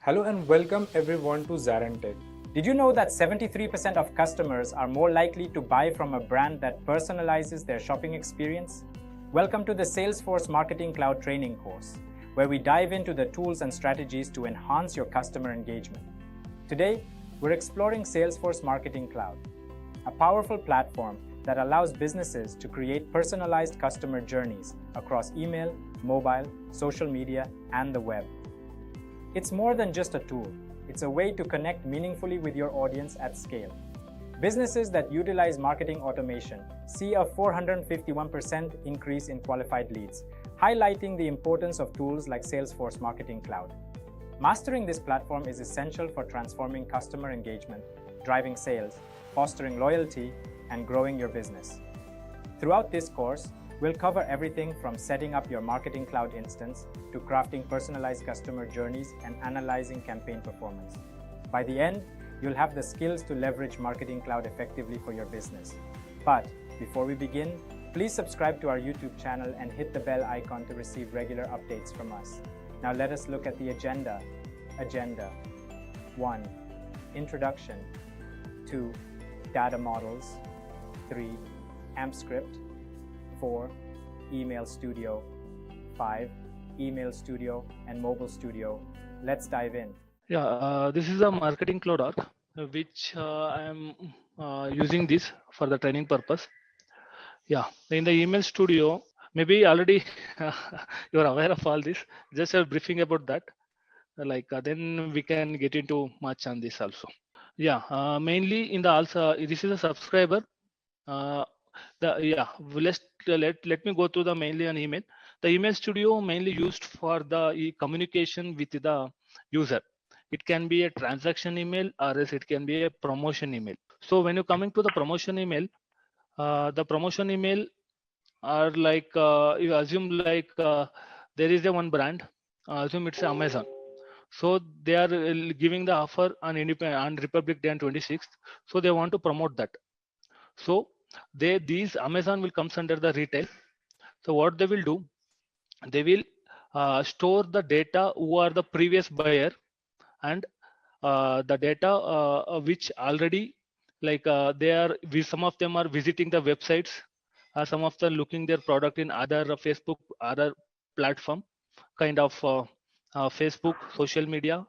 Hello and welcome everyone to ZaranTech. Did you know that 73% of customers are more likely to buy from a brand that personalizes their shopping experience? Welcome to the Salesforce Marketing Cloud training course, where we dive into the tools and strategies to enhance your customer engagement. Today, we're exploring Salesforce Marketing Cloud, a powerful platform that allows businesses to create personalized customer journeys across email, mobile, social media, and the web. It's more than just a tool. It's a way to connect meaningfully with your audience at scale. Businesses that utilize marketing automation see a 451% increase in qualified leads, highlighting the importance of tools like Salesforce Marketing Cloud. Mastering this platform is essential for transforming customer engagement, driving sales, fostering loyalty, and growing your business. Throughout this course, we'll cover everything from setting up your Marketing Cloud instance to crafting personalized customer journeys and analyzing campaign performance. By the end, you'll have the skills to leverage Marketing Cloud effectively for your business. But before we begin, please subscribe to our YouTube channel and hit the bell icon to receive regular updates from us. Now let us look at the agenda. Agenda 1. Introduction. 2. Data models. 3. AMP script. 4. Email Studio. 5. Email Studio and Mobile Studio. Let's dive in. This is a Marketing Cloud arc, which I am using this for the training purpose. In the Email Studio, maybe already you are aware of all this. Just a briefing about that. Then we can get into much on this also. Mainly in the also this is a subscriber. Let me go to the mainly on email. The Email Studio mainly used for the communication with the user. It can be a transaction email or else it can be a promotion email. So when you're coming to the promotion email are like you assume like there is a one brand. Assume it's Amazon. So they are giving the offer on Republic Day on 26th. So they want to promote that. So these Amazon will comes under the retail. So what they will do, they will store the data who are the previous buyer and the data which already some of them are visiting the websites, some of them looking their product in other Facebook, other platform, kind of Facebook, social media,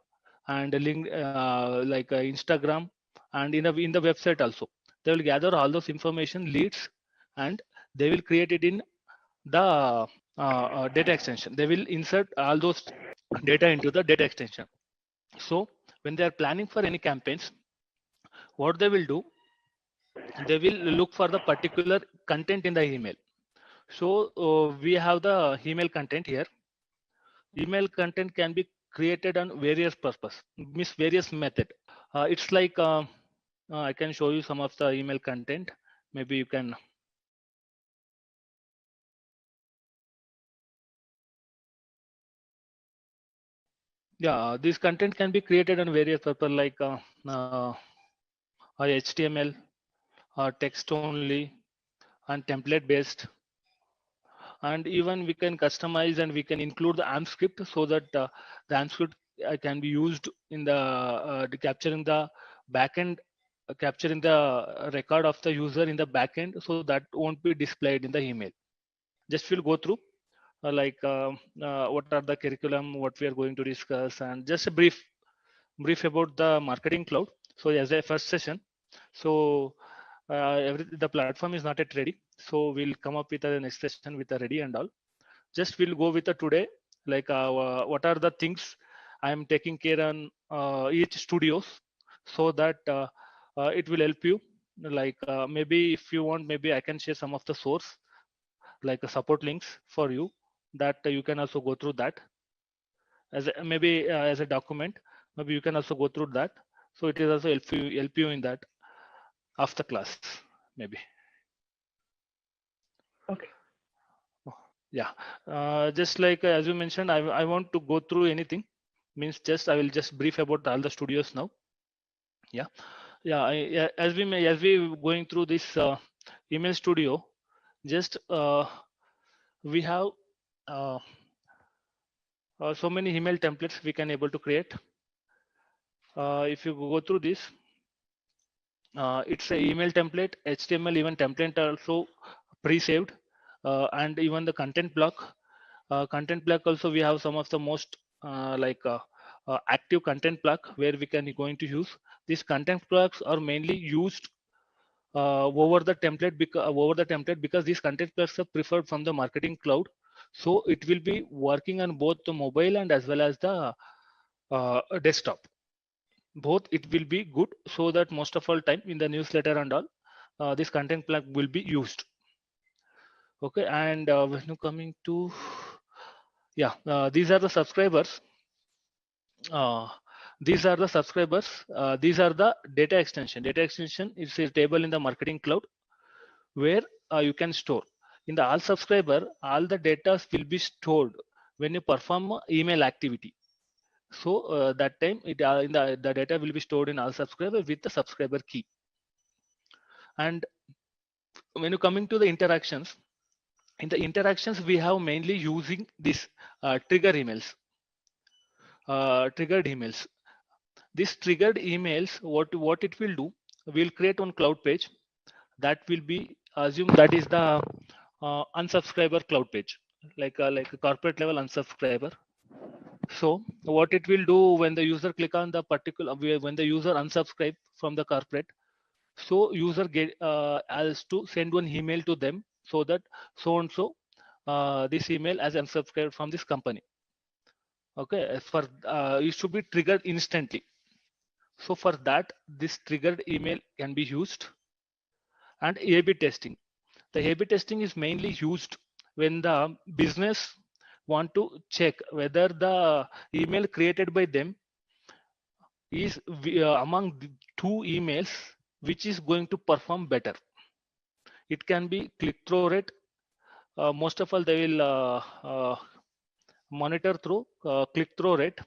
and link Instagram, and in the website also. They will gather all those information leads and they will create it in the data extension. They will insert all those data into the data extension. So when they are planning for any campaigns, what they will do, they will look for the particular content in the email. So we have the email content here. Email content can be created on various purpose, various method. It's like I can show you some of the email content. Maybe you can. This content can be created on various purpose like HTML, text only, and template based. And even we can customize and we can include the AMP script so that the AMP script can be used in the capturing the backend, capturing the record of the user in the backend, so that won't be displayed in the email. Just we'll go through what are the curriculum, what we are going to discuss, and just a brief about the Marketing Cloud. So as a first session, so the platform is not yet ready, so we'll come up with the next session with the ready and all. Just we'll go with the today, what are the things I am taking care on each studios, so that it will help you. Maybe if you want, maybe I can share some of the source, like support links for you, that you can also go through that as a document. Maybe you can also go through that. So it is also help you in that after class, maybe. Okay. Just like as you mentioned, I want to go through anything, means just I will just brief about all the studios now. As we going through this Email Studio, just we have so many email templates we can able to create. if you go through this, it's a email template, HTML even template also pre-saved, and even the content block. Content block also we have some of the most active content block where we can going to use. These content blocks are mainly used over the template because these content blocks are preferred from the marketing cloud, so it will be working on both the mobile and as well as the desktop. Both it will be good, so that most of all time in the newsletter and all this content plug will be used. Okay, and when you coming to these are the subscribers. These are the subscribers. These are the data extension. Data extension is a table in the marketing cloud where you can store. In the all subscriber, all the data will be stored when you perform a email activity. So that time the data will be stored in all subscriber with the subscriber key. And when you coming to the interactions, in the interactions we have mainly using this triggered emails. These triggered emails, what it will do, we'll create one cloud page that will be assume that is the unsubscriber cloud page, like a corporate level unsubscriber. So what it will do when the user click on the particular, when the user unsubscribe from the corporate, so user get as to send one email to them, so that so and so this email as unsubscribed from this company. Okay, as for it should be triggered instantly. So for that, this triggered email can be used. And A/B testing. The A/B testing is mainly used when the business want to check whether the email created by them is among the two emails which is going to perform better. It can be click-through rate. Most of all, they will monitor through click-through rate.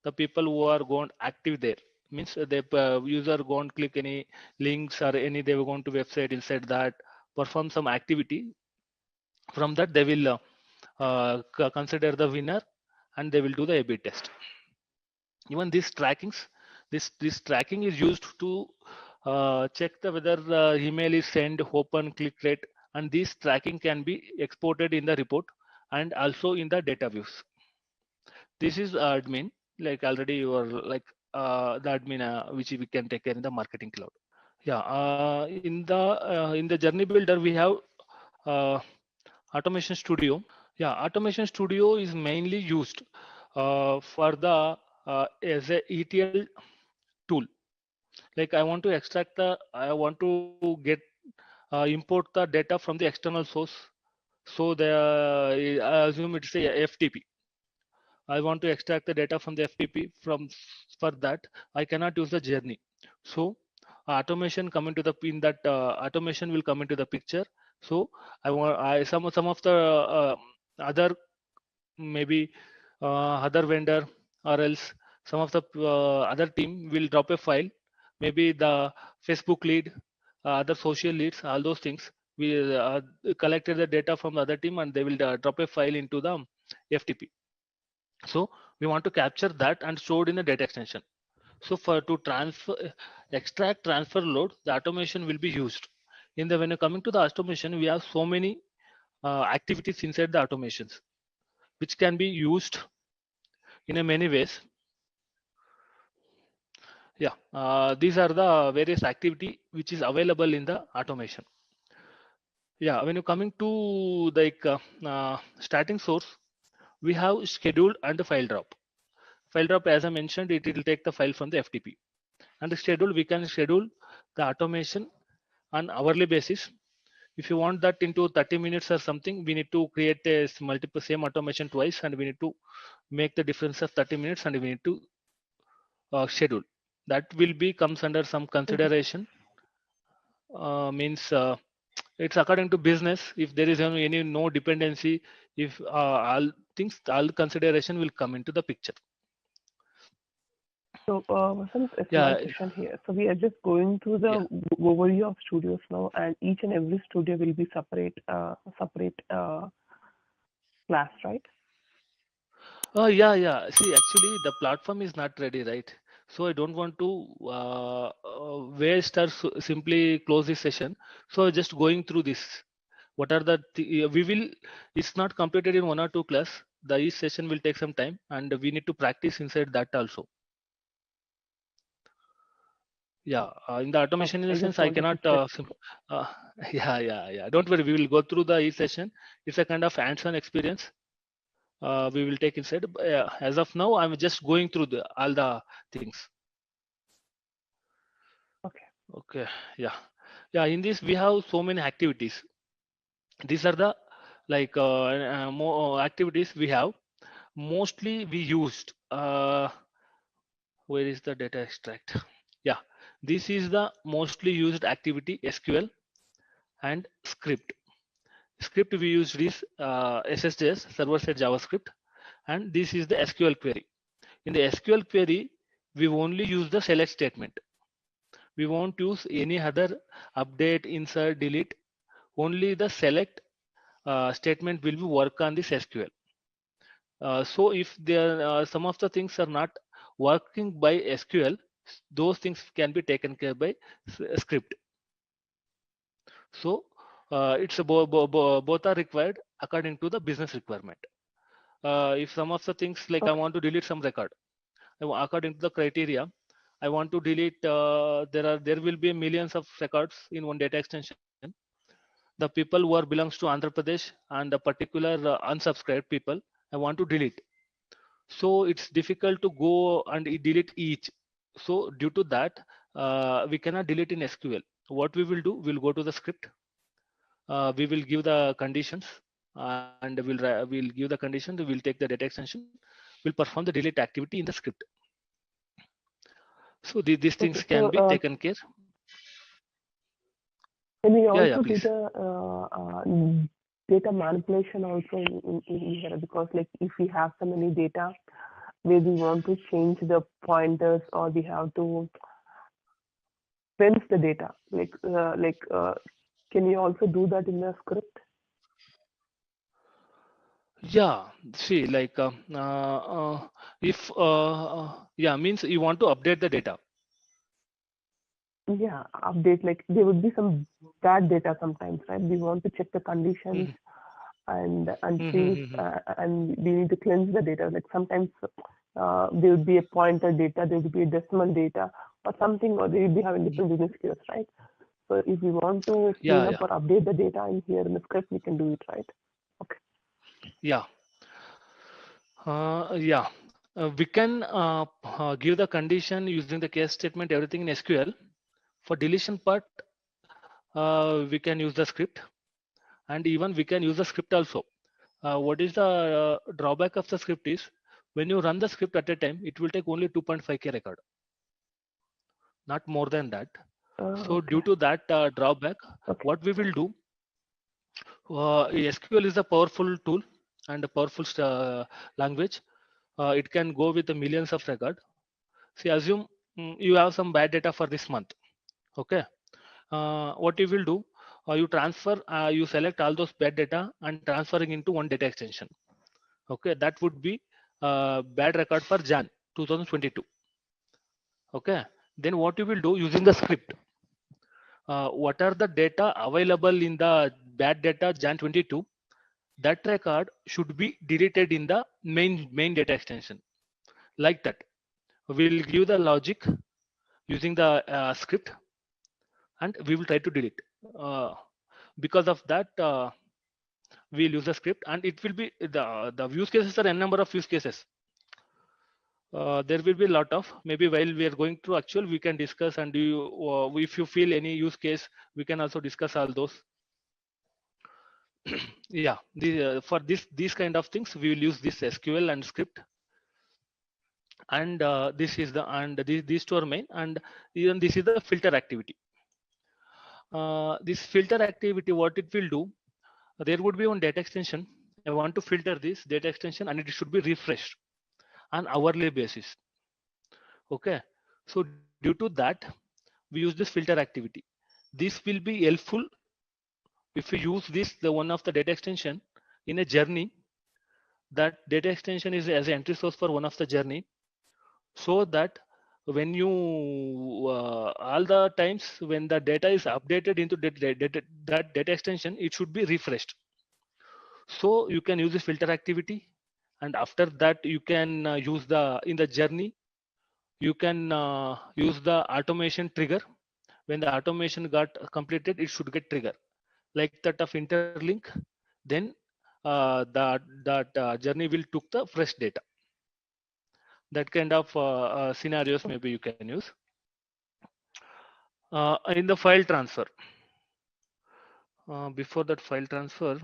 The people who are going active there, means the user going click any links or any, they will go to website, inside that perform some activity. From that they will consider the winner and they will do the A/B test. Even these trackings, this tracking is used to check the whether email is sent, open, click rate, and this tracking can be exported in the report and also in the data views. This is admin, like already you are like the admin which we can take care in the marketing cloud. Yeah, in the journey builder we have uh, automation studio. Yeah, automation studio is mainly used for the as a ETL tool. Like I want to extract the, I want to get import the data from the external source. So the I assume it's a FTP. I want to extract the data from the FTP. For that I cannot use the journey. So automation come into the in that automation will come into the picture. So I want some of the other, maybe other vendor or else some of the other team will drop a file, maybe the Facebook lead, other social leads, all those things. We collected the data from the other team and they will drop a file into the FTP. So we want to capture that and store it in the data extension. So for to transfer, extract, transfer, load, the automation will be used. In the when you're coming to the automation, we have so many activities inside the automations, which can be used in a many ways. Yeah, these are the various activity which is available in the automation. Yeah, when you're coming to like starting source, we have scheduled and the file drop. File drop, as I mentioned, it will take the file from the FTP. And the schedule, we can schedule the automation on hourly basis. If you want that into 30 minutes or something, we need to create a multiple same automation twice, and we need to make the difference of 30 minutes, and we need to schedule. That will be comes under some consideration. Means it's according to business. If there is any no dependency, if all things, all consideration will come into the picture. So, Vasant, it's my question here. So we are just going through the overview of studios now, and each and every studio will be separate class, right? Yeah. See, actually, the platform is not ready, right? So I don't want to waste or simply close this session. So just going through this, what are the we will, it's not completed in 1 or 2 class. The each session will take some time, and we need to practice inside that also. Yeah, in the automation in the sense I cannot yeah, don't worry, we will go through the each session. It's a kind of hands-on experience we will take inside. As of now, I'm just going through all the things. Okay, yeah, in this we have so many activities. These are the like more activities we have. Mostly we used where is the data extract? Yeah, this is the mostly used activity, SQL and script. Script we used is SSJS, server-side JavaScript, and this is the SQL query. In the SQL query, we only use the select statement. We won't use any other update, insert, delete. Only the select statement will be work on this SQL. So if there some of the things are not working by SQL, those things can be taken care by script. So it's both are required according to the business requirement. If some of the things like I want to delete some record, according to the criteria, I want to delete. There will be millions of records in one data extension. The people who are belongs to Andhra Pradesh and the particular unsubscribed people, I want to delete. So it's difficult to go and delete each. So due to that, we cannot delete in SQL. What we will do, we'll go to the script. We will give the conditions, and we'll give the conditions. We'll take the data extension. We'll perform the delete activity in the script. So these things can be taken care. Can we also do the data manipulation also in here? Because like if we have so many data where we want to change the pointers or we have to cleanse the data, can you also do that in the script? Yeah, see, like if yeah, means you want to update the data. Yeah, update, like there would be some bad data sometimes, right? We want to check the conditions and see and we need to cleanse the data. Like sometimes there would be a pointer data, there would be a decimal data or something, or they would be having different business skills, right? So if we want to clean up or update the data in here in the script, we can do it, right? Okay. Yeah. We can give the condition using the case statement, everything in SQL. For deletion part, we can use the script, and even we can use the script also. What is the drawback of the script is when you run the script at a time, it will take only 2.5K record, not more than that. So due to that drawback, what we will do, SQL is a powerful tool and a powerful language. It can go with the millions of record. See, assume you have some bad data for this month. Okay, what you will do, you transfer, you select all those bad data and transferring into one data extension. Okay, that would be bad record for Jan 2022. Okay, then what you will do using the script, what are the data available in the bad data Jan 22, that record should be deleted in the main data extension. Like that, we'll give the logic using the script, and we will try to delete. Because of that, we'll use the script, and it will be the use cases are n number of use cases. There will be a lot of, maybe while we are going through actual, we can discuss, and if you feel any use case, we can also discuss all those. Yeah, for these kind of things, we will use this SQL and script, and this is these two are main, and even this is the filter activity. This filter activity, what it will do, there would be one data extension. I want to filter this data extension, and it should be refreshed on hourly basis. Okay, so due to that, we use this filter activity. This will be helpful if you use this, the one of the data extension in a journey. That data extension is as an entry source for one of the journey, so that when you all the times when the data is updated into that data extension, it should be refreshed. So you can use the filter activity, and after that you can use the in the journey you can use the automation trigger. When the automation got completed, it should get trigger like that of interlink. Then that journey will took the fresh data. That kind of scenarios maybe you can use. In the file transfer, before that file transfer,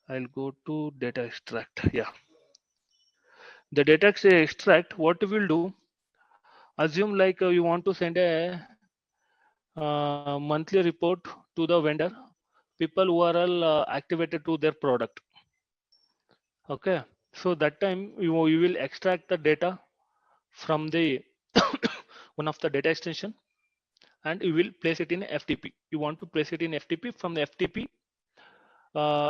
I'll go to data extract. Yeah, the data extract, what we will do, assume like you want to send a monthly report to the vendor, people who are all activated to their product. Okay, so that time you will extract the data from the one of the data extension, and you will place it in FTP. You want to place it in FTP. From the FTP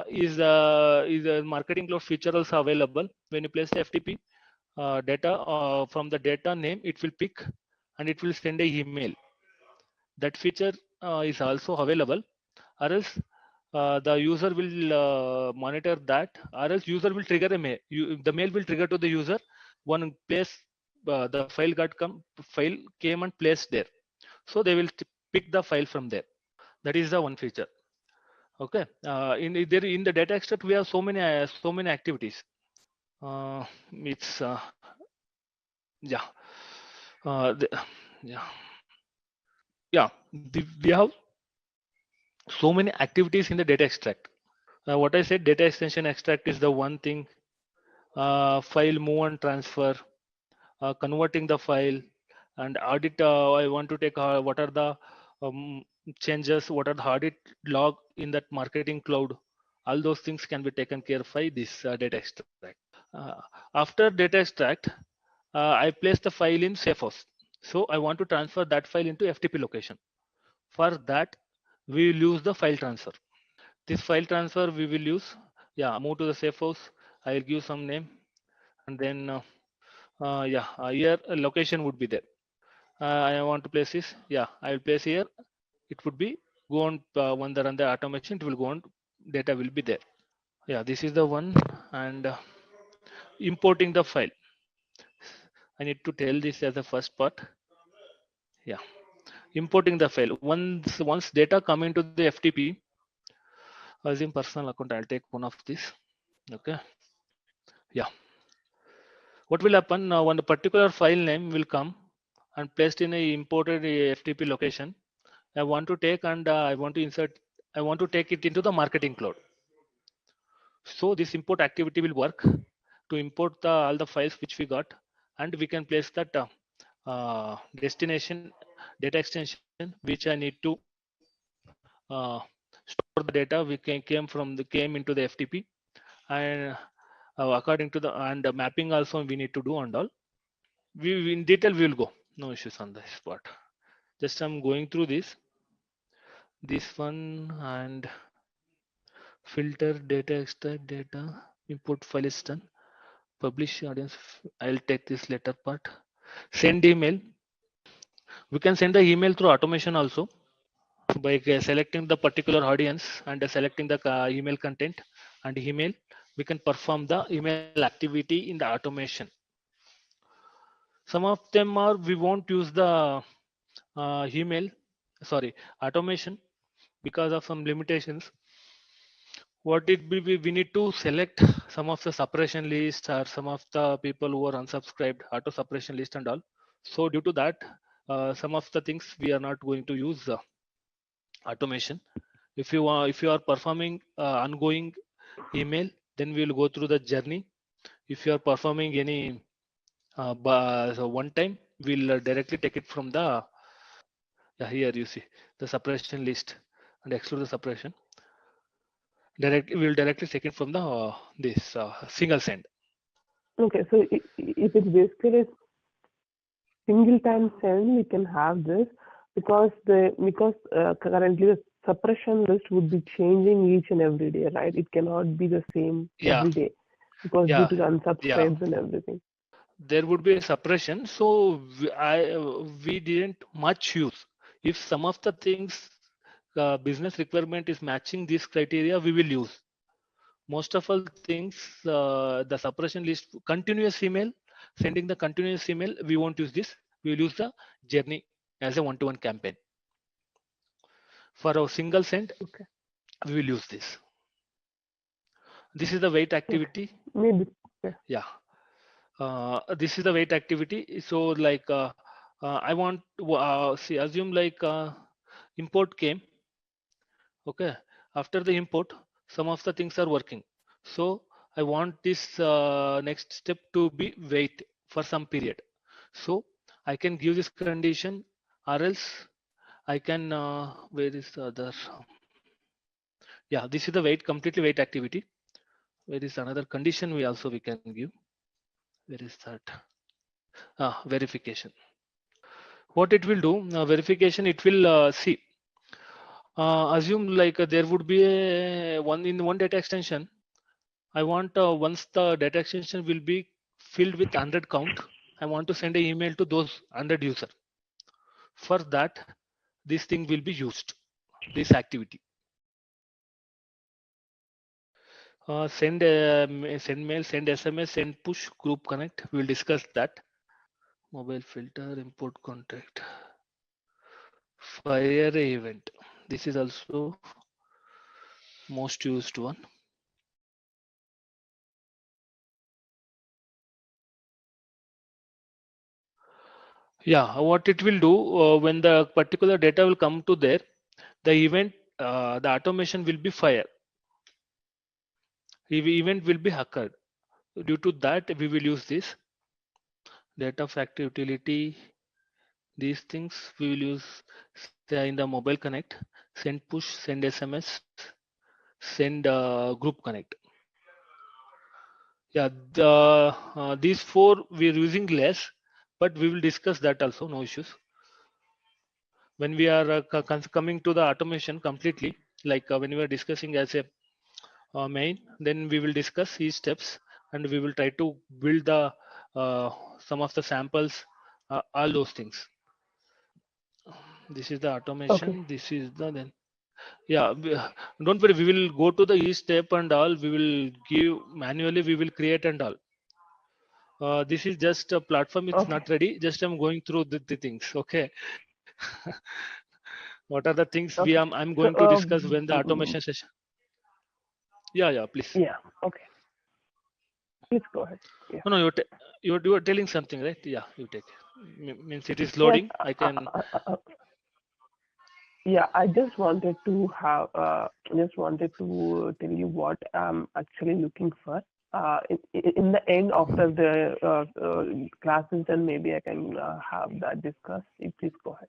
is a marketing cloud feature also available. When you place the FTP data from the data name, it will pick and it will send a email. That feature is also available, or else the user will monitor that, or else user will trigger a mail. The mail will trigger to the user. One place the file came and placed there, so they will pick the file from there. That is the one feature. Okay, in the data extract we have so many activities. It's yeah, yeah, we have so many activities in the data extract. What I said, data extension extract is the one thing. File move and transfer, converting the file, and audit. I want to take what are the changes, what are the audit log in that marketing cloud. All those things can be taken care of by this data extract. After data extract, I place the file in Salesforce. So I want to transfer that file into FTP location. For that, we will use the file transfer. This file transfer we will use. Yeah, move to the Salesforce. I will give some name, and then here a location would be there. I want to place this. Yeah, I will place here. It would be go on when they run the automation. It will go on. Data will be there. Yeah, this is the one, and importing the file. I need to tell this as the first part. Yeah, importing the file. Once data come into the FTP, assume personal account. I'll take one of this. Okay. Yeah. What will happen now when a particular file name will come and placed in a imported FTP location? I want to take and I want to insert. I want to take it into the marketing cloud. So this import activity will work to import all the files which we got, and we can place that destination data extension which I need to store the data. We came into the FTP, and according to the mapping also we need to do and all. We in detail we will go. No issues on this part. Just I'm going through this one, and filter data, extract data, import file is done. Publish audience. I'll take this later part. Send email. We can send the email through automation also by selecting the particular audience and selecting the email content and email. We can perform the email activity in the automation. Some of them are we won't use the automation because of some limitations. What it be, we need to select some of the suppression list or some of the people who are unsubscribed, auto suppression list and all. So due to that, some of the things we are not going to use automation. If you are performing ongoing email, then we will go through the journey. If you are performing any so one time, we'll directly take it from the here you see the suppression list and exclude the suppression. We'll directly take it from the this single send. Okay, so if it's basically a single time send, we can have this because currently the suppression list would be changing each and every day, right? It cannot be the same every day because due to the unsubscribes and everything. there would be a suppression. So we didn't much use. If some of the things business requirement is matching this criteria, we will use. Most of all things, the suppression list, continuous email, sending the continuous email, we won't use this. We will use the journey as a one-to-one campaign. For a single send, Okay. we will use this. This is the wait activity. Maybe. Yeah. This is the wait activity. So like I want to see, assume like import came. Okay. After the import, some of the things are working. So I want this next step to be wait for some period. So I can give this condition, or else I can where is the other? Yeah, this is the wait, completely wait activity. Where is another condition we can give? Where is that? Verification. What it will do? Verification. It will see. Assume like there would be a one data extension. I want once the data extension will be filled with 100 count, I want to send an email to those 100 user. For that, this thing will be used. This activity. Send mail, send SMS, send push, group connect. We will discuss that. Mobile filter, import contact, fire event. This is also most used one. Yeah, what it will do when the particular data will come to there, the event, the automation will be fire. The event will be occurred. Due to that, we will use this data factor utility. These things we will use say in the mobile connect, send push, send SMS, send group connect. Yeah, these four we're using less, but we will discuss that also, no issues. When we are coming to the automation completely, like when we are discussing as a main, then we will discuss these steps and we will try to build the some of the samples, all those things. This is the automation. Okay. This is the then. Yeah, don't worry. We will go to the each step and all. We will give manually. We will create and all. This is just a platform. It's Okay. not ready. Just I'm going through the things. Okay. What are the things Okay. I'm going So, to discuss when the automation session? Yeah, please. yeah. Okay. Please go ahead. Yeah. No, you were telling something, right? Yeah, you take. Means it is Yes. loading. I can. Yeah. I just wanted to have. Just wanted to tell you what I'm actually looking for. In the end, after the classes, then maybe I can have that discussed. Please go ahead.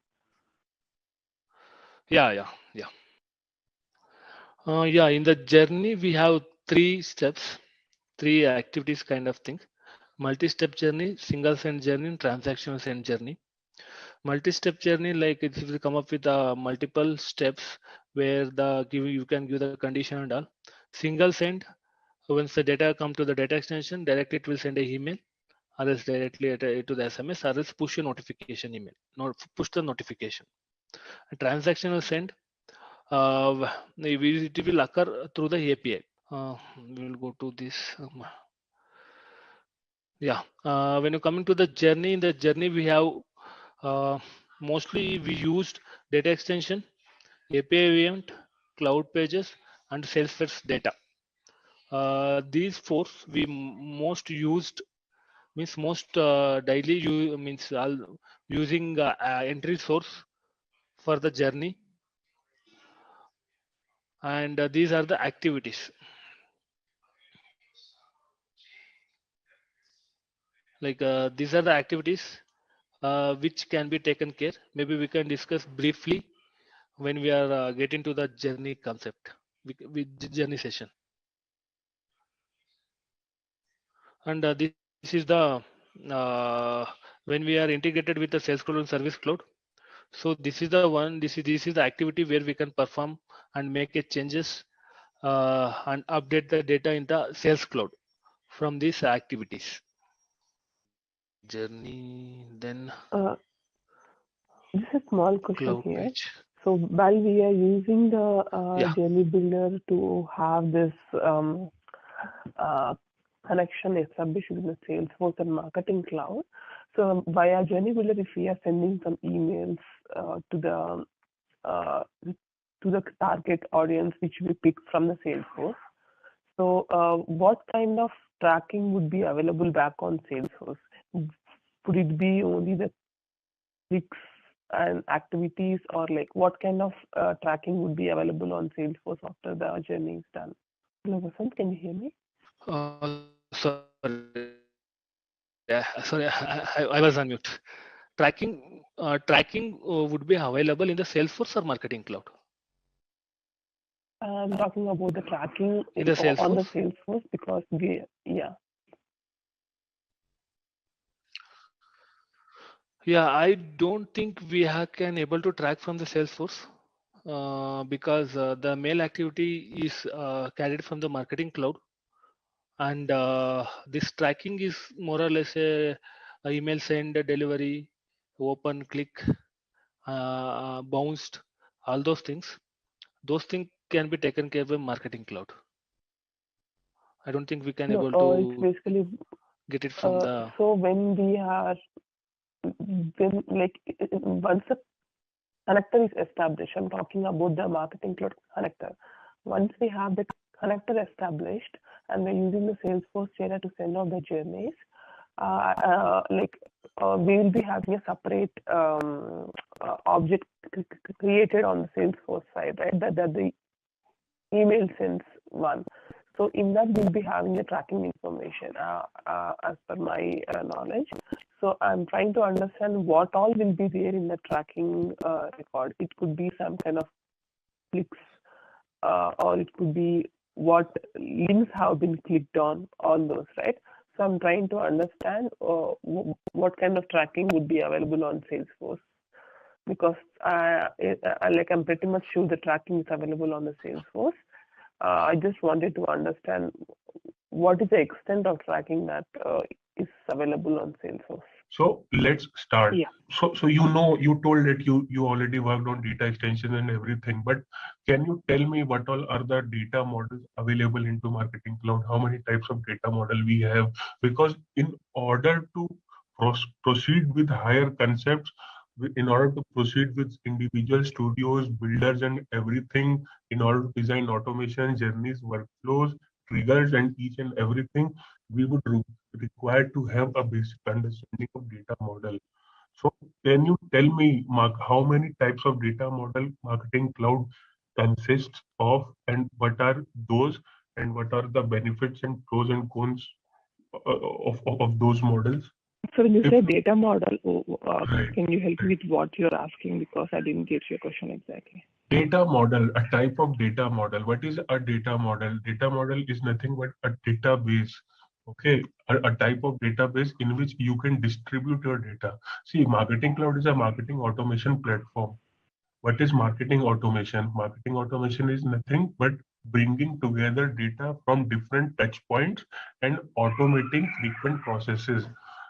Yeah. Yeah. In the journey, we have 3 steps, 3 activities kind of thing. Multi-step journey, single send journey, and transactional send journey. Multi-step journey, like it will come up with multiple steps where you can give the condition and all. Single send, once the data come to the data extension, directly it will send a email, or else directly to the SMS, or else push a notification email, not push the notification. A transactional send, it will occur through the API. We will go to this. Yeah, when you come into the journey, in the journey we have mostly we used data extension, API event, cloud pages, and Salesforce data. These 4 we most used, means most daily means using entry source for the journey, and these are the activities. Like these are the activities which can be taken care. Maybe we can discuss briefly when we are getting to the journey concept with the journey session. And this is the when we are integrated with the Sales Cloud and Service Cloud. So this is the one. This is the activity where we can perform and make a changes and update the data in the Sales Cloud from these activities. journey, then Just a small question cloud here. page. So while we are using the Yeah. journey builder to have this uh, connection established with the Salesforce and Marketing Cloud, so via journey builder, if we are sending some emails uh, to the target audience which we pick from the Salesforce, so what kind of tracking would be available back on Salesforce? Would it be only the clicks and activities, or like what kind of tracking would be available on Salesforce after the journey is done? Hello, Vasant, can you hear me? Sorry, I was on mute. Tracking would be available in the Salesforce or Marketing Cloud. I'm talking about the tracking In the on the Salesforce. Salesforce because yeah. Yeah, I don't think we can able to track from the Salesforce because the mail activity is carried from the Marketing Cloud, and this tracking is more or less a email send, delivery, open, click, bounced, all those things. Those things can be taken care of by Marketing Cloud. I don't think we can No, able it's to basically get it from the. so when we are when like once the connector is established, I'm talking about the Marketing Cloud connector. Once we have the connector established and we're using the Salesforce data to send out the journeys, we will be having a separate object created on the Salesforce side, right? That the email sends one. So in that we'll be having the tracking information as per my knowledge. So I'm trying to understand what all will be there in the tracking record. It could be some kind of clicks, or it could be what links have been clicked on, all those, right? So I'm trying to understand what kind of tracking would be available on Salesforce, because I'm pretty much sure the tracking is available on the Salesforce. I just wanted to understand what is the extent of tracking that is available on Salesforce. So let's start. Yeah. So you told that you already worked on data extension and everything, but can you tell me what all are the data models available into Marketing Cloud? How many types of data model we have? Because in order to proceed with higher concepts, in order to proceed with individual studios, builders, and everything, in order to design automation, journeys, workflows, triggers, and each and everything, we would required to have a basic understanding of data model. So can you tell me, Mark, how many types of data model Marketing Cloud consists of, and what are those, and what are the benefits and pros and cons of those models? So when you If say data model, right, can you help right. me with what you're asking, because I didn't get your question exactly. Data model, a type of data model. What is a data model? Data model is nothing but a database. Okay, a type of database in which you can distribute your data. See, Marketing Cloud is a marketing automation platform. What is marketing automation? Marketing automation is nothing but bringing together data from different touch points and automating frequent processes.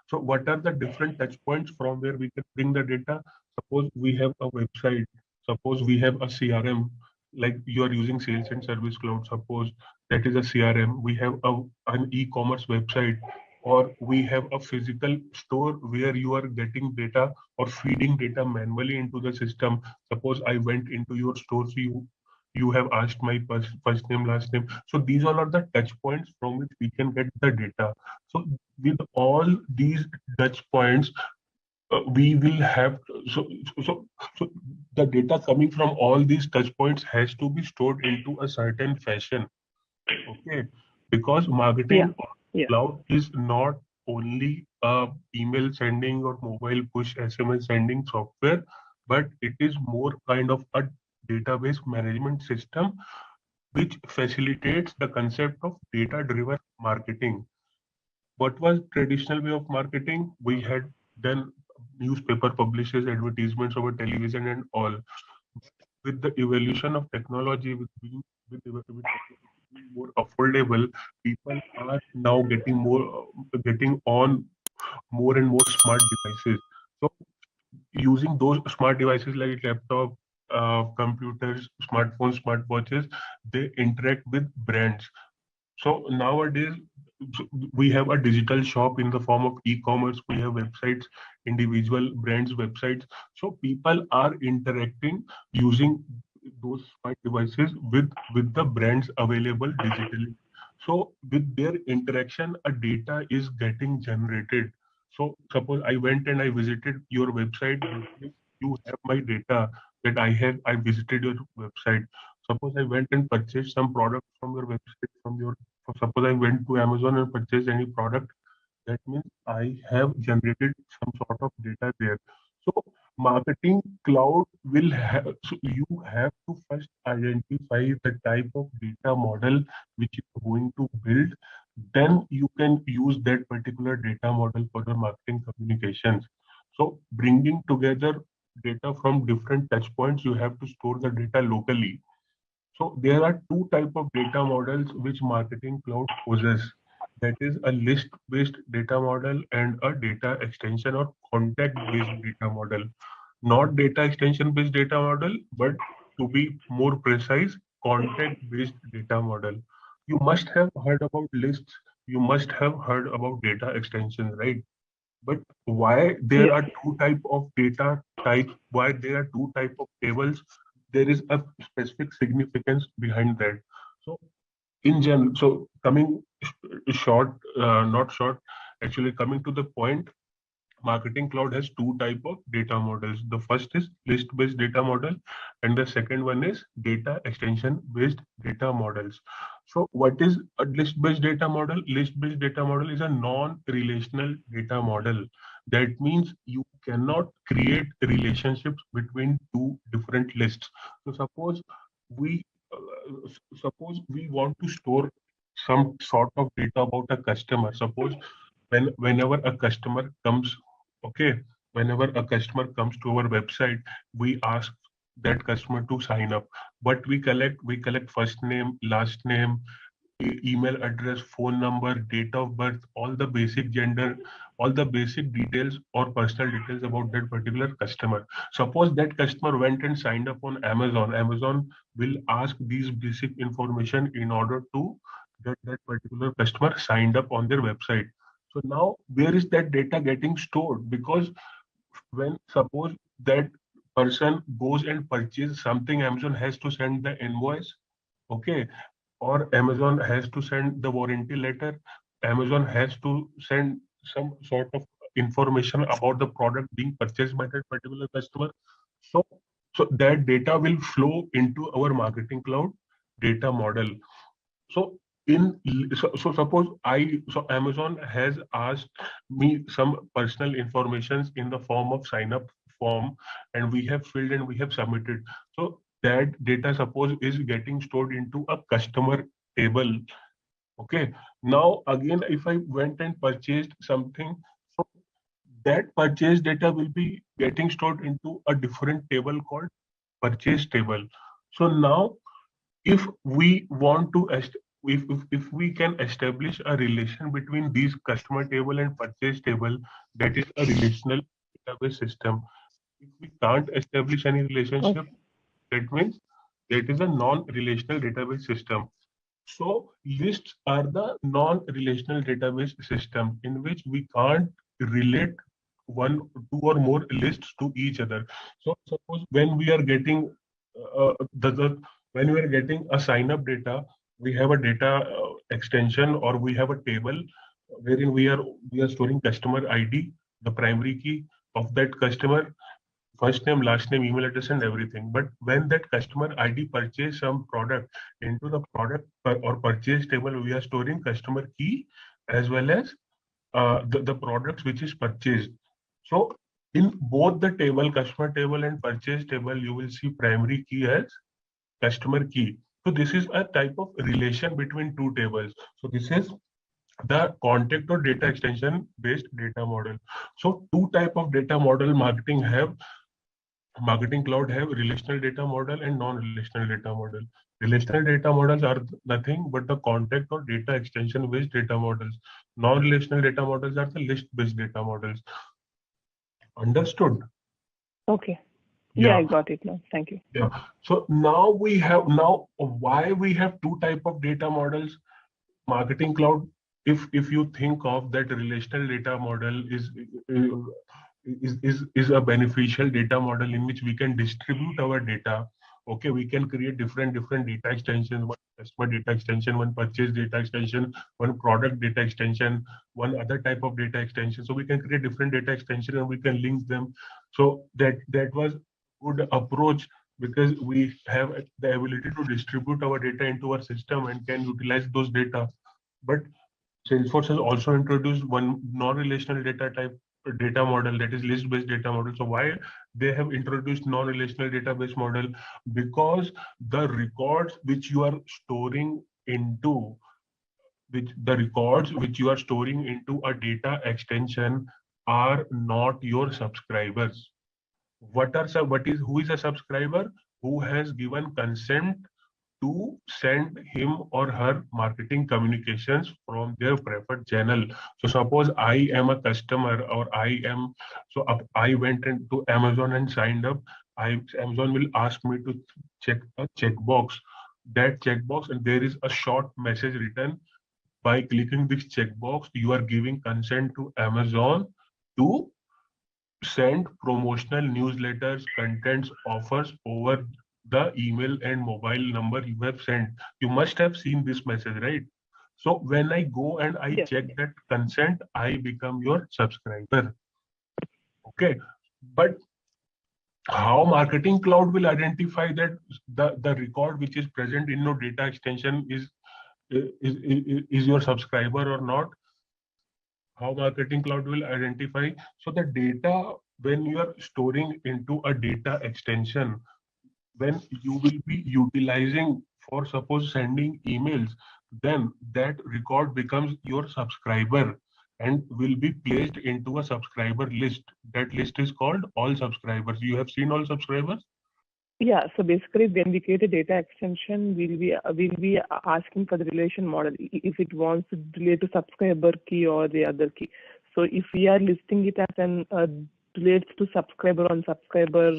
So what are the different touch points from where we can bring the data? Suppose we have a website, suppose we have a CRM, like you are using Sales and Service Cloud, suppose that is a CRM. We have an e-commerce website, or we have a physical store where you are getting data or feeding data manually into the system. Suppose I went into your store, so you have asked my first name, last name. So these all are the touch points from which we can get the data. So with all these touch points, we will have so the data coming from all these touch points has to be stored into a certain fashion. Okay, because Yeah. Marketing Yeah. Cloud is not only a email sending or mobile push SMS sending software, but it is more kind of a database management system which facilitates the concept of data-driven marketing. What was traditional way of marketing? We had done newspaper publishes, advertisements over television and all. With the evolution of technology, with technology being more affordable, people are now getting on more and more smart devices. So using those smart devices like laptop, computers, smartphones, smartwatches, they interact with brands. So nowadays, we have a digital shop in the form of e-commerce. We have websites, individual brands websites. So people are interacting using those smart devices with the brands available digitally. So with their interaction, a data is getting generated. So suppose I went and I visited your website. You have my data that I visited your website. Suppose I went and purchased some product from your website, suppose I went to Amazon and purchased any product, that means I have generated some sort of data there. So marketing cloud will have, so you have to first identify the type of data model which you're going to build. Then you can use that particular data model for your marketing communications. So bringing together data from different touch points, you have to store the data locally. So there are two type of data models which Marketing Cloud possess. That is a list-based data model and a data extension or contact-based data model. Not data extension-based data model, but to be more precise, contact-based data model. You must have heard about lists. You must have heard about data extensions, right? But why there Yes. are two type of data type, why there are two type of tables, there is a specific significance behind that. So in general, so coming short, not short, actually coming to the point, Marketing Cloud has two type of data models. The first is list-based data model, and the second one is data extension-based data models. So what is a list-based data model? List-based data model is a non-relational data model. That means you cannot create relationships between two different lists. So we suppose we want to store some sort of data about a customer. Suppose whenever a customer comes, okay, whenever a customer comes to our website, we ask that customer to sign up. But we collect first name, last name, email address, phone number, date of birth, all the basic gender, all the basic details or personal details about that particular customer. Suppose that customer went and signed up on Amazon. Amazon will ask these basic information in order to get that particular customer signed up on their website. So now where is that data getting stored? Because when suppose that person goes and purchases something, Amazon has to send the invoice, okay, or Amazon has to send the warranty letter. Amazon has to send some sort of information about the product being purchased by that particular customer. So, so that data will flow into our Marketing Cloud data model. So so suppose so Amazon has asked me some personal informations in the form of sign up form, and we have filled and we have submitted. So that data suppose is getting stored into a customer table. Okay. Now again, if I went and purchased something, so that purchase data will be getting stored into a different table called purchase table. So now if we want to if we can establish a relation between these customer table and purchase table, that is a relational database system. If we can't establish any relationship, that means that is a non-relational database system. So lists are the non-relational database system in which we can't relate two or more lists to each other. So suppose when we are getting when we are getting a sign up data, we have a data extension or we have a table wherein we are storing customer ID, the primary key of that customer, first name, last name, email address, and everything. But when that customer ID purchase some product, into the product or purchase table, we are storing customer key as well as the products which is purchased. So in both the table, customer table and purchase table, you will see primary key as customer key. So this is a type of relation between two tables. So this is the contact or data extension based data model. So two type of data model Marketing Cloud have relational data model and non-relational data model. Relational data models are nothing but the contact or data extension based data models. Non-relational data models are the list-based data models. Understood? Okay. Yeah, I got it now. Thank you. Yeah. So now why we have two type of data models. Marketing Cloud, if you think of that relational data model is a beneficial data model in which we can distribute our data. Okay, we can create different data extensions, one customer data extension, one purchase data extension, one product data extension, one other type of data extension. So we can create different data extension and we can link them. So that was good approach, because we have the ability to distribute our data into our system and can utilize those data. But Salesforce has also introduced one non-relational data model, that is list-based data model. So why they have introduced non-relational database model? Because the records which you are storing into a data extension are not your subscribers. Who is a subscriber? Who has given consent to send him or her marketing communications from their preferred channel. So suppose I am a customer, or I went into Amazon and signed up. Amazon will ask me to check a checkbox. That checkbox, and there is a short message written. By clicking this checkbox, you are giving consent to Amazon to send promotional newsletters, contents, offers over the email and mobile number you have sent. You must have seen this message, right? So when I go and I check that consent, I become your subscriber. Okay, but how Marketing Cloud will identify that the record which is present in your data extension is your subscriber or not? How Marketing Cloud will identify? So the data, when you are storing into a data extension, when you will be utilizing for suppose sending emails, then that record becomes your subscriber and will be placed into a subscriber list. That list is called all subscribers. You have seen all subscribers? Yeah, so basically when we create a data extension, we'll be asking for the relation model if it wants to relate to subscriber key or the other key. So if we are listing it as an relates to subscriber on subscriber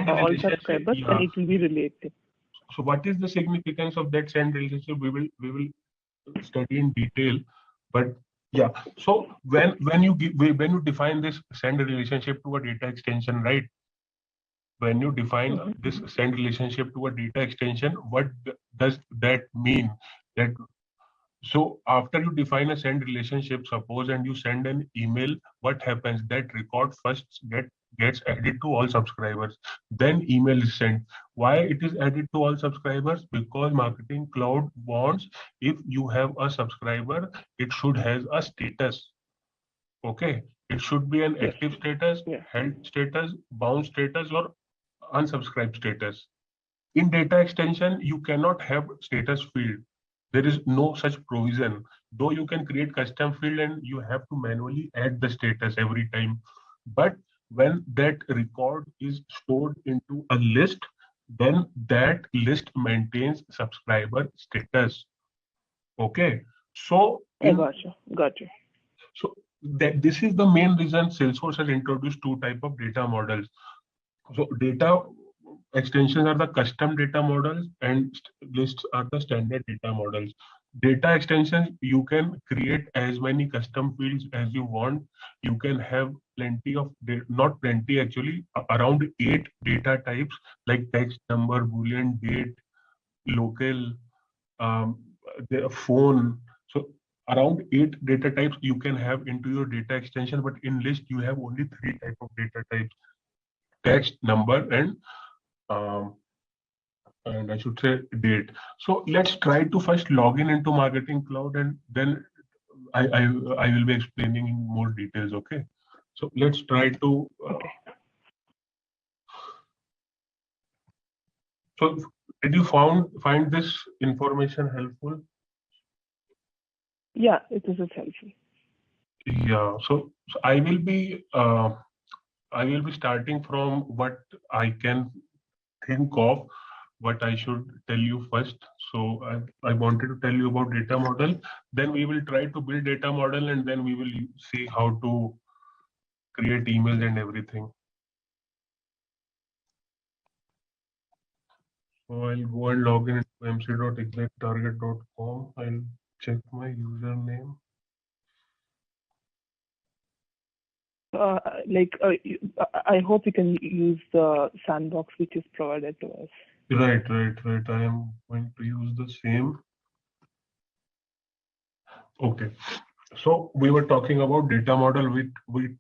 all subscribers, then it will be related. So what is the significance of that send relationship? We will study in detail, but yeah. So when you define this send relationship to a data extension, right? When you define this send relationship to a data extension, what does that mean? That so after you define a send relationship, suppose, and you send an email, what happens? That record first gets added to all subscribers. Then email is sent. Why it is added to all subscribers? Because Marketing Cloud wants, if you have a subscriber, it should have a status. Okay, it should be an active status, held status, bound status, or unsubscribed status. In data extension, you cannot have status field. There is no such provision. Though you can create custom field and you have to manually add the status every time. But when that record is stored into a list, then that list maintains subscriber status. Okay. So I got you. So this is the main reason Salesforce has introduced two type of data models. So data extensions are the custom data models and lists are the standard data models. Data extensions, you can create as many custom fields as you want. You can have plenty of, not plenty actually, around 8 data types like text, number, boolean, date, local, the phone. So around 8 data types you can have into your data extension, but in list you have only 3 type of data types: text, number, and I should say date. So let's try to first log in into Marketing Cloud, and then I will be explaining in more details. Okay. So let's try to. So did you find this information helpful? Yeah, it is helpful. Yeah. So I will be starting from what I can think of, what I should tell you first. So I wanted to tell you about data model. Then we will try to build data model, and then we will see how to create emails and everything. So I'll go and log in into mc.exacttarget.com. I'll check my username. I hope you can use the sandbox which is provided to us. Right. I am going to use the same. Okay. So we were talking about data model. We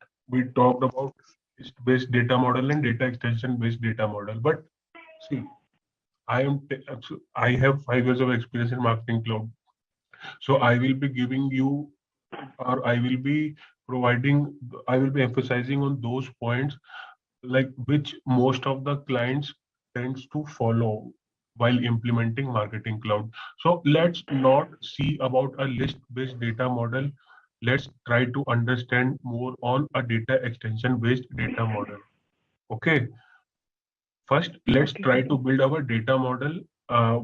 talked about list-based data model and data extension-based data model. But see, I have 5 years of experience in Marketing Cloud. So I will be giving you, or I will be emphasizing on those points like which most of the clients tends to follow while implementing Marketing Cloud. So let's not see about a list-based data model. Let's try to understand more on a data extension-based data model. Okay. First, let's try to build our data model.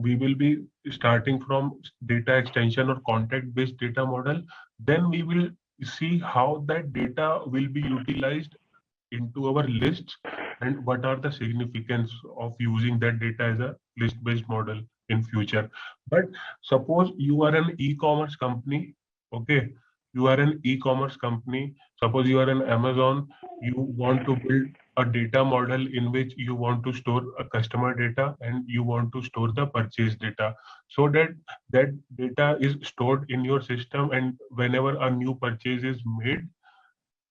We will be starting from data extension or contact-based data model. Then we will see how that data will be utilized into our lists and what are the significance of using that data as a list-based model in future. But suppose you are an e-commerce company, okay? You are an e-commerce company. Suppose you are an Amazon. You want to build a data model in which you want to store a customer data and you want to store the purchase data so that that data is stored in your system, and whenever a new purchase is made,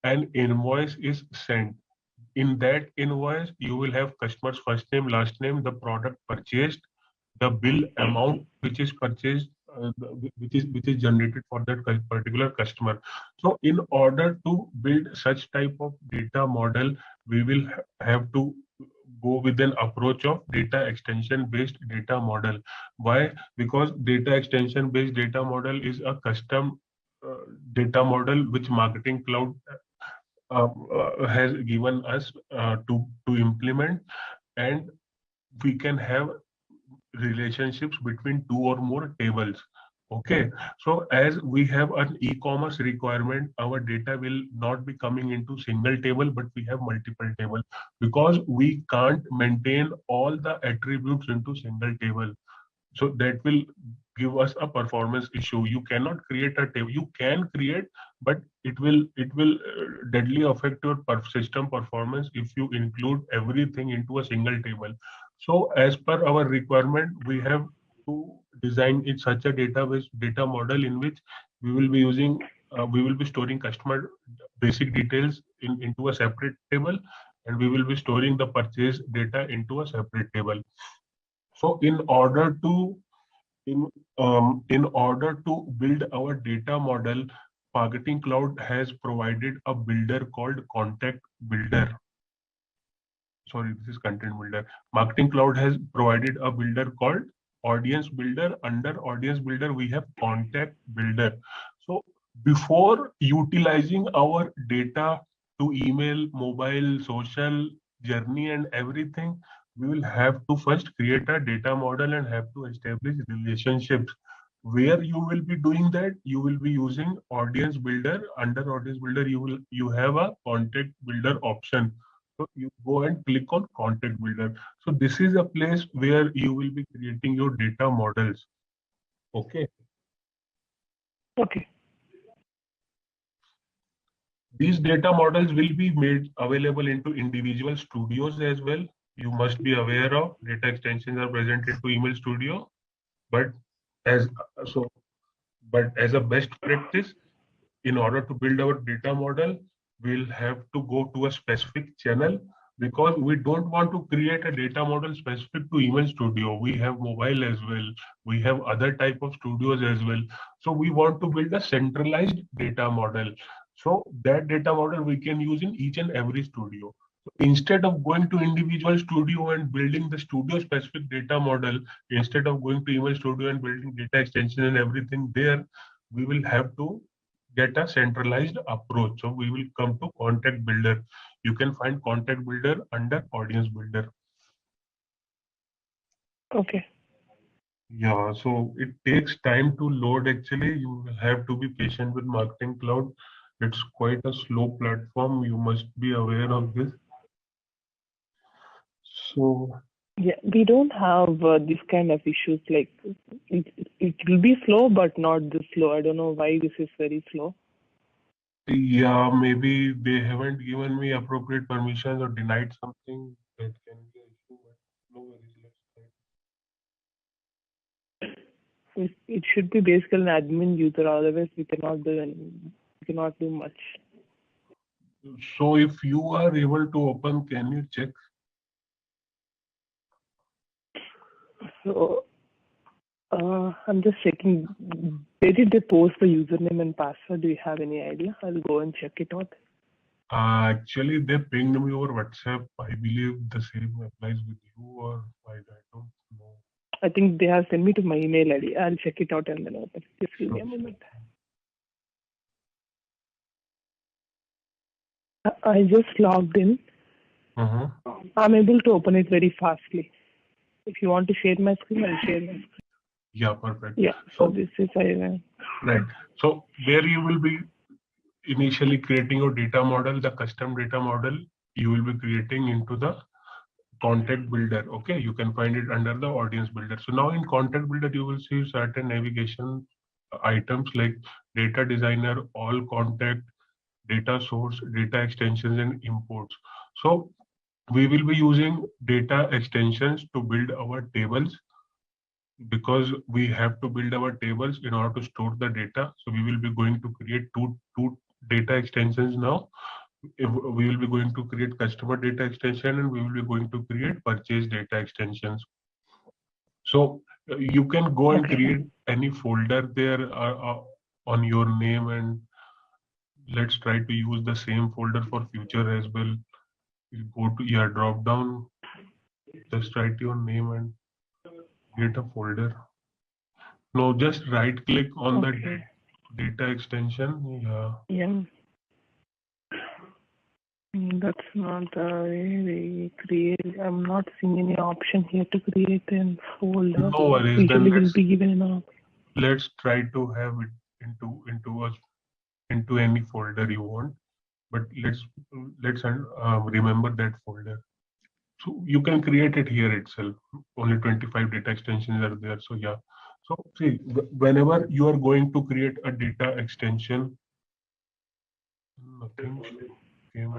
an invoice is sent. In that invoice, you will have customer's first name, last name, the product purchased, the bill amount which is purchased, which is generated for that particular customer. So, in order to build such type of data model, we will have to go with an approach of data extension based data model. Why? Because data extension based data model is a custom data model which Marketing Cloud has given us to implement, and we can have relationships between two or more tables. Okay, so as we have an e-commerce requirement, our data will not be coming into single table, but we have multiple table because we can't maintain all the attributes into single table. So that will give us a performance issue. You cannot create a table. You can create, but it will deadly affect your system performance if you include everything into a single table. So as per our requirement, we have to design it such a database data model in which we will be using we will be storing customer basic details into a separate table, and we will be storing the purchase data into a separate table. So in order to build our data model, Marketing Cloud has provided a builder called Contact Builder. Sorry, this is Content Builder. Marketing Cloud has provided a builder called Audience Builder. Under Audience Builder, we have Contact Builder. So before utilizing our data to email, mobile, social, journey, and everything, we will have to first create a data model and have to establish relationships. Where you will be doing that, you will be using Audience Builder. Under Audience Builder, you have a Contact Builder option. So you go and click on Contact Builder. So this is a place where you will be creating your data models. Okay. Okay. These data models will be made available into individual studios as well. You must be aware of data extensions are presented to Email Studio, but as a best practice, in order to build our data model, we'll have to go to a specific channel because we don't want to create a data model specific to Email Studio. We have mobile as well. We have other type of studios as well. So we want to build a centralized data model. So that data model we can use in each and every studio. So instead of going to individual studio and building the studio specific data model, instead of going to Email Studio and building data extension and everything there, we will have to get a centralized approach. So we will come to Contact Builder. You can find Contact Builder under Audience Builder. Okay. Yeah, so it takes time to load actually. You have to be patient with Marketing Cloud. It's quite a slow platform. You must be aware of this. So Yeah, we don't have this kind of issues. Like it will be slow, but not this slow. I don't know why this is very slow. yeah, maybe they haven't given me appropriate permissions or denied something. That can be an issue, but no worries. Let's try. It should be basically an admin user. Otherwise, we cannot do we cannot do much. So if you are able to open, can you check? So I'm just checking. Where did they post the username and password? Do you have any idea? I'll go and check it out. Actually, they pinged me over WhatsApp. I believe the same applies with you, or I don't know. I think they have sent me to my email ID. I'll check it out and then open. Just give me a Sure. moment. I just logged in. I'm able to open it very fastly. If you want to share my screen, I'll share my screen. Yeah, perfect. Yeah, so this is right. So there you will be initially creating your data model, the custom data model you will be creating into the contact builder. Okay, you can find it under the audience builder. So now in contact builder, you will see certain navigation items like data designer, all contact, data source, data extensions, and imports. So we will be using data extensions to build our tables, because we have to build our tables in order to store the data. So we will be going to create two data extensions now. We will be going to create customer data extension, and we will be going to create purchase data extensions. So you can go and create any folder there on your name, and let's try to use the same folder for future as well. You go to your drop down, just write your name and create a folder. No, just right click on the data extension. Yeah. That's not a way we create. I'm not seeing any option here to create a folder. No worries. Usually Then will be given an option. let's try to have it into any folder you want. But let's remember that folder. So you can create it here itself. Only 25 data extensions are there. So yeah. So see, whenever you are going to create a data extension, nothing came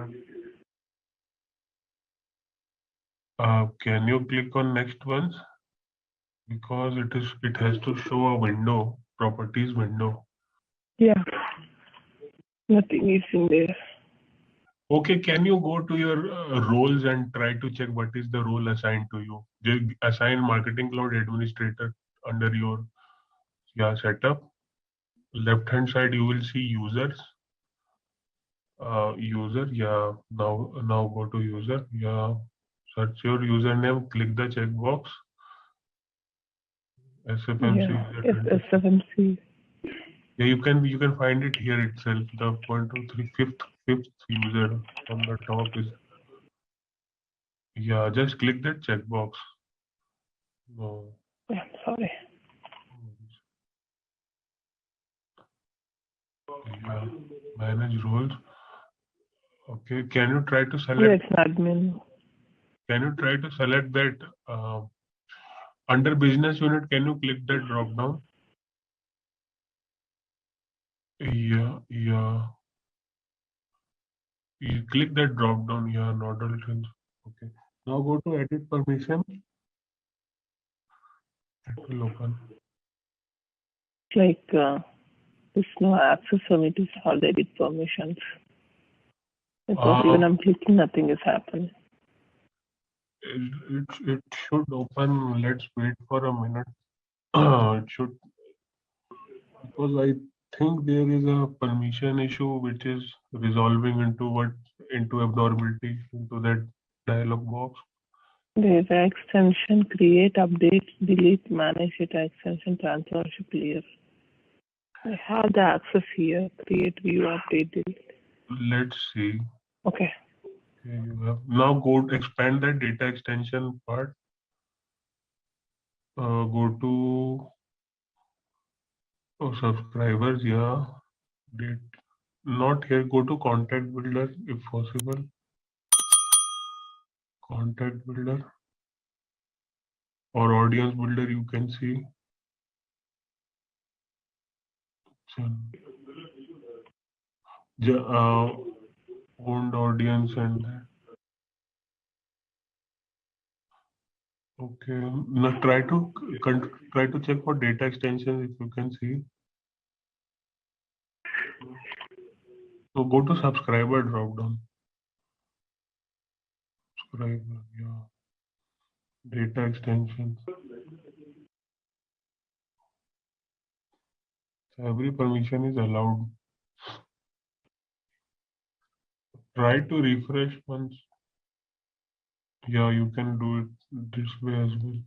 up. Can you click on next ones? Because it has to show a window, properties window. Yeah. Nothing is in there. Okay, can you go to your roles and try to check what is the role assigned to you? Assign Marketing Cloud Administrator under your setup. Left hand side you will see users. User, yeah. Now go to user, yeah. Search your username. Click the checkbox. SFMC. Yeah, SFMC. Yeah, you can find it here itself. The 1, 2, 3, fifth user on the top is. Yeah, just click that checkbox. No. Yeah, sorry. Yeah, manage roles. Okay, can you try to select? Yeah, it's an admin. Can you try to select that under business unit? Can you click that drop down? Yeah. You click that drop down. Yeah, nodal trends. Okay. Now go to edit permission. It will open. Like there's no access for me to all the edit permissions. Because even I'm clicking, nothing is happening. It should open. Let's wait for a minute. It should, because I think there is a permission issue which is resolving into abnormality into that dialog box. There's an extension, create, update, delete, manage data extension, transfer ownership, clear. I have the access here, create, view, update, delete. Let's see. Okay. You have now go expand that data extension part. Go to subscribers, yeah. Date. Not here. Go to contact builder if possible. Contact builder or audience builder, you can see. Owned audience and okay. Now try to check for data extensions if you can see. So go to subscriber drop down. Subscriber, yeah. Data extensions. Every permission is allowed. Try to refresh once. Yeah, you can do it this way as well.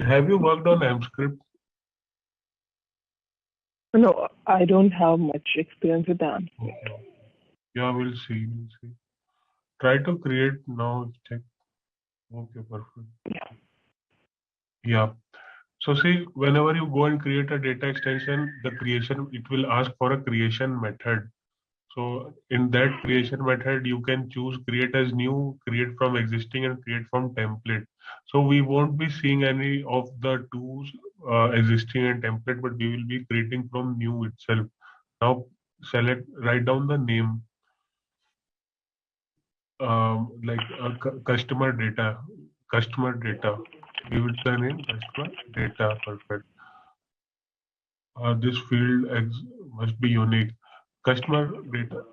Have you worked on AppScript? No, I don't have much experience with that. Okay. Yeah, we'll see. We'll see. Try to create now. Check. Okay, perfect. Yeah. So see, whenever you go and create a data extension, the creation, it will ask for a creation method. So in that creation method, you can choose create as new, create from existing, and create from template. So we won't be seeing any of the tools existing and template, but we will be creating from new itself. Now write down the name, like customer data, customer data. Give it the name, customer data, perfect. This field must be unique. Customer data,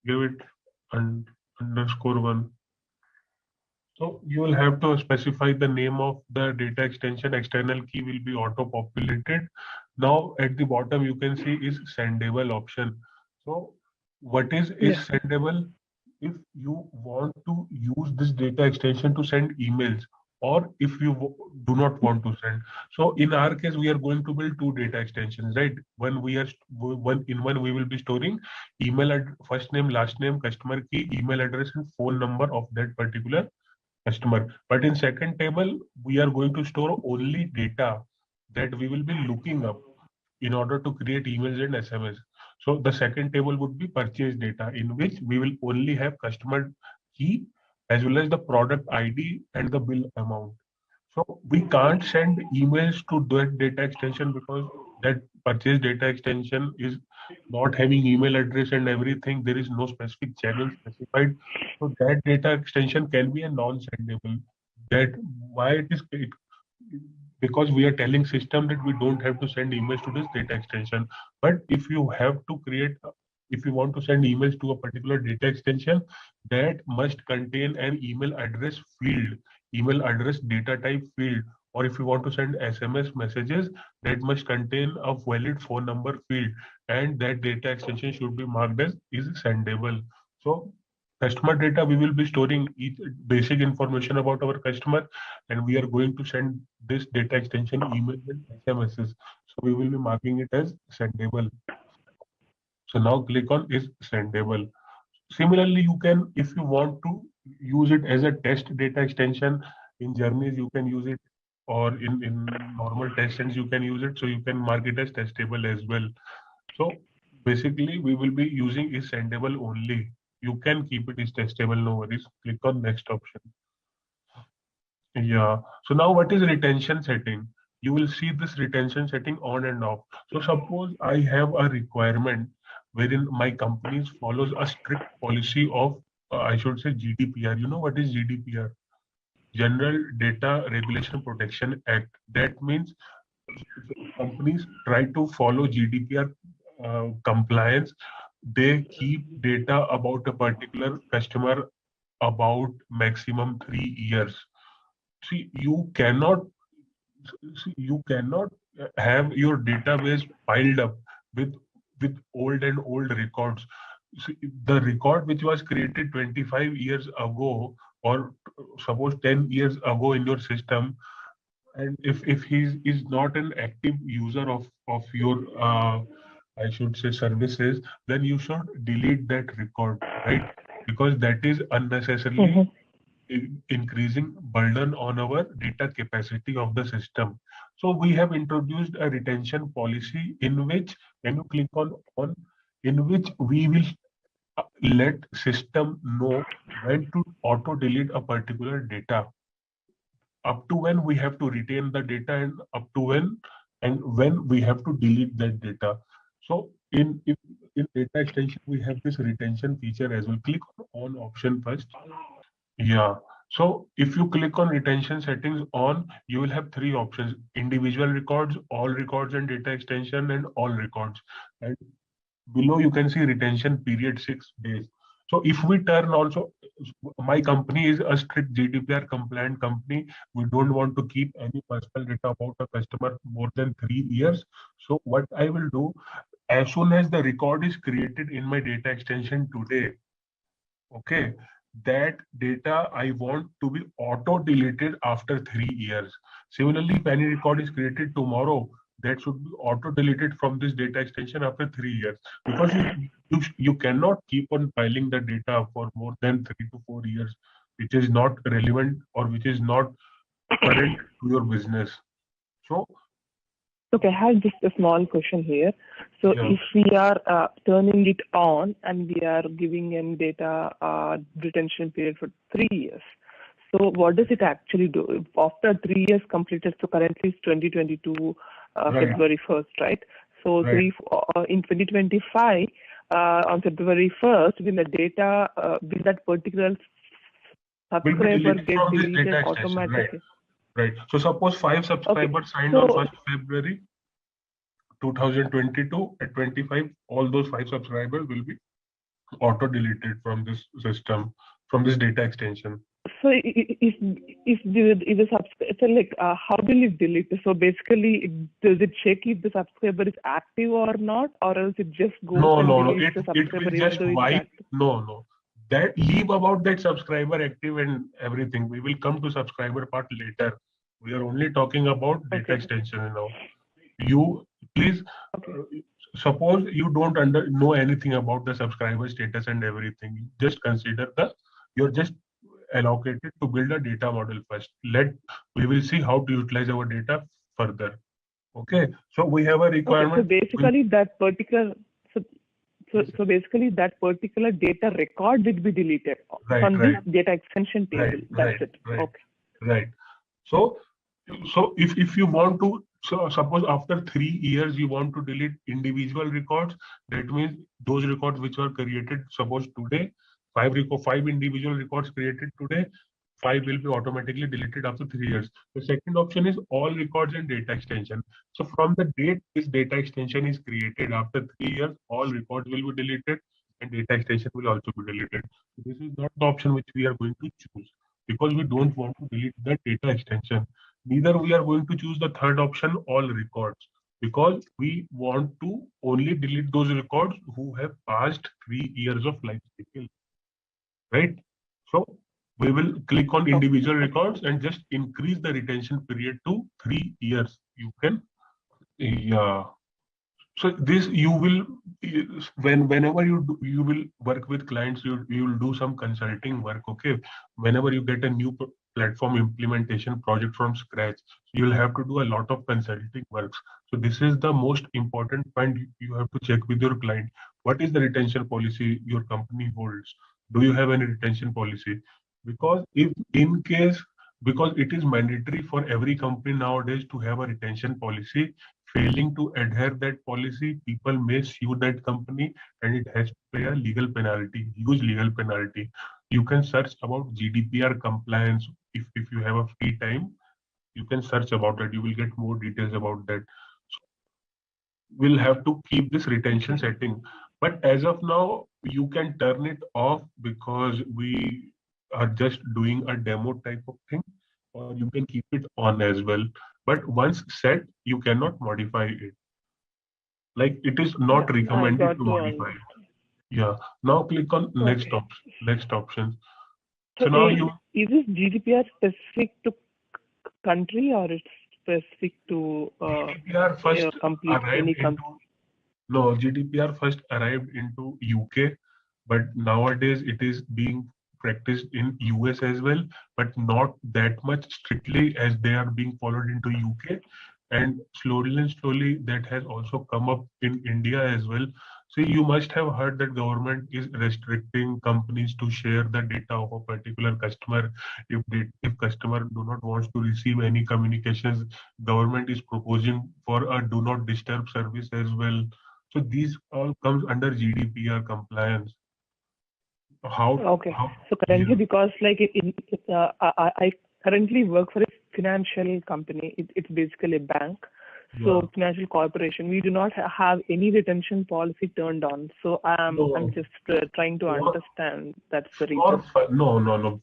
give it underscore one. So you will have to specify the name of the data extension. External key will be auto-populated. Now at the bottom you can see is sendable option. So what is sendable? If you want to use this data extension to send emails, or if you do not want to send. So in our case, we are going to build two data extensions, right? One we will be storing email first name, last name, customer key, email address, and phone number of that particular customer. But in second table, we are going to store only data that we will be looking up in order to create emails and SMS. So the second table would be purchase data, in which we will only have customer key as well as the product ID and the bill amount. So we can't send emails to that data extension because that purchase data extension is not having email address and everything. There is no specific channel specified. So that data extension can be a non-sendable. That why it is because we are telling system that we don't have to send emails to this data extension. But if you have to create, if you want to send emails to a particular data extension, that must contain an email address field, email address data type field. Or if you want to send SMS messages, that must contain a valid phone number field, and that data extension should be marked as is sendable. So customer data, we will be storing basic information about our customer, and we are going to send this data extension email and SMSs. So we will be marking it as sendable. So now click on is sendable. Similarly, you can, if you want to use it as a test data extension in journeys, you can use it, or in normal testings, you can use it. So you can mark it as testable as well. So basically, we will be using is sendable only. You can keep it as testable, no worries. Click on next option. Yeah. So now what is retention setting? You will see this retention setting on and off. So suppose I have a requirement wherein my company follows a strict policy of, I should say GDPR. You know what is GDPR? General Data Regulation Protection Act. That means companies try to follow GDPR compliance. They keep data about a particular customer about maximum 3 years. See, you cannot have your database piled up with old records. See, the record which was created 25 years ago or suppose 10 years ago in your system, and if he is not an active user of your I should say services, then you should delete that record, right? Because that is unnecessarily increasing burden on our data capacity of the system. So we have introduced a retention policy in which when you click on in which we will let system know when to auto delete a particular data, up to when we have to retain the data, and up to when we have to delete that data. So in data extension we have this retention feature as well. Click on option first. Yeah. So if you click on retention settings on, you will have three options: individual records, all records and data extension, and all records. And below you can see retention period 6 days. So if we turn also, my company is a strict GDPR compliant company. We don't want to keep any personal data about a customer more than 3 years. So what I will do, as soon as the record is created in my data extension today, okay, that data I want to be auto deleted after 3 years. Similarly, if any record is created tomorrow, that should be auto deleted from this data extension after 3 years, because you cannot keep on filing the data for more than 3 to 4 years, which is not relevant or which is not current to your business. So Okay, I have just a small question here. So yeah. if we are turning it on and we are giving in data retention period for 3 years, so what does it actually do? After 3 years completed, so currently it's 2022 Right. February 1st, right? So Right. in 2025, on February 1st, will the data, will that particular Will be subscriber deleted get from this deleted data extension, right? automatically? Right. So suppose 5 subscribers signed So- on 1st February 2022 at 25, all those 5 subscribers will be auto deleted from this system, from this data extension. So if the subscriber, so like how will it delete? So basically, does it check if the subscriber is active or not, or else it just goes and deletes the It subscriber will even just though it's wipe. active? No. That leave about that subscriber active and everything. We will come to subscriber part later. We are only talking about data Okay. extension now. You please Okay. suppose you don't know anything about the subscriber status and everything. Just consider you're just allocated to build a data model first. We will see how to utilize our data further. Okay, so we have a Okay. requirement. So basically, that particular basically that particular data record will be deleted from this data extension table. That's it. Okay. Right. So if you want to, so suppose after 3 years you want to delete individual records, that means those records which were created, suppose today, five individual records created today, 5 will be automatically deleted after 3 years. The second option is all records and data extension. So from the date this data extension is created, after 3 years, all records will be deleted and data extension will also be deleted. So this is not the option which we are going to choose, because we don't want to delete the data extension. Neither we are going to choose the third option, all records, because we want to only delete those records who have passed 3 years of life cycle, right? So we will click on individual records and just increase the retention period to 3 years. You can, yeah. So this you will, whenever you will work with clients, you will do some consulting work. Okay, whenever you get a new platform implementation project from scratch, you will have to do a lot of consulting works. So this is the most important point you have to check with your client. What is the retention policy your company holds? Do you have any retention policy? Because if in case, because it is mandatory for every company nowadays to have a retention policy. Failing to adhere that policy, people may sue that company and it has to pay a legal penalty, huge legal penalty. You can search about GDPR compliance if you have a free time. You can search about that. You will get more details about that. So we'll have to keep this retention setting. But as of now, you can turn it off because we are just doing a demo type of thing, or you can keep it on as well. But once set, you cannot modify it. Like it is not recommended to modify it. Yeah. Now click on next option. So now you is this GDPR specific to country or it's specific to GDPR first complete arrived any into GDPR first arrived into UK, but nowadays it is being practiced in US as well, but not that much strictly as they are being followed into UK. And slowly that has also come up in India as well. So you must have heard that government is restricting companies to share the data of a particular customer. If customer do not wants to receive any communications, government is proposing for a do not disturb service as well. So these all comes under GDPR compliance. Okay. So currently, because like I currently work for a financial company. It's basically a bank. So financial corporation, we do not have any retention policy turned on. So I'm just trying to understand. That's the reason. No.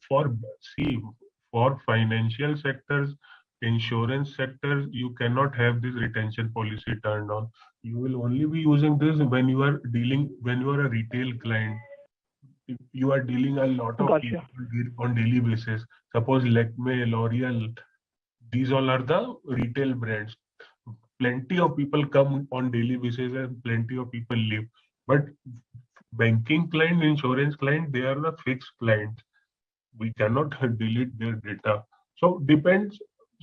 For financial sectors, insurance sectors, you cannot have this retention policy turned on. You will only be using this when you are a retail client. If you are dealing a lot of people on daily basis. Suppose Lakme, L'Oreal, these all are the retail brands. Plenty of people come on daily basis and plenty of people leave. But banking client, insurance client, they are the fixed clients. We cannot delete their data. So depends.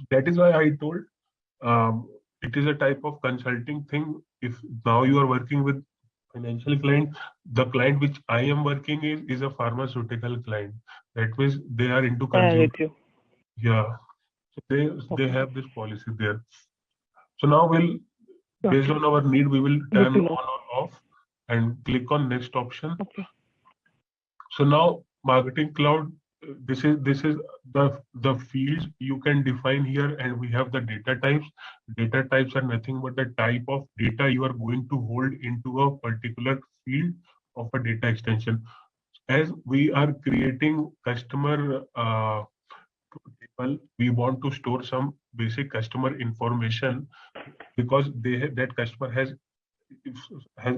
That is why I told it is a type of consulting thing. If now you are working with financial client, the client which I am working is a pharmaceutical client. That means they are into consumer. Yeah. So they have this policy there. So now based on our need, we will turn on or off and click on next option. Okay. So now Marketing Cloud, this is the fields you can define here, and we have the data types. Data types are nothing but the type of data you are going to hold into a particular field of a data extension. As we are creating customer table, we want to store some basic customer information because that customer has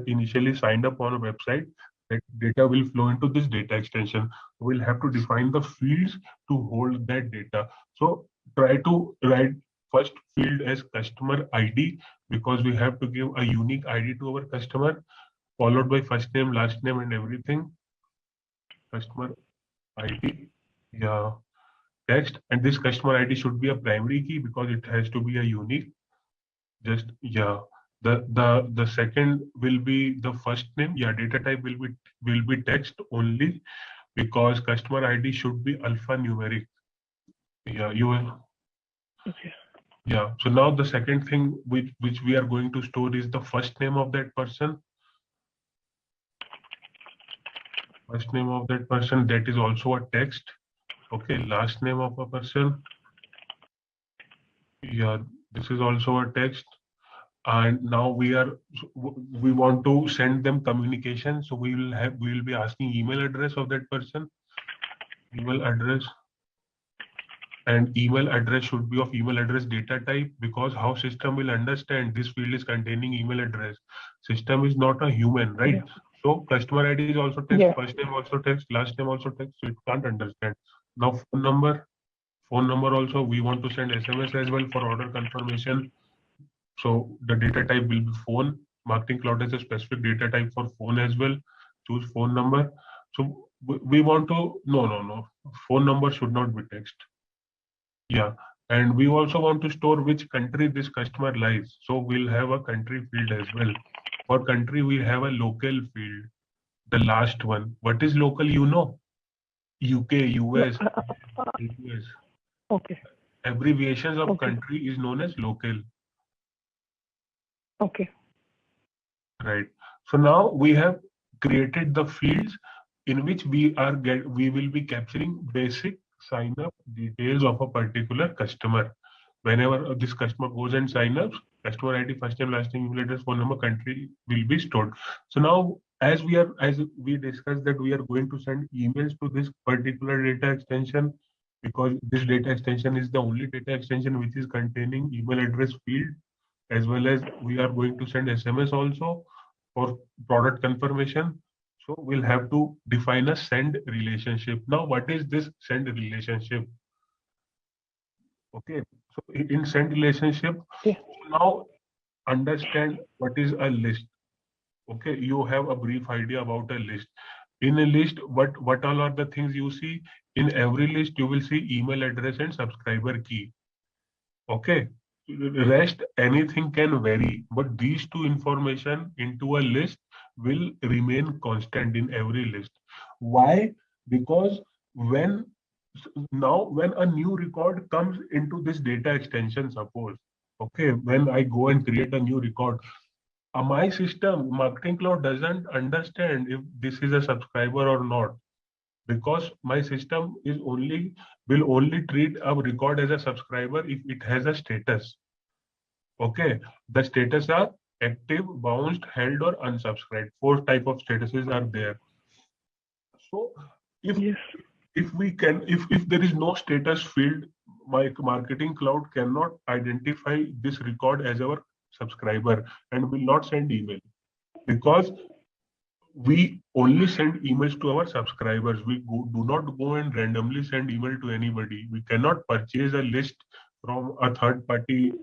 initially signed up on a website. That data will flow into this data extension. We'll have to define the fields to hold that data. So try to write first field as customer ID because we have to give a unique ID to our customer, followed by first name, last name, and everything. Customer ID, yeah, text, and this customer ID should be a primary key because it has to be a unique. Just The second will be the first name. Yeah, data type will be text only because customer ID should be alphanumeric. Yeah, you will. Okay. Yeah. So now the second thing which we are going to store is the first name of that person. First name of that person, that is also a text. Okay. Last name of a person. Yeah, this is also a text. And now we want to send them communication, so we will be asking email address of that person, email address, and email address should be of email address data type, because how system will understand this field is containing email address. System is not a human, right? So customer ID is also text, first name also text, last name also text, so it can't understand. Now phone number also, we want to send SMS as well for order confirmation. So the data type will be phone. Marketing Cloud has a specific data type for phone as well. Choose phone number. So we want to, no. Phone number should not be text. Yeah. And we also want to store which country this customer lies. So we'll have a country field as well. For country, we have a local field. The last one. What is local? You know? UK, US, US. Okay. Abbreviations of country is known as local. Okay. Right. So now we have created the fields in which we will be capturing basic sign up details of a particular customer. Whenever this customer goes and sign up, customer ID, first name, last name, email address, phone number, country will be stored. So now as we discussed that we are going to send emails to this particular data extension, because this data extension is the only data extension which is containing email address field, as well as we are going to send SMS also for product confirmation. So we'll have to define a send relationship. Now, what is this send relationship? Okay, so in send relationship, Yeah. now understand what is a list. Okay, you have a brief idea about a list. In a list, what all are the things you see? In every list, you will see email address and subscriber key. Okay, rest anything can vary, but these two information into a list will remain constant in every list. Why? Because when now when a new record comes into this data extension, suppose, okay, when I go and create a new record, my system, Marketing Cloud, doesn't understand if this is a subscriber or not, because my system is only will only treat a record as a subscriber if it has a status. Okay, the status are active, bounced, held, or unsubscribed. Four type of statuses are there. So if Yes. if there is no status field, my Marketing Cloud cannot identify this record as our subscriber and will not send email, because we only send emails to our subscribers. Do not go and randomly send email to anybody. We cannot purchase a list from a third party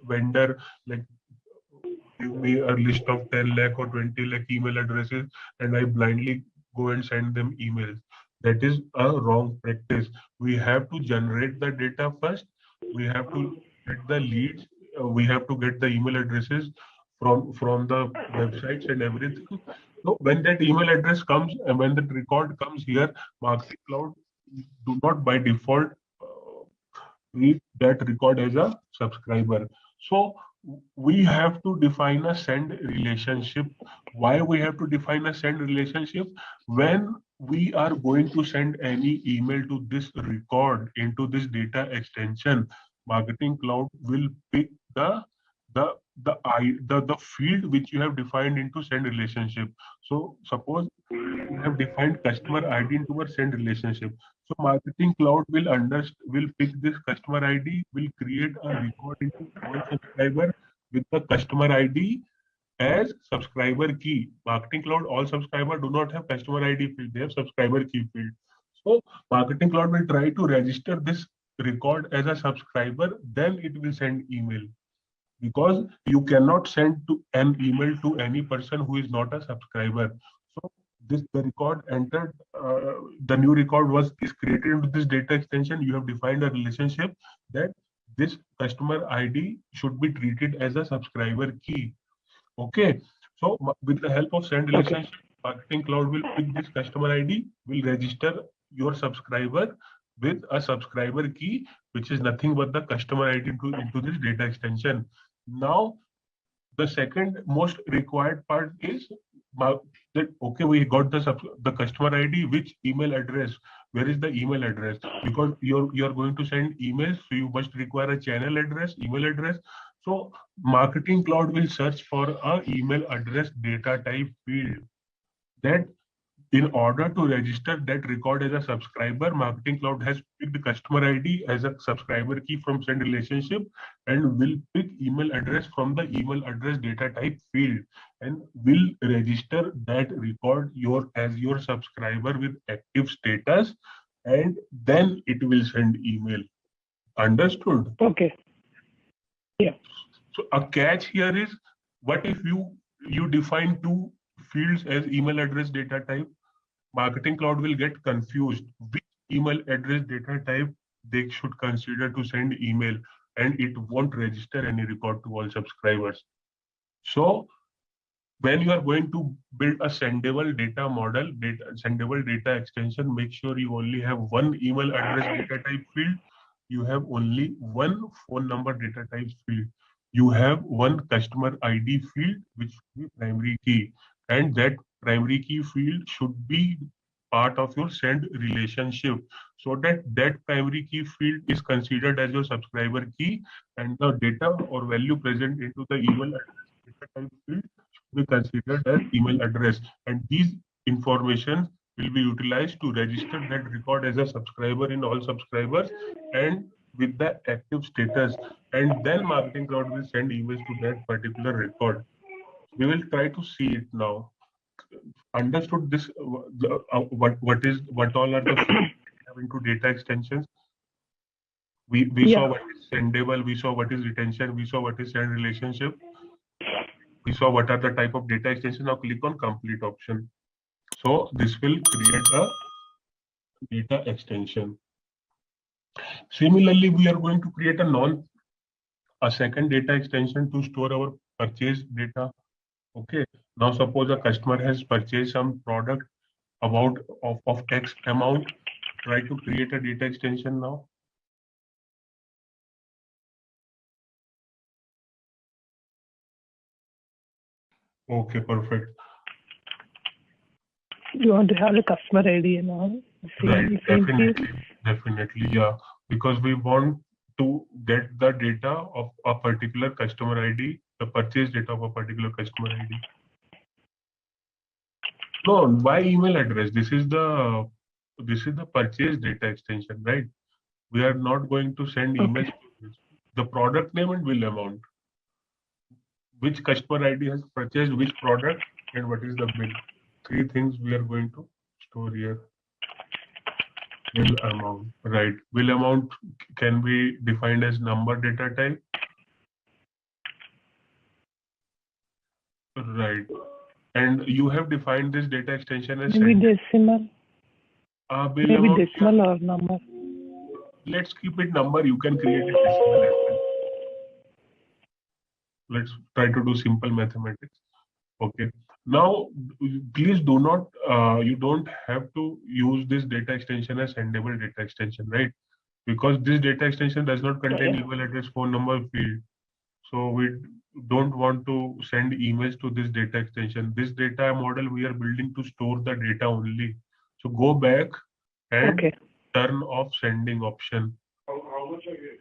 vendor, like give me a list of 10 lakh or 20 lakh email addresses and I blindly go and send them emails. That is a wrong practice. We have to generate the data first. We have to get the leads. We have to get the email addresses from the websites and everything. So when that email address comes and when that record comes here, Marketing Cloud do not by default treat that record as a subscriber. So we have to define a send relationship. Why we have to define a send relationship? When we are going to send any email to this record into this data extension, Marketing Cloud will pick the the field which you have defined into send relationship. So suppose you have defined customer ID into a send relationship. So Marketing Cloud will pick this customer ID, will create a record into all subscriber with the customer ID as subscriber key. Marketing Cloud, all subscriber do not have customer ID field, they have subscriber key field. So Marketing Cloud will try to register this record as a subscriber, then it will send email, because you cannot send to an email to any person who is not a subscriber. So this the record entered, the new record was is created into this data extension. You have defined a relationship that this customer ID should be treated as a subscriber key. Okay, so with the help of send Okay. relationship, Marketing Cloud will pick this customer ID, will register your subscriber with a subscriber key, which is nothing but the customer ID into this data extension. Now, the second most required part is that okay, we got the customer ID, which email address? Where is the email address? Because you're going to send emails, so you must require a channel address, email address. So Marketing Cloud will search for a email address data type field. That in order to register that record as a subscriber, Marketing Cloud has picked customer ID as a subscriber key from send relationship and will pick email address from the email address data type field and will register that record as your subscriber with active status, and then it will send email. Understood? Okay. Yeah. So a catch here is, what if you define two fields as email address data type? Marketing Cloud will get confused which email address data type they should consider to send email, and it won't register any record to all subscribers. So when you are going to build a sendable data model, sendable data extension, make sure you only have one email address data type field. You have only one phone number data type field. You have one customer ID field, which should be primary key. And that primary key field should be part of your send relationship, so that that primary key field is considered as your subscriber key, and the data or value present into the email address data type field be considered as email address, and these information will be utilized to register that record as a subscriber in all subscribers and with the active status, and then Marketing Cloud will send emails to that particular record. We will try to see it now. understood this. What all are the having to data extensions? We saw what is sendable. We saw what is retention. We saw what is send relationship. We saw what are the type of data extension. Now click on complete option. So this will create a data extension. Similarly, we are going to create a second data extension to store our purchase data. Okay. Now suppose a customer has purchased some product of X amount. Try to create a data extension now. Okay, perfect. You want to have the customer ID and all? Right, definitely, yeah. Because we want to get the data of a particular customer ID, the purchase data of a particular customer ID. No, why email address? This is the purchase data extension, right? We are not going to send emails to this. The product name and bill amount. Which customer ID has purchased which product and what is the bill. 3 things we are going to store here. Bill amount, right? Bill amount can be defined as number data type. Right. And you have defined this data extension as maybe decimal. Bill Maybe amount, decimal or number. Let's keep it number. You can create it decimal as well. Let's try to do simple mathematics. Okay. Now, please do not, you don't have to use this data extension as sendable data extension, right? Because this data extension does not contain email address, phone number field. So we don't want to send emails to this data extension. This data model we are building to store the data only. So go back and turn off sending option. How much are you?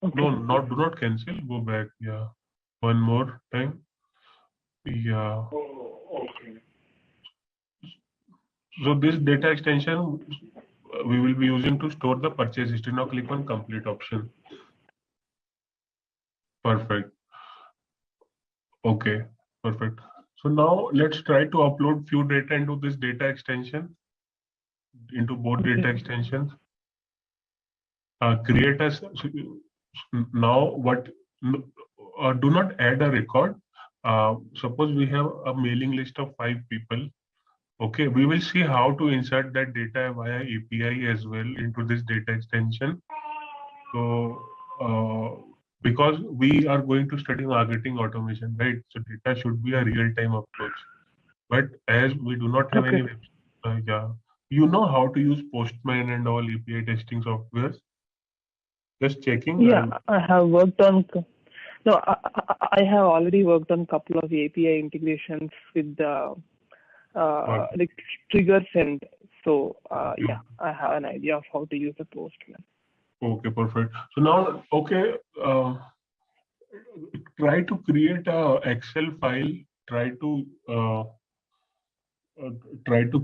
No, do not cancel. Go back. Yeah. One more time. Yeah. Okay. So this data extension we will be using to store the purchase history. Now click on complete option. Perfect. Okay, perfect. So now let's try to upload few data into this data extension, into both data extensions. Create a, now what, do not add a record. Suppose we have a mailing list of 5 people. Okay, we will see how to insert that data via API as well into this data extension. So, because we are going to study marketing automation, right? So data should be a real-time approach. But as we do not have any, you know how to use Postman and all API testing softwares. Just checking. Yeah, I have worked on. No, I have already worked on a couple of API integrations with the like trigger send. So yeah, I have an idea of how to use the Postman. Okay, perfect. So now, okay, try to create a Excel file. Try to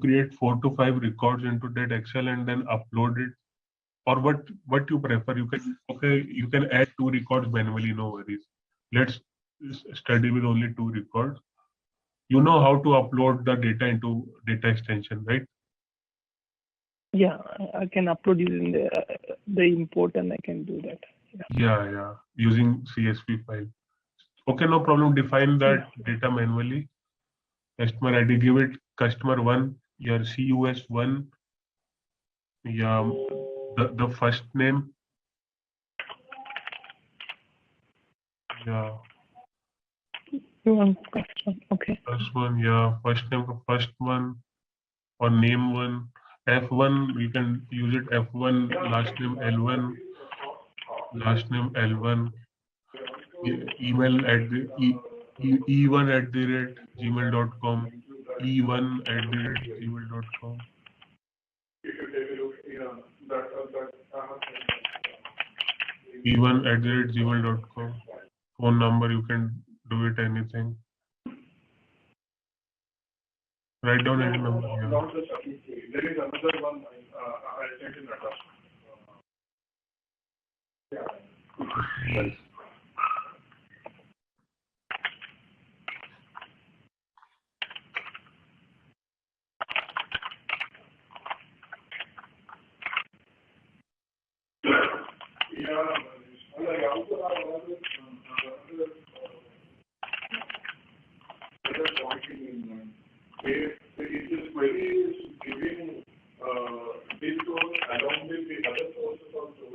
create 4 to 5 records into that Excel and then upload it. Or what you prefer. You can add 2 records manually. No worries. Let's study with only 2 records. You know how to upload the data into data extension, right? Yeah, I can upload using the import and I can do that. Yeah, using CSV file. Okay, no problem. Define that data manually. Customer ID, give it customer 1, your CUS1, yeah, the first name. Yeah. You want first one, okay. First one, yeah. First name, first one, or name 1. F1, you can use it F1, last name L1, last name L1. Email at the e1@gmail.com, e1@gmail.com. e1@gmail.com. Phone number, you can do it anything. Write down any number. Yeah. There is another one I sent in pointing in mind. If this query is giving this source along with the other sources also,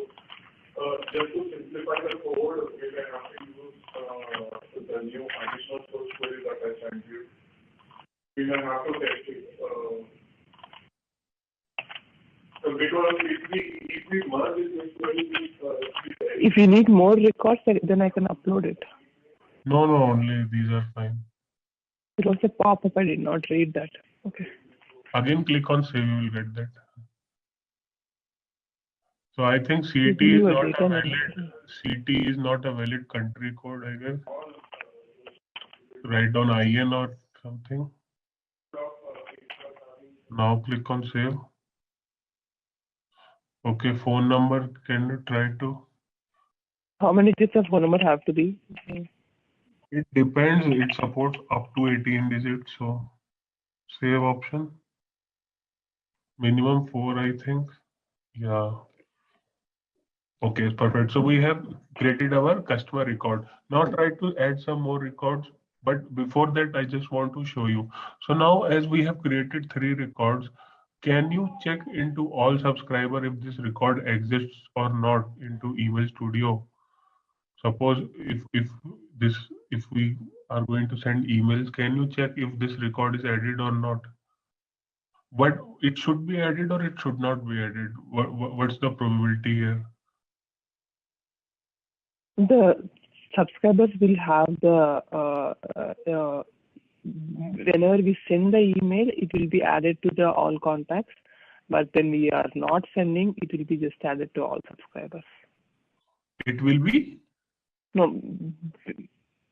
just to simplify the code, we can have to use the new additional source query that I sent you. We may have to test it. So because if we merge this query with If you need more records, then I can upload it. No, only these are fine. It was a pop-up. I did not read that. Okay. Again, click on save. You will get that. So I think CT Review is a not data a model. valid. CT is not a valid country code, I guess. Write down IN or something. Now click on save. Okay, phone number. Can you try to? How many digits of phone number have to be? It depends. It supports up to 18 digits. So save option. Minimum 4, I think. Yeah. Okay, perfect. So we have created our customer record. Now try to add some more records. But before that, I just want to show you. So now as we have created 3 records, can you check into all subscriber if this record exists or not into Email Studio? Suppose if we are going to send emails, can you check if this record is added or not? But it should be added or it should not be added. What's the probability here? The subscribers will have the whenever we send the email, it will be added to the all contacts. But when we are not sending, it will be just added to all subscribers. It will be? No.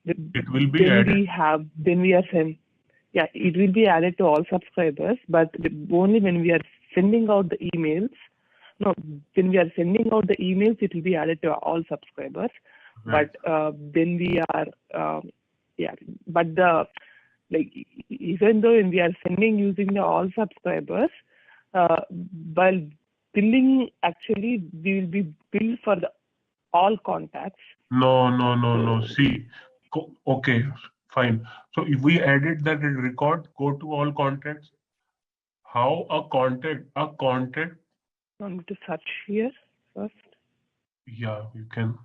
It will be added. Then we are sending. Yeah, it will be added to all subscribers, but only when we are sending out the emails. No, when we are sending out the emails, it will be added to all subscribers. Right. But when we are, even though when we are sending using the all subscribers, while billing, actually we will be billed for the all contacts. No. See, okay, fine. So if we added that record, go to all contacts. How a contact? I need to search here first. Yeah, you can.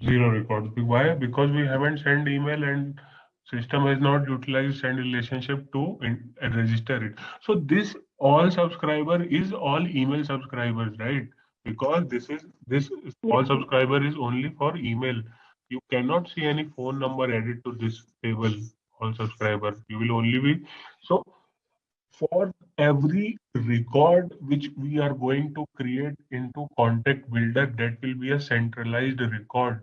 Zero records. Why? Because we haven't sent email and system has not utilized send relationship to register it. So this all subscriber is all email subscribers, right? Because this all subscriber is only for email. You cannot see any phone number added to this table, all subscriber. You will only be so for every record which we are going to create into contact builder, that will be a centralized record.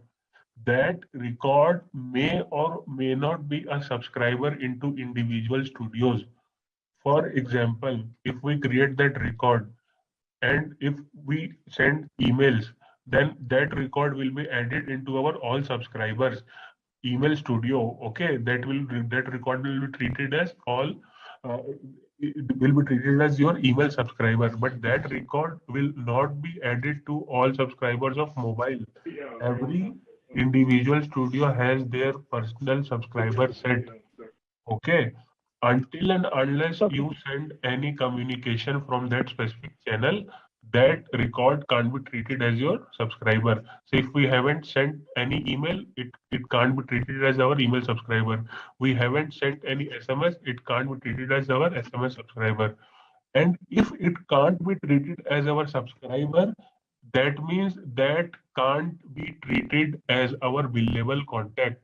That record may or may not be a subscriber into individual studios. For example, if we create that record and if we send emails, then that record will be added into our all subscribers email studio. Okay, that record will be treated as all it will be treated as your email subscriber, but that record will not be added to all subscribers of mobile. Every individual studio has their personal subscriber set. Okay, until and unless you send any communication from that specific channel, that record can't be treated as your subscriber. So if we haven't sent any email, it can't be treated as our email subscriber. We haven't sent any SMS, it can't be treated as our SMS subscriber. And if it can't be treated as our subscriber, that means that can't be treated as our billable contact.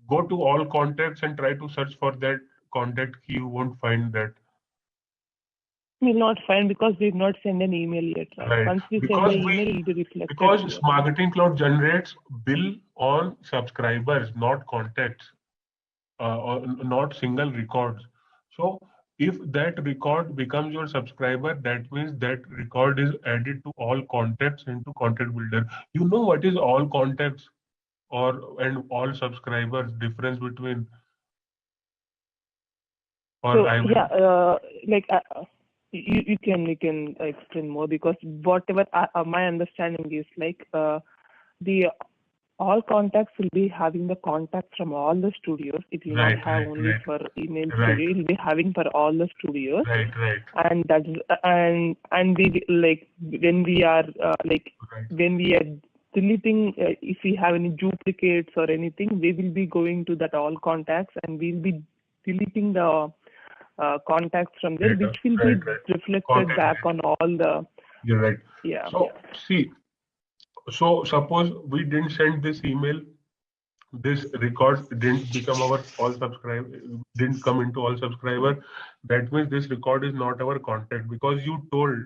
Go to all contacts and try to search for that contact key. You won't find that. Will not find because we did not send an email yet. Right? Once we send the email, it will be reflected. Because Marketing Cloud generates bill on subscribers, not contacts, or not single records. So if that record becomes your subscriber, that means that record is added to all contacts into Contact Builder. You know what is all contacts and all subscribers? Difference between. You can explain more, because whatever my understanding is, like the all contacts will be having the contacts from all the studios. It will not have only for email studio. It will be having for all the studios. And that's and we like when we are when we are deleting, if we have any duplicates or anything, we will be going to that all contacts and we'll be deleting the contacts from there, which will be reflected back on all the. You're right. Yeah. So see. So suppose we didn't send this email, this record didn't become our all subscriber, didn't come into all subscriber. That means this record is not our contact, because you told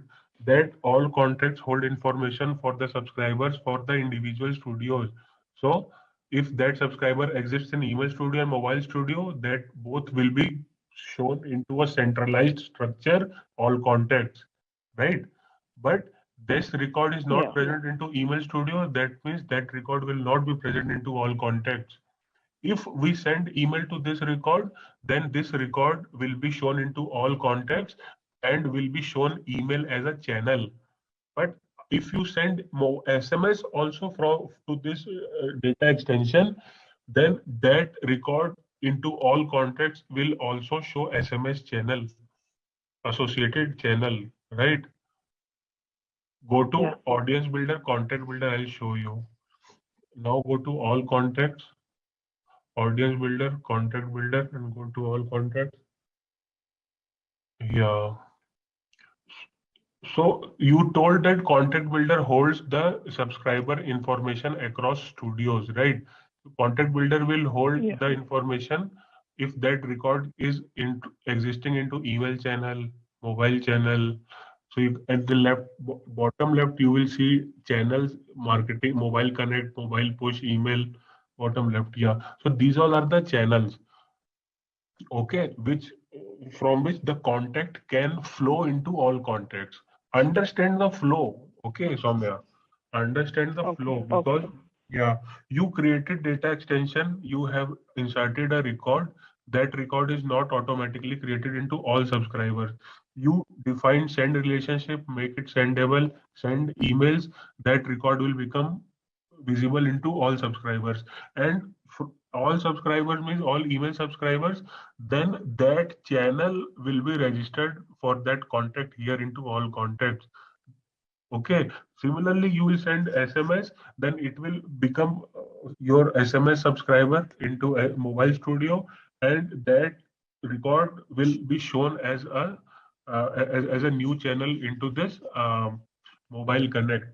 that all contacts hold information for the subscribers for the individual studios. So if that subscriber exists in email studio and mobile studio, that both will be shown into a centralized structure, all contacts, right? But this record is not present into email studio. That means that record will not be present into all contacts. If we send email to this record, then this record will be shown into all contacts and will be shown email as a channel. But if you send more SMS also from to this data extension, then that record into all contacts will also show SMS channel, associated channel, right? Go to audience builder, contact builder, I'll show you. Now go to all contacts, audience builder, contact builder, and go to all contacts. Yeah. So you told that contact builder holds the subscriber information across studios, right? Contact builder will hold the information if that record is existing into email channel, mobile channel. So you, at the left, bottom left, you will see channels, marketing, mobile connect, mobile push, email, bottom left. Yeah. So these all are the channels, okay, which from which the contact can flow into all contacts. Understand the flow, okay, Soumya. Understand the flow, because you created data extension, you have inserted a record. That record is not automatically created into all subscribers. You define send relationship, make it sendable, send emails. That record will become visible into all subscribers, and all subscribers means all email subscribers. Then that channel will be registered for that contact here into all contacts. Okay. Similarly, you will send SMS, then it will become your SMS subscriber into a mobile studio, and that record will be shown as a as a new channel into this mobile connect.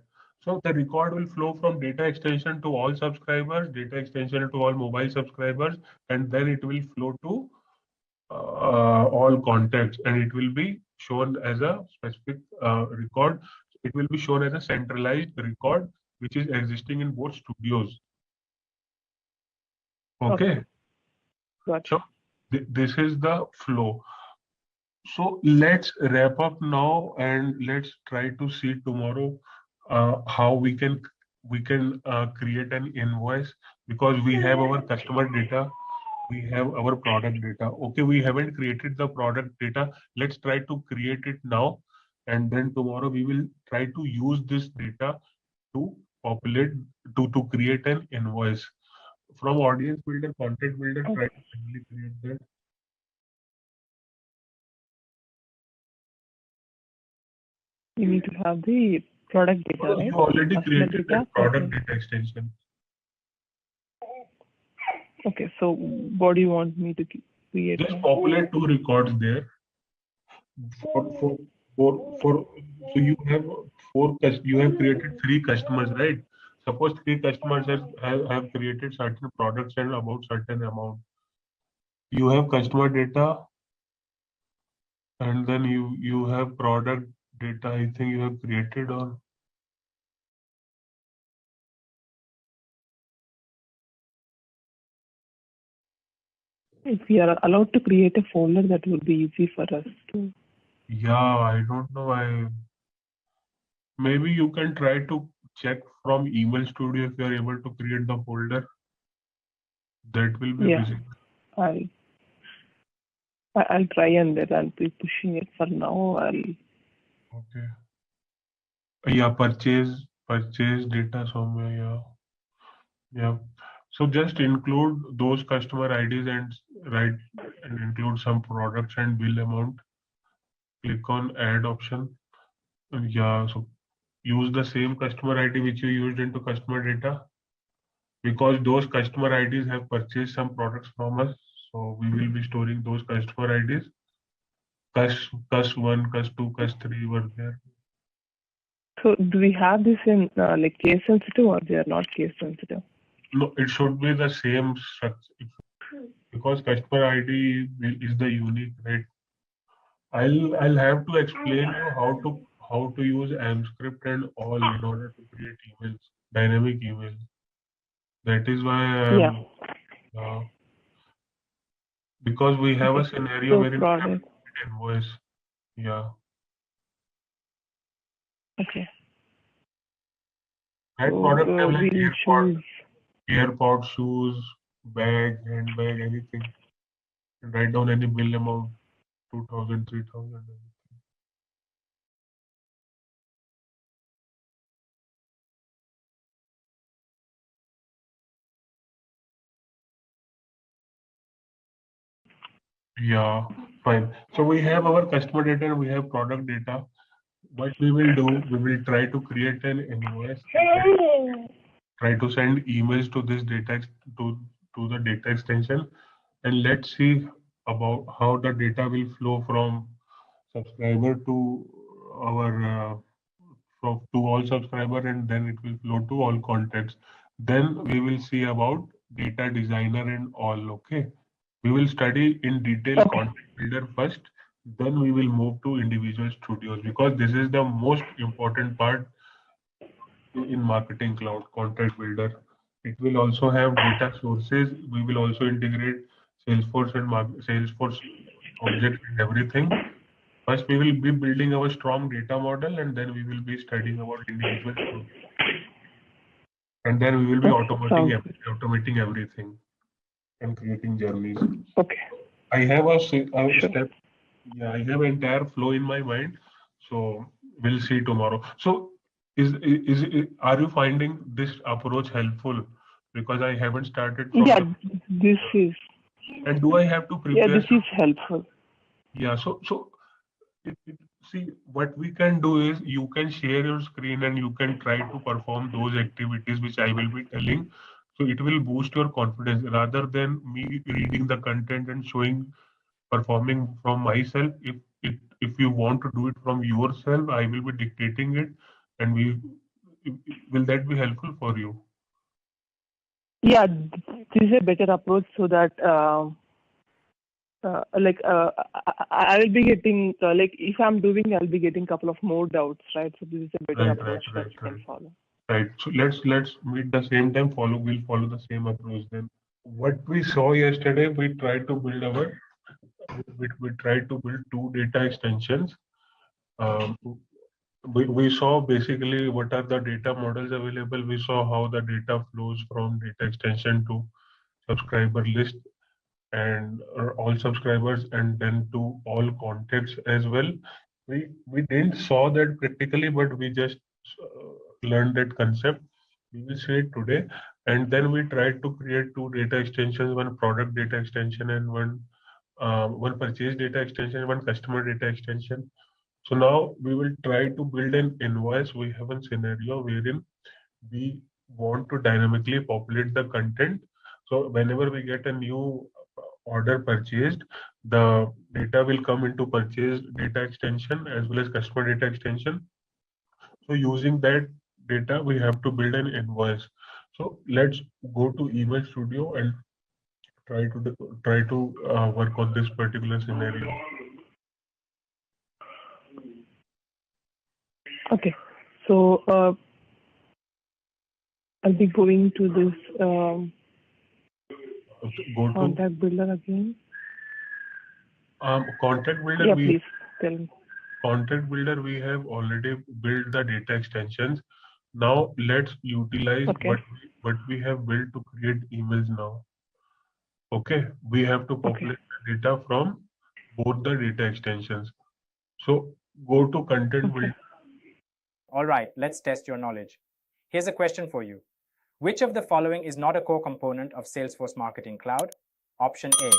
So the record will flow from data extension to all subscribers, data extension to all mobile subscribers, and then it will flow to all contacts, and it will be shown as a specific record. It will be shown as a centralized record which is existing in both studios. Okay. Gotcha. So this is the flow. So let's wrap up now and let's try to see tomorrow how we can create an invoice, because we have our customer data, we have our product data. Okay, we haven't created the product data. Let's try to create it now, and then tomorrow we will try to use this data to populate to create an invoice. From audience builder, content builder, try to simply create that. You need to have the product data, right? You already created the product data extension. Okay, so what do you want me to create? Just populate 2 records there. So you have you have created 3 customers, right? Suppose 3 customers have created certain products and about certain amount. You have customer data, and then you have product data. I think you have created, or if we are allowed to create a folder, that would be easy for us to. Yeah, I don't know. Maybe you can try to check from email studio if you are able to create the folder. That will be visible. I'll try, and then I'll be pushing it. For now, Okay. Yeah, purchase data somewhere. Yeah. Yeah. So just include those customer IDs and include some products and bill amount. Click on add option. Yeah. So use the same customer ID which you used into customer data, because those customer IDs have purchased some products from us. So we will be storing those customer IDs. Cus1, Cus2, Cus3 were there. So do we have this in like case sensitive, or they are not case sensitive? No, it should be the same structure, because customer ID is the unique, right? I'll have to explain you how to use AMScript and all in order to create emails, dynamic emails. That is why I'm because we have a scenario So wherein we have product. to create invoice. Yeah. Okay. That So product have like we'll choose. AirPods, shoes, bag, handbag, anything. And write down any bill amount, 2,000, 3,000. Yeah, fine. So we have our customer data and we have product data. What we will do, we will try to create an invoice, try to send emails to this data to the data extension, and let's see about how the data will flow from subscriber to our to all subscriber, and then it will flow to all contacts. Then we will see about data designer and all. Okay, we will study in detail content builder first, then we will move to individual studios, because this is the most important part in marketing cloud, content builder. It will also have data sources. We will also integrate Salesforce and Salesforce object and everything. First, we will be building our strong data model, and then we will be studying about individual studios. And then we will be automating everything and creating journeys. Okay. I have a step. Yeah, I have entire flow in my mind. So we'll see tomorrow. So are you finding this approach helpful? Because I haven't started from this is. And do I have to prepare? Yeah, this is helpful. Yeah. So see, what we can do is you can share your screen and you can try to perform those activities which I will be telling. So it will boost your confidence rather than me reading the content and showing performing from myself. If you want to do it from yourself, I will be dictating it, and will that be helpful for you? Yeah, this is a better approach, so that I will be getting like if I'm doing, I'll be getting a couple of more doubts, right? So this is a better approach that you can follow. Right. So let's meet the same time. We'll follow the same approach then. What we saw yesterday, we tried to build two data extensions. We saw basically what are the data models available. We saw how the data flows from data extension to subscriber list and all subscribers, and then to all contacts as well. We didn't saw that practically, but we just learned that concept. We will see it today, and then we tried to create two data extensions: one product data extension and one purchase data extension, one customer data extension. So now we will try to build an invoice. We have a scenario wherein we want to dynamically populate the content. So whenever we get a new order purchased, the data will come into purchase data extension as well as customer data extension. So using that data, we have to build an invoice. So let's go to Email Studio and try to work on this particular scenario. Okay, so I'll be going to this contact builder again. Contact builder. Yeah, please tell me. Contact builder, we have already built the data extensions. Now let's utilize what we have built to create emails now. Okay, we have to populate the data from both the data extensions. So go to content builder. All right, let's test your knowledge. Here's a question for you. Which of the following is not a core component of Salesforce Marketing Cloud? Option A,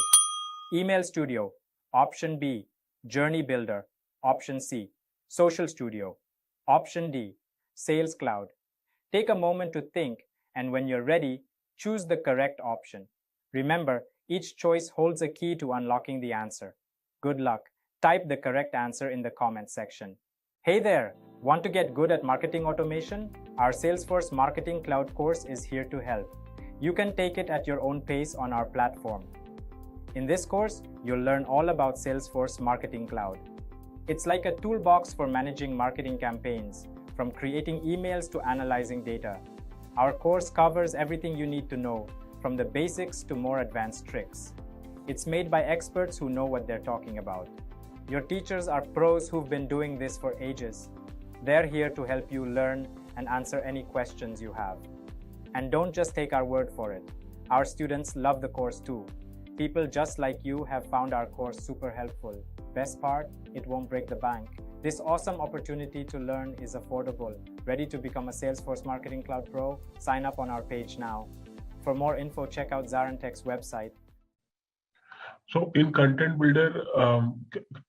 Email Studio. Option B, Journey Builder. Option C, Social Studio. Option D, Sales Cloud. Take a moment to think, and when you're ready, choose the correct option. Remember, each choice holds a key to unlocking the answer. Good luck. Type the correct answer in the comment section. Hey there! Want to get good at marketing automation? Our Salesforce Marketing Cloud course is here to help. You can take it at your own pace on our platform. In this course, you'll learn all about Salesforce Marketing Cloud. It's like a toolbox for managing marketing campaigns, from creating emails to analyzing data. Our course covers everything you need to know, from the basics to more advanced tricks. It's made by experts who know what they're talking about. Your teachers are pros who've been doing this for ages. They're here to help you learn and answer any questions you have. And don't just take our word for it. Our students love the course too. People just like you have found our course super helpful. Best part, it won't break the bank. This awesome opportunity to learn is affordable. Ready to become a Salesforce Marketing Cloud Pro? Sign up on our page now. For more info, check out ZaranTech's website. So in Content Builder,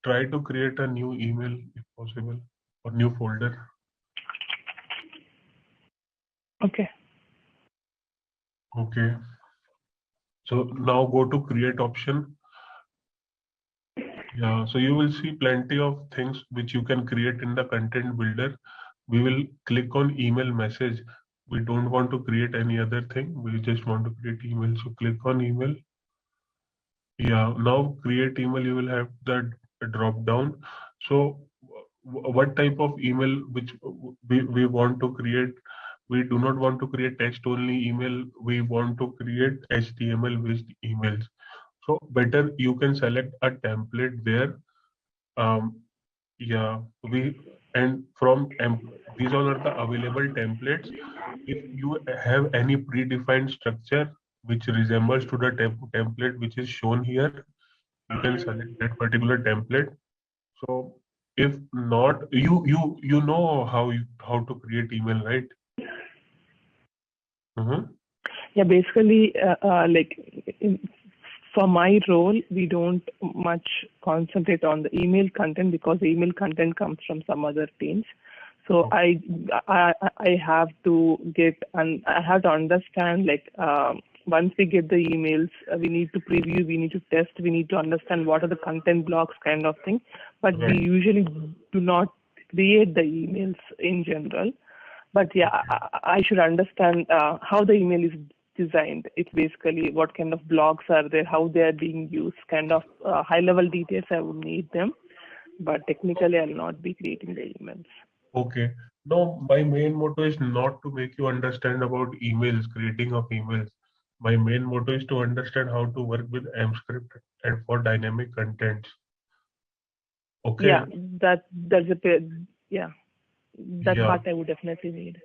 try to create a new email if possible, or new folder. Okay. Okay. So now go to create option. Yeah, so you will see plenty of things which you can create in the Content Builder. We will click on email message. We don't want to create any other thing. We just want to create email. So click on email. Yeah, now create email, you will have that drop down. So what type of email which we want to create? We do not want to create text only email. We want to create HTML based emails. So better you can select a template there. Yeah, and from these all are the available templates. If you have any predefined structure which resembles to the template which is shown here, you can select that particular template. So if not, you know how to create email, right? Yeah, basically, for my role, we don't much concentrate on the email content because the email content comes from some other teams. So I have to get, and I have to understand, once we get the emails, we need to preview, we need to test, we need to understand what are the content blocks kind of thing. But we usually do not create the emails in general. But yeah, I should understand how the email is designed. It's basically what kind of blocks are there, how they are being used, kind of high-level details I would need them. But technically, I'll not be creating the emails. Okay. No, my main motto is not to make you understand about emails, creating of emails. My main motto is to understand how to work with MScript and for dynamic contents. Okay. Yeah, that part I would definitely need.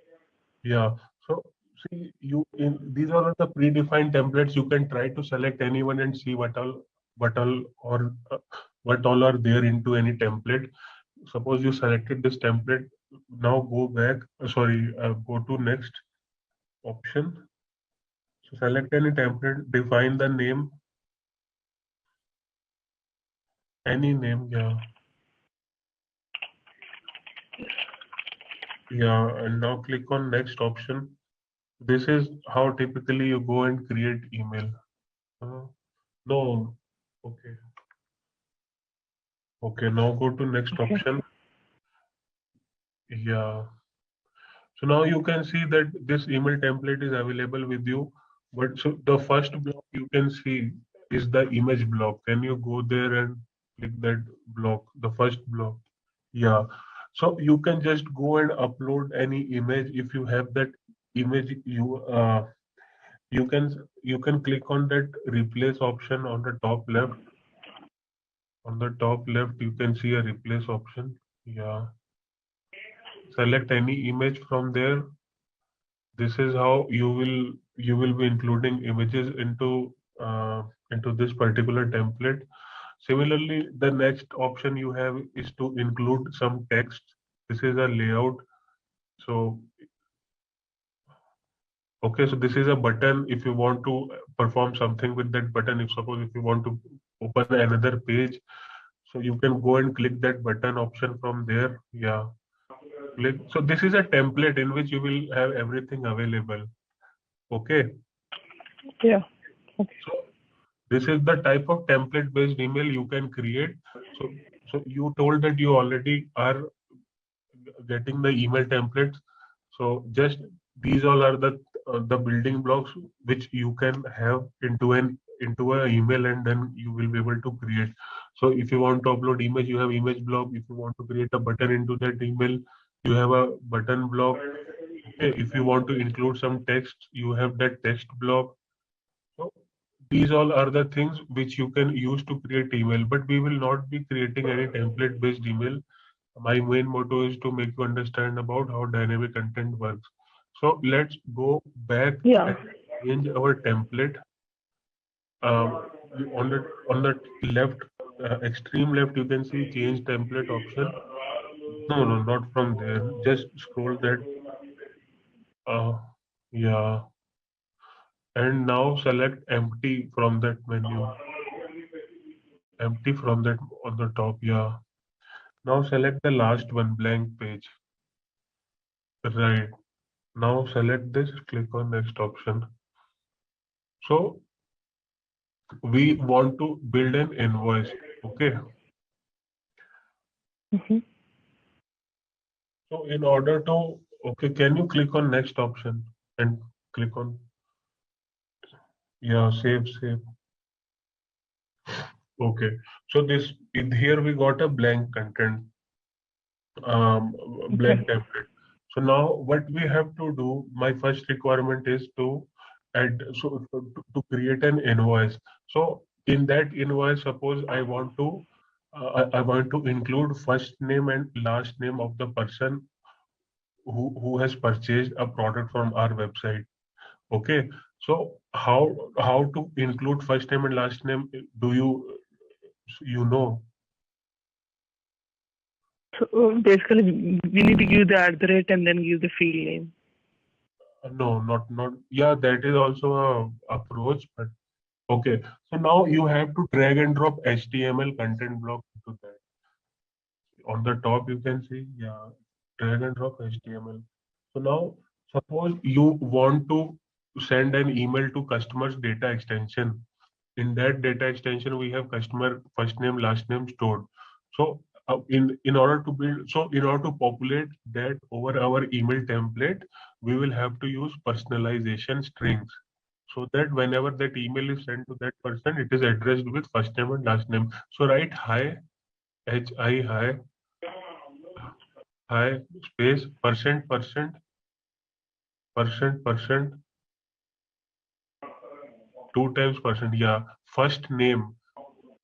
Yeah. So see, these are the predefined templates. You can try to select anyone and see what all are there into any template. Suppose you selected this template. Now go back. Go to next option. So select any template. Define the name. Any name. Yeah. Yeah. And now click on next option. This is how typically you go and create email. No. Okay. Okay, now go to next option. Yeah. So now you can see that this email template is available with you. But so the first block you can see is the image block. Can you go there and click that block, the first block? Yeah. So you can just go and upload any image. If you have that image, you can click on that replace option on the top left. On the top left, you can see a replace option. Yeah. Select any image from there. This is how you will be including images into this particular template. Similarly, the next option you have is to include some text. This is a layout. So Okay, so this is a button. If you want to perform something with that button, if you want to open another page, so you can go and click that button option from there. Yeah, click. So this is a template in which you will have everything available. Okay. Yeah. Okay. So this is the type of template based email you can create. So you told that you already are getting the email templates. So just these all are the building blocks which you can have into an email, and then you will be able to create. So if you want to upload image, you have image block. If you want to create a button into that email, you have a button block. Okay, if you want to include some text, you have that text block. So these all are the things which you can use to create email, but we will not be creating any template based email. My main motto is to make you understand about how dynamic content works. So let's go back Yeah. and change our template. On the left, extreme left, you can see change template option. No, not from there. Just scroll that. Uh, yeah, and now select empty from that menu. Empty from that on the top. Yeah. Now select the last one, blank page. Right. Now select this. Click on next option. So we want to build an invoice. Okay. Mm-hmm. So in order to, okay, can you click on next option and click on, yeah, save. Okay. So this here we got a blank content, blank Okay. template. So now what we have to do, my first requirement is to add, to create an invoice. So in that invoice, suppose I want to, I want to include first name and last name of the person who has purchased a product from our website. Okay, so how to include first name and last name? Do you know? So basically, we need to give the @ and then give the field name. No, not. Yeah, that is also a approach, but okay. So now you have to drag and drop HTML content block into that. On the top, you can see, yeah, drag and drop HTML. So now, suppose you want to send an email to customer's data extension. In that data extension, we have customer first name, last name stored. So in order to build, so in order to populate that over our email template, we will have to use personalization strings, so that whenever that email is sent to that person, it is addressed with first name and last name. So write hi, hi space percent 2 times %, yeah, first name.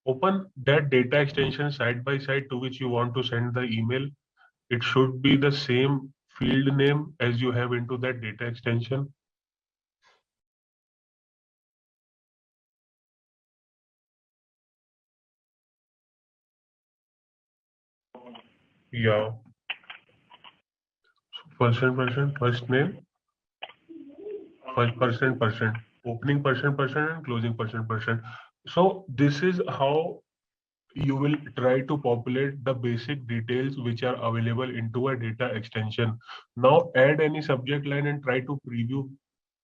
Open that data extension side by side to which you want to send the email. It should be the same field name as you have into that data extension. Yeah, first name, percent, opening percent, and closing percent. So this is how you will try to populate the basic details which are available into a data extension. Now add any subject line and try to preview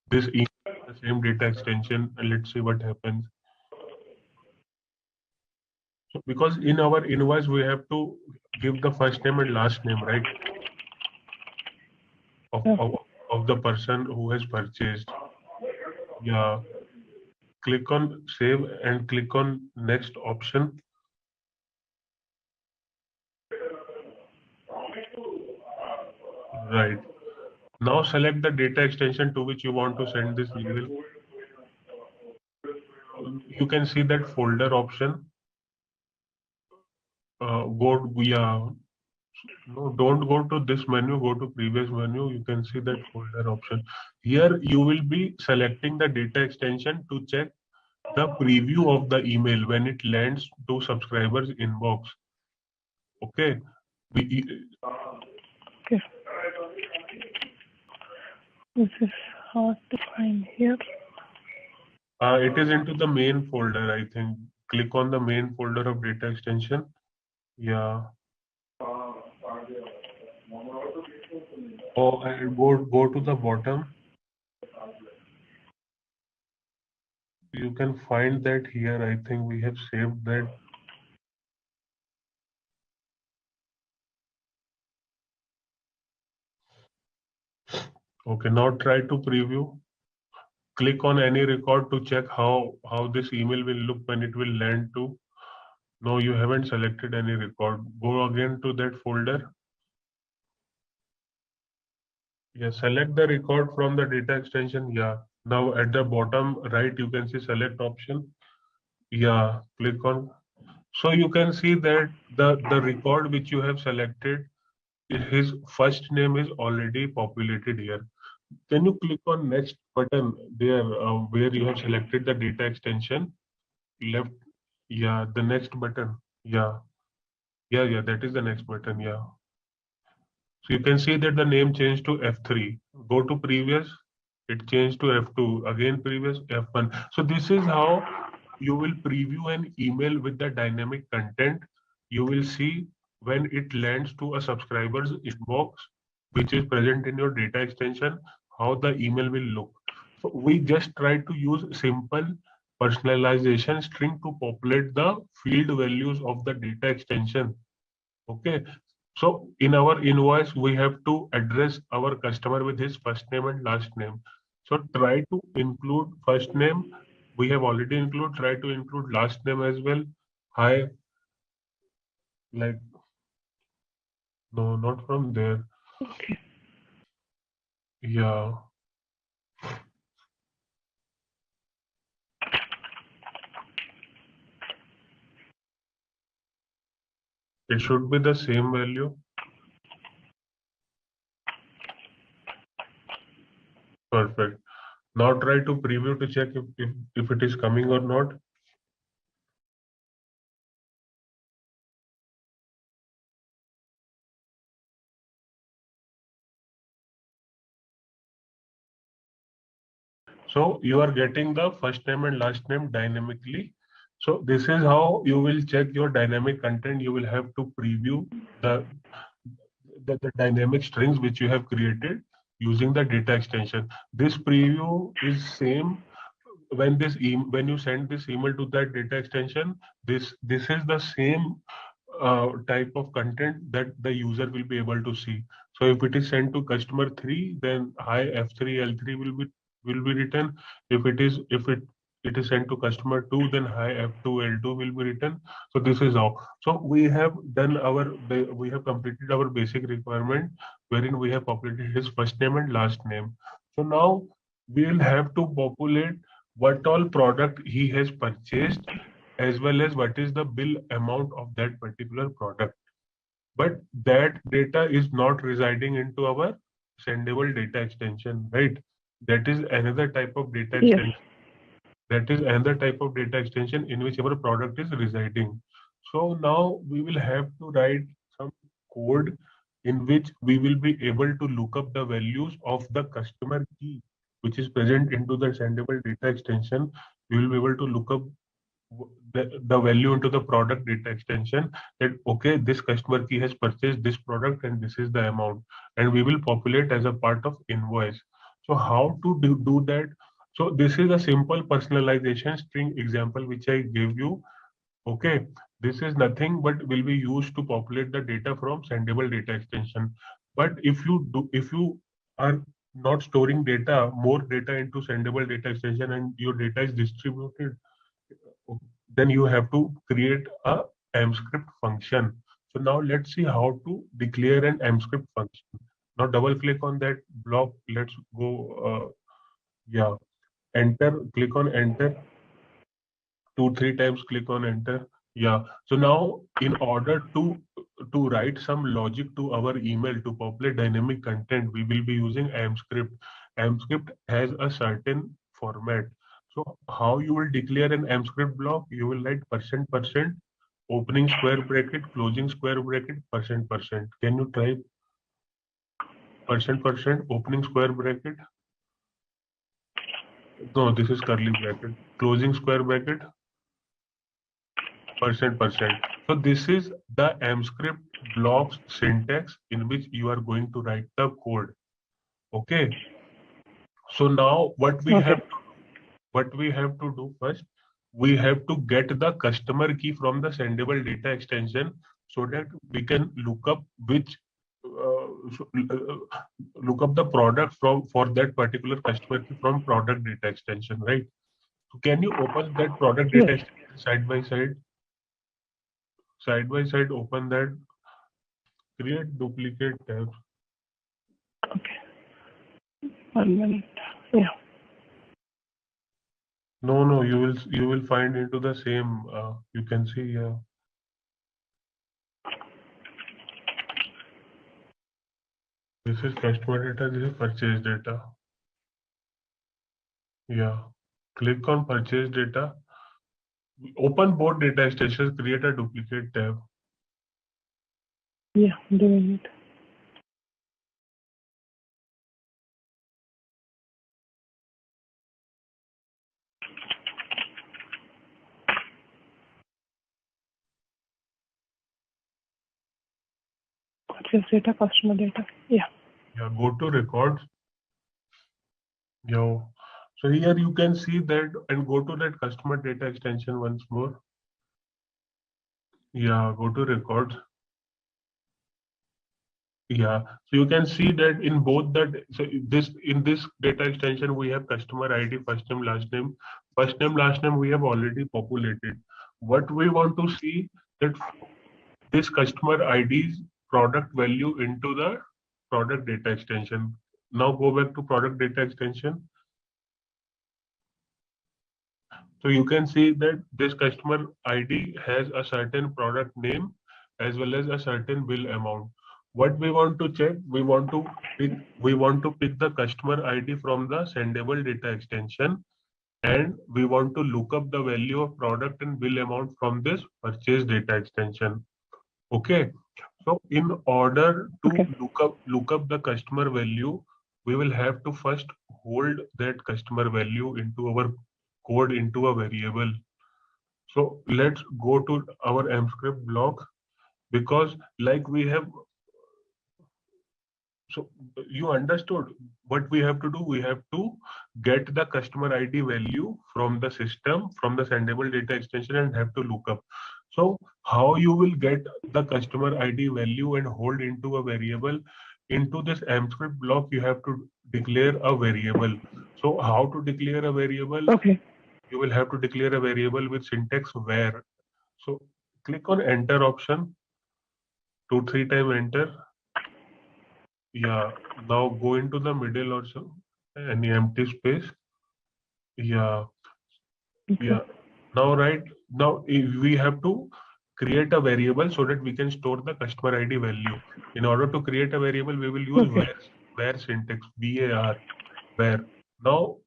this email, the same data extension, and let's see what happens. So because in our invoice we have to give the first name and last name, right? Of the person who has purchased. Yeah. Click on save and click on next option. Right. Now select the data extension to which you want to send this email. You can see that folder option. Yeah. No, don't go to this menu, go to previous menu. You can see that folder option. Here you will be selecting the data extension to check the preview of the email when it lands to subscribers inbox. Okay. Okay. This is hard to find here. It is into the main folder, I think. Click on the main folder of data extension. Yeah. Oh, and go to the bottom. You can find that here. I think we have saved that. Okay, now try to preview. Click on any record to check how this email will look when it will land to. No, you haven't selected any record. Go again to that folder. Yeah, select the record from the data extension. Yeah. Now at the bottom right, you can see select option. Yeah, click on. So you can see that the record which you have selected, his first name is already populated here. Can you click on next button there where you have selected the data extension? Left. Yeah, the next button. Yeah. Yeah, that is the next button. Yeah. So you can see that the name changed to F3. Go to previous, it changed to F2. Again previous, F1. So this is how you will preview an email with the dynamic content. You will see when it lands to a subscriber's inbox, which is present in your data extension, how the email will look. So we just try to use simple personalization string to populate the field values of the data extension. Okay, so in our invoice, we have to address our customer with his first name and last name. So try to include first name. We have already included, try to include last name as well. Hi, like, no, not from there. Yeah, it should be the same value. Perfect. Now try to preview to check if it is coming or not. So you are getting the first name and last name dynamically. So this is how you will check your dynamic content. You will have to preview the dynamic strings which you have created using the data extension. This preview is same when when you send this email to that data extension. This is the same type of content that the user will be able to see. So if it is sent to customer 3, then hi F3 L3 will be written. If it is sent to customer 2, then hi F2 L2 will be written. So this is how. So we have completed our basic requirement wherein we have populated his first name and last name. So now we will have to populate what all product he has purchased as well as what is the bill amount of that particular product. But that data is not residing into our sendable data extension, right? That is another type of data extension. That is another type of data extension in which our product is residing. So now we will have to write some code in which we will be able to look up the values of the customer key, which is present into the sendable data extension. We will be able to look up the value into the product data extension that okay, this customer key has purchased this product and this is the amount, and we will populate as a part of invoice. So how to do that? So this is a simple personalization string example which I gave you. Okay, this is nothing but will be used to populate the data from sendable data extension. But if you are not storing more data into sendable data extension and your data is distributed, then you have to create a mscript function. So now let's see how to declare an mscript function. Now double click on that block. Let's go. Yeah, enter. Click on enter. 2-3 times. Click on enter. Yeah. So now in order to write some logic to our email to populate dynamic content, we will be using mscript. Mscript has a certain format. So how you will declare an mscript block? You will write %%, opening square bracket, closing square bracket, %%. Can you try %%, opening square bracket? No, this is curly bracket. Closing square bracket, %%. So this is the mscript blocks syntax in which you are going to write the code. Okay. So now what we have to do first, we have to get the customer key from the sendable data extension so that we can look up which look up the product for that particular customer key from product data extension, right? So can you open that product Yes. data extension side by side? Side by side, open that, create duplicate tabs. Okay. 1 minute. Yeah. No, you will find into the same. You can see here. This is customer data. This is purchase data. Yeah. Click on purchase data. Open both data extensions. Create a duplicate tab. Yeah, doing it. Purchase data, customer data. Yeah. Yeah. Go to records. Yo. So here you can see that, and go to that customer data extension once more. Yeah. Go to records. Yeah, so you can see that in both that, so in this data extension we have customer ID, first name, last name. First name, last name we have already populated. What we want to see that this customer ID's product value into the product data extension. Now go back to product data extension. So you can see that this customer ID has a certain product name as well as a certain bill amount. What we want to check, we want to pick the customer ID from the sendable data extension, and we want to look up the value of product and bill amount from this purchase data extension. Okay. So in order to Okay. look up the customer value, we will have to first hold that customer value into our code into a variable. So let's go to our mscript block, because like we have, so you understood what we have to do. We have to get the customer ID value from the system, from the sendable data extension, and have to look up. So how you will get the customer ID value and hold into a variable? Into this mscript block, you have to declare a variable. So how to declare a variable? Okay. You will have to declare a variable with syntax where. So click on enter option, 2-3 time enter. Yeah, now go into the middle also, any empty space. Yeah, Okay. yeah. Now we have to create a variable so that we can store the customer ID value. In order to create a variable, we will use Okay. where syntax, var, where. Now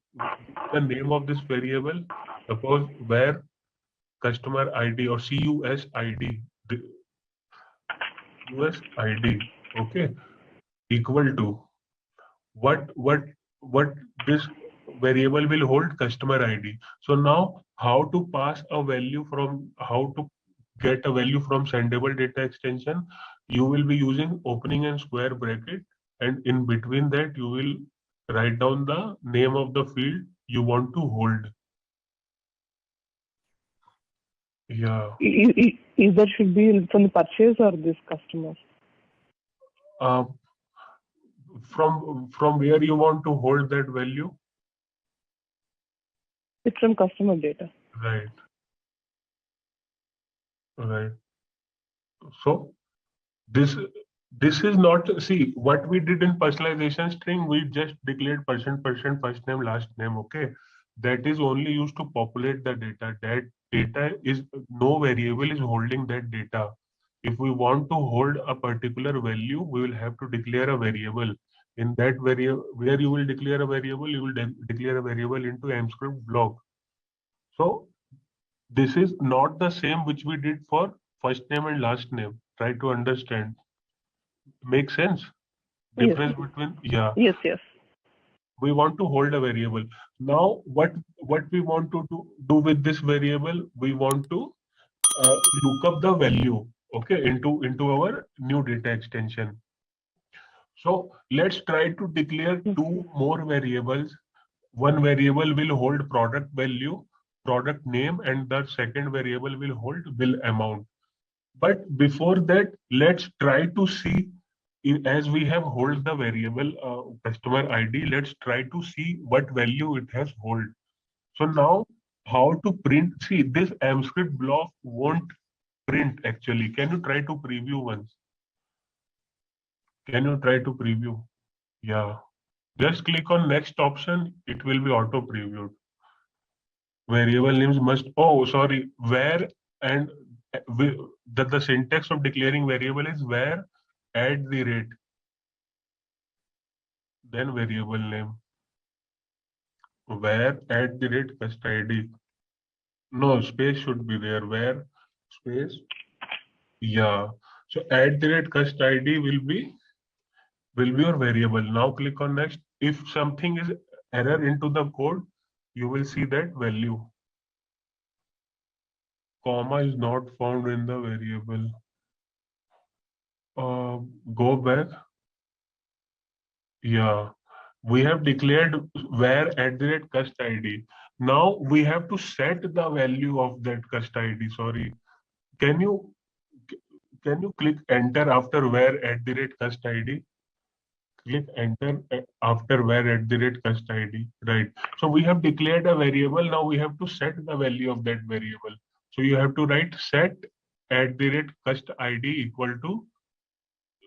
the name of this variable, suppose where customer ID or CUS ID, the US ID, okay, equal to what this variable will hold, customer ID. So now how to pass a value from, how to get a value from sendable data extension, you will be using opening and square bracket, and in between that you will write down the name of the field you want to hold. Yeah. Either should be from the purchase or this customer. From where you want to hold that value? It's from customer data. Right. Right. So this is not, see what we did in personalization string, we just declared %, first name, last name. Okay, that is only used to populate the data. That data is, no variable is holding that data. If we want to hold a particular value, we will have to declare a variable. In that variable, where you will declare a variable, you will declare a variable into mscript block. So this is not the same which we did for first name and last name. Try to understand. Make sense? Yes. Difference between, yeah. Yes. We want to hold a variable. Now, what we want to do with this variable? We want to look up the value, okay, into our new data extension. So let's try to declare two more variables. One variable will hold product value, product name, and the second variable will hold bill amount. But before that, let's try to see, as we have hold the variable customer ID, let's try to see what value it has hold. So now how to print, see this AMScript block won't print actually. Can you try to preview once? Can you try to preview? Yeah. Just click on next option. It will be auto previewed. Variable names must, oh, sorry, where and the syntax of declaring variable is where at the rate, then variable name. Where at the rate cust ID. No, space should be there. Where space? Yeah. So at the rate cust ID will be your variable. Now click on next. If something is error into the code, you will see that value. Comma is not found in the variable. Go back. Yeah. We have declared where at the rate cust ID. Now we have to set the value of that cust ID. Sorry. Can you click enter after where at the rate cust ID? Click enter after where at the rate cust ID, right? So we have declared a variable. Now we have to set the value of that variable. So you have to write set at the rate cust ID equal to,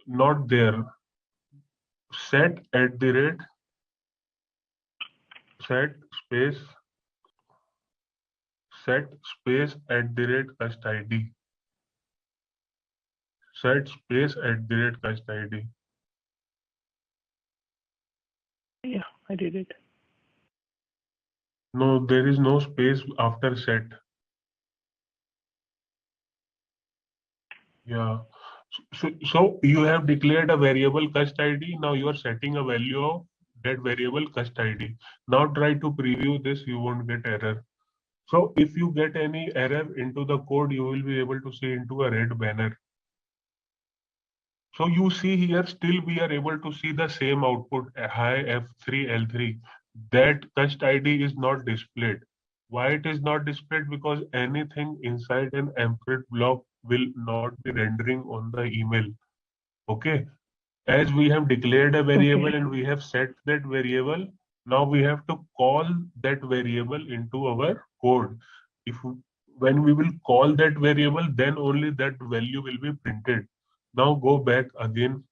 not there, set at the rate, set space at the rate cust ID, set space at the rate cust ID. Yeah, I did it. No, there is no space after set. Yeah. So you have declared a variable cust ID. Now you are setting a value of that variable cust ID. Now try to preview this. You won't get error. So if you get any error into the code, you will be able to see into a red banner. So you see here, still we are able to see the same output, hi F3 L3. That cust ID is not displayed. Why it is not displayed? Because anything inside an AMScript block will not be rendering on the email. Okay. As we have declared a variable and we have set that variable, now we have to call that variable into our code. When we will call that variable, then only that value will be printed. Now go back again.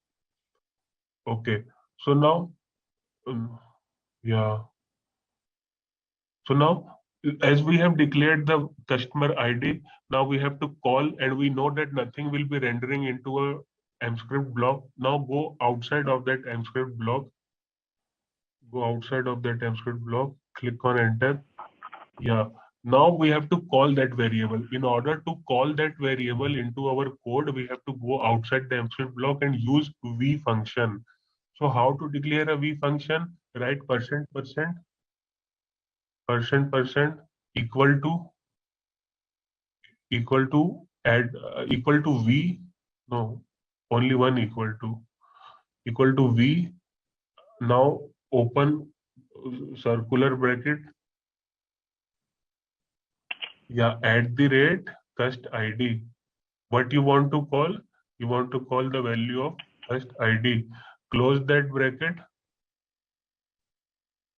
Okay. So now, yeah. So now, as we have declared the customer ID, now we have to call, and we know that nothing will be rendering into a AMScript block. Now go outside of that AMScript block. Go outside of that AMScript block. Click on enter. Yeah. Now we have to call that variable. In order to call that variable into our code, we have to go outside the AMScript block and use v function. So how to declare a v function? Write %% equal to add equal to v, no, only one equal to v. Now open circular bracket. Yeah, at the rate cust ID. What you want to call? You want to call the value of cust ID. Close that bracket.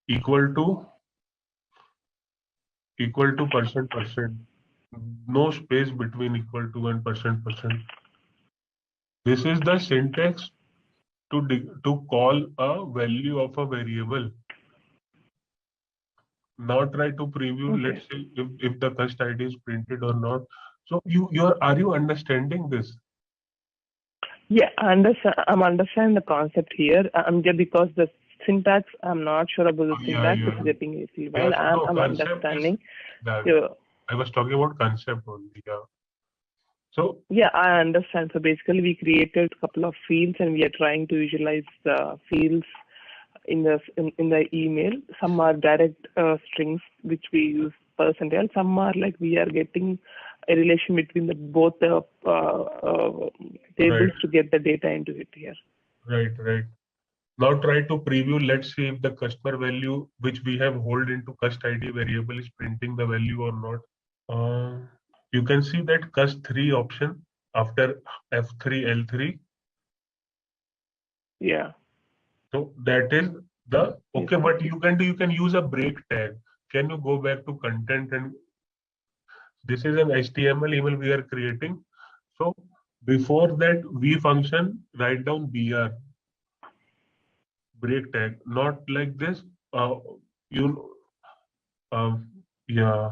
Equal to %%. No space between equal to and %%. This is the syntax to call a value of a variable. Now try to preview. Okay. Let's see if the cust ID is printed or not. So are you understanding this? Yeah, I'm understanding the concept here. I'm just because the syntax, I'm not sure about the syntax. It's getting a little while. I'm understanding. I was talking about concept only. Yeah. So yeah, I understand. So basically, we created a couple of fields, and we are trying to visualize the fields in the email. Some are direct strings which we use percentile. Some are like we are getting a relation between both the tables to get the data into it here. Right. Now try to preview. Let's see if the customer value which we have hold into cust ID variable is printing the value or not. You can see that cust3 option after F3 L3. Yeah. So that is the okay. What you can do, you can use a break tag. Can you go back to content, and this is an HTML email we are creating. So before that v function, write down br break tag, not like this. You yeah.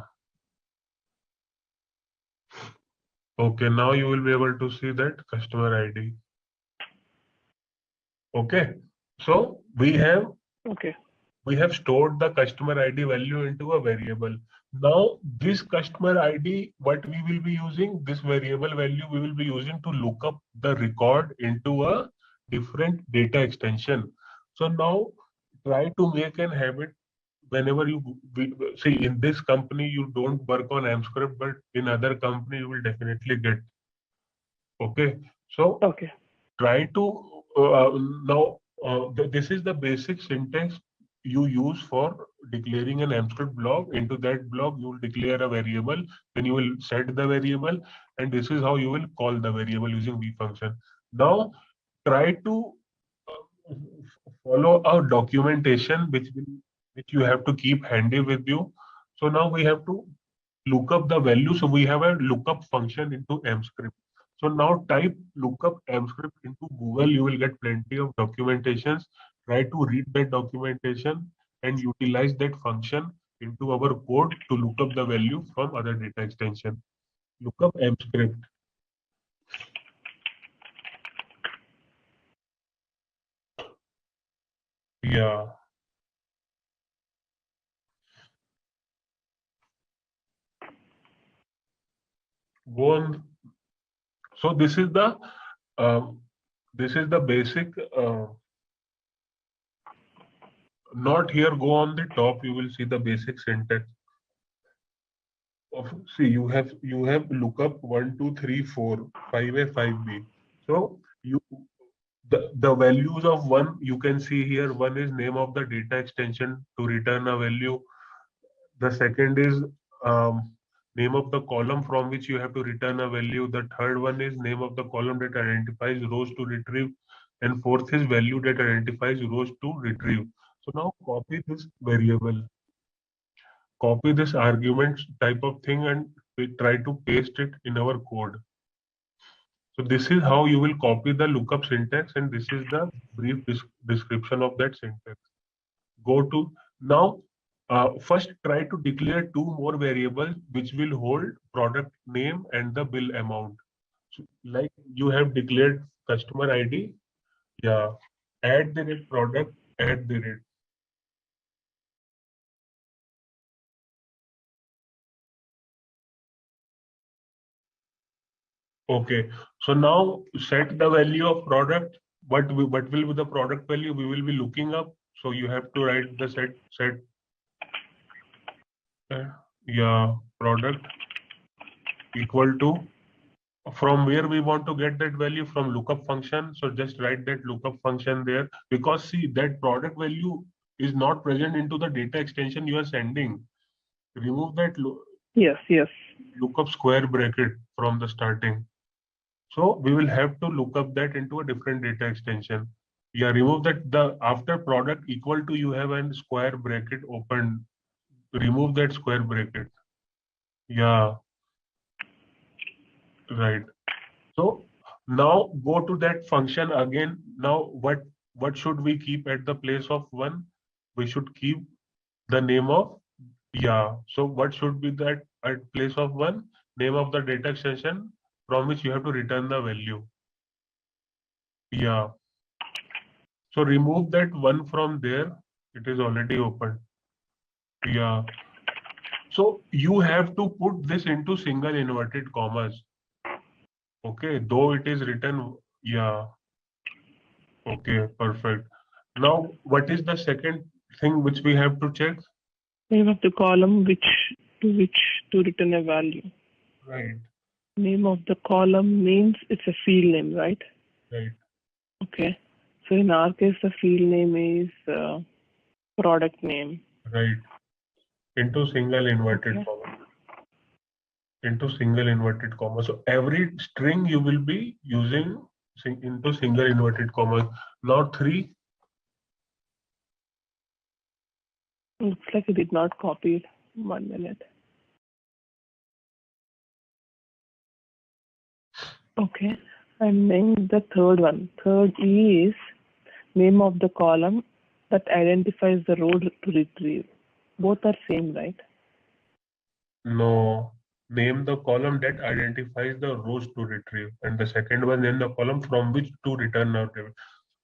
Okay, now you will be able to see that customer ID. Okay, so we have stored the customer ID value into a variable. Now this customer ID, what we will be using, this variable value we will be using to look up the record into a different data extension. So now try to make an habit whenever you see in this company you don't work on AMScript, but in other company you will definitely get. Okay, so try to now this is the basic syntax you use for declaring an AMScript block. Into that block you will declare a variable, then you will set the variable, and this is how you will call the variable using v function. Now try to follow a documentation which you have to keep handy with you. So now we have to look up the value. So we have a lookup function into AMScript. So now type lookup AMScript into Google. You will get plenty of documentations. Try to read that documentation and utilize that function into our code to look up the value from other data extension. Lookup AMScript. Yeah. Go on. So this is the basic. Not here. Go on the top. You will see the basic syntax. See, you have lookup 1, 2, 3, 4, 5A, 5B. So the values of one you can see here. One is name of the data extension to return a value. The second is name of the column from which you have to return a value. The third one is name of the column that identifies rows to retrieve, and fourth is value that identifies rows to retrieve. So now copy this variable, copy this argument type of thing, and we try to paste it in our code. So this is how you will copy the lookup syntax, and this is the brief description of that syntax. Go to now. First, try to declare two more variables which will hold product name and the bill amount. So, like you have declared customer ID, yeah, add the rate product, add the rate. Okay, so now set the value of product. What will be the product value we will be looking up? So you have to write the set. Yeah, product equal to, from where we want to get that value, from lookup function. So just write that lookup function there, because see that product value is not present into the data extension you are sending. Remove that lookup square bracket from the starting. So we will have to look up that into a different data extension. Yeah, remove that. The after product equal to, you have a square bracket open. Remove that square bracket. Yeah, right. So now go to that function again. Now what should we keep at the place of one? We should keep the name of, yeah. So what should be that at place of one? Name of the data extension from which you have to return the value. Yeah. So remove that one from there. It is already open. Yeah. So you have to put this into single inverted commas. Okay, though it is written, yeah. Okay, perfect. Now, what is the second thing which we have to check? Name of the column to return a value. Right. Name of the column means it's a field name, right? Right. Okay. So in our case, the field name is product name. Right. Into single inverted Okay. comma. Into single inverted comma. So every string you will be using into single inverted comma. Now 3. Looks like it did not copy it. 1 minute. Okay. And then the third one. Third is name of the column that identifies the row to retrieve. Both are same, right? No. Name the column that identifies the rows to retrieve. And the second one, name the column from which to return a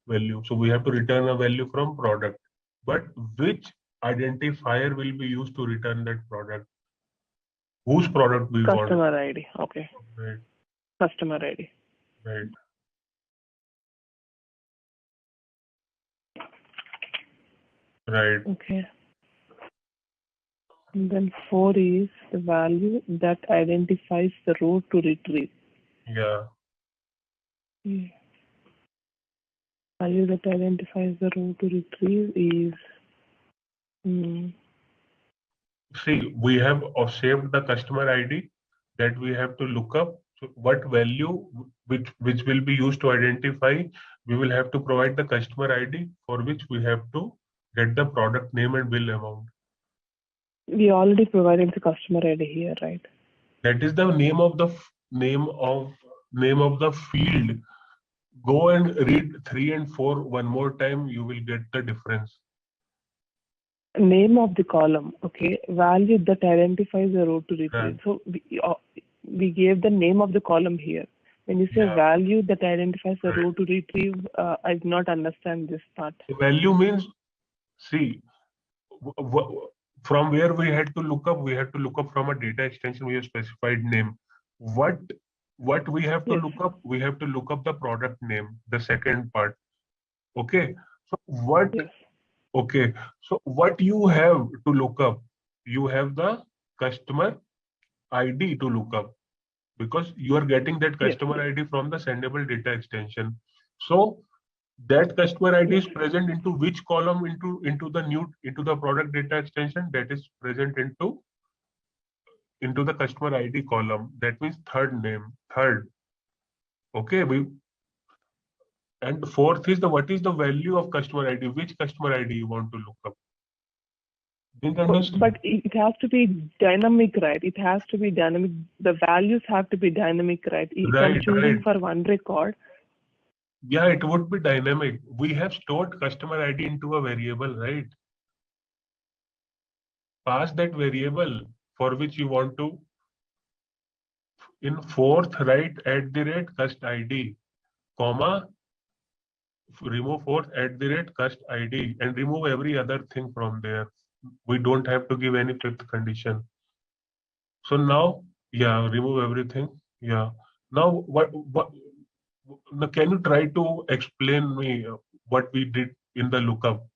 value. So we have to return a value from product. But which identifier will be used to return that product? Whose product we want? Customer ID. Okay. Right. Customer ID. Right. Right. Okay. And then 4 is the value that identifies the row to retrieve. Yeah. Value that identifies the row to retrieve is See, we have saved the customer ID that we have to look up. So what value which will be used to identify, we will have to provide the customer ID for which we have to get the product name and bill amount. we already provided the customer ID here, right? That is the name of the field. Go and read 3 and 4 one more time. You will get the difference. Name of the column, okay. Value that identifies the row to retrieve. So we gave the name of the column here. When you say value that identifies the row to retrieve, I do not understand this part. Value means, see, from where we had to look up from a data extension. We have specified name. What we have to look up? We have to look up the product name, the second part. Okay. So what? Yes. Okay. So what you have to look up? You have the customer ID to look up, because you are getting that customer ID from the sendable data extension. So that customer ID is present into which column? Into the product data extension that is present into the customer ID column. That means third. Okay, and fourth is what is the value of customer ID? Which customer ID you want to look up? Didn't understand? But it has to be dynamic, right? It has to be dynamic. The values have to be dynamic, right? If I'm choosing for one record. Yeah, it would be dynamic. We have stored customer ID into a variable, right? Pass that variable for which you want to. In fourth, write @cust ID, comma, remove fourth @cust ID, and remove every other thing from there. We don't have to give any fifth condition. So now, remove everything. Yeah. Now, can you try to explain me what we did in the lookup?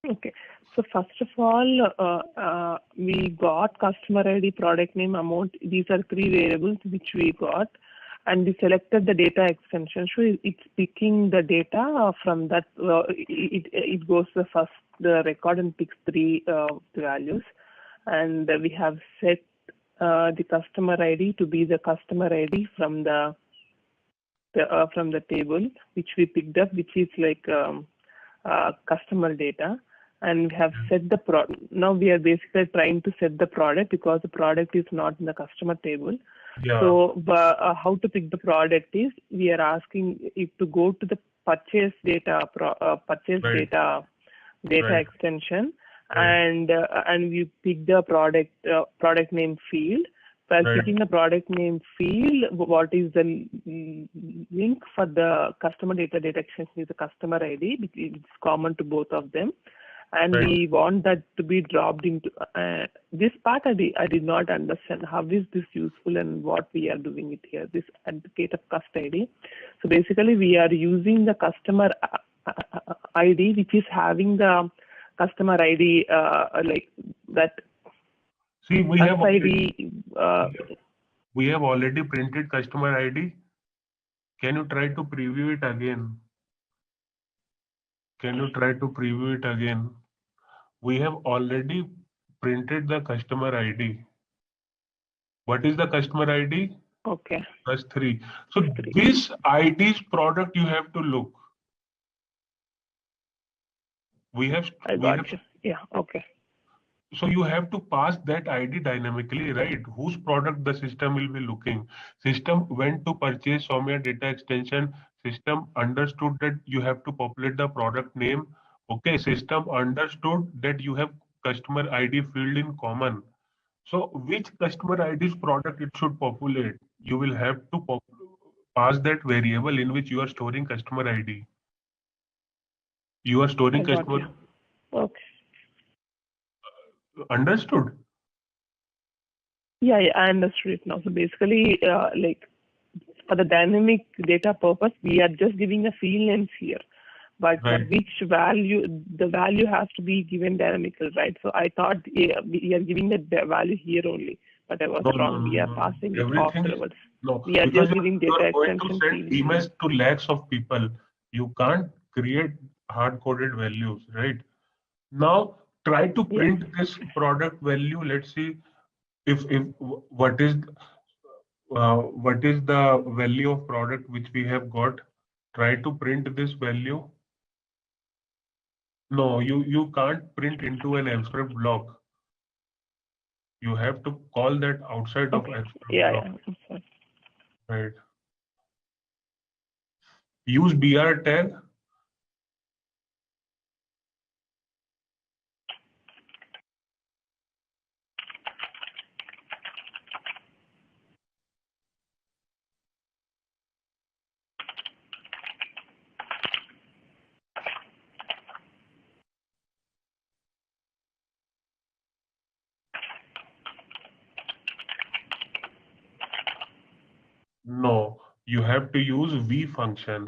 Okay. So first of all, we got customer ID, product name, amount. These are 3 variables which we got, and we selected the data extension. So it's picking the data from that. It goes the record and picks 3 values, and we have set the customer ID to be the customer ID from the table which we picked up, which is like customer data. And we have set the product. Now we are basically trying to set the product because the product is not in the customer table. Yeah. So how to pick the product is we are asking it to go to the purchase data extension, and we pick the product name field. While picking the product name field, what is the link for the customer data extension is the customer ID. It's common to both of them. and Right. we want that to be dropped into this part. I did not understand how is this useful and what we are doing it here. This advocate of custody. So basically, we are using the customer ID, which is having the customer ID like that. See, we have ID. we have already printed customer ID. Can you try to preview it again? Can you try to preview it again? We have already printed the customer ID. What is the customer ID? Okay. +3. So +3. this ID's product you have to look. We have. I got you. Yeah. Okay. So you have to pass that ID dynamically, right? Whose product the system will be looking. System went to purchase Soumya data extension. System understood that you have to populate the product name. Okay, system understood that you have customer ID field in common. So which customer ID's product it should populate? You will have to pass that variable in which you are storing customer ID. You are storing I got customer. you. Okay. Understood? Yeah, I understood it now. So basically, like for the dynamic data purpose, we are just giving the field names here, but Right. which value, the value has to be given dynamical, right? So I thought we are giving the value here only, but I was wrong. We are passing it Everything afterwards. no, We are because just giving you data are going to extension send field. emails to lakhs of people. You can't create hard-coded values, right? Now try to Yeah. print this product value. Let's see if what is the value of product which we have got. Try to print this value. No, you can't print into an abstract block. You have to call that outside of Okay. abstract Yeah, block, yeah. I'm sorry. right? Use BR tag. No, you have to use v function.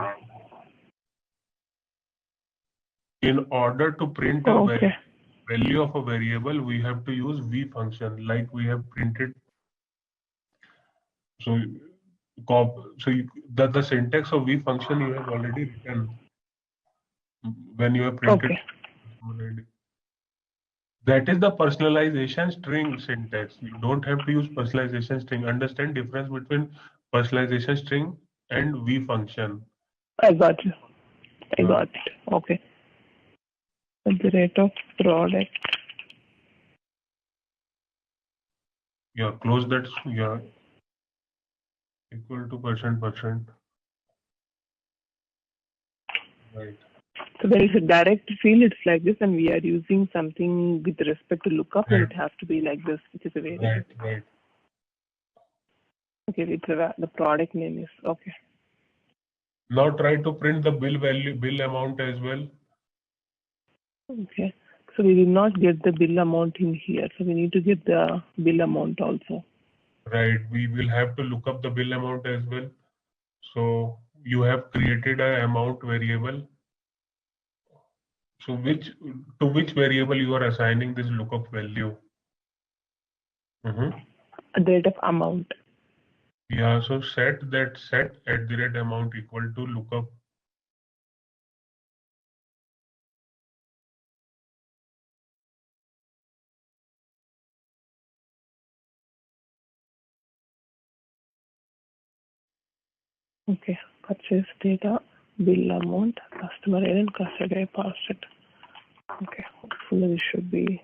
In order to print a Okay. value of a variable, we have to use v function like we have printed. So, the syntax of v function you have already written when you have printed. Okay. Already. That is the personalization string syntax. You don't have to use personalization string. Understand difference between personalization string and v function. I got you. I got it. Okay. At the rate of product. Yeah, close that. Yeah, equal to %. Right. So there is a direct field, it's like this, and we are using something with respect to lookup, then Right. it has to be like this, which is a variable. Right. Okay, the product name is okay. Now try to print the bill amount as well. Okay. So we did not get the bill amount in here, so we need to get the bill amount also. Right. We will have to look up the bill amount as well. So you have created an amount variable. So to which variable you are assigning this lookup value? At the rate of amount. Yeah. So set @amount equal to lookup. Okay. Purchase data, bill amount, customer ID, and customer ID passed it. Okay. Hopefully this should be.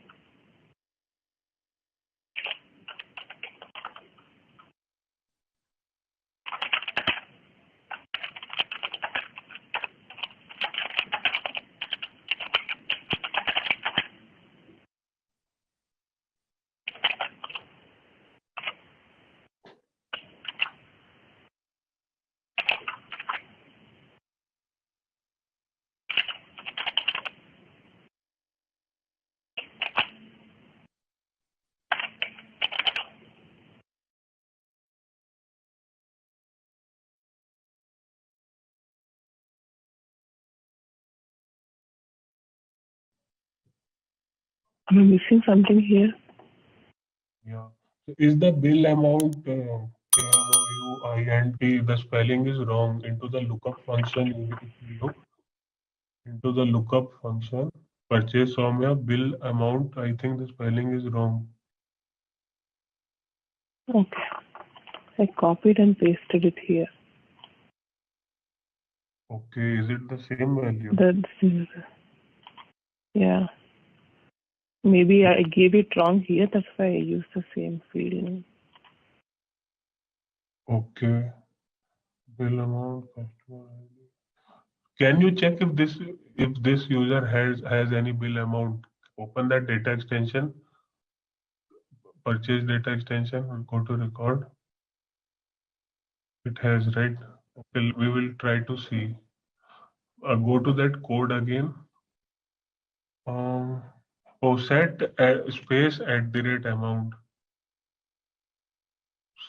I'm missing something here. Yeah. Is the bill amount KMOUINT, the spelling is wrong. Into the lookup function, if you look into the lookup function, purchase Soumya, bill amount, I think the spelling is wrong. Okay. I copied and pasted it here. Okay, is it the same value? Yeah. Maybe I gave it wrong here. That's why I used the same field name. Okay. Bill amount, customer ID. Can you check if this user has any bill amount? Open that data extension, purchase data extension, and go to record. It has, right? Okay, we will try to see. Go to that code again. Set space @ amount.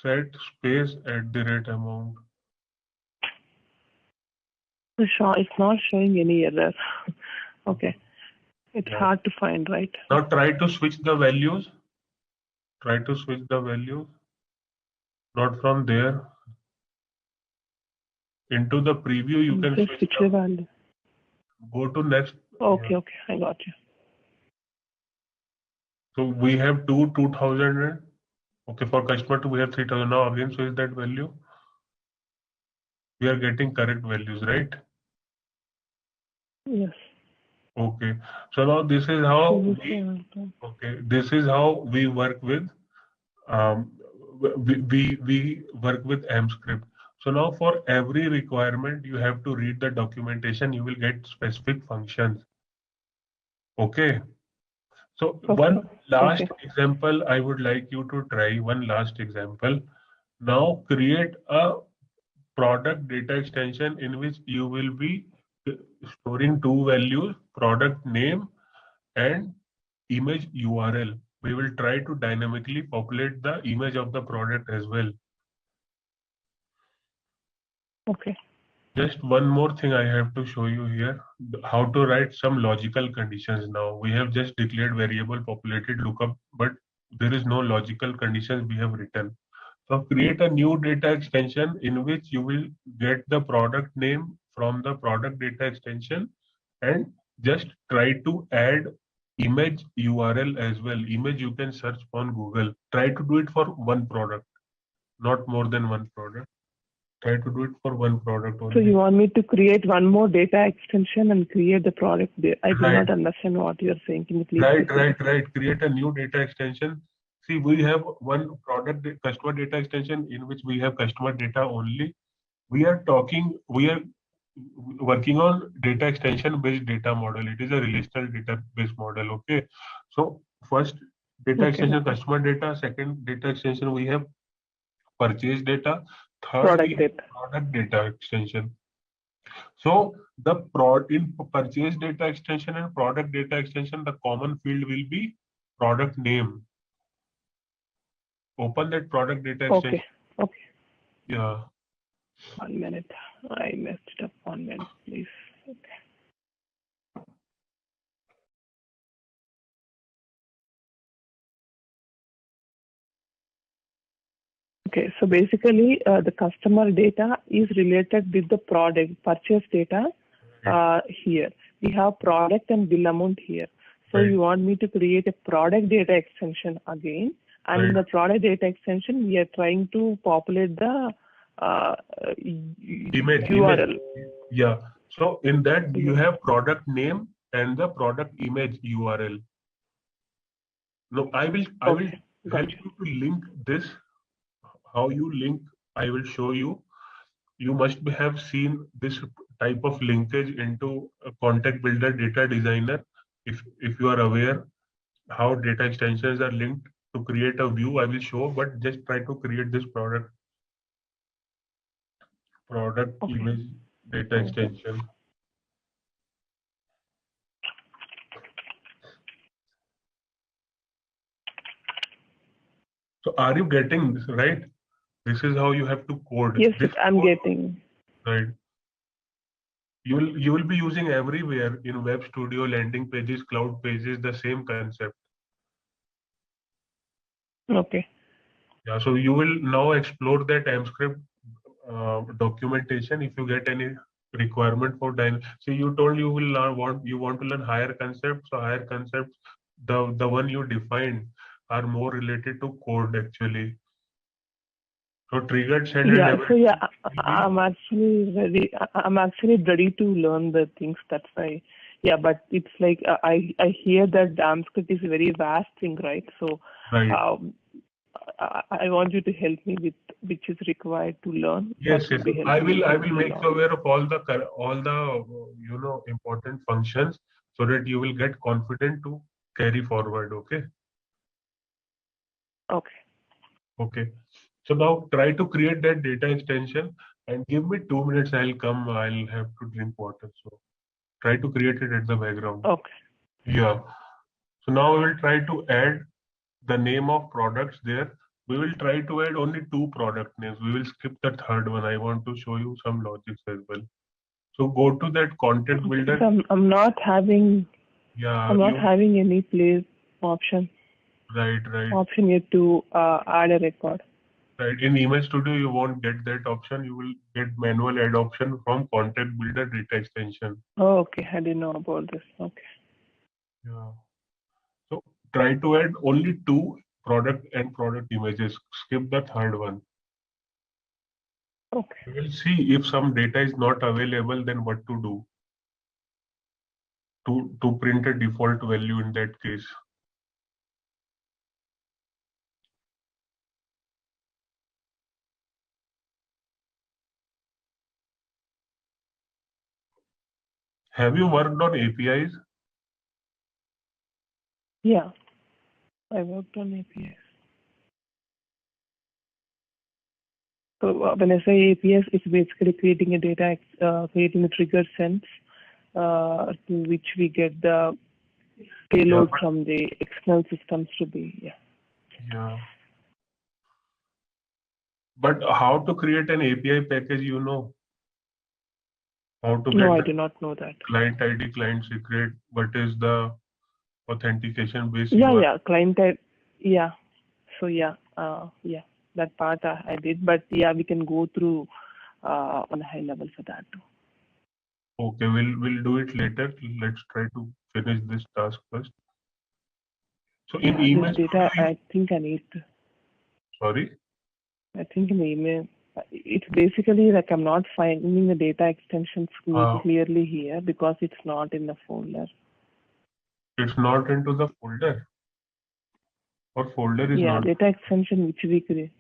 Set space @ amount. It's not showing any error. Okay. It's hard to find, right? Now try to switch the values. Try to switch the values. Not from there. Into the preview, you can switch the value. Go to next. Okay, okay, I got you. So we have 2,000. And, okay, for customer 2, we have 3,000. Now again, switch that value. We are getting correct values, right? Yes. Okay. So now this is how we work with we work with AMP script. So now for every requirement, you have to read the documentation. You will get specific functions. Okay. So one last example, I would like you to try one last example. Now create a product data extension in which you will be storing two values, product name and image URL. We will try to dynamically populate the image of the product as well. Okay. Just one more thing I have to show you here, how to write some logical conditions now. We have just declared variable populated lookup, but there is no logical conditions we have written. So create a new data extension in which you will get the product name from the product data extension and just try to add image URL as well. Image you can search on Google. Try to do it for one product, not more than one product. Try to do it for one product only. So you want me to create one more data extension and create the product there? I do not understand what you're saying. Can you please Right. Create a new data extension. See, we have one product customer data extension in which we have customer data only. We are working on data extension based data model. It is a relational database model. Okay. So first data extension, customer data. Second data extension, we have purchase data. Third, product data extension. So the in purchase data extension and product data extension, the common field will be product name. Open that product data extension. Okay. Yeah. 1 minute. I messed it up. 1 minute, please. Okay. Okay, so basically the customer data is related with the product purchase data here. We have product and bill amount here. So you want me to create a product data extension again. And in the product data extension, we are trying to populate the URL. Yeah. So in that you have product name and the product image URL. Now I will help you to link this. How you link, I will show you. You must have seen this type of linkage into a contact builder data designer. If you are aware how data extensions are linked to create a view, I will show, but just try to create this product image data extension. So are you getting this right? This is how you have to code. Yes, I'm getting. Right. You will be using everywhere in Web Studio, landing pages, cloud pages, the same concept. Okay. Yeah, so you will now explore that MScript documentation if you get any requirement for so you told you will want to learn higher concepts. So higher concepts, the one you defined are more related to code actually. So triggered send and Yeah. So yeah, everything. I'm actually ready to learn the things. That's why. Yeah, but it's like I hear that JavaScript is a very vast thing, right? So Right. I want you to help me with which is required to learn. Yes, That yes. would be I helpful will make along. you aware of all the important functions so that you will get confident to carry forward. Okay. Okay. Okay. So now try to create that data extension and give me 2 minutes. I'll come. I'll have to drink water. So try to create it at the background. Okay. Yeah. So now we will try to add the name of products there. We will try to add only 2 product names. We will skip the third one. I want to show you some logics as well. So go to that content builder. So I'm not having Yeah, any place option right. here to add a record. Right. In Email Studio, you won't get that option. You will get manual add option from content builder data extension. Oh, okay. I didn't know about this. Okay. Yeah. So try to add only 2 product and product images. Skip the third one. Okay. We will see if some data is not available, then what to do to print a default value in that case. Have you worked on APIs? Yeah. I worked on APIs. So when I say APIs, it's basically creating a creating a trigger sense to which we get the payload from the external systems to be. Yeah. But how to create an API package, you know? How to No, get I the do not know that. client ID, client secret, what is the authentication base Yeah, client type. Yeah. So yeah, that part I did, but yeah, we can go through on a high level for that too. Okay, we'll do it later. Let's try to finish this task first. So in email This data, I think I need to. sorry. I think in the email, it's basically like I'm not finding the data extensions clearly here because it's not in the folder. It's not into the folder. Or folder is not. Data extension which we create.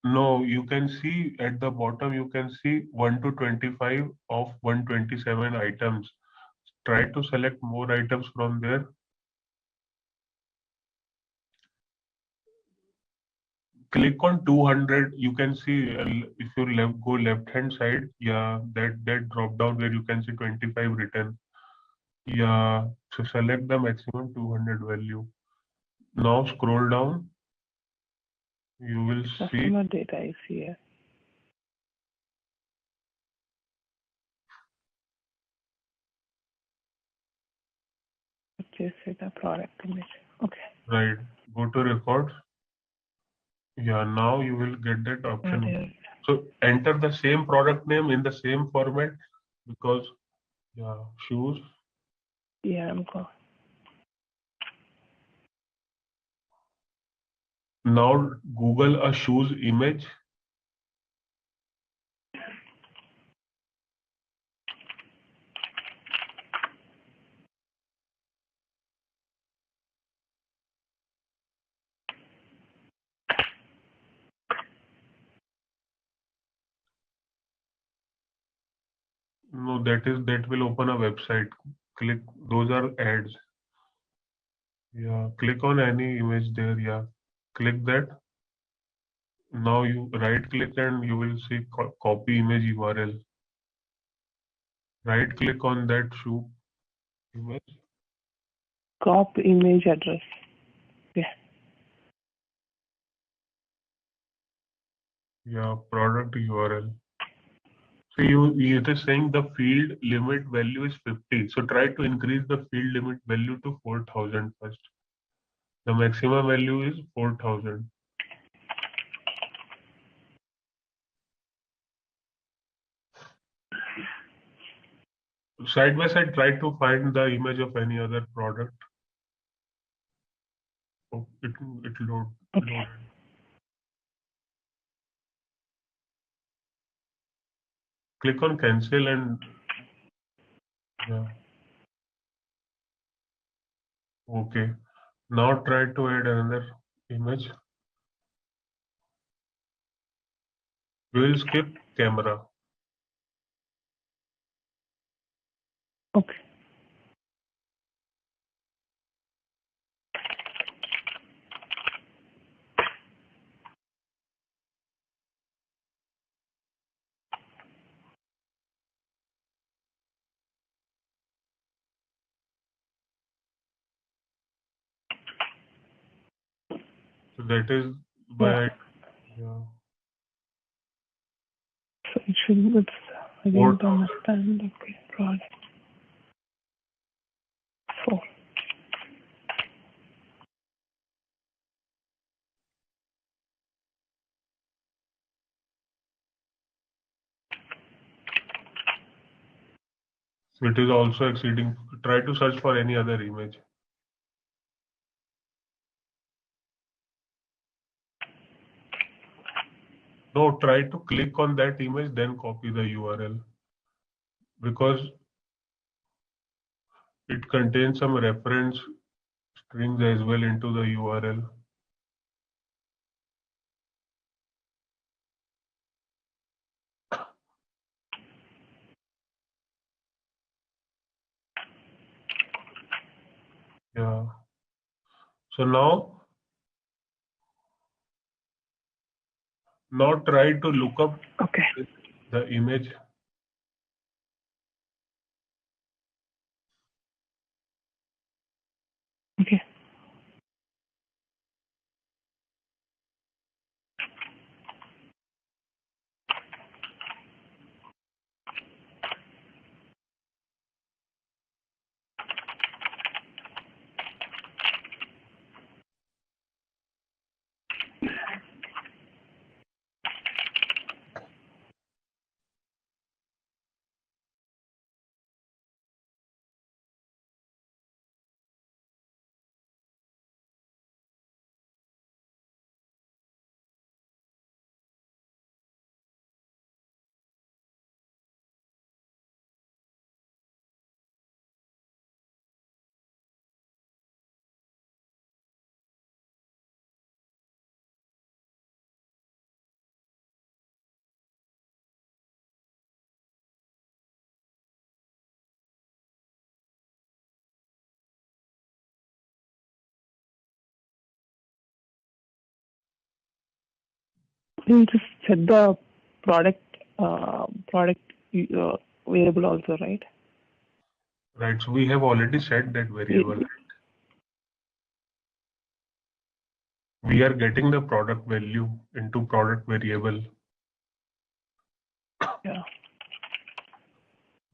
No, you can see at the bottom, you can see 1 to 25 of 127 items. Try to select more items from there. Click on 200. You can see if you go left hand side, yeah, that drop down where you can see 25 written. Yeah, so select the maximum 200 value. Now scroll down. You will see Customer data is here. Purchase data, product image. Okay. right. Go to records. Yeah, now you will get that option. So enter the same product name in the same format because yeah, shoes. Yeah, I'm going. Now Google a shoes image. No, that will open a website. Click, those are ads. Yeah, click on any image there. Yeah, click that. Now you right click and you will see copy image URL. Right click on that shoe image. Copy image address. Yeah. Yeah, product URL. So it is saying the field limit value is 50. So try to increase the field limit value to 4,000 first. The maximum value is 4000. Side by side, try to find the image of any other product. Oh, it load. Okay. Click on cancel and yeah. Okay. Now try to add another image. We will skip camera. Okay. So that is why yeah. So it should be again to 4000. understand. Okay. Product 4. So it is also exceeding. Try to search for any other image. No, try to click on that image, then copy the URL because it contains some reference strings as well into the URL. Yeah. So now try to look up Okay. the image. Okay. You just set the product variable also, right? Right. So we have already set that variable. We are getting the product value into product variable. Yeah.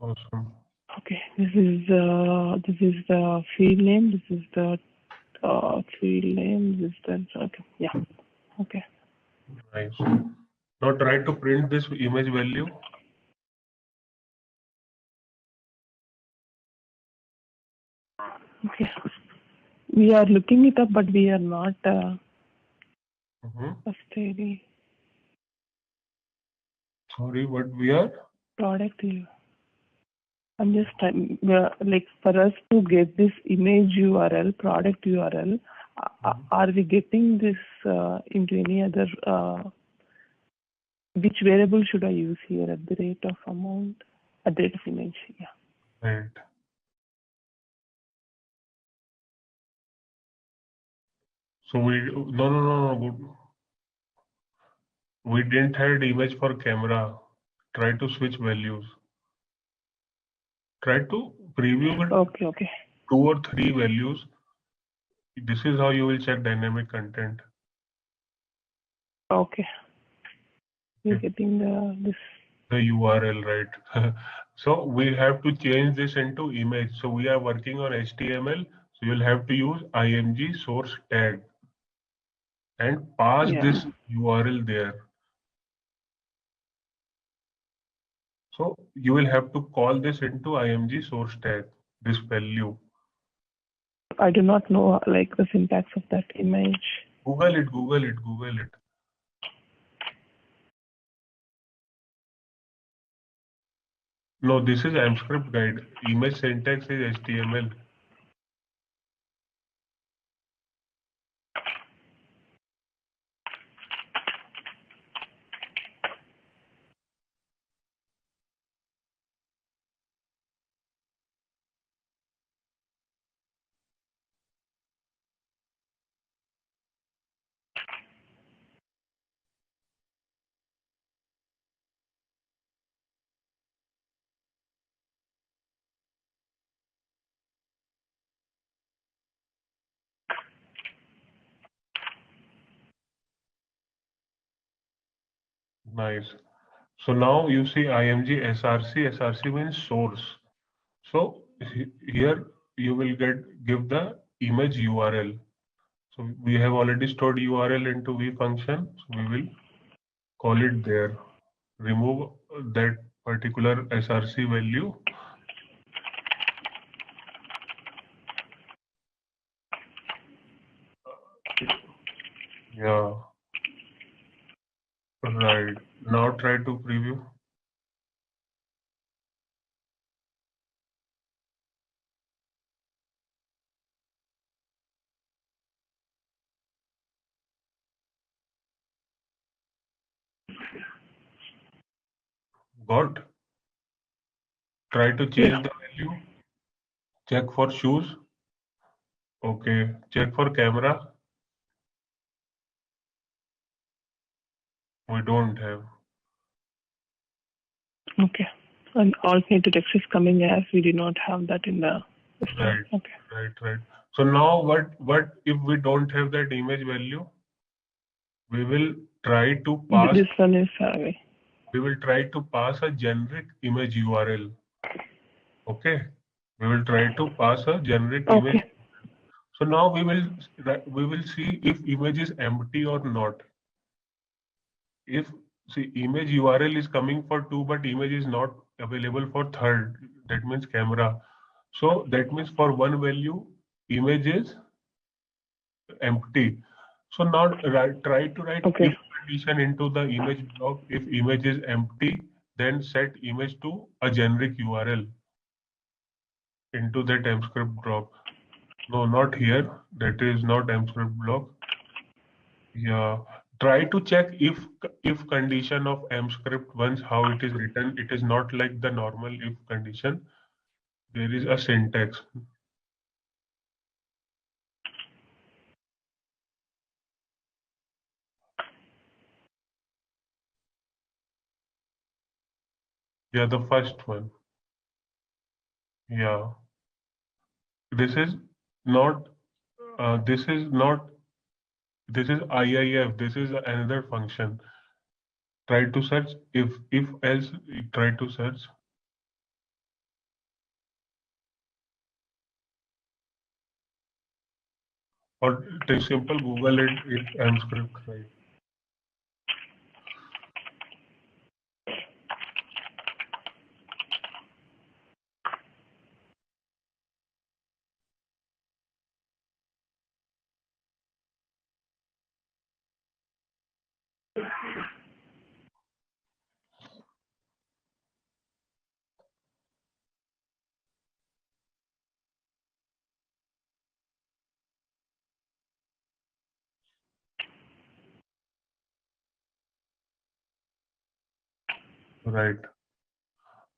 Awesome. Okay. This is the field name. This is the field name. This is the okay. Yeah. Okay. Nice. Now try to print this image value. Okay. We are looking it up, but we are not steady. Sorry, what we are? Product view. I'm just trying, like for us to get this image URL, product URL, are we getting this into any other, which variable should I use here at the rate of amount, at the rate of image? Yeah. Right. So no. We didn't have image for camera. Try to switch values. Try to preview Okay. 2 or 3 values. This is how you will check dynamic content. Okay. You're getting the URL, right? So we have to change this into image. So we are working on HTML. So you'll have to use img source tag and pass this URL there. So you will have to call this into img source tag, this value. I do not know like the syntax of that image. Google it, Google it, Google it. No, this is AMScript guide. Image syntax is HTML. Nice. So now you see img src. Src means source. So here you will give the image URL. So we have already stored URL into v function. So we will call it there. Remove that particular src value. Yeah. Right. Now try to preview. Got? Try to change the value. Check for shoes. Okay. Check for camera. We don't have. Okay. And alternative text is coming as we do not have that in the system. Right. Okay. Right. So now what if we don't have that image value? We will try to pass. This one is having. We will try to pass a generic image URL. Okay. We will try to pass a generic image. So now we will see if image is empty or not. If see image URL is coming for 2, but image is not available for third, that means camera. So that means for one value, image is empty. So now try to write if condition into the image block. If image is empty, then set image to a generic URL into that AMScript block. No, not here. That is not AMScript block. Yeah. Try to check if condition of AMScript once how it is written. It is not like the normal if condition. There is a syntax. Yeah, the first one. Yeah. This is not. This is not. This is IIF. This is another function. Try to search if else. Try to search. Or take simple Google it. It's AMScript, right? Right.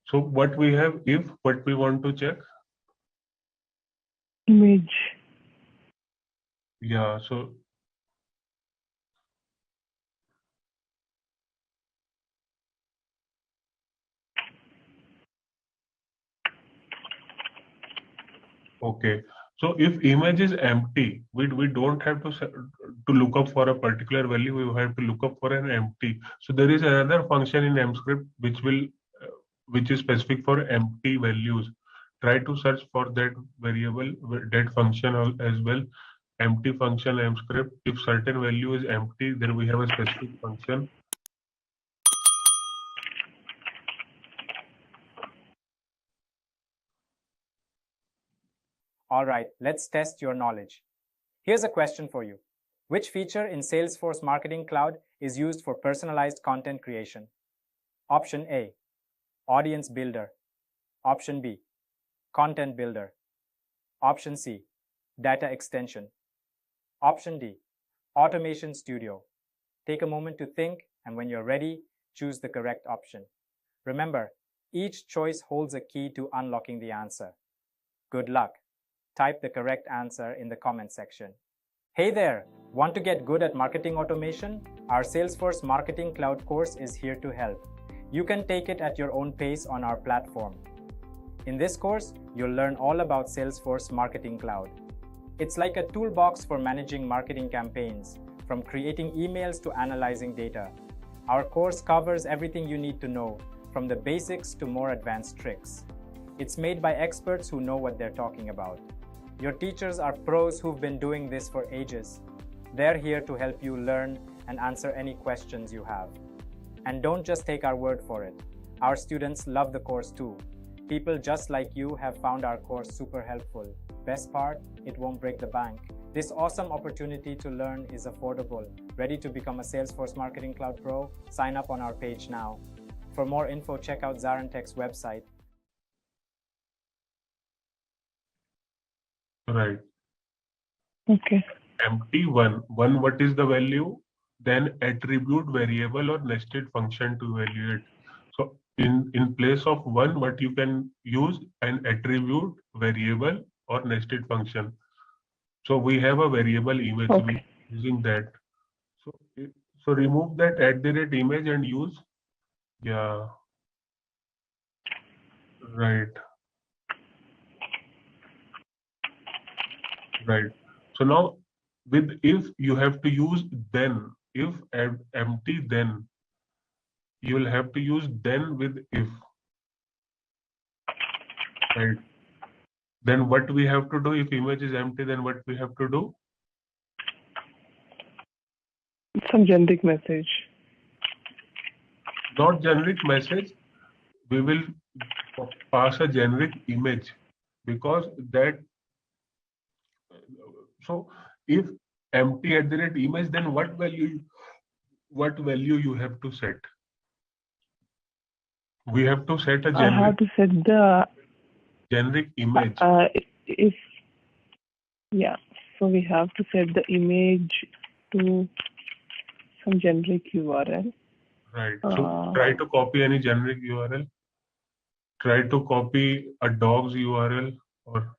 So what we have, if what we want to check. Image. Yeah. So. Okay. So if image is empty, we don't have to look up for a particular value. We have to look up for an empty. So there is another function in AMScript which is specific for empty values. try to search for that variable, that function as well. Empty function M script. If certain value is empty, then we have a specific function. All right, let's test your knowledge. Here's a question for you. Which feature in Salesforce Marketing Cloud is used for personalized content creation? Option A, Audience Builder. Option B, Content Builder. Option C, Data Extension. Option D, Automation Studio. Take a moment to think, and when you're ready, choose the correct option. Remember, each choice holds a key to unlocking the answer. Good luck. Type the correct answer in the comment section. Hey there! Want to get good at marketing automation? Our Salesforce Marketing Cloud course is here to help. You can take it at your own pace on our platform. In this course, you'll learn all about Salesforce Marketing Cloud. It's like a toolbox for managing marketing campaigns, from creating emails to analyzing data. Our course covers everything you need to know, from the basics to more advanced tricks. It's made by experts who know what they're talking about. Your teachers are pros who've been doing this for ages. They're here to help you learn and answer any questions you have. And don't just take our word for it. Our students love the course too. People just like you have found our course super helpful. Best part, it won't break the bank. This awesome opportunity to learn is affordable. Ready to become a Salesforce Marketing Cloud Pro? Sign up on our page now. For more info, check out ZaranTech's website. Right. Okay. Empty one. What is the value? Then attribute variable or nested function to evaluate. So in place of one, what you can use an attribute variable or nested function. So we have a variable image. Okay. We using that. So remove that @ image and use, yeah, right, right. So now with if you have to use then, if empty then, you will have to use then with if, right? Then what we have to do, if image is empty, then what we have to do? Some generic message. Not generic message, we will pass a generic image, because that, so if empty @ image, then what value you have to set? We have to set a I have generic to set the image. if yeah. So we have to set the image to some generic URL. Right. So try to copy any generic URL. Try to copy a dog's URL or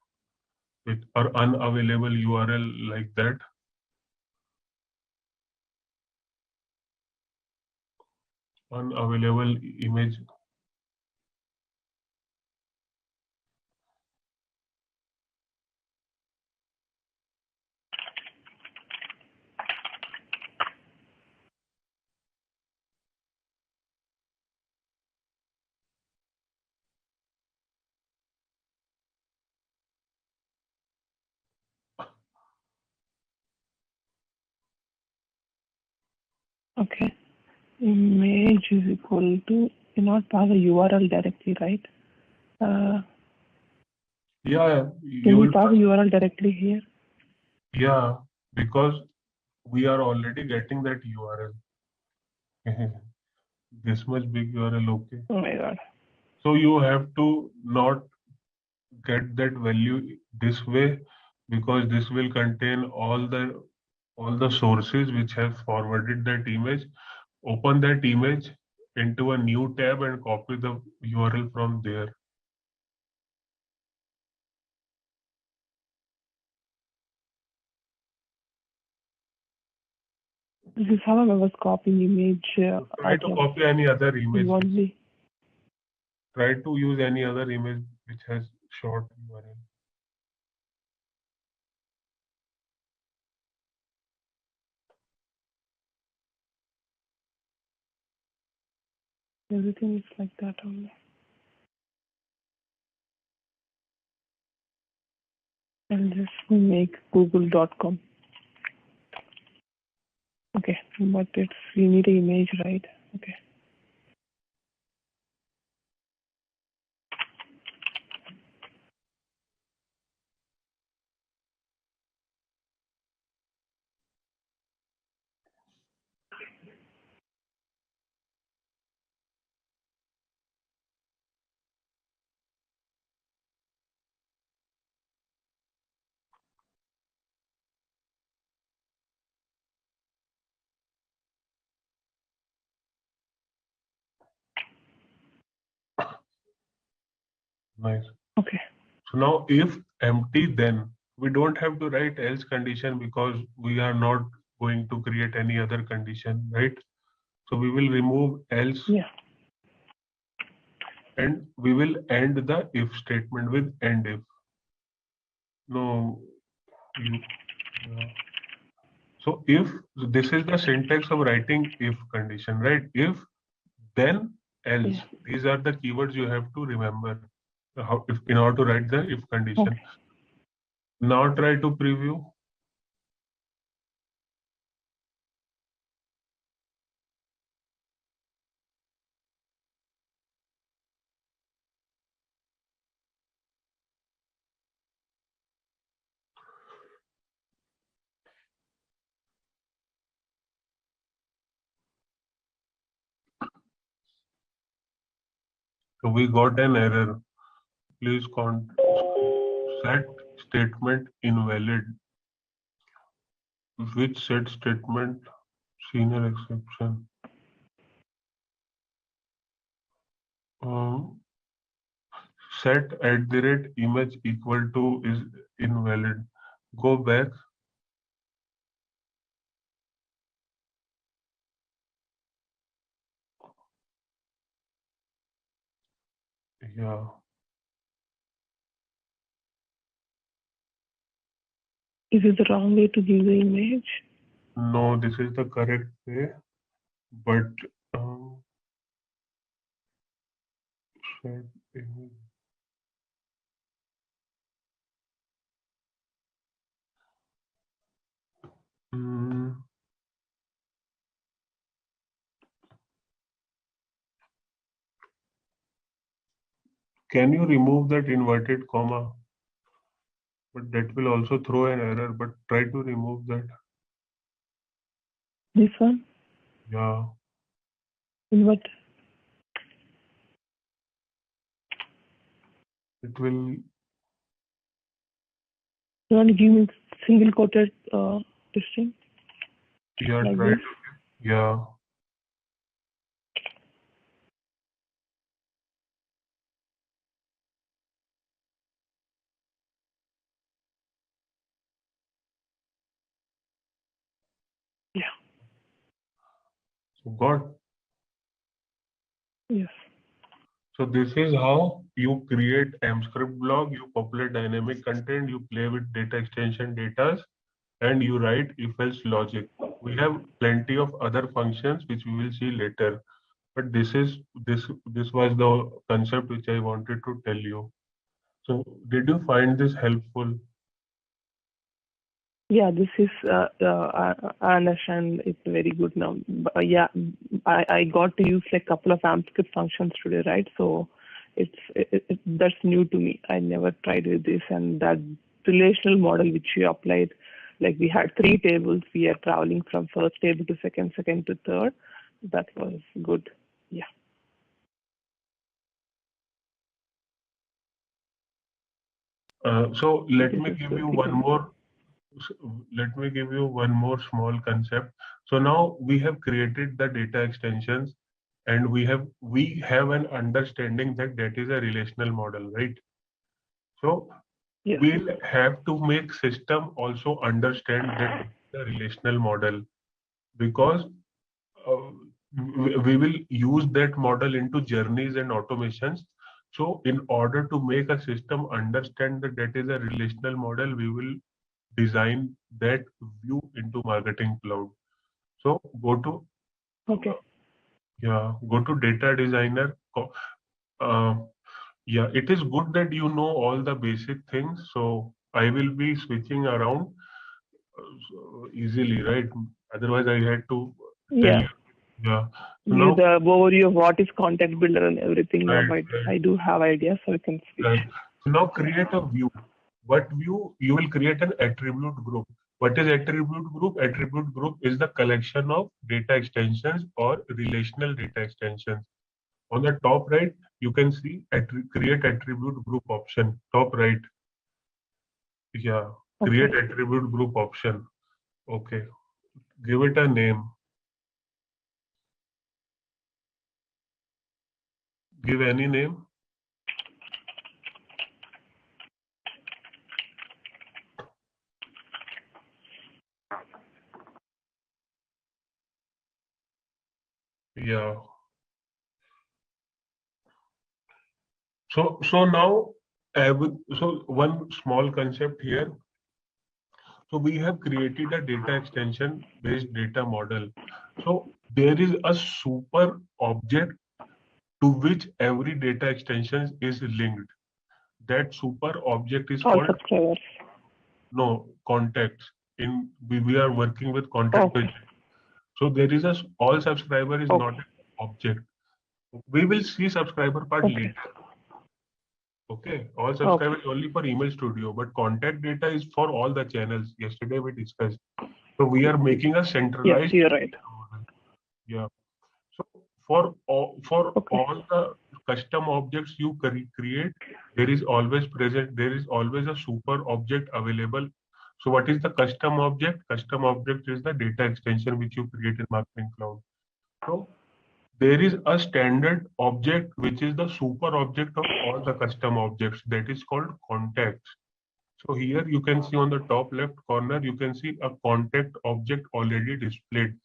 unavailable URL like that. Unavailable image. Okay. Image is equal to, you not pass a URL directly, right? Yeah, Can we pass a URL directly here? Yeah, because we are already getting that URL. This much big URL, okay. Oh my god. So you have to not get that value this way, because this will contain all the sources which have forwarded that image. Open that image into a new tab and copy the URL from there. This is how I was copying image. Try to copy any other image. Only. Try to use any other image which has short URL. Everything is like that only. I'll just make google.com. Okay, but we need an image, right? Okay. Nice. Okay. So now if empty, then we don't have to write else condition because we are not going to create any other condition, right? So we will remove else. Yeah. And we will end the if statement with end if. No, so if this is the syntax of writing if condition, right? If, then, else. Yeah. These are the keywords you have to remember in order to write the if condition. Okay. Now try to preview. So we got an error. Please set statement invalid. Which set statement? Senior exception. Set @image equal to is invalid. Go back. Yeah. Is it the wrong way to give the image? No, this is the correct way, but set image. Can you remove that inverted comma? But that will also throw an error, but try to remove that. This one? Yeah. In what? It will. You want to give me single quoted this thing? Yeah, Like try this? to. Yeah. Yeah. So got. Yes. So this is how you create mscript blog, you populate dynamic content, you play with data extension data, and you write if-else logic. We have plenty of other functions which we will see later. But this was the concept which I wanted to tell you. So did you find this helpful? Yeah, this is, I understand it's very good now. But yeah, I got to use like a couple of AmpScript functions today, right? So that's new to me. I never tried with this, and that relational model which you applied, like we had 3 tables, we are traveling from first table to second to third. That was good. Yeah. So let This me is give good. you one more. Let me give you one more small concept. So now we have created the data extensions, and we have an understanding that is a relational model, right? So Yes. we'll have to make system also understand that the relational model, because uh, we will use that model into journeys and automations. So in order to make a system understand that is a relational model, we will design that view into Marketing Cloud. So go to Okay. go to Data Designer. Uh, yeah, it is good that you know all the basic things. So I will be switching around easily, right? Otherwise, I had to tell Yeah. you. Yeah. So Give now, the overview of what is contact builder and everything. Now, right, but right, I do have ideas, so we can switch. right. So now create a view. What view? You will create an attribute group. What is attribute group? Attribute group is the collection of data extensions or relational data extensions. On the top right, you can see create attribute group option. Top right. Yeah. Create Okay. attribute group option. Okay. Give it a name. Give any name. Yeah. So now, so one small concept here. So we have created a data extension based data model. So there is a super object to which every data extension is linked. That super object is All called subscribers. contacts. We are working with contact Okay. based. So there is all subscriber is not Okay. an object. We will see subscriber part Okay. later. Okay, all Okay. subscribers only for email studio, but contact data is for all the channels. Yesterday we discussed. So we are making a Yes, centralized you're right. model. Yeah. So for Okay. all the custom objects you create, there is always present. There is always a super object available. So what is the custom object? Custom object is the data extension which you create in Marketing Cloud. So there is a standard object which is the super object of all the custom objects that is called contacts. So here you can see on the top left corner, you can see a contact object already displayed.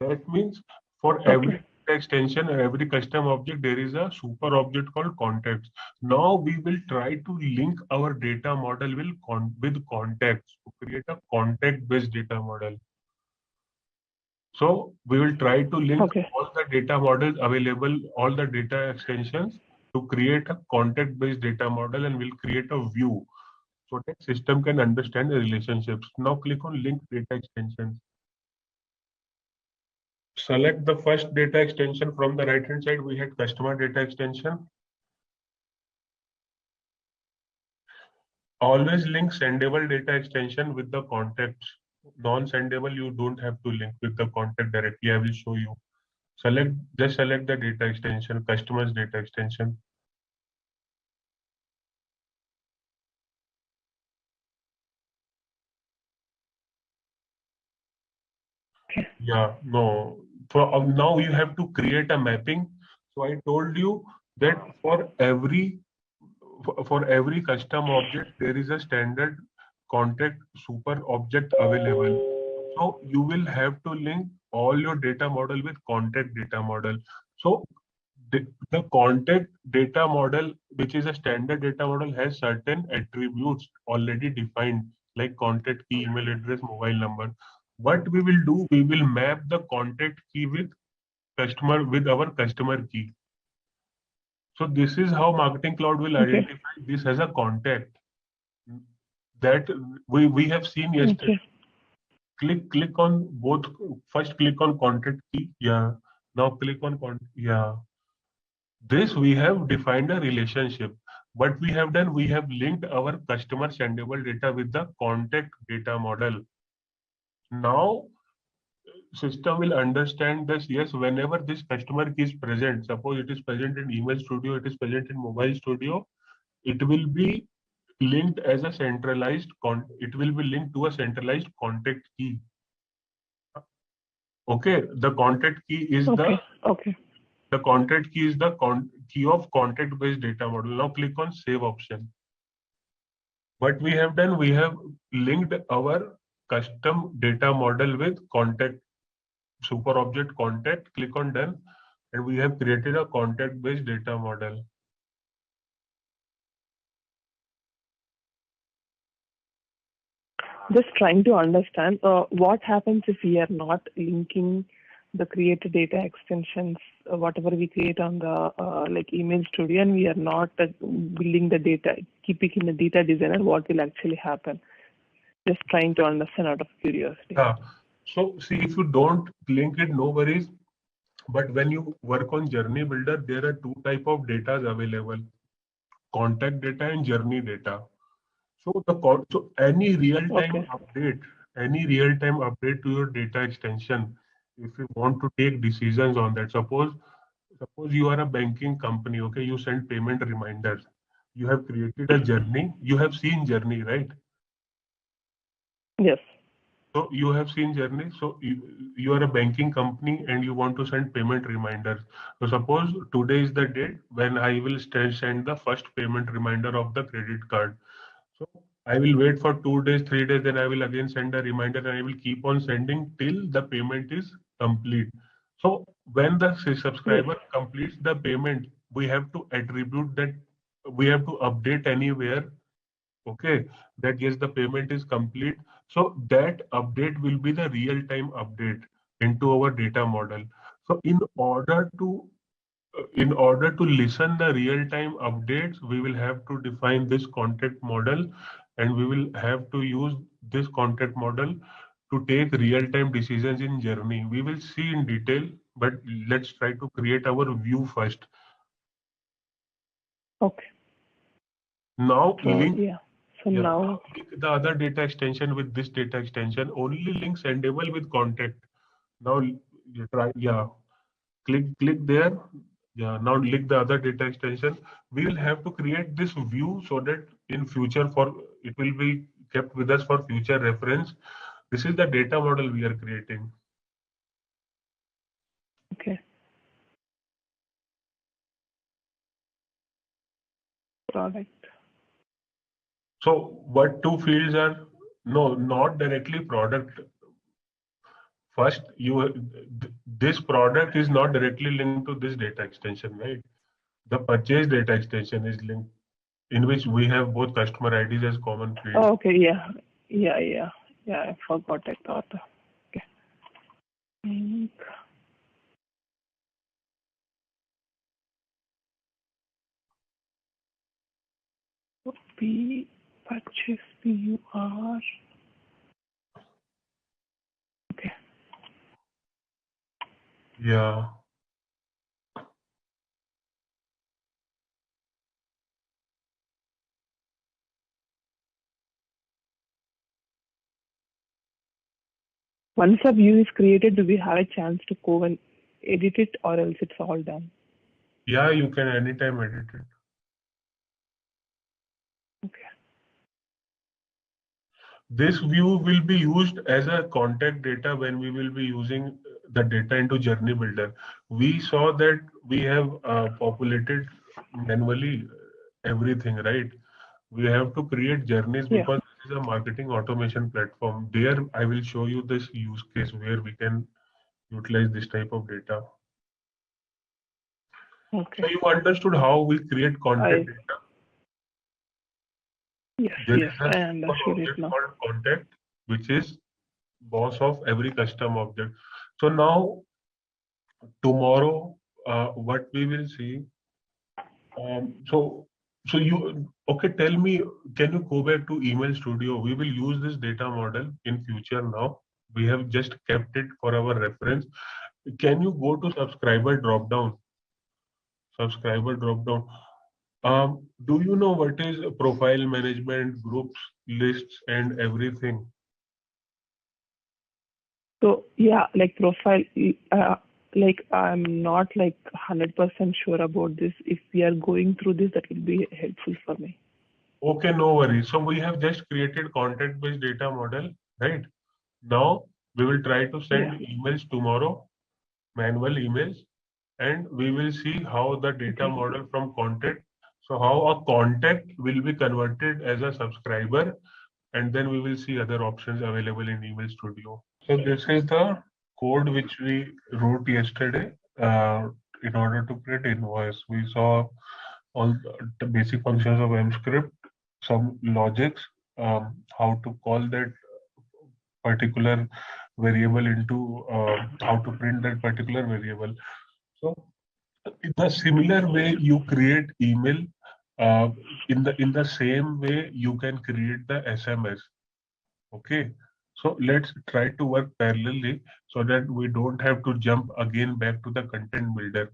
That means for Okay. every extension and every custom object, there is a super object called contacts. Now we will try to link our data model with contacts to create a contact based data model. So we will try to link Okay. all the data models available, all the data extensions to create a contact-based data model, and we'll create a view so that system can understand the relationships. Now click on link data extensions. Select the first data extension from the right hand side. We had customer data extension. Always link sendable data extension with the contacts. Non-sendable, you don't have to link with the contact directly. I will show you. Just select the data extension, customer's data extension. Yeah, no. For now you have to create a mapping. So I told you that for every custom object there is a standard contact super object available. So you will have to link all your data model with contact data model. So the contact data model, which is a standard data model, has certain attributes already defined, like contact key, email address, mobile number. What we will do, we will map the contact key with our customer key. So this is how Marketing Cloud will Okay. identify this as a contact that we have seen yesterday. Okay. Click on both. First click on contact key. Yeah. Now click on yeah. This we have defined a relationship. What we have done, we have linked our customer sendable data with the contact data model. Now system will understand this. Yes, whenever this customer key is present, suppose it is present in email studio, it is present in mobile studio, it will be linked as a it will be linked to a centralized contact key. Okay, the contact key is Okay. Okay. the contact key is the key of contact based data model. Now click on save option. What we have done, we have linked our custom data model with contact super object contact. Click on done, and we have created a contact based data model. Just trying to understand what happens if we are not linking the created data extensions, whatever we create on the like email studio, and we are not building the data, keeping in the data designer, what will actually happen? Just trying to understand out of curiosity. Yeah. So see, if you don't link it, no worries. But when you work on Journey Builder, there are two type of data available: contact data and journey data. So so any real-time update, to your data extension, if you want to take decisions on that. Suppose you are a banking company, okay, you send payment reminders. You have created a journey. You have seen journey, right? Yes. So you have seen journey. So you are a banking company and you want to send payment reminders. So suppose today is the date when I will send the first payment reminder of the credit card. So I will wait for 2 days, 3 days, then I will again send a reminder and I will keep on sending till the payment is complete. So when the subscriber completes the payment, we have to attribute that, we have to update anywhere, okay, that yes, the payment is complete. So that update will be the real-time update into our data model. So in order to listen the real-time updates, we will have to define this contact model, and we will have to use this contact model to take real-time decisions in journey. We will see in detail, but let's try to create our view first. Okay. Now So link, now link the other data extension with this data extension. Only link sendable with contact. Now you try, click there. Yeah, now link the other data extension. We will have to create this view so that in future it will be kept with us for future reference. This is the data model we are creating. okay. Product. So what two fields are? No, not directly product. First, this product is not directly linked to this data extension, right? The purchase data extension is linked, in which we have both customer IDs as common field. Oh, okay. Yeah. I forgot. I thought. Okay. P purchase PUR. Okay. Yeah. Once a view is created, do we have a chance to go and edit it, or else it's all done? Yeah, you can anytime edit it. Okay. This view will be used as a contact data when we will be using the data into Journey Builder. We saw that we have populated manually everything, right? We have to create journeys because this is a marketing automation platform. There, I will show you this use case where we can utilize this type of data. Okay. So you understood how we create contact data? Yes, I understood it now. Called contact, which is boss of every custom object. So now, tomorrow, what we will see. So you, okay, tell me, can you go back to Email Studio? We will use this data model in future now. We have just kept it for our reference. Can you go to subscriber dropdown? Subscriber dropdown. Do you know what is profile management, groups, lists, and everything? So yeah, like profile, like I'm not like 100% sure about this. If we are going through this, that will be helpful for me. Okay, no worries. So we have just created contact-based data model, right? Now we will try to send emails tomorrow, manual emails, and we will see how the data model from contact. So how a contact will be converted as a subscriber, and then we will see other options available in Email Studio. So this is the code which we wrote yesterday in order to create invoice. We saw all the basic functions of mscript, some logics, how to call that particular variable into how to print that particular variable. So in the similar way you create email, in the same way you can create the SMS. Okay, so let's try to work parallelly so that we don't have to jump again back to the content builder,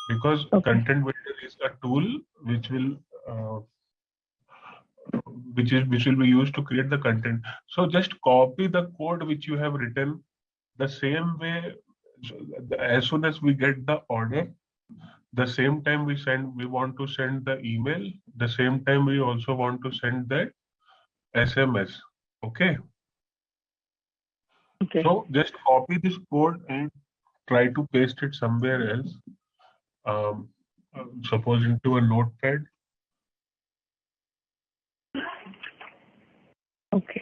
because content builder is a tool which will which will be used to create the content. So just copy the code which you have written the same way. As soon as we get the order, the same time we want to send the email, the same time we also want to send that SMS. Okay. So just copy this code and try to paste it somewhere else. Suppose into a notepad. Okay.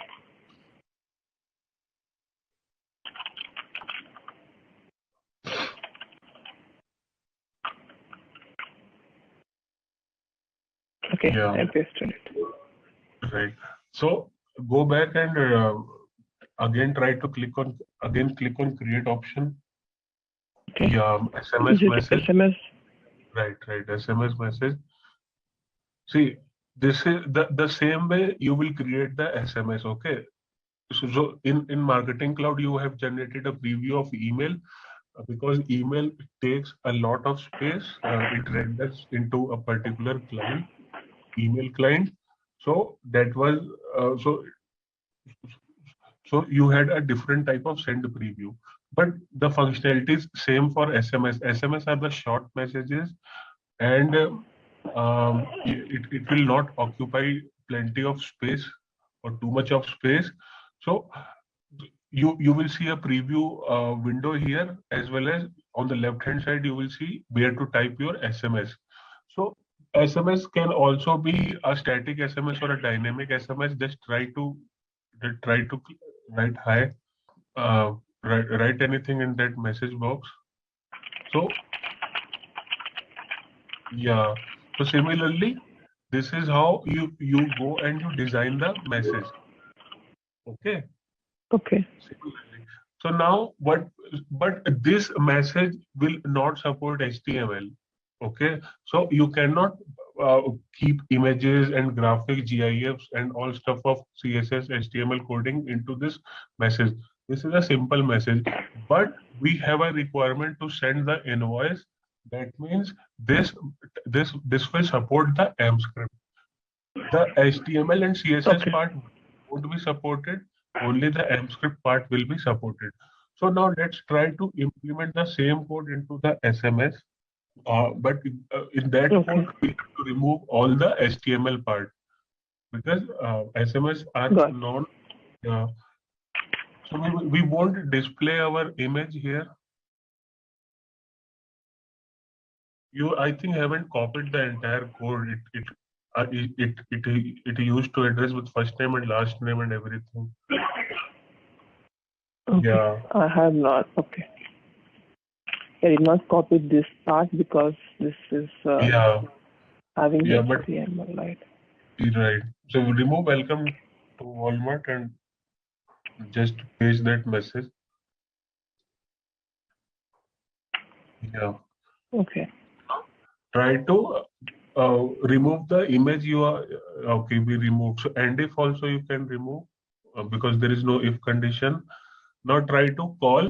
Okay, Yeah. I pasted it. Right. So go back and again try to click on create option. Okay. Yeah, SMS Is it message. SMS? Right, SMS message. See, this is the same way you will create the SMS. Okay. So in Marketing Cloud, you have generated a preview of email, because email takes a lot of space. It renders into a particular client, email client. So that was so you had a different type of send preview, but the functionality is same for SMS. SMS are the short messages, and it will not occupy plenty of space or too much of space. So you will see a preview window here, as well as on the left hand side you will see where to type your SMS. So SMS can also be a static SMS or a dynamic SMS. Just try to write hi, write anything in that message box. So yeah, so similarly, this is how you go and you design the message. Okay. Similarly. So now but this message will not support HTML. Okay, so you cannot keep images and graphic GIFs and all stuff of CSS HTML coding into this message. This is a simple message, but we have a requirement to send the invoice. That means this will support the M script. The HTML and CSS part won't be supported. Only the M script part will be supported. So now let's try to implement the same code into the SMS. But in that code, we have to remove all the HTML part, because SMS are non. So we won't display our image here. You, I think, haven't copied the entire code. It used to address with first name and last name and everything. Yeah. I have not. Okay. I did not copy this part because this is having HTML, right? Right. So remove welcome to Walmart and just paste that message. Yeah. Okay. Try to remove the image you are okay. We remove. So and if also you can remove, because there is no if condition. Now try to call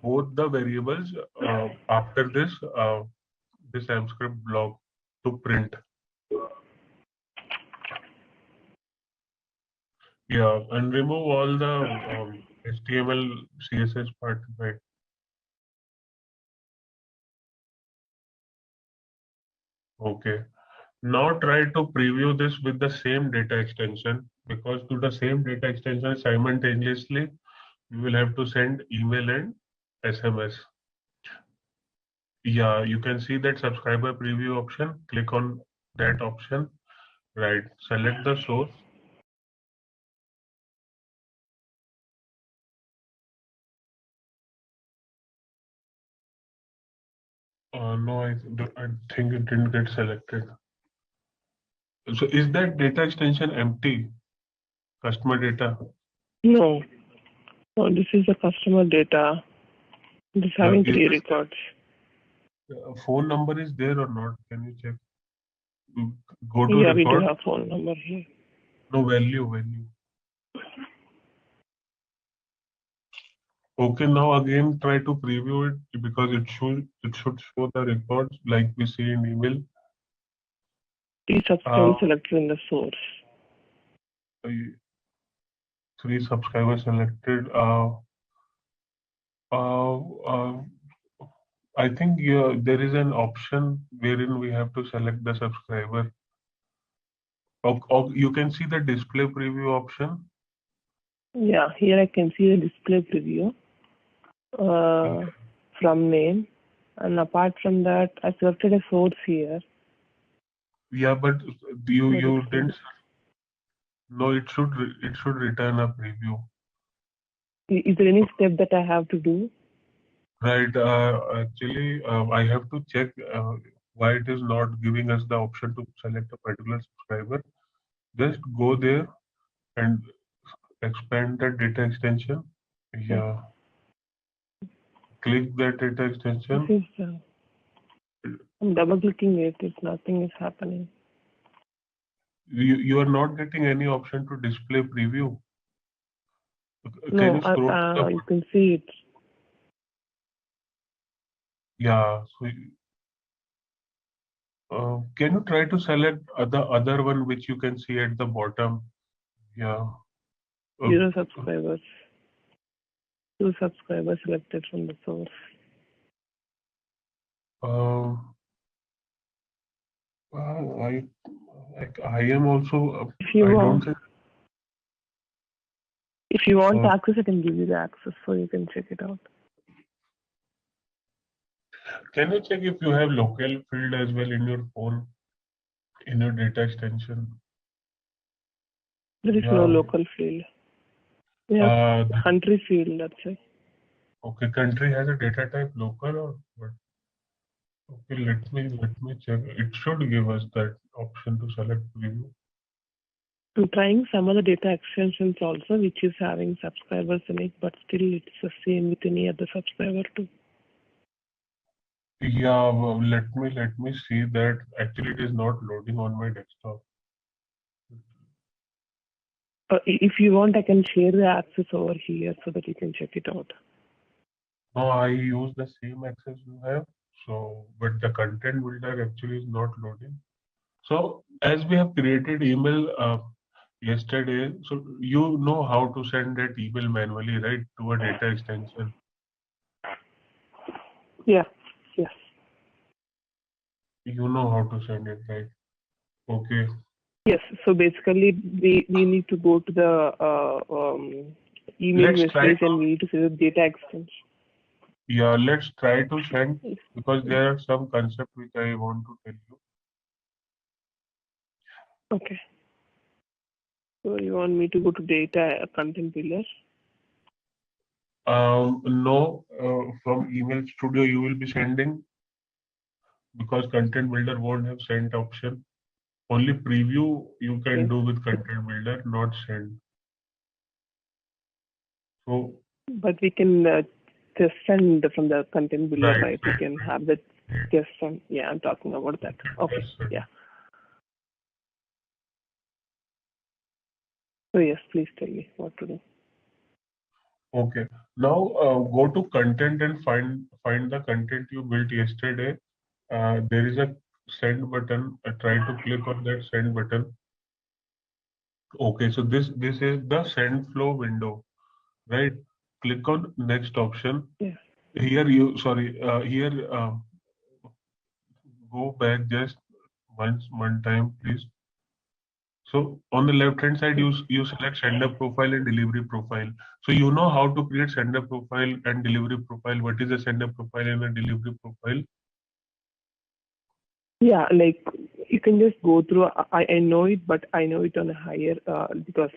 both the variables after this this AMScript block to print. Yeah, and remove all the HTML, CSS part, right? Okay. Now try to preview this with the same data extension, because to the same data extension simultaneously, you will have to send email and SMS. Yeah, you can see that subscriber preview option. Click on that option. Right. Select the source. No, I think it didn't get selected. So is that data extension empty? Customer data? No. So this is the customer data. It is having 3 records. Phone number is there or not? Can you check? Go to Yeah, we do record. have phone number here. No, value. Okay, now again try to preview it because it should show the records like we see in email. 3 subscribers selected in the source. 3 subscribers selected. I think there is an option wherein we have to select the subscriber. Or you can see the display preview option. Yeah, here I can see the display preview from name, and apart from that, I selected a source here. Yeah, but you didn't. No, it should return a preview. Is there any step that I have to do? Right. Actually, I have to check why it is not giving us the option to select a particular subscriber. Just go there and expand the data extension. Yeah. Click that data extension. I'm double clicking it. If nothing is happening. You are not getting any option to display preview. No, you can see it. Yeah. So, can you try to select the other one which you can see at the bottom? Yeah. 0 subscribers. 2 subscribers selected from the source. I am also. If you want access, I can give you the access so you can check it out. Can you check if you have local field as well in your phone, in your data extension? There is no local field. We have country field, that's it. Okay, country has a data type local or what? Okay, let me check. It should give us that option to select preview. I'm trying some other data extensions also, which is having subscribers in it, but still it's the same with any other subscriber too. Yeah, well, let me see that. Actually, it is not loading on my desktop. If you want, I can share the access over here so that you can check it out. No, I use the same access you have. So, but the content builder actually is not loading. So, as we have created email yesterday, so you know how to send that email manually, right, to a data extension. Yeah. Yes. You know how to send it, right? Okay. Yes. So basically, we need to go to the email message and we need to set the data extension. Yeah, let's try to send because there are some concepts which I want to tell you. Okay. So you want me to go to data content builder? No, from Email Studio you will be sending because content builder won't have send option. Only preview you can do with content builder, not send. So, but we can just send from the content builder, right? We can have the just send. Yeah, I'm talking about that. Okay. Yeah. So yes, please tell me what to do. Okay. Now go to content and find the content you built yesterday. There is a send button. Try to click on that send button. Okay, so this is the send flow window, right? Click on next option. Yeah. Here go back just one time, please. So on the left hand side, you select sender profile and delivery profile. So you know how to create sender profile and delivery profile. What is a sender profile and a delivery profile? Yeah, like you can just go through. I know it, but I know it on a higher because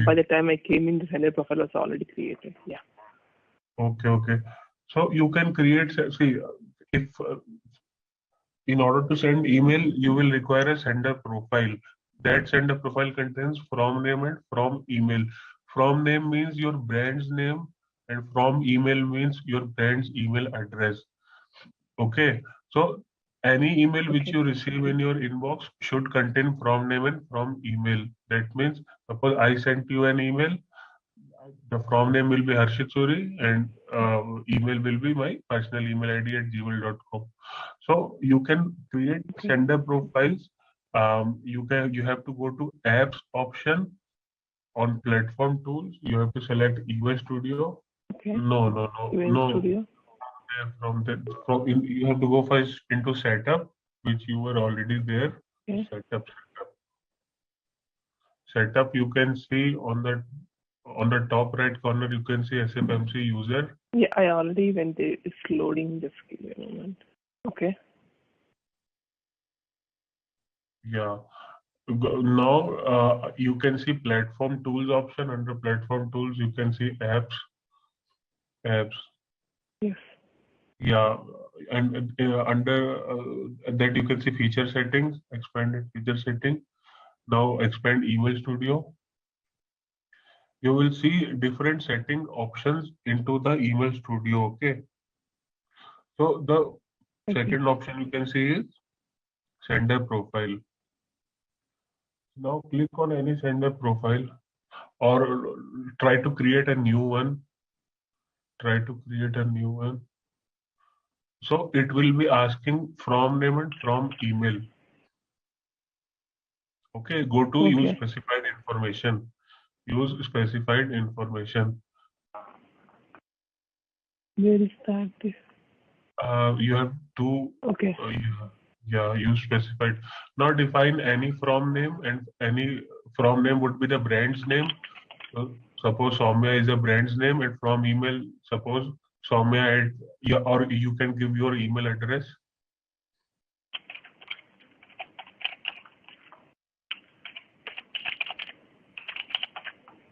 by the time I came in, the sender profile was already created. Yeah. Okay. So you can create. See, if in order to send email, you will require a sender profile. That sender profile contains from name and from email. From name means your brand's name and from email means your brand's email address. Okay, so any email which you receive in your inbox should contain from name and from email. That means, suppose I sent you an email, the from name will be Harshit Suri and email will be my personal email ID at gmail.com. So you can create sender profiles. You have to go to apps option on platform tools. You have to select Email Studio. Email Studio. You have to go first into setup, which you were already there. Setup. You can see on the top right corner. You can see SFMC user. Yeah, I already went there. It's loading. Just give me a moment. Okay. Yeah. Now you can see platform tools option. Under platform tools, you can see apps. Yes. Yeah, and under that you can see feature settings, expanded feature setting. Now expand Email Studio. You will see different setting options into the Email Studio. Okay. So the second option you can see is sender profile. Now click on any sender profile or try to create a new one. So it will be asking from name and from email. Okay, go to use specified information. Use specified information. Where is that? You have to use specified. Now define any from name, and any from name would be the brand's name. So suppose Soumya is a brand's name, and from email, suppose Soumya or you can give your email address.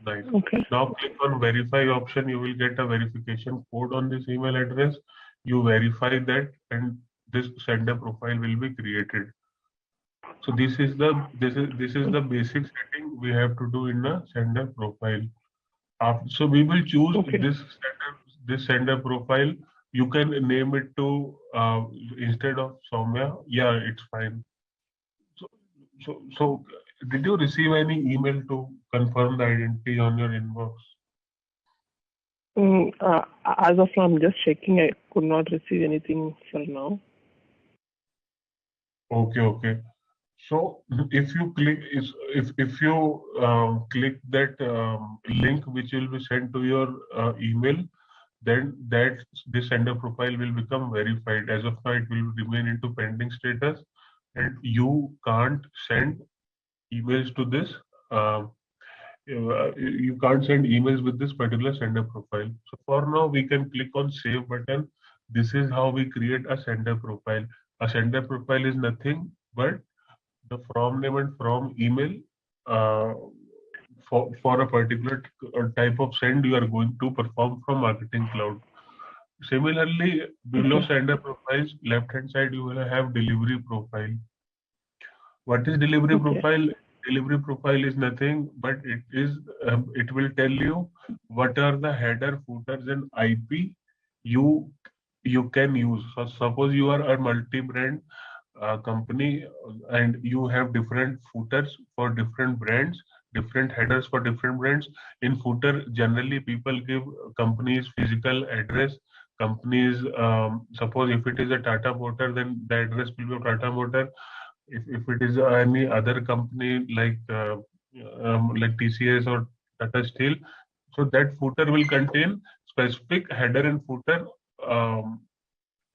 Right. Now click on verify option. You will get a verification code on this email address. You verify that, and this sender profile will be created. So this is the basic setting we have to do in a sender profile. So we will choose this sender profile. You can name it to instead of Soumya. Yeah, it's fine. So did you receive any email to confirm the identity on your inbox? As of now, I'm just checking. I could not receive anything for now. Okay. So if you click click that link which will be sent to your email, then this sender profile will become verified. As of now, it will remain into pending status, and you can't send emails to this. You can't send emails with this particular sender profile. So for now, we can click on save button. This is how we create a sender profile. A sender profile is nothing but the from name and from email for a particular type of send you are going to perform from Marketing Cloud. Similarly, below sender profiles, left hand side, you will have delivery profile. What is delivery profile? Delivery profile is nothing but it will tell you what are the header, footers, and IP you can use. So suppose you are a multi-brand company and you have different footers for different brands, different headers for different brands. In footer, generally people give company's physical address. Companies, suppose if it is a Tata Motor, then the address will be Tata Motor. If it is any other company like TCS or Tata Steel, so that footer will contain specific header and footer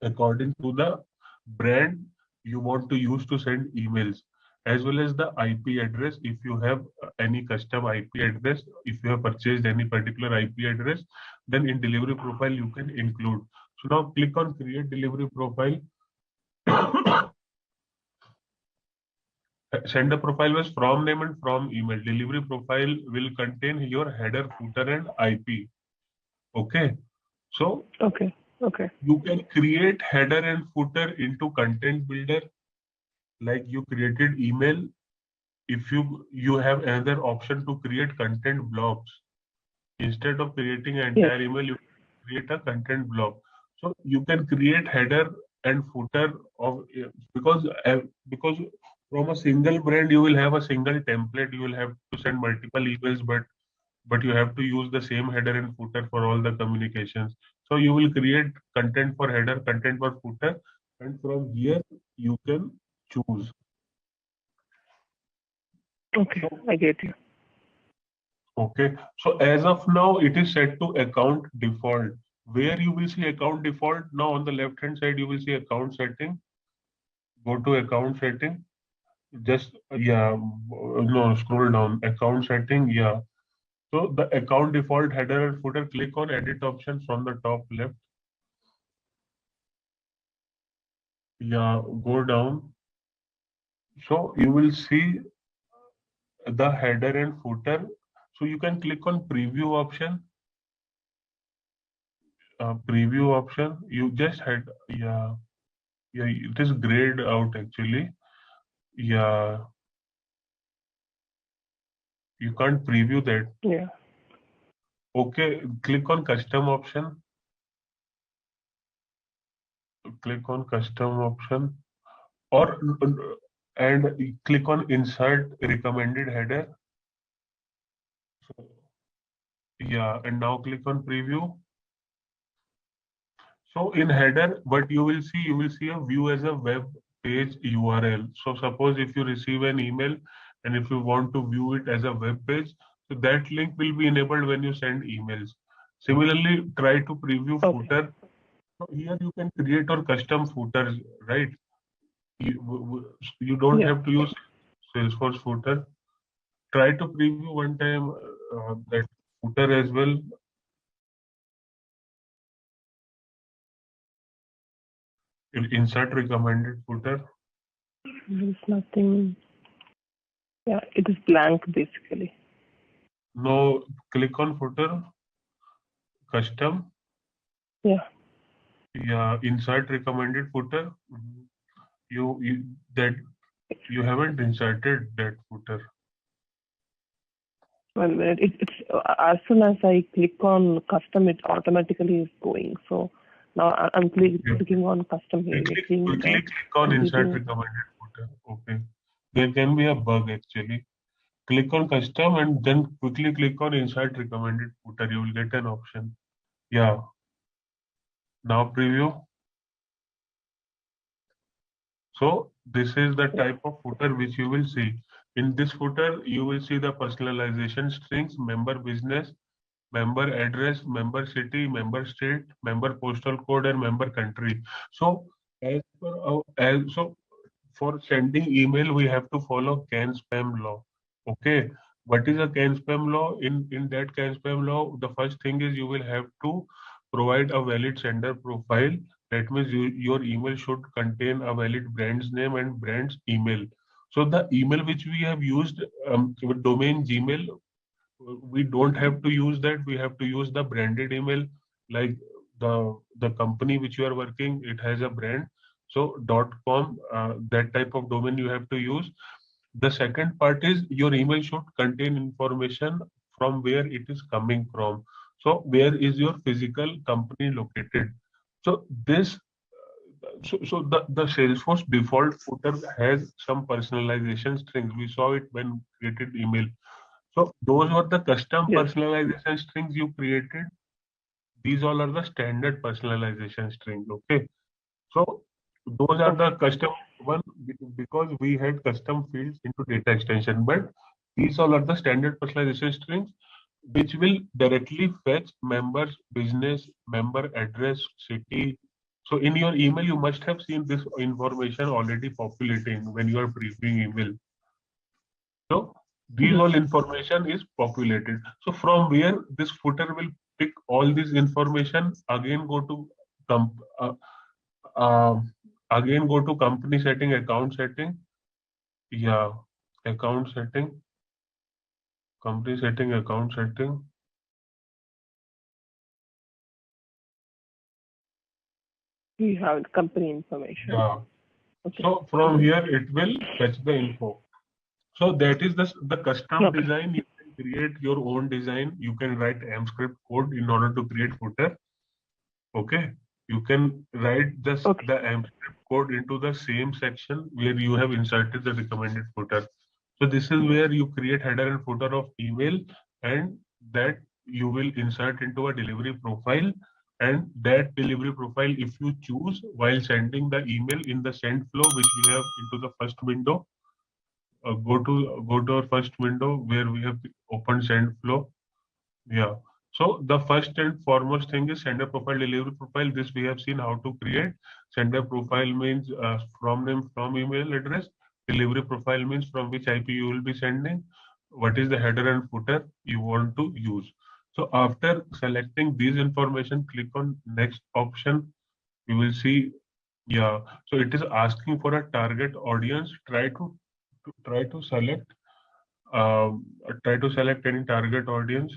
according to the brand you want to use to send emails, as well as the IP address. If you have any custom IP address, if you have purchased any particular IP address, then in delivery profile you can include. So now click on create delivery profile. Sender profile was from name and from email. Delivery profile will contain your header, footer, and IP. Okay. So you can create header and footer into content builder. Like you created email. If you have another option to create content blocks. Instead of creating an entire email, you create a content block. So you can create header and footer of because from a single brand you will have a single template. You will have to send multiple emails, but you have to use the same header and footer for all the communications. So you will create content for header, content for footer, and from here you can choose. Okay, I get you. Okay, so as of now, it is set to account default. Where you will see account default, now on the left hand side, you will see account setting. Go to account setting. Just, yeah, no, scroll down. Account setting, yeah. So the account default header and footer, click on edit option from the top left. Yeah, go down. So you will see the header and footer. So you can click on preview option. Preview option. You just had, yeah. Yeah, it is grayed out actually. Yeah, you can't preview that. Yeah. Okay, click on custom option. Click on custom option or and click on insert recommended header. So, yeah, and now click on preview. So in header, what you will see a view as a web page URL. So suppose if you receive an email and if you want to view it as a web page, so that link will be enabled when you send emails. Similarly, try to preview footer. So here you can create or custom footers, right? You don't have to use Salesforce footer. Try to preview one time that footer as well. Insert recommended footer. There's nothing. Yeah, it is blank basically. No, click on footer, custom. Yeah. Yeah, insert recommended footer. You haven't inserted that footer. Well, it's as soon as I click on custom, it automatically is going. So now I'm clicking on custom here. Quickly click on insert recommended footer. Okay. There can be a bug actually. Click on custom and then quickly click on insert recommended footer. You will get an option. Yeah. Now preview. So this is the type of footer which you will see. In this footer, you will see the personalization strings, member business, member address, member city, member state, member postal code, and member country. So for sending email, we have to follow CAN spam law. Okay. What is a CAN spam law? In that CAN spam law, the first thing is you will have to provide a valid sender profile. That means your email should contain a valid brand's name and brand's email. So the email which we have used, with domain Gmail, we don't have to use that. We have to use the branded email, like the company which you are working, it has a brand. So .com, that type of domain you have to use. The second part is your email should contain information from where it is coming from. So where is your physical company located? So the Salesforce default footer has some personalization strings. We saw it when created email. So those were the custom personalization strings you created. These all are the standard personalization strings. Okay. So those are the custom one because we had custom fields into data extension, but these all are the standard personalization strings which will directly fetch members, business, member address, city. So in your email, you must have seen this information already populating when you are previewing email. So these all information is populated. So from where this footer will pick all this information, again go to uh, again go to company setting, account setting. Yeah, account setting, company setting, account setting. We have company information. Yeah. Okay. So from here it will fetch the info. So that is the custom design. You can create your own design. You can write M script code in order to create footer. Okay, you can write just Okay. the AMP code into the same section where you have inserted the recommended footer. So this is where you create header and footer of email, and that you will insert into a delivery profile. And that delivery profile, if you choose while sending the email in the send flow, which we have into the first window, go to our first window where we have opened send flow. Yeah. So the first and foremost thing is sender profile, delivery profile. This we have seen how to create. Sender profile means from name, from email address. Delivery profile means from which IP you will be sending. What is the header and footer you want to use. So after selecting these information, click on next option. You will see, yeah. So it is asking for a target audience. Try to select try to select any target audience.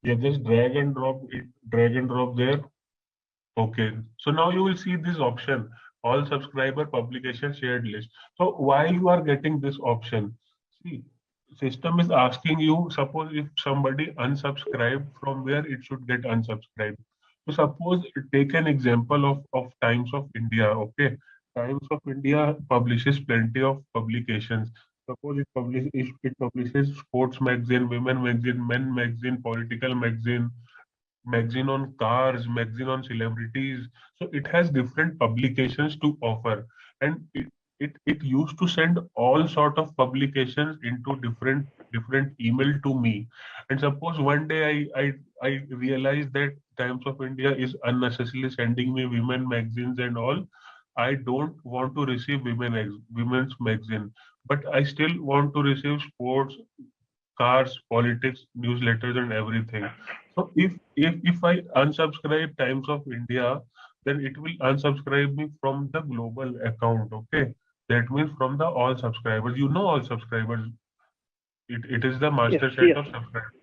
Yeah, just drag and drop there. Okay. So now you will see this option, all subscriber publication shared list. So why you are getting this option? See, system is asking you, suppose if somebody unsubscribed, from where it should get unsubscribed. So suppose take an example of Times of India, okay? Times of India publishes plenty of publications. Suppose it publishes sports magazine, women magazine, men magazine, political magazine, magazine on cars, magazine on celebrities. So it has different publications to offer, and it used to send all sort of publications into different email to me. And suppose one day I realized that Times of India is unnecessarily sending me women magazines and all. I don't want to receive women's magazine, but I still want to receive sports, cars, politics, newsletters, and everything. So if I unsubscribe Times of India, then it will unsubscribe me from the global account. Okay, that means from the all subscribers. You know all subscribers. It is the Yes. master set Yes. of subscribers.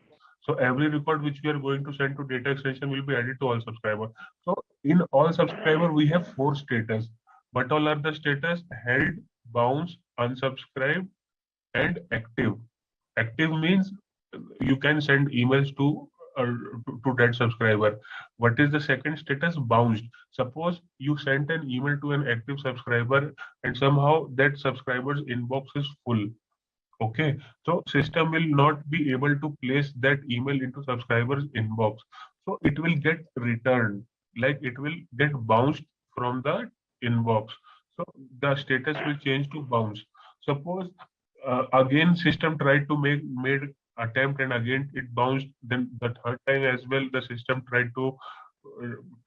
So every record which we are going to send to data extension will be added to all subscriber. So in all subscriber we have four status. What all are the status? Held, bounce, unsubscribed, and active. Active means you can send emails to that subscriber. What is the second status? Bounced. Suppose you sent an email to an active subscriber and somehow that subscriber's inbox is full. Okay, so system will not be able to place that email into subscriber's inbox. So it will get returned, like it will get bounced from the inbox. So the status will change to bounce. Suppose again system tried to made attempt and again it bounced. Then the third time as well the system tried to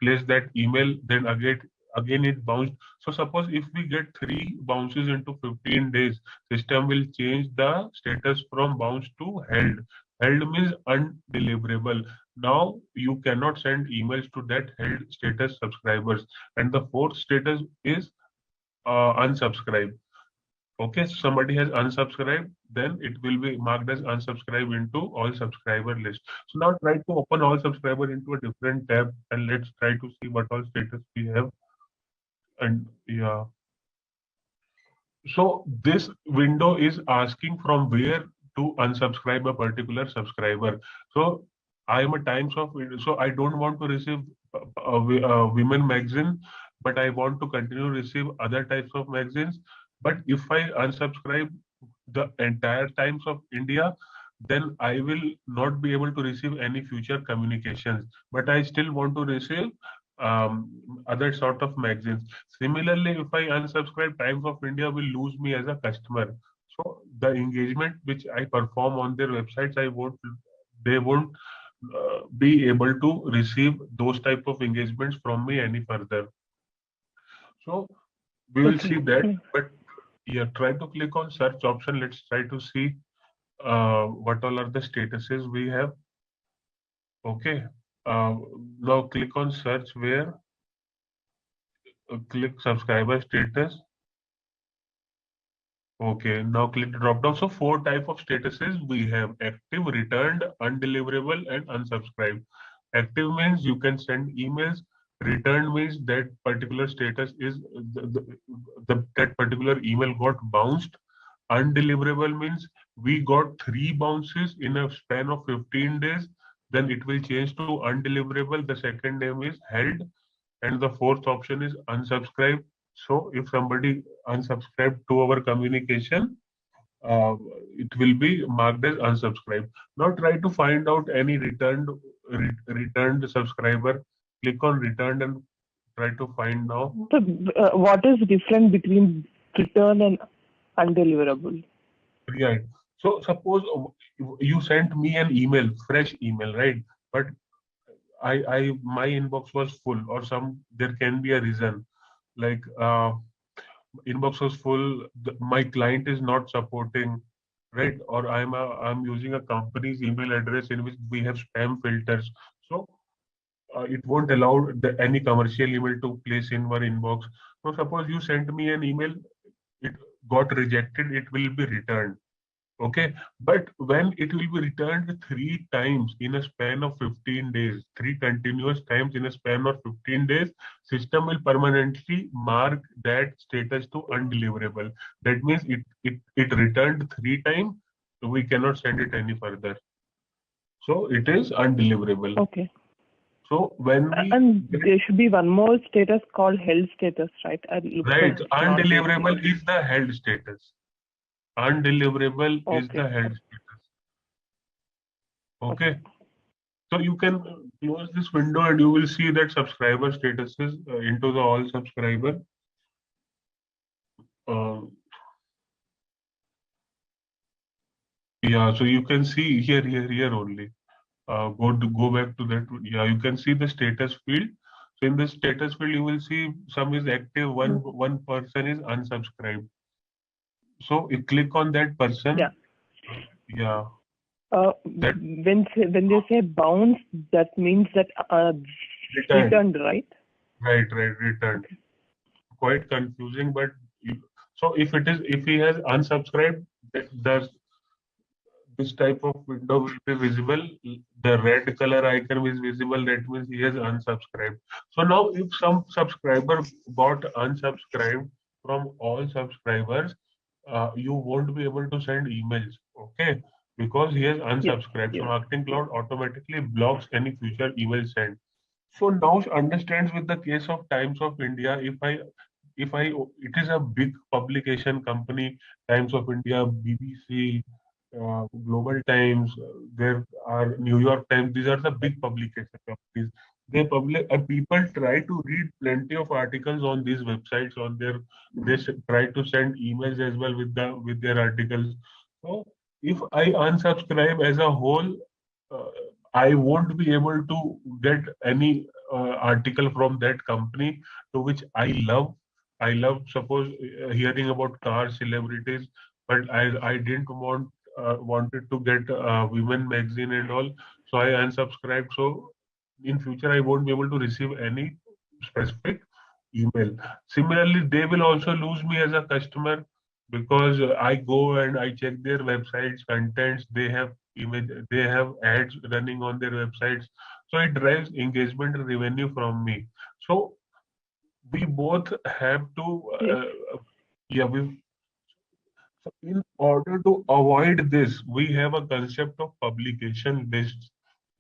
place that email. Then again it bounced. So suppose if we get 3 bounces into 15 days, system will change the status from bounce to held. Held means undeliverable. Now you cannot send emails to that held status subscribers. And the fourth status is unsubscribe. Okay, so somebody has unsubscribed, then it will be marked as unsubscribe into all subscriber list. So now try to open all subscriber into a different tab and let's try to see what all status we have. And yeah, so this window is asking from where to unsubscribe a particular subscriber. So I am a Times of India, so I don't want to receive a women magazine, but I want to continue to receive other types of magazines. But if I unsubscribe the entire Times of India, then I will not be able to receive any future communications. But I still want to receive other sort of magazines. Similarly, if I unsubscribe, Times of India will lose me as a customer. So the engagement which I perform on their websites, they won't be able to receive those type of engagements from me any further. So we will see that. But yeah, try to click on search option. Let's try to see what all are the statuses we have. Okay. Now click on search where click subscriber status. Okay, now click the drop down. So 4 type of statuses we have: active, returned, undeliverable, and unsubscribed. Active means you can send emails. Returned means that particular status is that particular email got bounced. Undeliverable means we got 3 bounces in a span of 15 days, then it will change to undeliverable. The second name is held, and the fourth option is unsubscribe. So if somebody unsubscribed to our communication, uh, it will be marked as unsubscribed. Now try to find out any returned subscriber. Click on returned and try to find now. So, what is different between return and undeliverable? Right. So suppose you sent me an email, fresh email, right? But my inbox was full, or there can be a reason, like inbox was full. My client is not supporting, right? Or I'm using a company's email address in which we have spam filters, so it won't allow any commercial email to place in our inbox. So suppose you sent me an email, it got rejected, it will be returned. Okay, but when it will be returned 3 times in a span of 15 days, 3 continuous times in a span of 15 days, system will permanently mark that status to undeliverable. That means it returned 3 times, so we cannot send it any further. So it is undeliverable. Okay. So when we And there should be one more status called held status, right? right, undeliverable is the held status. Undeliverable is the held status. Okay. So you can close this window and you will see that subscriber statuses into the all subscriber. Uh, yeah, so you can see here only. Go back to that. Yeah, you can see the status field. So in the status field, you will see some is active, one person is unsubscribed. So you click on that person. Yeah. Yeah. When they say bounce, that means that returned, right? Right, returned. Quite confusing, but so if he has unsubscribed, this type of window will be visible. The red color icon is visible. That means he has unsubscribed. So now, if some subscriber got unsubscribed from all subscribers, you won't be able to send emails. Okay, because he has unsubscribed. Yes. So Marketing Cloud automatically blocks any future email sent. So now understands with the case of Times of India, it is a big publication company, Times of India, BBC, Global Times, there are New York Times. These are the big publication companies. They publish, and people try to read plenty of articles on these websites. They try to send emails as well with their articles. So if I unsubscribe as a whole, uh, I won't be able to get any article from that company to which I love. I love, suppose, hearing about car celebrities, but I didn't wanted to get women magazine and all, so I unsubscribed. So in future, I won't be able to receive any specific email. Similarly, they will also lose me as a customer because I go and I check their websites, contents. They have ads running on their websites, so it drives engagement and revenue from me. So we both have to, yeah, so in order to avoid this, we have a concept of publication lists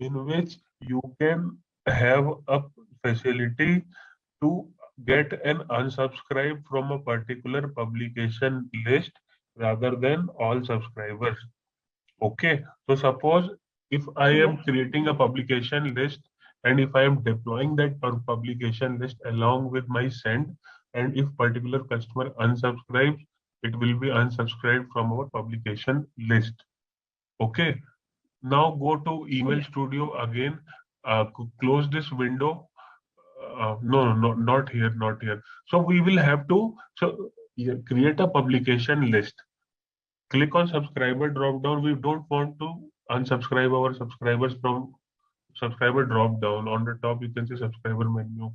in which you can have a facility to get an unsubscribe from a particular publication list rather than all subscribers. Okay, so suppose if I am creating a publication list and if I am deploying that publication list along with my send, and if particular customer unsubscribes, it will be unsubscribed from our publication list. Okay, now go to Email Studio again, close this window. No, not here, not here. So we will have to create a publication list. Click on subscriber drop down. We don't want to unsubscribe our subscribers from subscriber drop down. On the top, you can see subscriber menu.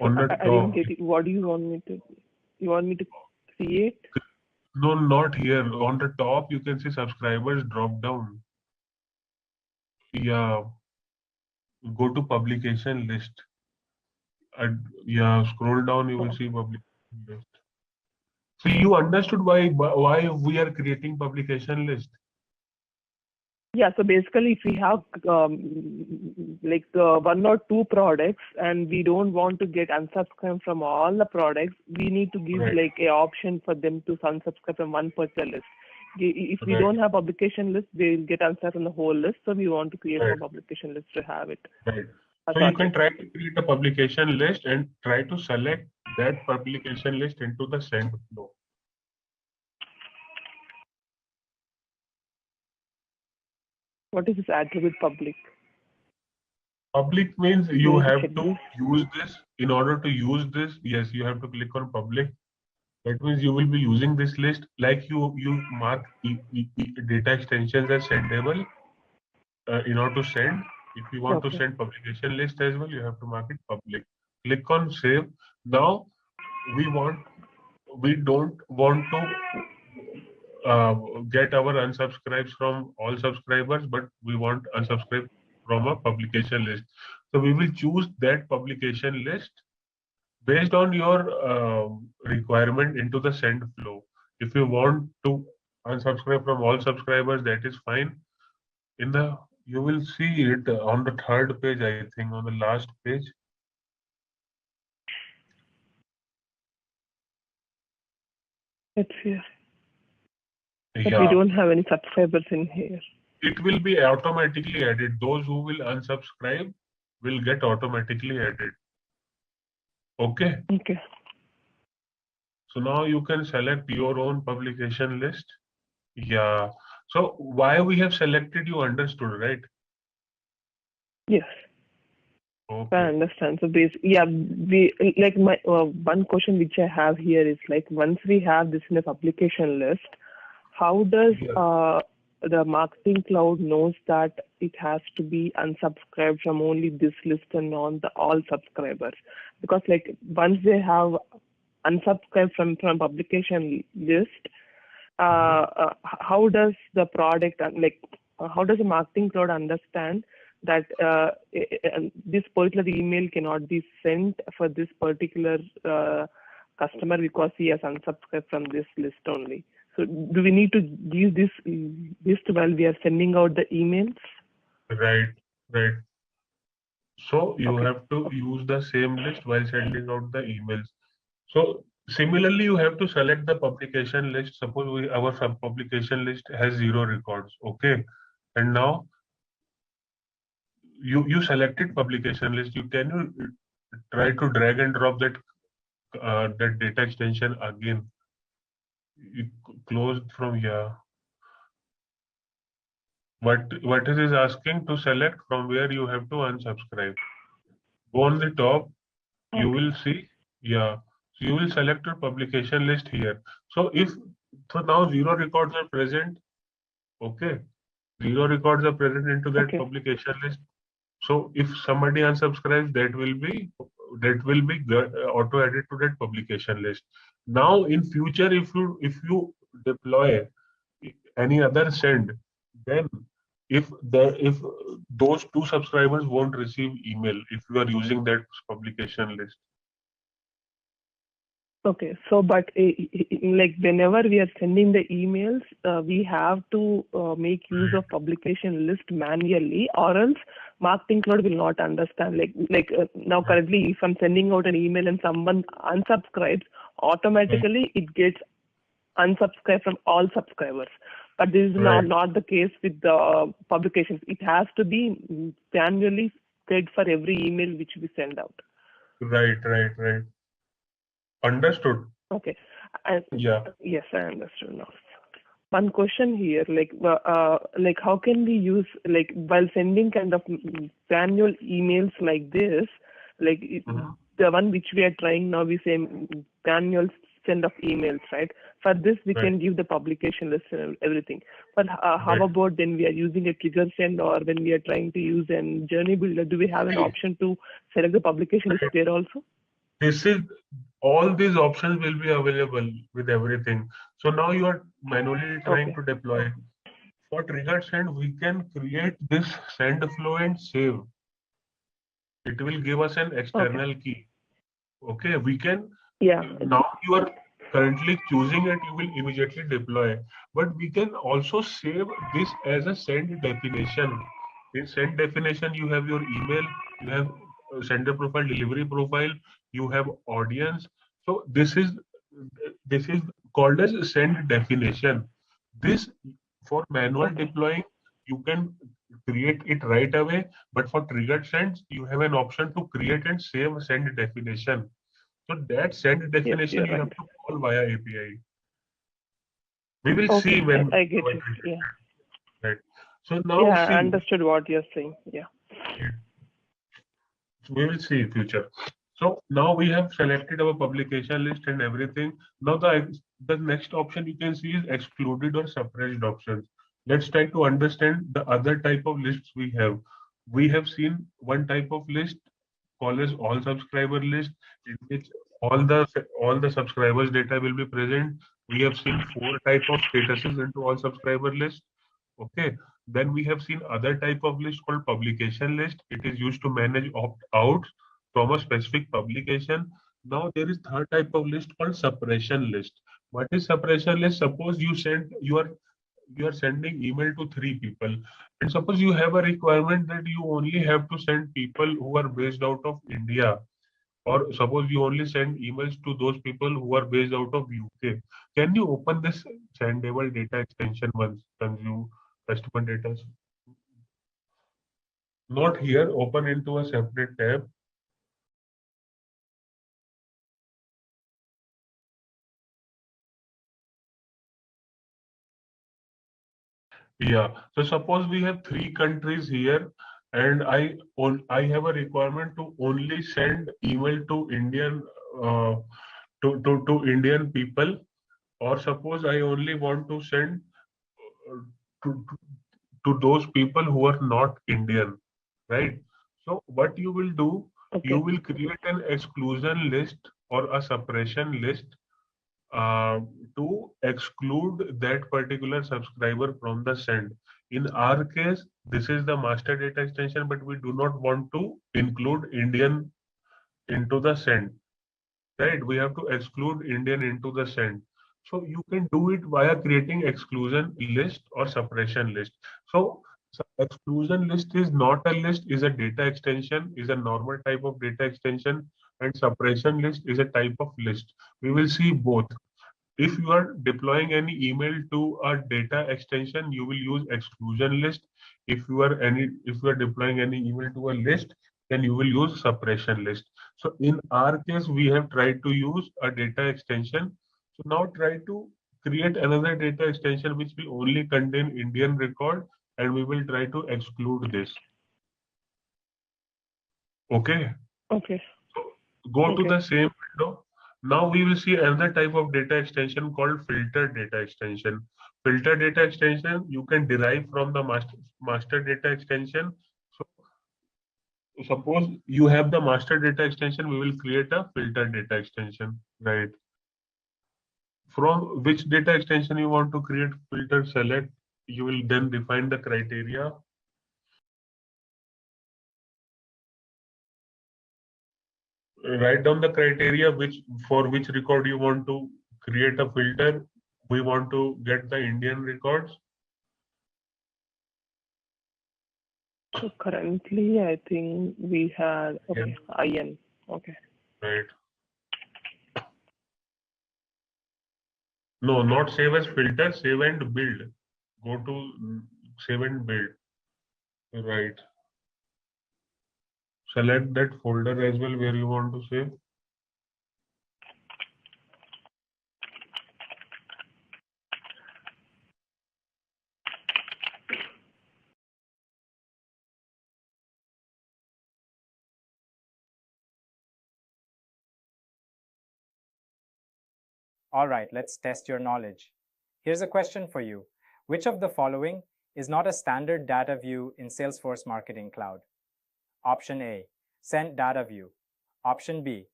On the I didn't top. get it. What do you want me to? You want me to create? No, not here. On the top, you can see subscribers drop down. Yeah. Go to publication list. Yeah, scroll down, you will see publication list. So you understood why we are creating publication list? Yeah, so basically, if we have one or two products and we don't want to get unsubscribed from all the products, we need to give Right. like a option for them to unsubscribe from one particular list. If we Right. don't have publication list, they'll get unsubscribed from the whole list. So we want to create Right. a publication list to have it. Right. That's So you all. can try to create a publication list and try to select that publication list into the send flow. What is this attribute public? Public means We you need to have check to this. use this. In order to use this, yes, you have to click on public. That means you will be using this list like you mark data extensions as sendable in order to send. If you want to Okay. send publication list as well, you have to mark it public. Click on save. Now we don't want to get our unsubscribes from all subscribers, but we want unsubscribe from a publication list. So we will choose that publication list based on your requirement into the send flow. If you want to unsubscribe from all subscribers, that is fine. You will see it on the third page, I think, on the last page. It's here. But we Yeah, don't have any subscribers in here. it will be automatically added. Those who will unsubscribe will get automatically added. Okay. Okay. So now you can select your own publication list. Yeah. So why we have selected, you understood, right? Yes. I Okay. understand. So yeah, we like my one question which I have here is like once we have this in a publication list, how does the marketing cloud knows that it has to be unsubscribed from only this list and not the all subscribers? Because like once they have unsubscribed from publication list, how does the product how does the marketing cloud understand that this particular email cannot be sent for this particular customer because he has unsubscribed from this list only? So do we need to give this list while we are sending out the emails? Right, right. So you Okay. have to use the same list while sending out the emails. So similarly, you have to select the publication list. Suppose our publication list has 0 records. Okay. And now you selected publication list. You try to drag and drop that data extension again. You closed from here. What it is asking to select from where you have to unsubscribe. Go on the top, you will see, yeah. So you will select your publication list here. So now 0 records are present. Okay. 0 records are present into that Okay. publication list. So if somebody unsubscribes, that will be auto added to that publication list. Now in future, if you deploy any other send, then if those 2 subscribers won't receive email if you are using that publication list. Okay. So, but like whenever we are sending the emails, we have to make use of publication list manually, or else marketing cloud will not understand. Now currently, if I'm sending out an email and someone unsubscribes, automatically it gets unsubscribed from all subscribers. But this is not the case with the publications. It has to be manually spread for every email which we send out. Right. Understood. Okay. Yeah. Yes, I understood now. One question here, like how can we use, like while sending kind of manual emails like this, like the one which we are trying now, we say manual send of emails, right? For this, we can give the publication list and everything. But how about then we are using a trigger send, or when we are trying to use a journey builder, do we have an option to select the publication list there also? All these options will be available with everything. So now you are manually trying to deploy. For trigger send, we can create this send flow and save. It will give us an external key. Okay, we can. Now you are currently choosing it, you will immediately deploy. But we can also save this as a send definition. In send definition, you have your email, you have sender profile, delivery profile, you have audience. So this is called as send definition. This for manual deploying, you can create it right away, but for triggered sends, you have an option to create and save a send definition. So that send Yes, definition you're you have right. to call via API. We will see Okay, when I get you. Yeah. right. So now Yeah, I see, understood what you're saying. Yeah. we will see future. So now we have selected our publication list and everything. Now the next option you can see is excluded or suppressed options. Let's try to understand the other type of lists we have. We have seen one type of list called as all subscriber list, in which all the subscribers data will be present. We have seen four type of statuses into all subscriber list. Okay. Then we have seen other type of list called publication list. It is used to manage opt-outs from a specific publication. Now there is third type of list called suppression list. What is suppression list? Suppose you are sending email to three people, and suppose you have a requirement that you only have to send people who are based out of India, or suppose you only send emails to those people who are based out of UK. Can you open this sendable data extension once consume customer data? Not here, open into a separate tab. Yeah. So suppose we have three countries here, and I have a requirement to only send email to Indian uh, to Indian people, or suppose I only want to send uh, to those people who are not Indian, right? So what you will do, you Okay. will create an exclusion list or a suppression list uh, to exclude that particular subscriber from the send. In our case, this is the master data extension, but we do not want to include Indian into the send, right? We have to exclude Indian into the send. So you can do it via creating exclusion list or suppression list. So exclusion list is not a list, is a data extension, is a normal type of data extension, and suppression list is a type of list. We will see both. If you are deploying any email to a data extension, you will use exclusion list. If you are deploying any email to a list, then you will use suppression list. So in our case, we have tried to use a data extension. So now try to create another data extension which will only contain Indian record, and we will try to exclude this. Okay. Okay. Go to Okay. the same window. Now we will see another type of data extension called filter data extension. Filter data extension you can derive from the master data extension. So suppose you have the master data extension, we will create a filter data extension, right? From which data extension you want to create filter, select. You will then define the criteria. Write down the criteria for which record you want to create a filter. We want to get the Indian records. So currently, I think we had okay IN. Okay. Right. No, not save as filter, save and build. Go to save and build. Right. Select that folder as well where you want to save. All right, let's test your knowledge. Here's a question for you. Which of the following is not a standard data view in Salesforce Marketing Cloud? Option A, Send Data View. Option B,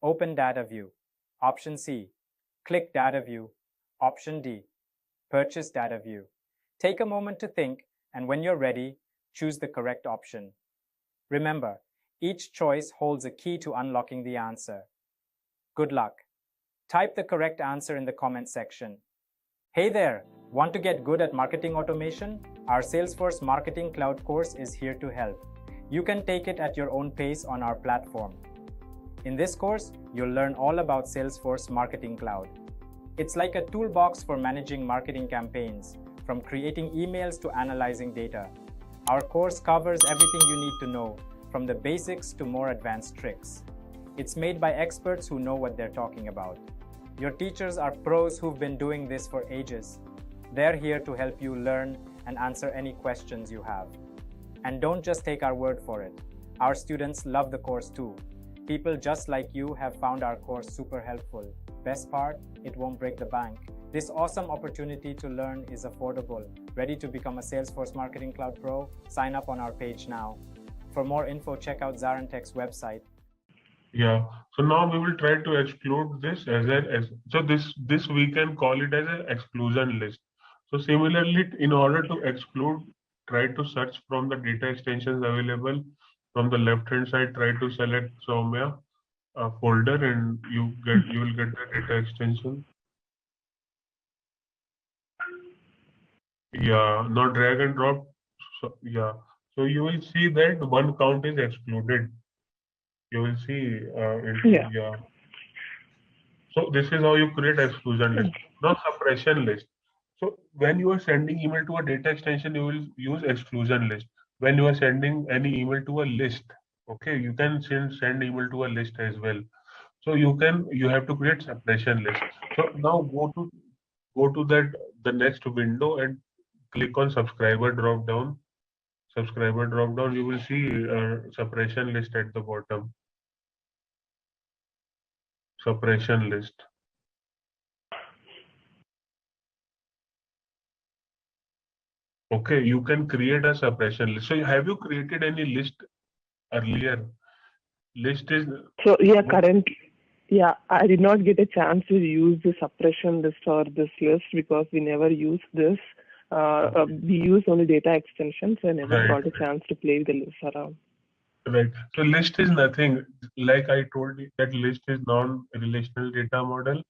Open Data View. Option C, Click Data View. Option D, Purchase Data View. Take a moment to think, and when you're ready, choose the correct option. Remember, each choice holds a key to unlocking the answer. Good luck. Type the correct answer in the comment section. Hey there! Want to get good at marketing automation? Our Salesforce Marketing Cloud course is here to help. You can take it at your own pace on our platform. In this course, you'll learn all about Salesforce Marketing Cloud. It's like a toolbox for managing marketing campaigns, from creating emails to analyzing data. Our course covers everything you need to know, from the basics to more advanced tricks. It's made by experts who know what they're talking about. Your teachers are pros who've been doing this for ages. They're here to help you learn and answer any questions you have. And don't just take our word for it. Our students love the course too. People just like you have found our course super helpful. Best part, it won't break the bank. This awesome opportunity to learn is affordable. Ready to become a Salesforce Marketing Cloud Pro? Sign up on our page now. For more info, check out ZaranTech's website. Yeah. So now we will try to exclude this so this we can call it as an exclusion list. So similarly, in order to exclude, try to search from the data extensions available. From the left hand side, try to select Soumya folder, and you will get the data extension. Yeah. Now drag and drop. So yeah. So you will see that one count is excluded. You will see yeah. So this is how you create exclusion list. Now suppression list. So when you are sending email to a data extension, you will use exclusion list. When you are sending any email to a list, okay, you can send email to a list as well. So you have to create suppression list. So now go to the next window and click on subscriber drop down. Subscriber drop down, you will see suppression list at the bottom. Suppression list. Okay, you can create a suppression list. So have you created any list earlier? List is So yeah, I did not get a chance to use the suppression list or this list because we never used this. We use only data extensions, so I never got a chance to play with the list around. Right. So list is nothing. Like I told you, that list is non-relational data model,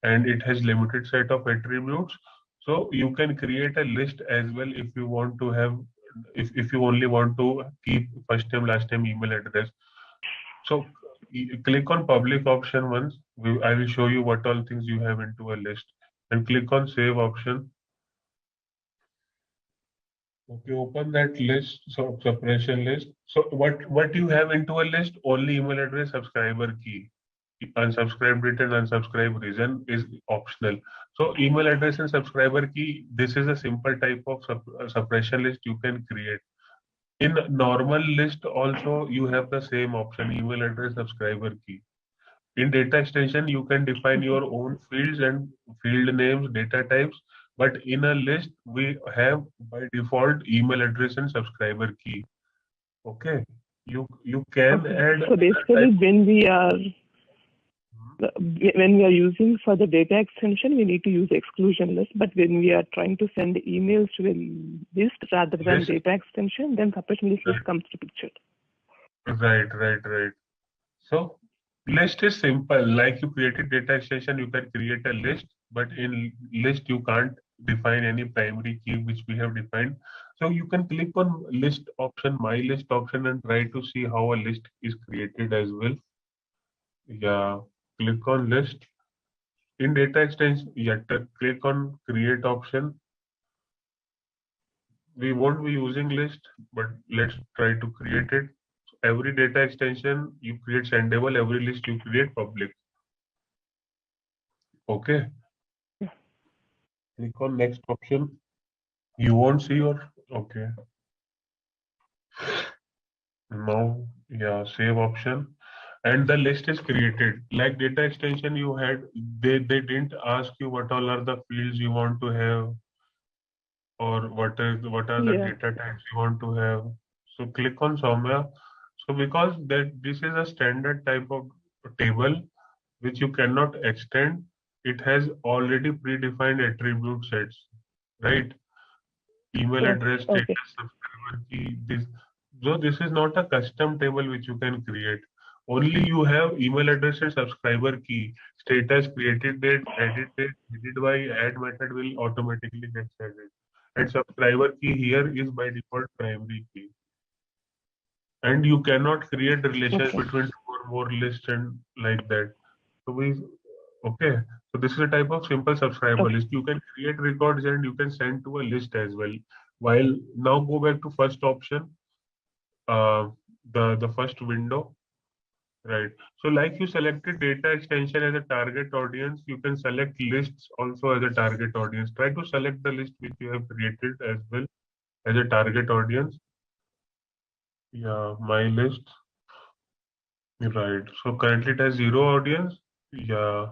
and it has limited set of attributes. So you can create a list as well if you want to have, if you only want to keep first name, last name, email address. So click on public option once. I will show you what all things you have into a list, and click on save option. Okay, open that list, so suppression list. So what you have into a list? Only email address, subscriber key. Unsubscribe date and unsubscribe reason is optional. So email address and subscriber key, this is a simple type of suppression list you can create. In normal list also you have the same option, email address, subscriber key. In data extension, you can define your own fields and field names, data types. But in a list, we have by default email address and subscriber key. Okay, you can add. So basically, when we are using for the data extension, we need to use exclusion list. But when we are trying to send emails to a list rather than data extension, then suppression list comes to picture. Right. So list is simple. Like you created data extension, you can create a list, but in list you can't define any primary key which we have defined. So you can click on list option, my list option, and try to see how a list is created as well. Yeah, click on list. In data extension, click on create option. We won't be using list, but let's try to create it. Every data extension you create sendable, every list you create public. Okay. Click on next option. You won't see your, okay. Now, yeah, save option. And the list is created. Like data extension you had, they didn't ask you what all are the fields you want to have, or what are the data types you want to have. So click on Soumya. So because this is a standard type of table which you cannot extend, it has already predefined attribute sets, right? Email address, status, subscriber key. This is not a custom table which you can create. only you have email address and subscriber key. Status, created date, edit by, add method will automatically get added. And subscriber key here is by default primary key. And you cannot create relations between two or more lists and like that. So okay. So this is a type of simple subscriber list. You can create records and you can send to a list as well. While now go back to first option, the first window. Right. So like you selected data extension as a target audience, you can select lists also as a target audience. Try to select the list which you have created as well as a target audience. Yeah, my list. Right. So currently it has 0 audience. Yeah.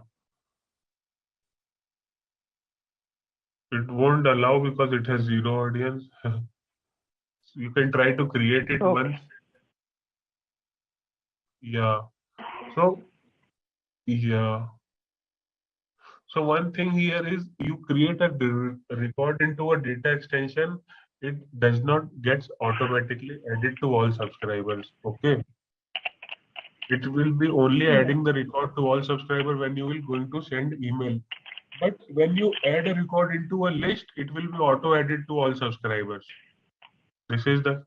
It won't allow because it has 0 audience. So you can try to create it once. Yeah. So yeah. So one thing here is you create a record into a data extension. It does not get automatically added to all subscribers. Okay. It will be only adding the record to all subscribers when you will going to send email. But when you add a record into a list, it will be auto added to all subscribers. This is the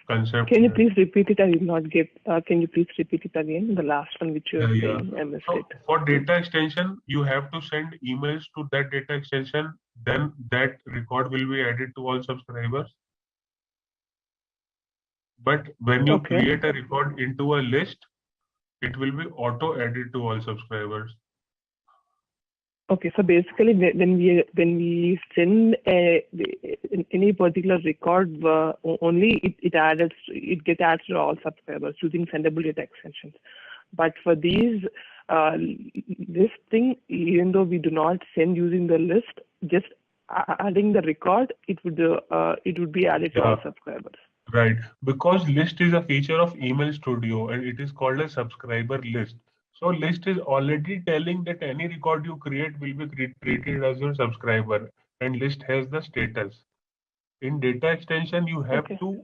concept. Can you please repeat it? I did not get. Can you please repeat it again? The last one which you were saying, I missed it. For data extension, you have to send emails to that data extension. Then that record will be added to all subscribers. But when you create a record into a list, it will be auto added to all subscribers. Okay, so basically, when we send any particular record, only it gets added to all subscribers using sendable data extensions. But for these this thing, even though we do not send using the list, just adding the record, it would be added to all subscribers. Right, because list is a feature of Email Studio and it is called a subscriber list. So list is already telling that any record you create will be treated as your subscriber, and list has the status. In data extension, you have to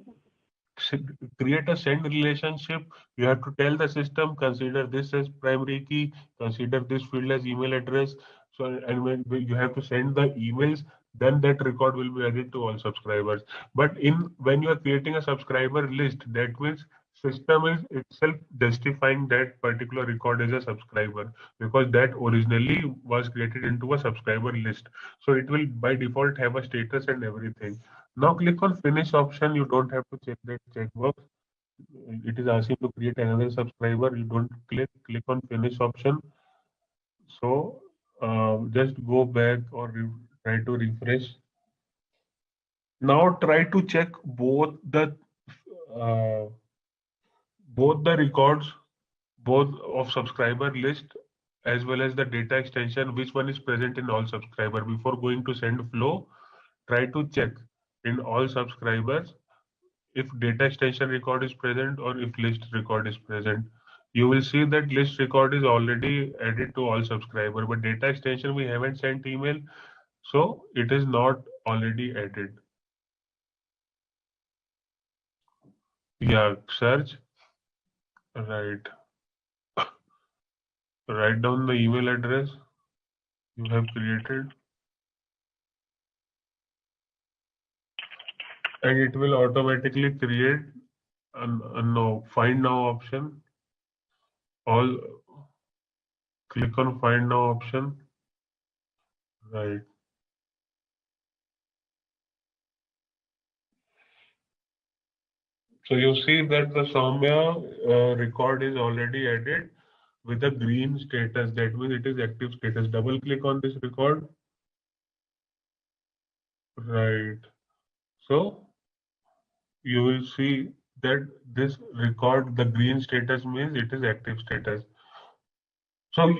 create a send relationship. You have to tell the system, consider this as primary key, consider this field as email address. So, and when you have to send the emails, then that record will be added to all subscribers. But when you are creating a subscriber list, that means system is itself justifying that particular record as a subscriber, because that originally was created into a subscriber list. So it will by default have a status and everything. Now click on finish option. You don't have to check that checkbox. It is asking to create another subscriber. You don't click on finish option. So just go back or try to refresh. Now try to check uh, both the records, both of subscriber list as well as the data extension, which one is present in all subscriber. Before going to send flow, try to check in all subscribers if data extension record is present or if list record is present. You will see that list record is already added to all subscriber, but data extension we haven't sent email, so it is not already added. Yeah, search. Right. Write down the email address you have created, and it will automatically create a no find now option. All click on find now option. Right. So you see that the Soumya record is already added with a green status. That means it is active status. Double click on this record. Right. So you will see that this record, the green status means it is active status. So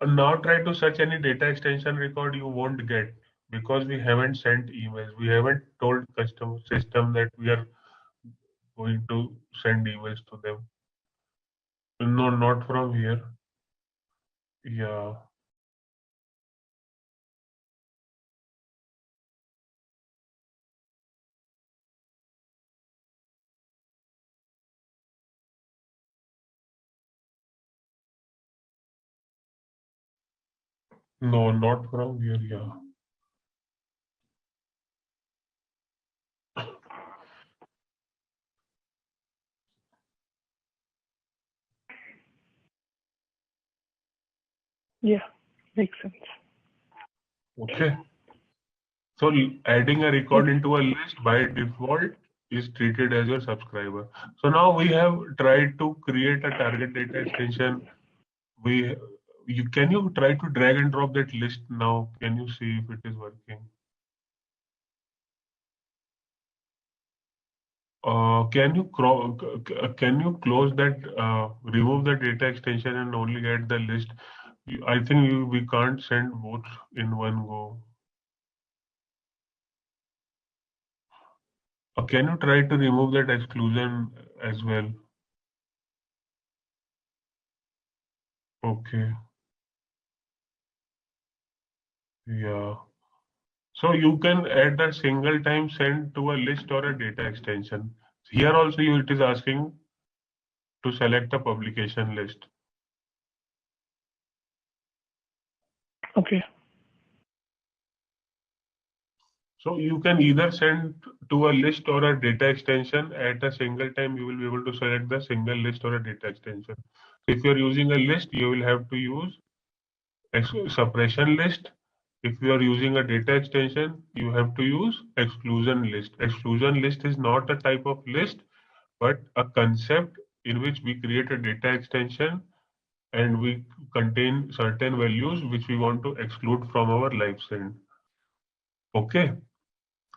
now try to search any data extension record, you won't get, because we haven't sent emails. We haven't told customer system that we are going to send emails to them. No, not from here. Yeah. No, not from here. Yeah. Yeah, makes sense. Okay. So adding a record into a list by default is treated as your subscriber. So now we have tried to create a target data extension. Can you try to drag and drop that list now? Can you see if it is working? Can you close that, remove the data extension and only add the list? I think we can't send both in one go. Can you try to remove that exclusion as well? Okay, yeah. So you can add a single time send to a list or a data extension. Here also it is asking to select a publication list. Okay. So you can either send to a list or a data extension at a single time. You will be able to select the single list or a data extension. If you're using a list, you will have to use suppression list. If you are using a data extension, you have to use exclusion list. Exclusion list is not a type of list, but a concept in which we create a data extension and we contain certain values which we want to exclude from our live send. Okay.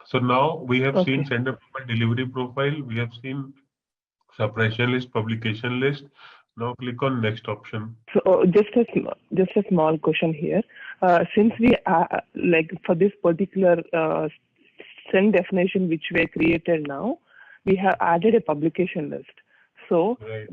So now we have seen Okay. sender profile, delivery profile. We have seen suppression list, publication list. Now click on next option. So just a small question here. Since we like for this particular send definition which we have created now, we have added a publication list. So Right.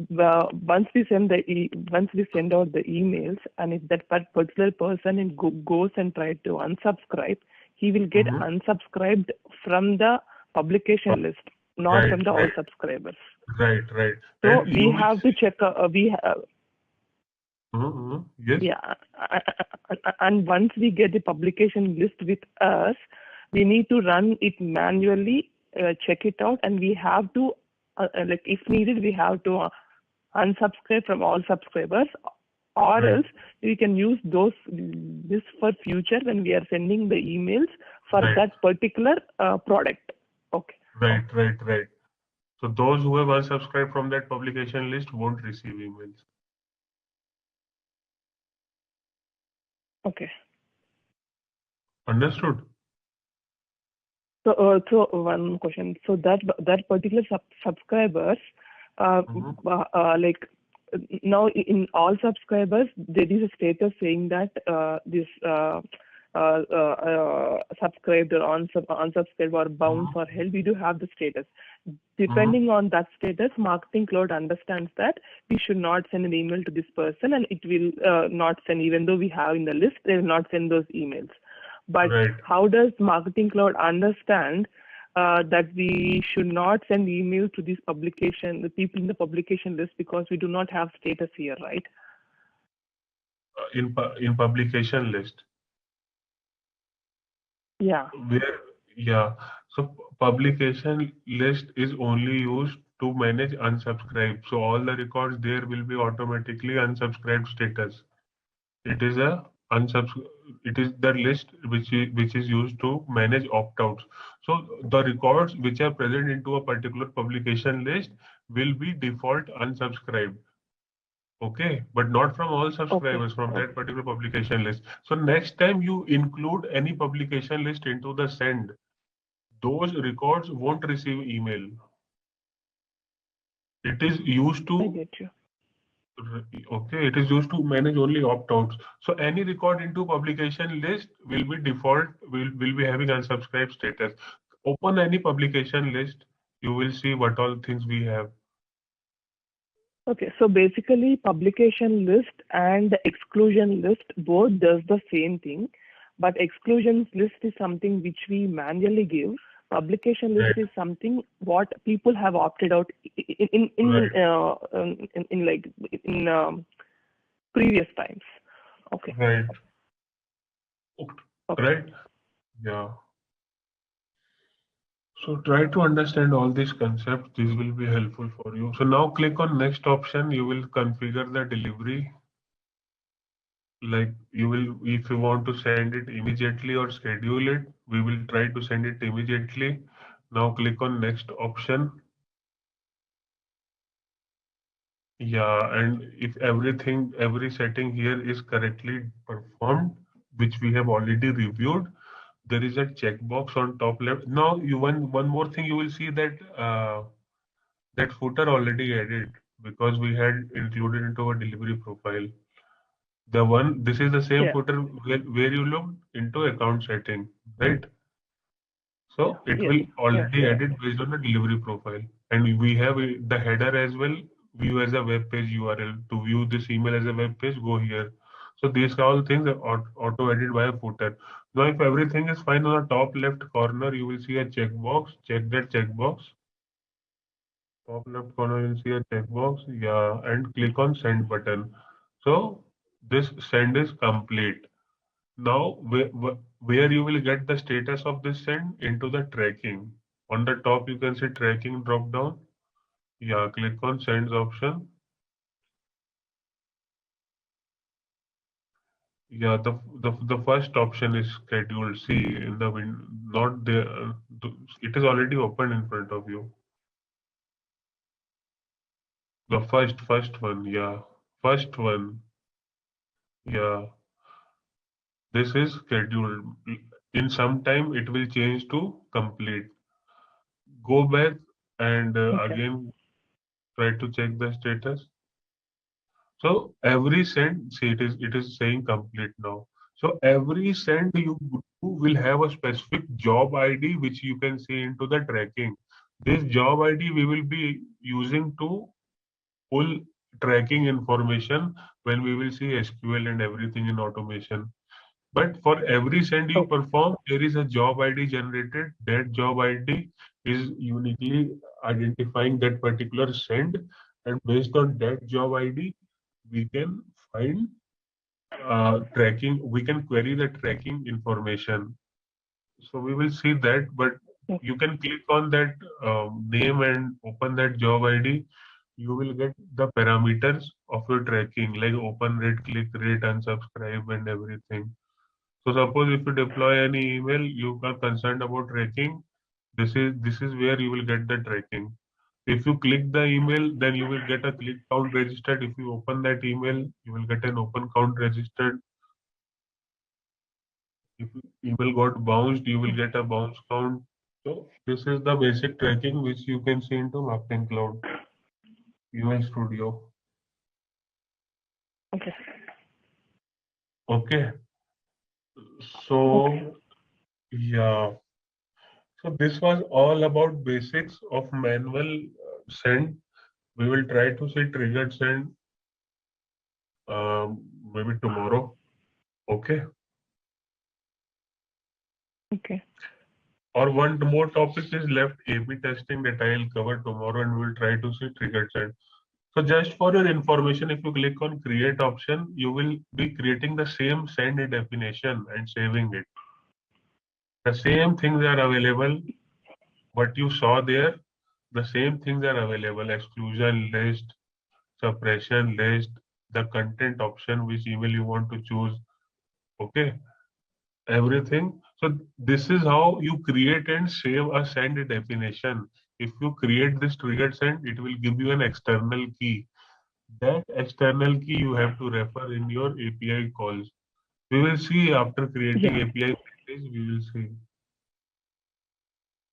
once we send out the emails, and if that particular person goes and try to unsubscribe, he will get unsubscribed from the publication list, not Right, from the all right, subscribers. right, right. So And we you will have to check. Yes. Yeah, and once we get the publication list with us, we need to run it manually, check it out, and we have to, like if needed, we have to unsubscribe from all subscribers, or Right. else we can use this for future when we are sending the emails for Right, that particular product. Okay. right. So those who have unsubscribed from that publication list won't receive emails. Okay. Understood? So one question. So that particular subscribers, like now in all subscribers, there is a status saying that this subscribed or unsubscribed or bounce or held. We do have the status. Depending on that status, Marketing Cloud understands that we should not send an email to this person, and it will not send, even though we have in the list, they will not send those emails. But Right. how does Marketing Cloud understand that we should not send emails to this publication, the people in the publication list, because we do not have status here, right? In publication list. Yeah. So publication list is only used to manage unsubscribe. So all the records there will be automatically unsubscribed status. It is a it is the list which is used to manage opt-outs. So the records which are present into a particular publication list will be default unsubscribed. Okay, but not from all subscribers from that particular publication list. So next time you include any publication list into the send, those records won't receive email. It is used I to get you. Okay, it is used to manage only opt-outs. So any record into publication list will be default, will be having unsubscribed status. Open any publication list, you will see what all things we have. Okay, so basically publication list and exclusion list both does the same thing, but exclusions list is something which we manually give. Publication list is something what people have opted out in previous times. Okay. Right. Okay. Right? Yeah. So try to understand all these concepts. This will be helpful for you. So now click on next option. You will configure the delivery. Like you will, if you want to send it immediately or schedule it, we will try to send it immediately. Now click on next option. Yeah, and if everything, every setting here is correctly performed, which we have already reviewed, there is a checkbox on top left. Now you one more thing you will see that that footer already added because we had included into our delivery profile. The one, this is the same Yeah. footer where you looked into account setting, right? So it Yes. will Yes. already added based on the delivery profile. And we have the header as well, view as a web page URL. To view this email as a web page, go here. So these all things are auto added by a footer. Now if everything is fine on the top left corner, you will see a checkbox. Check that checkbox. Top left corner, you'll see a checkbox. Yeah, and click on send button. So this send is complete. Now, where you will get the status of this send into the tracking. On the top, you can see tracking drop down. Yeah, click on sends option. Yeah, the first option is scheduled. See in the window, not there. It is already open in front of you. The first one. Yeah, first one. Yeah, this is scheduled. In some time, it will change to complete. Go back and Okay. again try to check the status. So every send, see it is saying complete now. So every send you do will have a specific job ID which you can see into the tracking. This job ID we will be using to pull tracking information when we will see SQL and everything in automation. But for every send you Okay. perform, there is a job ID generated. That job ID is uniquely identifying that particular send, and based on that job ID, we can find tracking. We can query the tracking information. So we will see that, but you can click on that name and open that job ID. You will get the parameters of your tracking, like open rate, click rate, unsubscribe, and everything. So suppose if you deploy any email, you are concerned about tracking. This is where you will get the tracking. If you click the email, then you will get a click count registered. If you open that email, you will get an open count registered. If email got bounced, you will get a bounce count. So this is the basic tracking which you can see into Marketing Cloud, UI Studio. Okay. Okay. Okay. So yeah. So this was all about basics of manual send. We will try to see triggered send maybe tomorrow. Okay. Okay. Or one more topic is left, A/B testing, that I'll cover tomorrow, and we'll try to see triggered send. So just for your information, if you click on create option, you will be creating the same send definition and saving it. The same things are available. What you saw there, the same things are available. Exclusion list, suppression list, the content option, which email you want to choose. Okay, everything. So this is how you create and save a send definition. If you create this triggered send, it will give you an external key. That external key you have to refer in your API calls. We will see after creating Yeah. API package, we will see.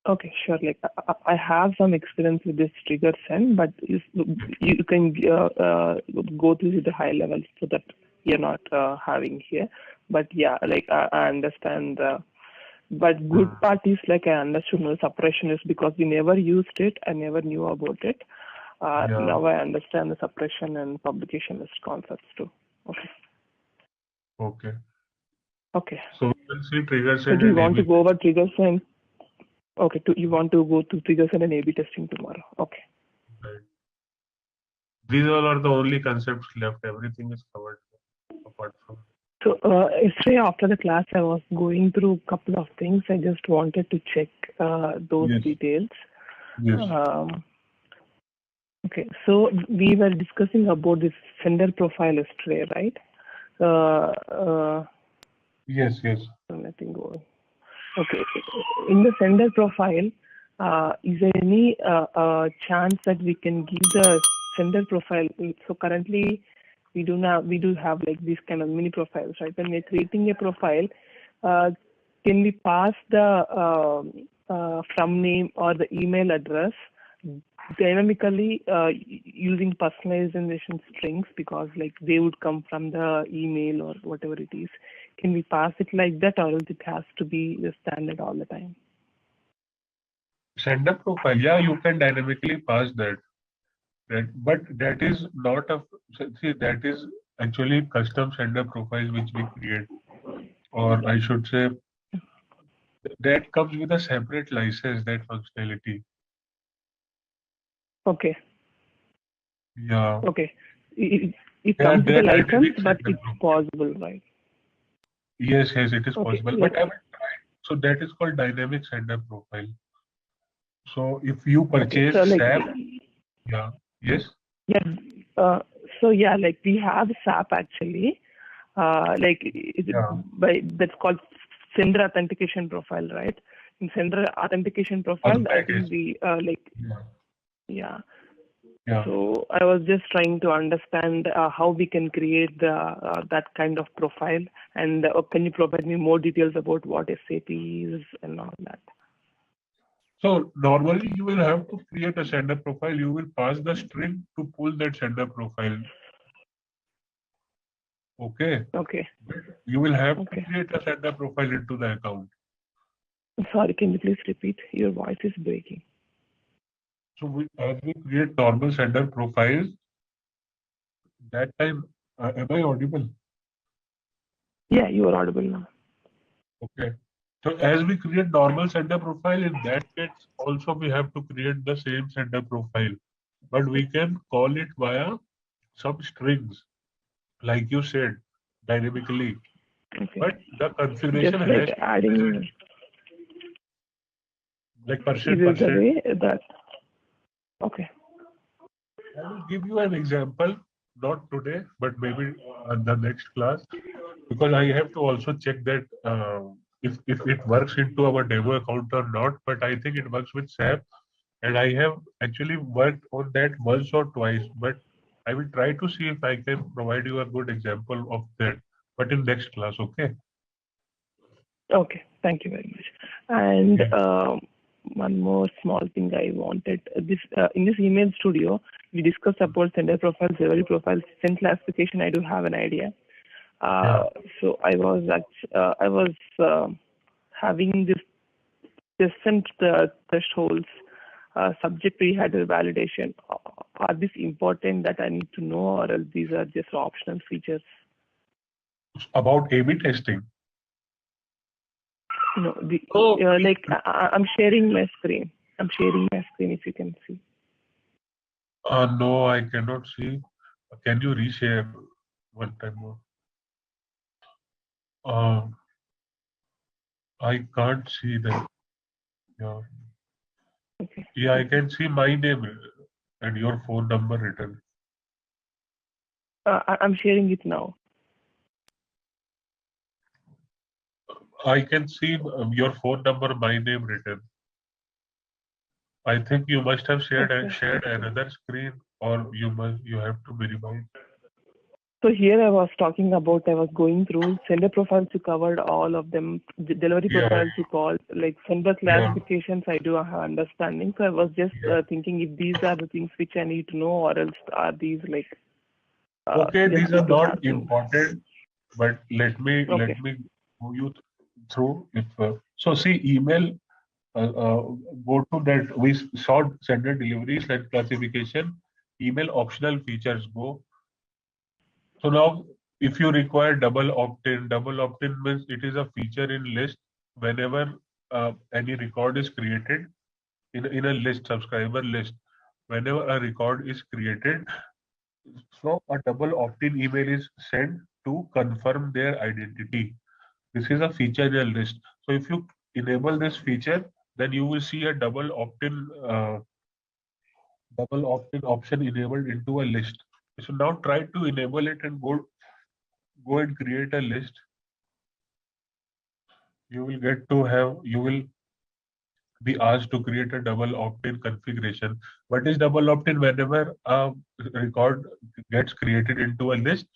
Okay, sure. Like I have some experience with this trigger send, but you can go through the high levels so that you're not having here. But yeah, like I understand. But good part is like I understood the suppression is because we never used it. I never knew about it. Now I understand the suppression and publication list concepts too. Okay. Okay. Okay. So we will see trigger So send do you and want to AB. go over trigger send? Okay. You want to go to triggers and an A/B testing tomorrow? Okay. Right. These all are the only concepts left. Everything is covered apart from. So yesterday after the class, I was going through a couple of things. I just wanted to check those Yes. details. Yes. Okay, so we were discussing about this sender profile yesterday, right? Yes. Yes. Nothing going. Okay, in the sender profile, is there any chance that we can give the sender profile? So currently, we do have like these kind of mini profiles, right? When we're creating a profile, can we pass the from name or the email address dynamically using personalization strings, because like they would come from the email or whatever it is? Can we pass it like that, or else it has to be the standard all the time? Sender profile. Yeah, you can dynamically pass that. But that is not a, see, that is actually custom sender profiles which we create, or I should say that comes with a separate license, that functionality. Okay. Yeah. Okay. It They are comes with a dynamic license, but sender it's profiles. possible, right? Yes, it is Okay. possible, but I haven't tried. So that is called dynamic sender profile. So if you Okay. purchase So like, SAP, yeah, yes, yeah. So yeah, like we have SAP actually. Like yeah, that's called sender authentication profile, right? In sender authentication on the profile, I back think end. we Yeah, yeah. yeah. So I was just trying to understand how we can create that kind of profile, and can you provide me more details about what SAP is and all that? So normally you will have to create a sender profile. You will pass the string to pull that sender profile. Okay. Okay. You will have to Okay. create a sender profile into the account. Sorry, can you please repeat? Your voice is breaking. So as we create normal sender profiles, that time, am I audible? Yeah, you are audible now. Okay. So as we create normal sender profile, in that case also we have to create the same sender profile, but we can call it via some strings, like you said, dynamically. Okay. But the configuration Just like has to be present, adding, like is percent it the percent. way that, okay. I will give you an example, not today, but maybe in the next class, because I have to also check that if it works into our demo account or not. But I think it works with SAP, and I have actually worked on that once or twice. But I will try to see if I can provide you a good example of that. But in next class, okay? Okay, thank you very much. And Yeah. one more small thing I wanted. This in this email studio, we discussed about sender profiles, delivery profiles, send classification. I do have an idea. Yeah. So I was having this different thresholds subject to header validation. Are these important that I need to know, or else these are just optional features? About A/B testing. No, Oh, like I'm sharing my screen. I'm sharing my screen if you can see. no, I cannot see. Can you reshare one time more? Uh, I can't see that. Yeah. Okay. Yeah, I can see my name and your phone number written. I'm sharing it now. I can see your phone number, my name written. I think you must have Okay. shared another screen, or you have to minimize. So here I was talking about, I was going through sender profiles, you covered all of them. Delivery Yeah, profiles you called, like sender yeah, classifications I do have understanding. So I was just yeah. thinking if these are the things which I need to know, or else are these like Okay, just these good are to have not things. important, but Okay. let me move you through. If so, see email. Uh, Go to that. We saw sender deliveries and classification. Email optional features. Go. So now, if you require double opt-in means it is a feature in list whenever any record is created in a list, subscriber list. Whenever a record is created, so a double opt-in email is sent to confirm their identity. This is a feature in a list. So if you enable this feature, then you will see a double opt-in option enabled into a list. So now try to enable it and go and create a list. You will be asked to create a double opt-in configuration. What is double opt-in? Whenever a record gets created into a list,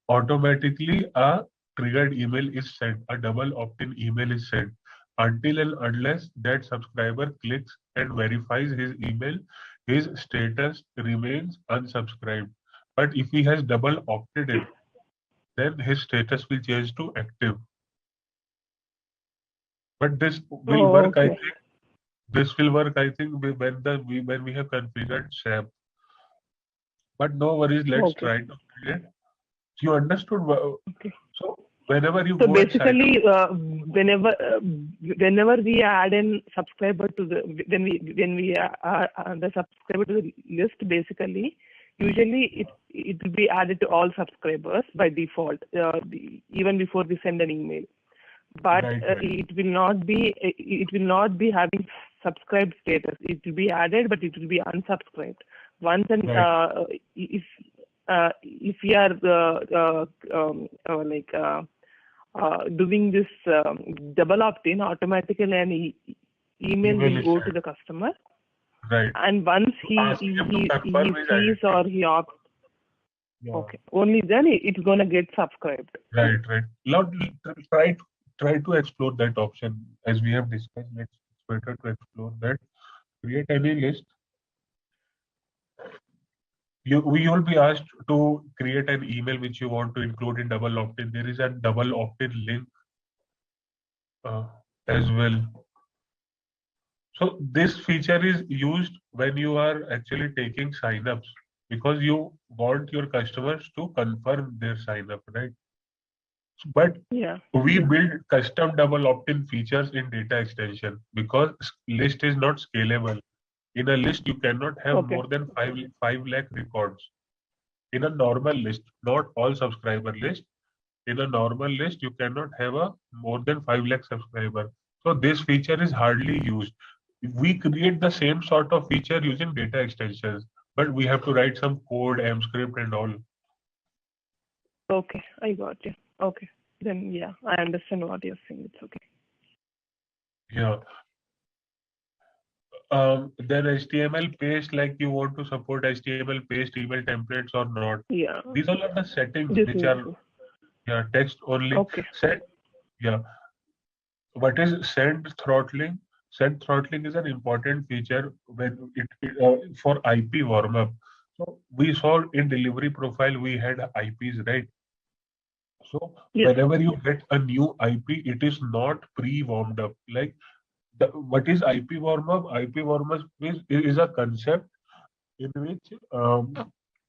automatically a triggered email is sent, a double opt-in email is sent. Until and unless that subscriber clicks and verifies his email, his status remains unsubscribed. But if he has double opted in, then his status will change to active. But this will work, I think. This will work, I think, when we have configured SAP. But no worries, let's try to create. You understood? So whenever you so go basically, whenever we add in subscriber to the when we add the subscriber to the list, basically, usually it will be added to all subscribers by default, even before we send an email. But it will not be having subscribed status. It will be added, but it will be unsubscribed. Once and if we are doing this double opt-in, automatically an email will go to the customer. Right. And once he sees or he opts, only then it's gonna get subscribed. Right. Now try to explore that option as we have discussed. It's better to explore that. Create any list. We will be asked to create an email which you want to include in double opt-in. There is a double opt-in link as well. So this feature is used when you are actually taking signups because you want your customers to confirm their sign-up, right? But we build custom double opt-in features in data extension because list is not scalable. In a list, you cannot have more than 5 lakh records. In a normal list, not all subscriber list, in a normal list, you cannot have a more than 5 lakh subscriber. So this feature is hardly used. We create the same sort of feature using data extensions, but we have to write some code, M script and all. Okay, I got you. Okay, then I understand what you're saying. It's okay. Yeah. Then HTML paste, like you want to support HTML paste email templates or not. Yeah. These all are the settings which are text only. Okay. What is send throttling? Send throttling is an important feature when for IP warm up. So we saw in delivery profile we had IPs, right? So whenever you get a new IP, it is not pre-warmed up. Like what is IP warm up? IP warm up is a concept in which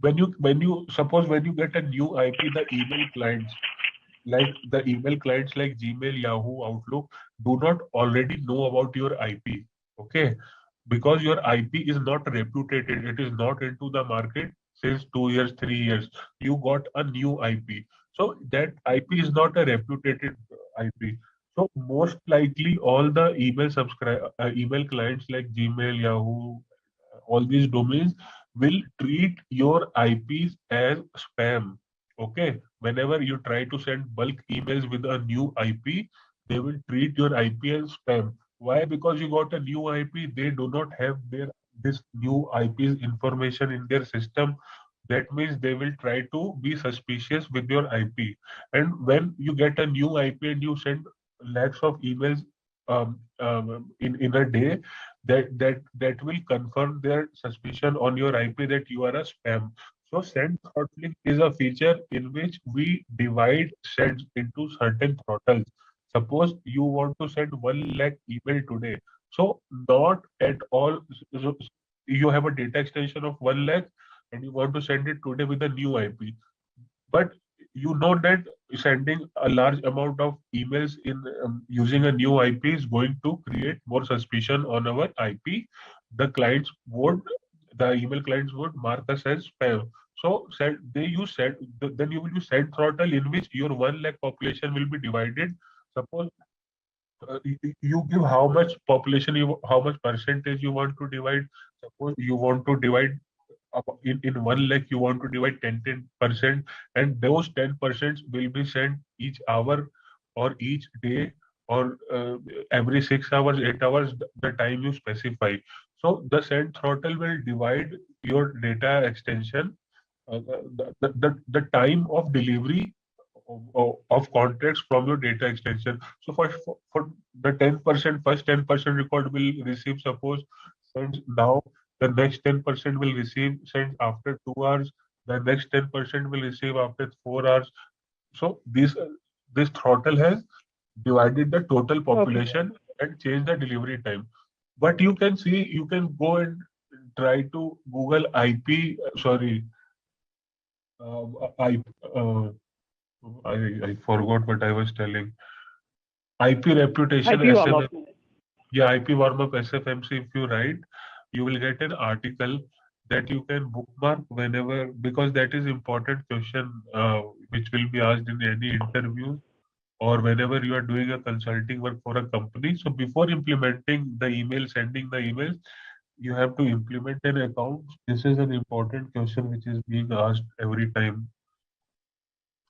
when you get a new IP, the email clients like Gmail, Yahoo, Outlook do not already know about your IP. Okay, because your IP is not reputed, it is not into the market since 2 years, 3 years. You got a new IP, so that IP is not a reputed IP. So most likely, all the email clients like Gmail, Yahoo, all these domains will treat your IPs as spam. Okay, whenever you try to send bulk emails with a new IP, they will treat your IP as spam. Why? Because you got a new IP, they do not have this new IP's information in their system. That means they will try to be suspicious with your IP. And when you get a new IP and you send lakhs of emails in a day, that will confirm their suspicion on your IP that you are a spam. So send throttling is a feature in which we divide sends into certain throttles. Suppose you want to send 1 lakh email today. So not at all. So you have a data extension of 1 lakh and you want to send it today with a new IP. But you know that sending a large amount of emails in using a new IP is going to create more suspicion on our IP. The email clients would mark us as spam. So they use then you will use send throttle in which your 1 lakh population will be divided. Suppose you give how much population how much percentage you want to divide. Suppose you want to divide in 1 lakh, you want to divide 10%, and those 10% will be sent each hour or each day or every 6 hours, 8 hours, the time you specify. So the send throttle will divide your data extension, the time of delivery of contracts from your data extension. So for the 10%, first 10% record will receive, suppose, sends now, the next 10% will receive sends after 2 hours, the next 10% will receive after 4 hours. So this throttle has divided the total population and changed the delivery time. But you can see, you can go and try to Google IP, sorry, uh, I, uh, I forgot what I was telling. IP reputation IP warm up. SFM, yeah, IP warm up SFMC. If you write, you will get an article that you can bookmark whenever, because that is important question which will be asked in any interview or whenever you are doing a consulting work for a company. So before implementing the email, sending the email, you have to implement an account. This is an important question which is being asked every time.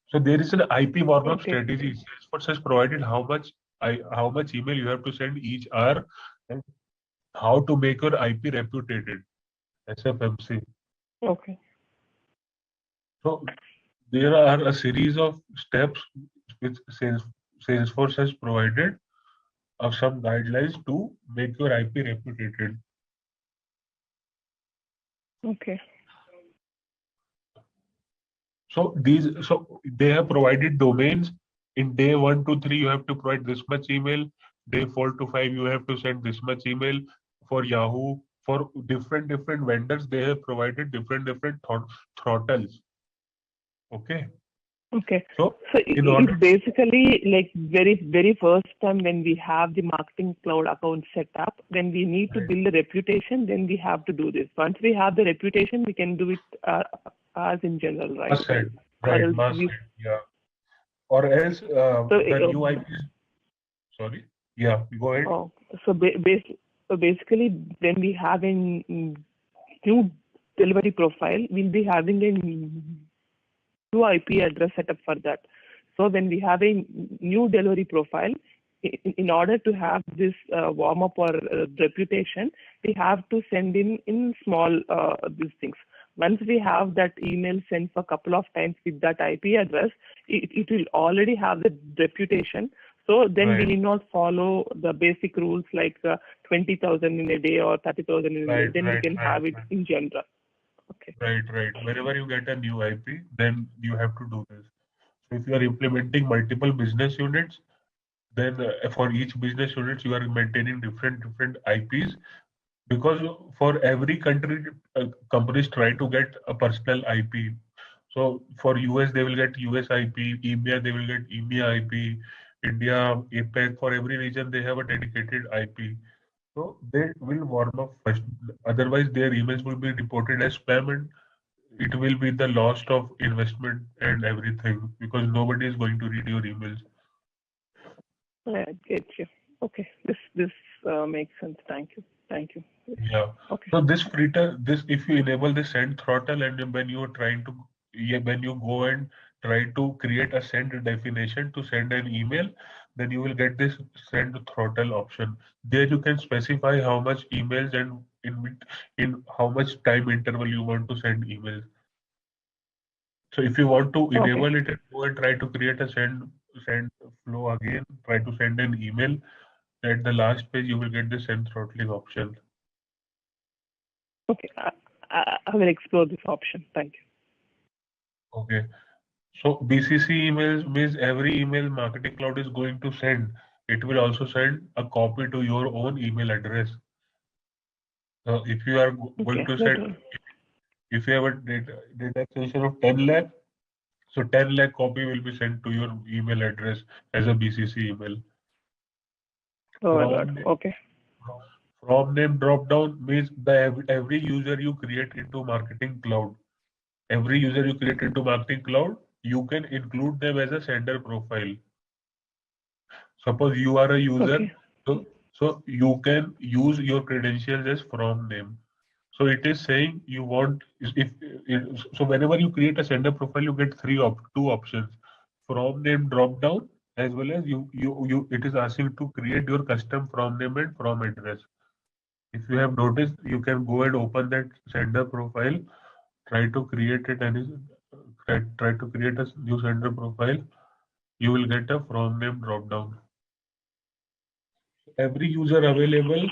So there is an IP warm-up Okay. strategy. Salesforce has provided how much email you have to send each hour and how to make your IP reputed, SFMC. Okay. So there are a series of steps which Salesforce has provided of some guidelines to make your IP reputed. Okay. So they have provided domains. In day 1 to 3, you have to provide this much email. Day 4 to 5, you have to send this much email. For Yahoo, for different vendors, they have provided different throttles. Okay. Okay. So So in order, it's basically like very first time when we have the marketing cloud account set up, when we need to build a reputation, then we have to do this. Once we have the reputation, we can do it as in general, right? must send, Or right? else Must we, send, yeah. Or else so, the new IPs. Sorry. Yeah. Go ahead. oh, so basically, when we have a new delivery profile, we'll be having a new IP address set up for that. So when we have a new delivery profile, in order to have this warm up or reputation, we have to send in small these things. Once we have that email sent for a couple of times with that IP address, it will already have the reputation. So then we need not follow the basic rules like 20,000 in a day or 30,000 in a day. Then we can have it in general. Okay. Right. Whenever you get a new IP, then you have to do this. So if you are implementing multiple business units, then for each business units you are maintaining different IPs, because for every country companies try to get a personal IP. So for US they will get US IP, EMEA they will get EMEA IP, India, APAC, for every region they have a dedicated IP. So they will warm up first. Otherwise their emails will be reported as spam and it will be the loss of investment and everything, because nobody is going to read your emails. I get you. Okay, this makes sense. Thank you. Yeah. Okay. So this filter, this if you enable the send throttle, and then when you are trying to, when you go and try to create a send definition to send an email, then you will get this send throttle option. There you can specify how much emails and in how much time interval you want to send emails. So if you want to enable it and go and try to create a send flow again, try to send an email. At the last page, you will get the send throttling option. Okay, I will explore this option. Thank you. Okay. So BCC emails means every email Marketing Cloud is going to send. It will also send a copy to your own email address. So if you are going to send, if you have a data extension of 10 lakh, so 10 lakh copy will be sent to your email address as a BCC email. Okay. From name drop down means the every user you create into Marketing Cloud. Every user you create into Marketing Cloud, you can include them as a sender profile. Suppose you are a user, Okay. so you can use your credentials as from name. So it is saying you want so whenever you create a sender profile, you get two options: from name drop down, as well as it is asking to create your custom from name and from address. If you have noticed, you can go and open that sender profile, try to create it, and try to create a new sender profile. You will get a from name drop down. Every user available.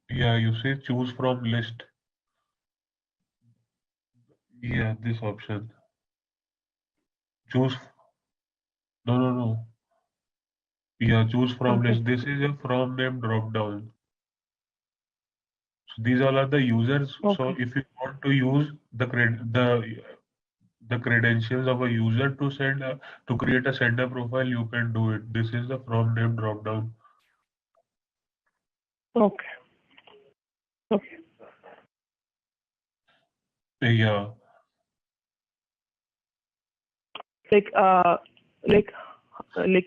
Yeah, you say choose from list. Yeah, this option. Choose. No, no, no. Yeah, choose from Okay. list. This is a from name drop down. So these all are the users. So Okay. if you want to use the credentials of a user to to create a sender profile, you can do it. This is the from name drop down. Okay. Okay. Yeah. Like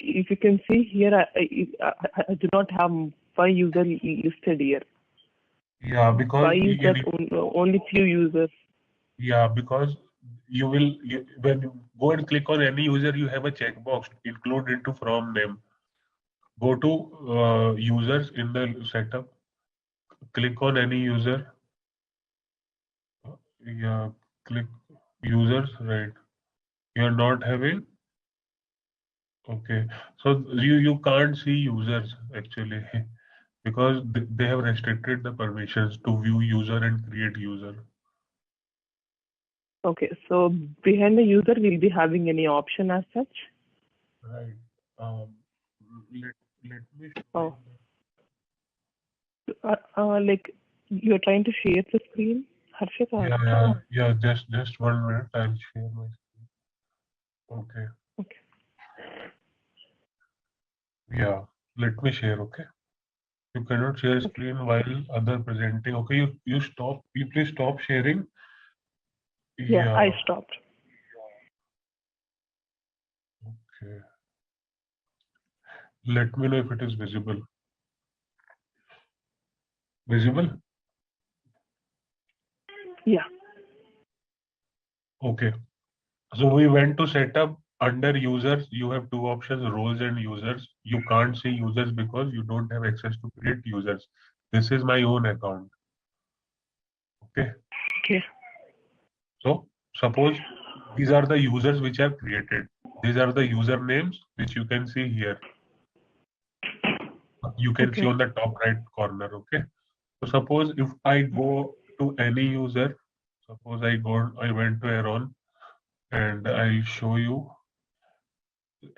if you can see here, I do not have 5 users listed here. Yeah, because 5 is that only few users. yeah, because when you go and click on any user, you have a checkbox include into from name. Go to users in the setup. Click on any user. Yeah, click users. Right. You are not having. Okay. So you can't see users actually because they have restricted the permissions to view user and create user. Okay, so behind the user, will be having any option as such? Right. Um, let me Oh, like you're trying to share the screen, Harshit? yeah. Just 1 minute. I'll share my screen. Okay. Okay. Yeah. Let me share. Okay. You cannot share screen while other presenting. Okay. You stop. You please stop sharing. Yeah, I Yeah. stopped. Okay. Let me know if it is visible. Visible? Yeah. Okay. So we went to setup under users. You have two options, roles and users. You can't see users because you don't have access to create users. This is my own account. Okay. Okay. So suppose these are the users which I've created. These are the usernames which you can see here. You can see Okay. on the top right corner. Okay. So suppose if I go to any user, suppose I went to Aaron and I'll show you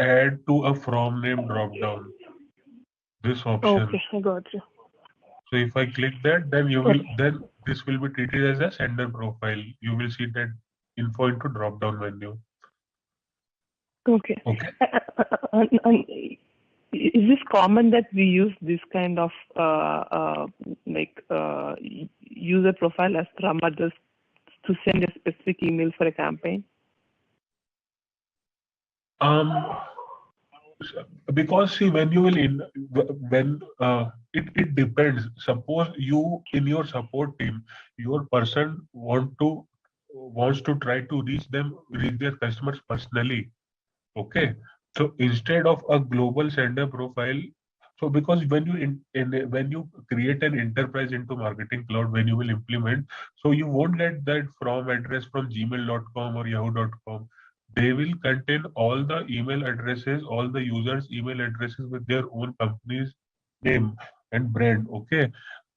add to a from name drop down. This option. Okay, I got you. So if I click that, Okay. then this will be treated as a sender profile. You will see that info into drop down menu. Okay. Okay. And is this common that we use this kind of user profile as Scrum address to send a specific email for a campaign? Because see when you will when it depends. Suppose you in your support team, your person wants to try to reach their customers personally. Okay. So instead of a global sender profile, so because when you create an enterprise into Marketing Cloud, when you will implement, so you won't get that from address from gmail.com or yahoo.com. They will contain all the email addresses, all the users' email addresses with their own company's name and brand. Okay.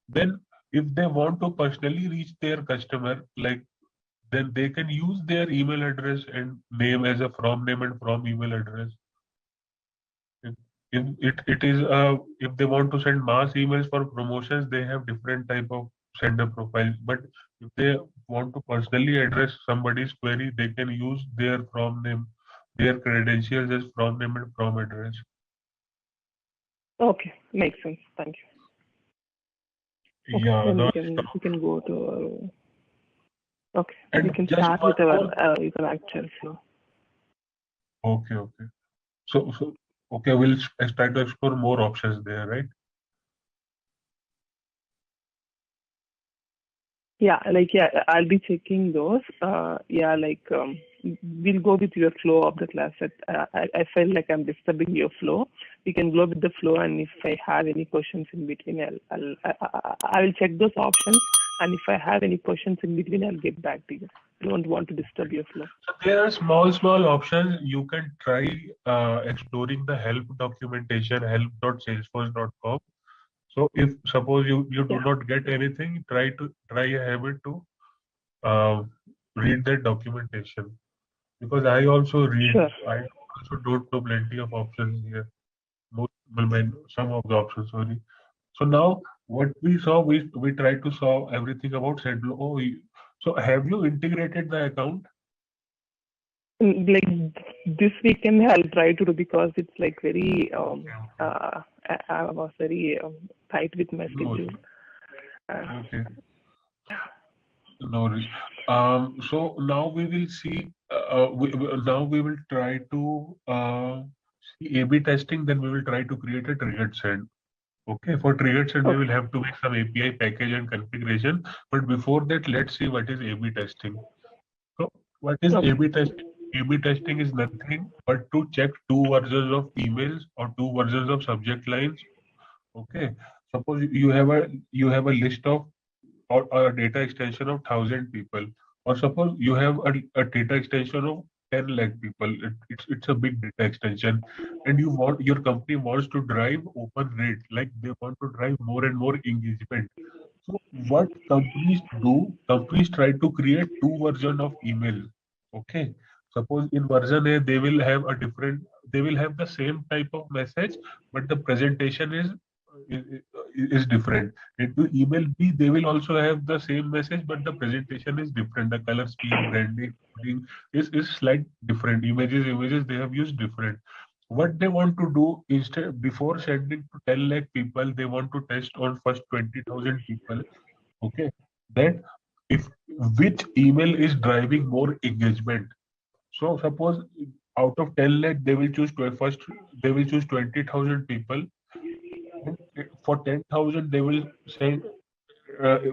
Then if they want to personally reach their customer, like then they can use their email address and name as a from name and from email address. It is if they want to send mass emails for promotions, they have different type of sender profiles. But if they want to personally address somebody's query, they can use their from name, their credentials as from name and from address. Okay, makes sense. Thank you. Yeah, Then now we can go to okay. We and can just start one with our more. actual flow. Okay, okay. So okay, we'll try to explore more options there, right? Yeah, I'll be checking those. We'll go with your flow of the class. I felt like I'm disturbing your flow. We can go with the flow, and if I have any questions in between, I will check those options. And if I have any questions in between, I'll get back to you. I don't want to disturb your flow. So there are small options. You can try exploring the help documentation, help.salesforce.com. So if suppose you do Yeah. not get anything, try a habit to uh, read that documentation, because I also read. Sure. I also don't know plenty of options here. Some of the options, sorry. So now what we saw, we tried to solve everything about Sendlo. So have you integrated the account? Like this weekend, I'll try to do, because it's like very I was very tight with my No schedule. worries. Okay. No worries. So now we will see. Now we will try to see A/B testing. Then we will try to create a triggered send. Okay. For triggered send, we will have to make some API package and configuration. But before that, let's see what is A/B testing. So what is A/B testing? A/B testing is nothing but to check two versions of emails or two versions of subject lines. Okay. Suppose you have a list of, or a data extension of 1,000 people, or suppose you have a data extension of 10 lakh people. It's a big data extension, and your company wants to drive open rate, like they want to drive more and more engagement. So what companies do, companies try to create two versions of email. Okay. Suppose in version A, they will have the same type of message, but the presentation is different. Into email B, they will also have the same message, but the presentation is different. The color scheme, branding, coding is slight different. Images they have used different. What they want to do, instead, before sending to 10 lakh people, they want to test on first 20,000 people. Okay. That if which email is driving more engagement. So suppose out of 10 lakh, they will choose first, they will choose 20,000 people. And for 10,000, they will send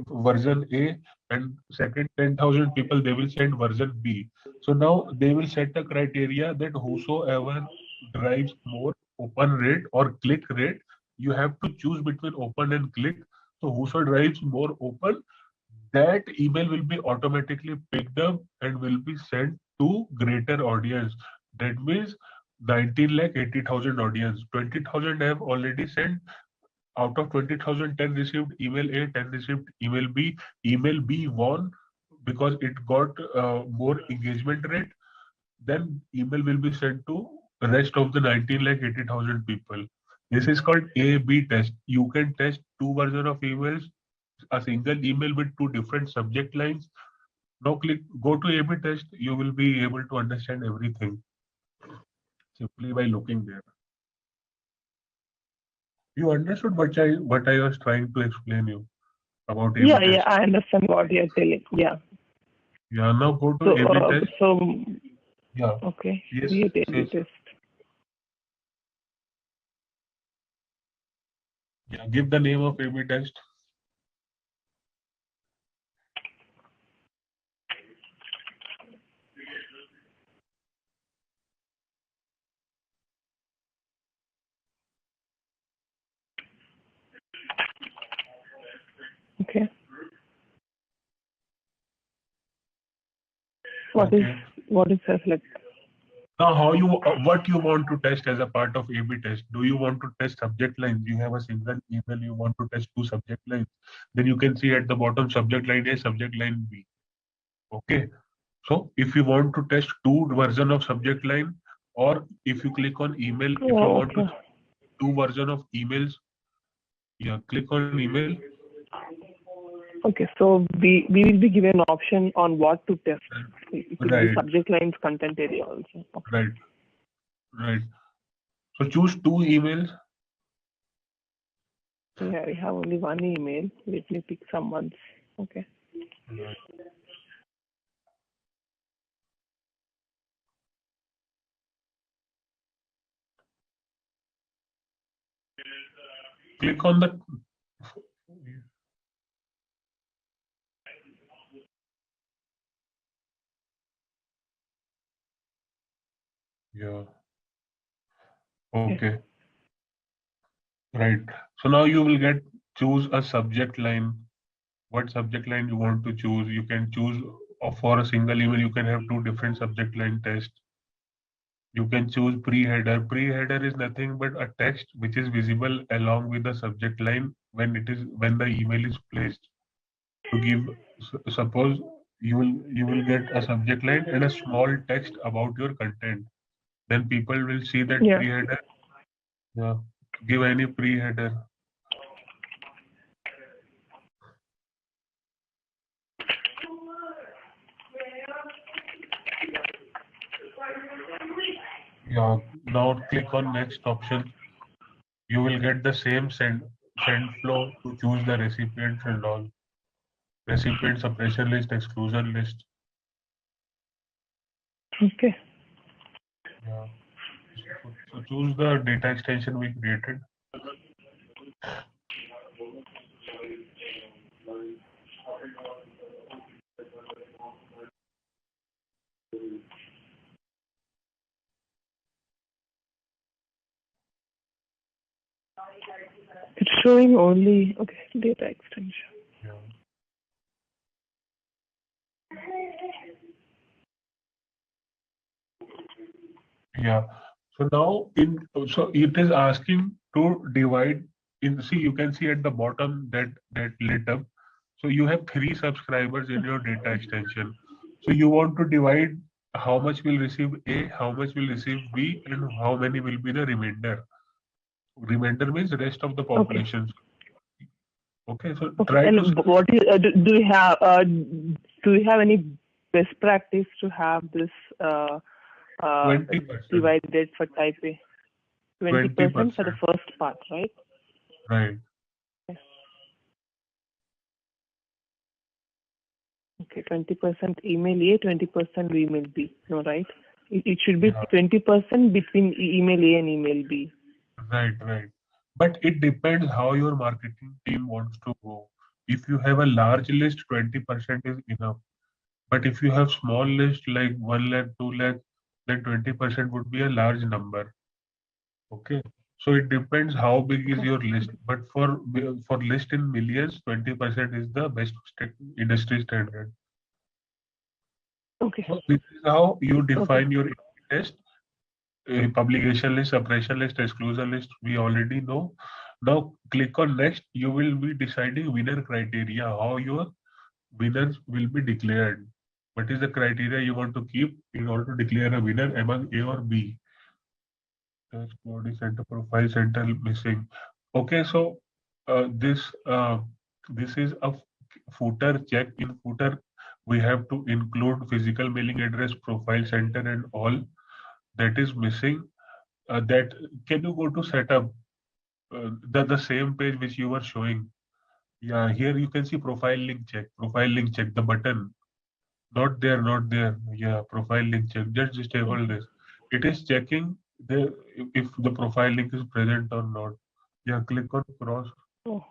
version A, and second 10,000 people, they will send version B. So now they will set a criteria that whosoever drives more open rate or click rate, you have to choose between open and click. So whoso drives more open, that email will be automatically picked up and will be sent to greater audience. That means 19 lakh 80,000 audience. 20,000 have already sent. Out of 20,000, 10 received email A, 10 received email B. Email B won because it got more engagement rate. Then email will be sent to rest of the 19 lakh 80,000 people. This is called A/B test. You can test two versions of emails, a single email with two different subject lines. Now go to A/B test. You will be able to understand everything simply by looking there. You understood what I was trying to explain you about A/B test? Yeah, I understand what you're telling. Yeah. Yeah, now go to A/B test. Yeah. Okay. Yes. Create A/B test. Yeah, give the name of A/B test. Okay. What is like? Now, what you want to test as a part of A/B test? Do you want to test subject lines? You have a single email. You want to test two subject lines. Then you can see at the bottom subject line A, subject line B. Okay. So if you want to test two version of subject line, or if you click on email, if you want to two version of emails, yeah, click on email. Okay, so we will be given an option on what to test. It could Right. be subject lines, content area also. Okay. Right. So choose two emails. Yeah, we have only one email. Let me pick someone's. Okay. Right. Click on the. Yeah. Okay. Right. So now you will choose a subject line. What subject line you want to choose? You can choose for a single email. You can have two different subject line tests. You can choose pre-header. Pre-header is nothing but a text which is visible along with the subject line when the email is placed. To give suppose you will get a subject line and a small text about your content. Then people will see that Yeah. pre-header. Yeah. Give any pre-header. Yeah. Now click on next option. You will get the same send flow to choose the recipients and all. Recipient suppression list, exclusion list. Okay. Yeah. So choose the data extension we created. It's showing only data extension. Yeah. Yeah. So now so it is asking to divide in. See, you can see at the bottom that lit up. So you have 3 subscribers in your data extension. So you want to divide how much will receive A, how much will receive B, and how many will be the remainder. Remainder means the rest of the Okay. population. Okay, so Okay. try to And what do you have any best practice to have this 20%. divided for type A? 20% for the 20%. first part, right? Right. Okay, 20% email A, 20% email B. No, right? It should be Yeah. 20% between email A and email B. Right, right. But it depends how your marketing team wants to go. If you have a large list, 20% is enough. But if you have small list like 1 lakh, 2 lakh, then 20% would be a large number. Okay. So it depends how big is your list. But for list in millions, 20% is the best industry standard. Okay. So this is how you Okay. define your test. Publication list, suppression list, exclusion list, we already know. Now click on next. You will be deciding winner criteria, how your winners will be declared. What is the criteria you want to keep in order to declare a winner among A or B? Search body center, profile center missing. Okay, so this is a footer check. In footer, we have to include physical mailing address, profile center, and all that is missing. That can you go to setup the same page which you were showing? Yeah, here you can see profile link check. Profile link check the button. Not there, not there. Yeah, profile link check. Just disable this. It is checking if the profile link is present or not. Yeah, click on cross. Oh.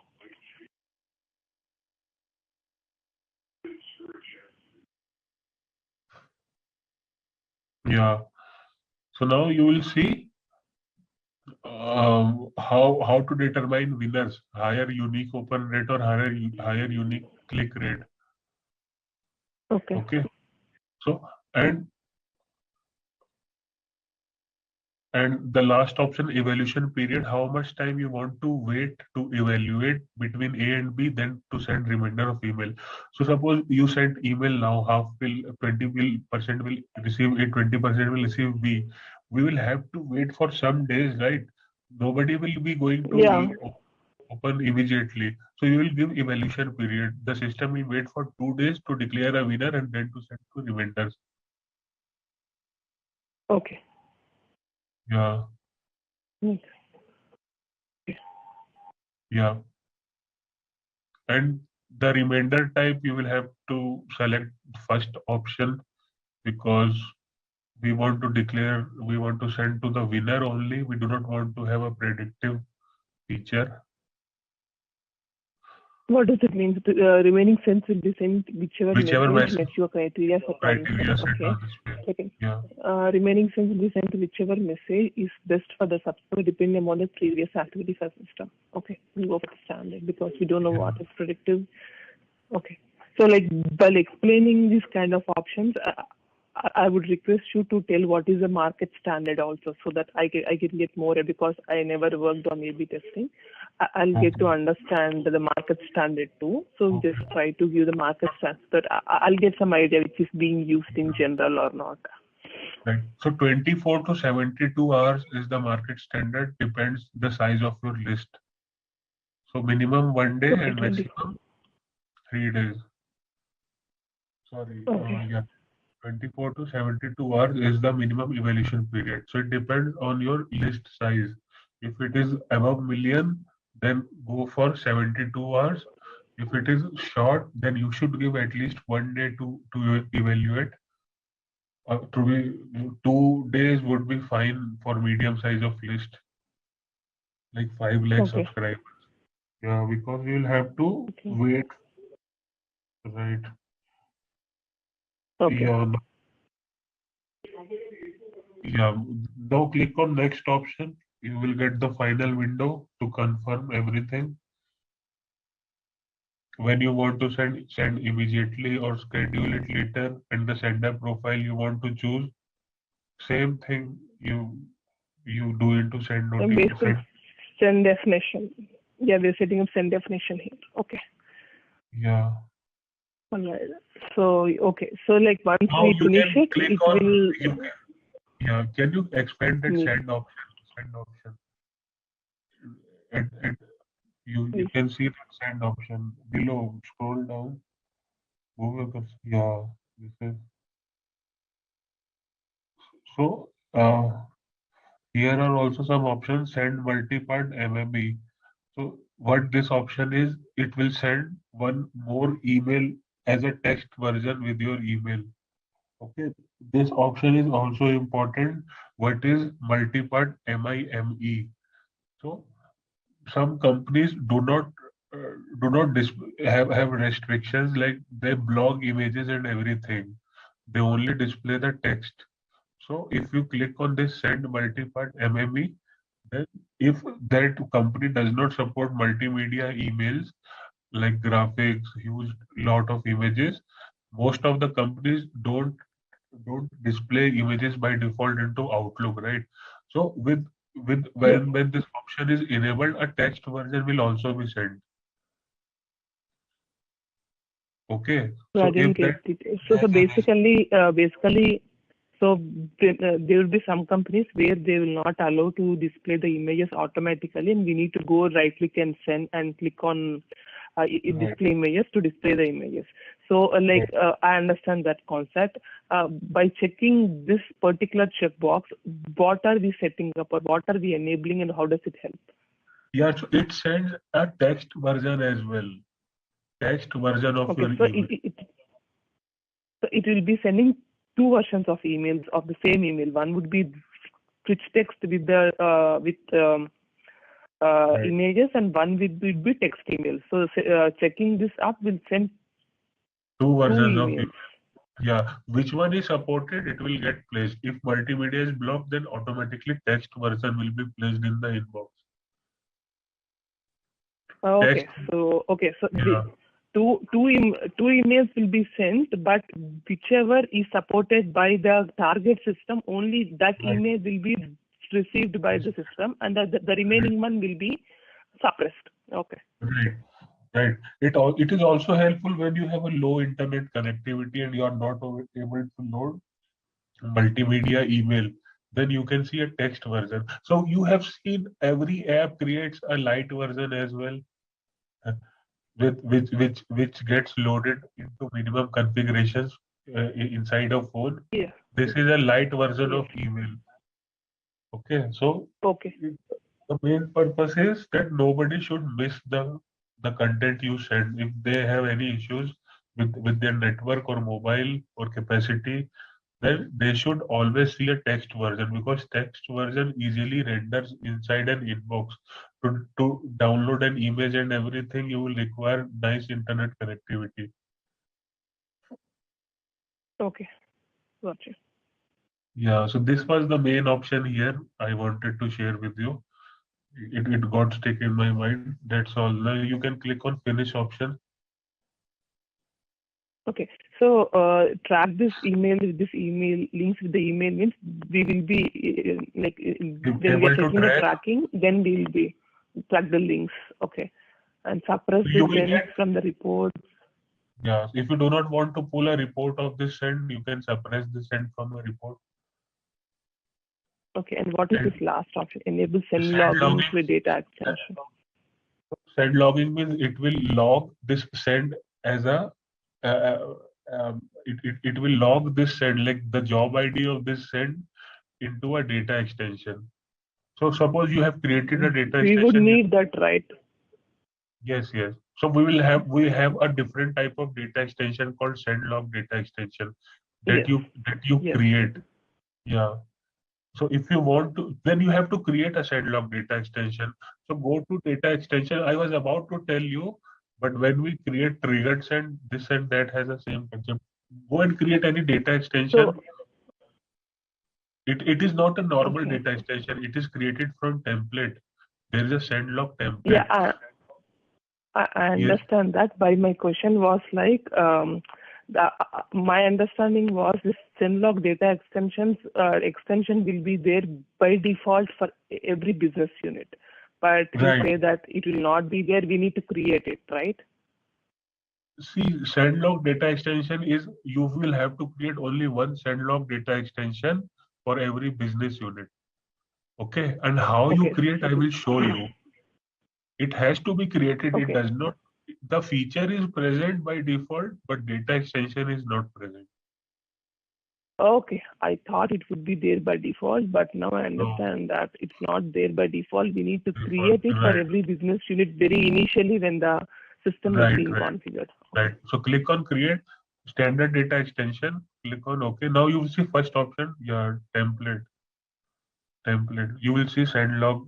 Yeah. So now you will see how to determine winners, higher unique open rate or higher unique click rate. Okay. Okay. So and the last option, evaluation period, how much time you want to wait to evaluate between A and B, then to send remainder of email. So suppose you send email now, half will 20% will receive A, 20% will receive B. We will have to wait for some days, right? Nobody will be going to Yeah. open immediately. So you will give evaluation period. The system will wait for 2 days to declare a winner and then to send to remainders. Okay. Yeah. Okay. Yeah. and the remainder type you will have to select first option, because we want to send to the winner only. We do not want to have a predictive feature. What does it mean? Remaining cents will be sent whichever message message met your criteria set on. set on display. Second, Yeah. remaining cents will be sent to whichever message is best for the subscriber depending upon the previous activity for system. Okay, we'll go for the standard because we don't know what is predictive. Okay, so like while explaining these kind of options, I would request you to tell what is the market standard also, so that I can get more, because I never worked on A/B testing. I'll get to understand the market standard too. So just try to give the market standard, but I'll get some idea which is being used in general or not. Right. So 24 to 72 hours is the market standard, depends the size of your list. So minimum 1 day and maximum 3 days. Sorry, yeah. 24 to 72 hours is the minimum evaluation period. So it depends on your list size. If it is above million, then go for 72 hours. If it is short, then you should give at least 1 day to evaluate. To be 2 days would be fine for medium size of list, like 5 lakh subscribers. Yeah, because you will have to wait. Right. Okay. Yeah. Now click on next option. You will get the final window to confirm everything. When you want to send immediately or schedule it later, and the sender profile you want to choose. Same thing you do it to send notification. Send definition. Yeah, we're setting up send definition here. Okay. Yeah. Alright. So okay. So like once we finish it, it will. Yeah. Can you expand that send option? You can see the send option below. Scroll down. Yeah. This is. So here are also some options. Send multi-part MME. So what this option is, it will send one more email as a text version with your email. Okay, this option is also important. What is multi-part MIME? So some companies do not have restrictions, like they block images and everything. They only display the text. So if you click on this send multi-part MME, then if that company does not support multimedia emails like graphics, huge lot of images, most of the companies don't display images by default into Outlook, right? So when this option is enabled, a text version will also be sent. Okay. So I didn't get it. So basically, so there will be some companies where they will not allow to display the images automatically, and we need to go right click and send and click on display images to display the images. So I understand that concept. By checking this particular checkbox, what are we setting up or what are we enabling, and how does it help? Yeah, so it sends a text version as well. Text version of your email. So it will be sending two versions of emails of the same email. One would be rich text with the images, and one will be text email. So checking this up will send two versions of email. Yeah, which one is supported, it will get placed. If multimedia is blocked, then automatically text version will be placed in the inbox. Okay, so yeah. Two emails will be sent, but whichever is supported by the target system, only that email will be received by the system, and the remaining one will be suppressed. Okay. Right. It is also helpful when you have a low internet connectivity and you are not able to load multimedia email. Then you can see a text version. So you have seen every app creates a light version as well, which gets loaded into minimum configurations inside a phone. Yeah. This is a light version of email. Okay, so the main purpose is that nobody should miss the the content you send. If they have any issues with their network or mobile or capacity, then they should always see a text version, because text version easily renders inside an inbox. To download an image and everything, you will require nice internet connectivity. Okay, gotcha. Yeah, so this was the main option here I wanted to share with you. It got stuck in my mind. That's all. Now you can click on finish option. Okay, so track this email with this email links with the email means we will be when we Able are to checking the track. tracking, then we will be track the links. Okay, and suppress You the will sends get. from the report. Yeah, if you do not want to pull a report of this send, you can suppress the send from a report. Okay, and what is And this last option? Enable send send logging logging. to a data extension. Send logging means it will log this send as a uh, it will log this send, like the job ID of this send, into a data extension. So suppose you have created a data We would extension. need that, right? Yes, yes. So we have a different type of data extension called send log data extension Yes. that you Yes. create. Yeah. So if you want to, then you have to create a send log data extension. So go to data extension. I was about to tell you, but when we create triggered send, this and that has the same concept. Go and create any data extension. So It is not a normal okay. data extension. It is created from template. There is a send log template. Yeah, I Yes. understand that. But my question was like, my understanding was this Zenlog data extension will be there by default for every business unit. But you Right. say that it will not be there. We need to create it, right? See, sendlog data extension is you will have to create only one sendlog data extension for every business unit. Okay, and how you Okay. create, I will show you. It has to be created. It Okay. does not. The feature is present by default, but data extension is not present. Okay. I thought it would be there by default, but now I No, understand that it's not there by default. We need to default. create it for Right, every business unit very initially when the system is right, being right, configured. right. So click on create standard data extension. Click on OK. Now you will see first option. Yeah, template. Template. You will see sendlog.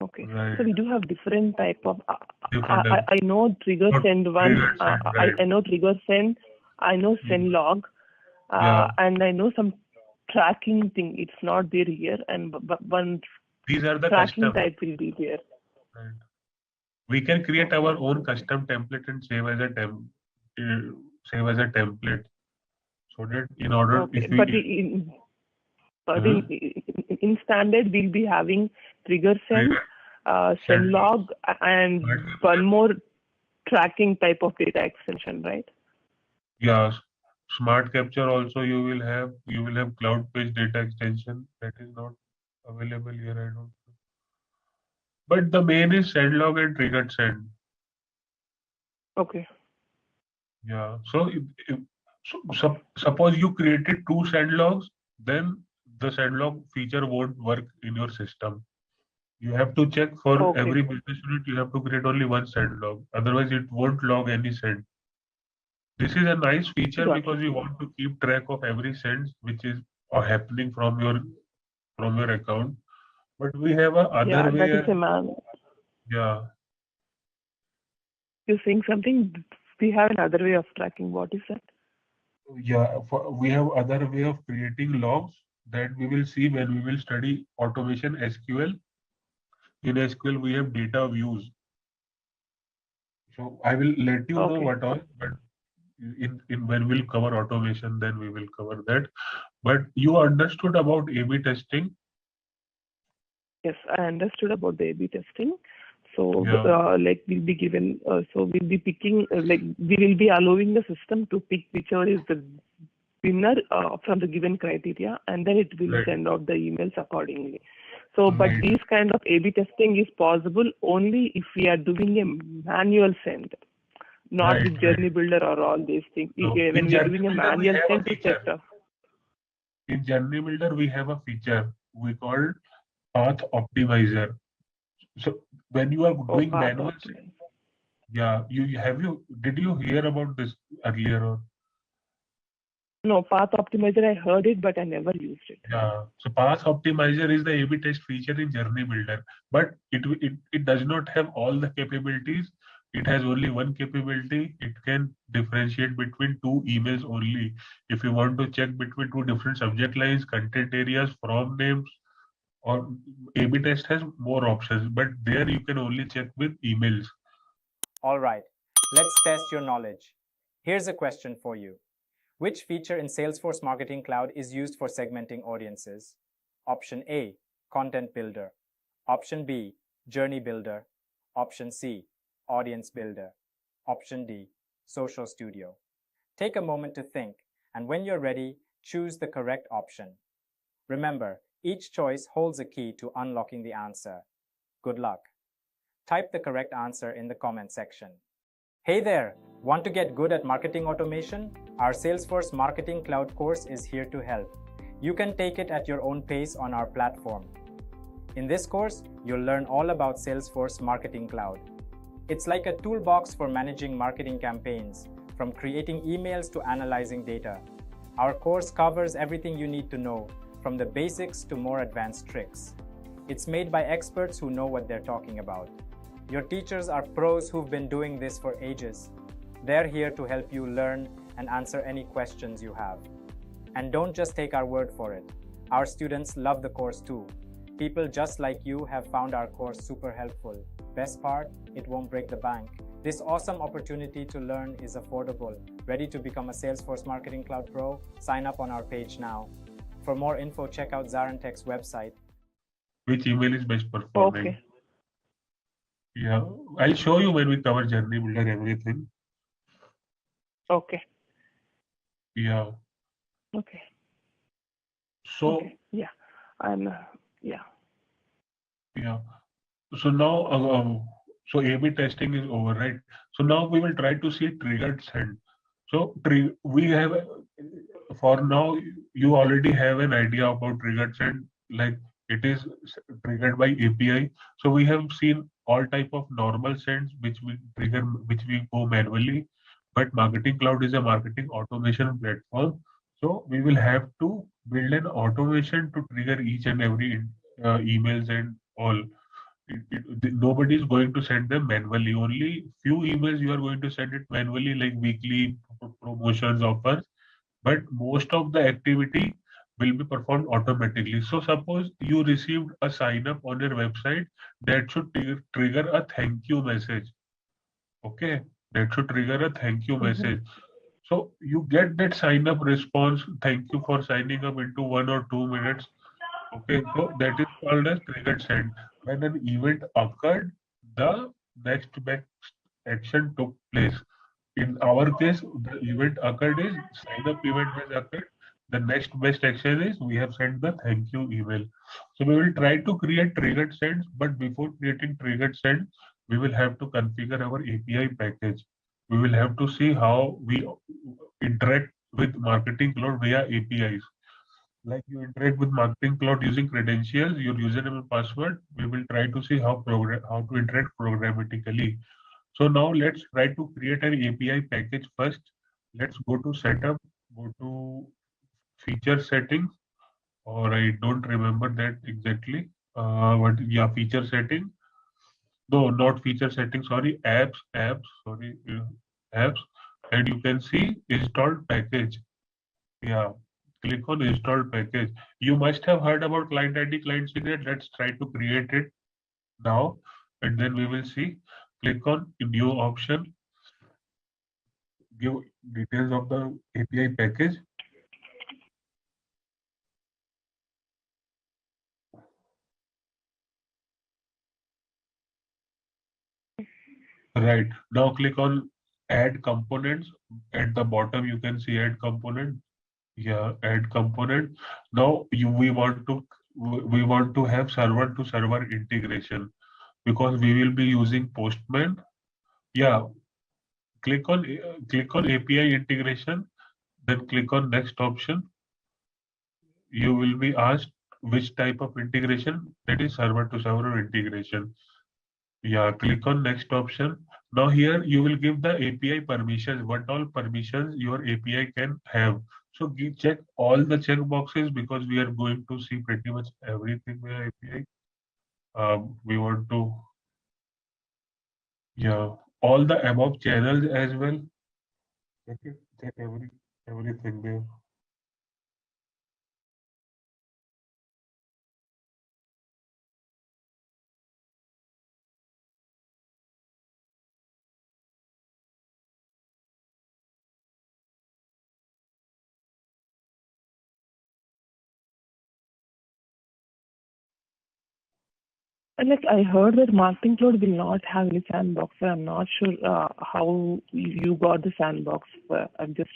Okay. Right. So we do have different type of. Different. I know trigger Not send one. triggered send, right. I know trigger send. I know send log. Yeah. And I know some tracking thing. It's not there here, and one These are the tracking custom. type will be there. Right. We can create our own custom template and save as a template. So that in order, Okay. if we But in standard, we'll be having trigger send, send log, and one more tracking type of data extension, right? Yeah, smart capture also you will have cloud page data extension that is not available here. I don't know. But the main is send log and triggered send. Okay. Yeah. So, suppose you created two send logs, then the send log feature won't work in your system. You have to check for every business unit. You have to create only one send log. Otherwise, it won't log any send. This is a nice feature because you want to keep track of every send which is happening from your account. But we have a other way. That is a man. Yeah. You're saying something? We have another way of tracking. What is that? Yeah. We have other way of creating logs that we will see when we will study automation SQL. In SQL, we have data views. So I will let you know what all, but in when we'll cover automation, then we will cover that. But you understood about A/B testing? Yes, I understood about the A/B testing. So, like we'll be given, so we'll be picking, like we will be allowing the system to pick whichever is the winner from the given criteria, and then it will send out the emails accordingly. So, but these kind of A/B testing is possible only if we are doing a manual send, not with Journey Builder or all these things. No. When we are doing a manual send to check the. In Journey Builder, we have a feature we call Path Optimizer. So when you are doing path manual, optimization. yeah, did you hear about this earlier or? No, path optimizer, I heard it, but I never used it. Yeah, so Path Optimizer is the A/B test feature in Journey Builder, but it does not have all the capabilities. It has only one capability. It can differentiate between two emails only. If you want to check between two different subject lines, content areas, from names, or A/B test has more options, but there you can only check with emails. All right, let's test your knowledge. Here's a question for you. Which feature in Salesforce Marketing Cloud is used for segmenting audiences? Option A, Content Builder. Option B, Journey Builder. Option C, Audience Builder. Option D, Social Studio. Take a moment to think, and when you're ready, choose the correct option. Remember, each choice holds a key to unlocking the answer. Good luck. Type the correct answer in the comment section. Hey there! Want to get good at marketing automation? Our Salesforce Marketing Cloud course is here to help. You can take it at your own pace on our platform. In this course, you'll learn all about Salesforce Marketing Cloud. It's like a toolbox for managing marketing campaigns, from creating emails to analyzing data. Our course covers everything you need to know, from the basics to more advanced tricks. It's made by experts who know what they're talking about. Your teachers are pros who've been doing this for ages. They're here to help you learn and answer any questions you have. And don't just take our word for it. Our students love the course too. People just like you have found our course super helpful. Best part, it won't break the bank. This awesome opportunity to learn is affordable. Ready to become a Salesforce Marketing Cloud Pro? Sign up on our page now. For more info, check out ZaranTech's website. Which email is best performing? Okay. Yeah, I'll show you when we cover Journey Builder everything. Okay. Yeah. Okay. So Okay. Yeah. I'm. Yeah. yeah. So now, so A/B testing is over, right? So now we will try to see triggered send. So we have, for now, you already have an idea about triggered send, like it is triggered by API. So we have seen all type of normal sends which we trigger, which we go manually. But Marketing Cloud is a marketing automation platform. So we will have to build an automation to trigger each and every emails and all. Nobody is going to send them manually. Only few emails you are going to send it manually, like weekly promotions, offers. But most of the activity will be performed automatically. So suppose you received a sign up on your website, that should trigger a thank you message. Okay, that should trigger a thank you message. So you get that sign up response. Thank you for signing up into 1 or 2 minutes. Okay, so that is called as triggered send. When an event occurred, the next best action took place. In our case, the event occurred is sign up event has occurred. The next best action is we have sent the thank you email. So we will try to create triggered sends, but before creating triggered sends, we will have to configure our API package. We will have to see how we interact with Marketing Cloud via APIs. Like you interact with Marketing Cloud using credentials, your username and password. We will try to see how to interact programmatically. So now let's try to create an API package first. Let's go to setup, go to feature settings, or I don't remember that exactly. But yeah, feature setting. No, not feature setting. Sorry, apps. Sorry, apps. And you can see installed package. Yeah, click on install package. You must have heard about client ID, client secret. Let's try to create it now, and then we will see. Click on new option, give details of the API package. Right, now click on add components. At the bottom, you can see add component. Yeah, add component. Now we want to have server to server integration because we will be using Postman. Yeah, click on API integration, then click on next option. You will be asked which type of integration, that is server to server integration. Yeah, click on next option. Now here you will give the API permissions, what all permissions your API can have. So check all the check boxes because we are going to see pretty much everything with API. We want to, yeah, all the above channels as well. Check it, check everything there. And like I heard that Marketing Cloud will not have any sandbox. So I'm not sure how you got the sandbox. I'm just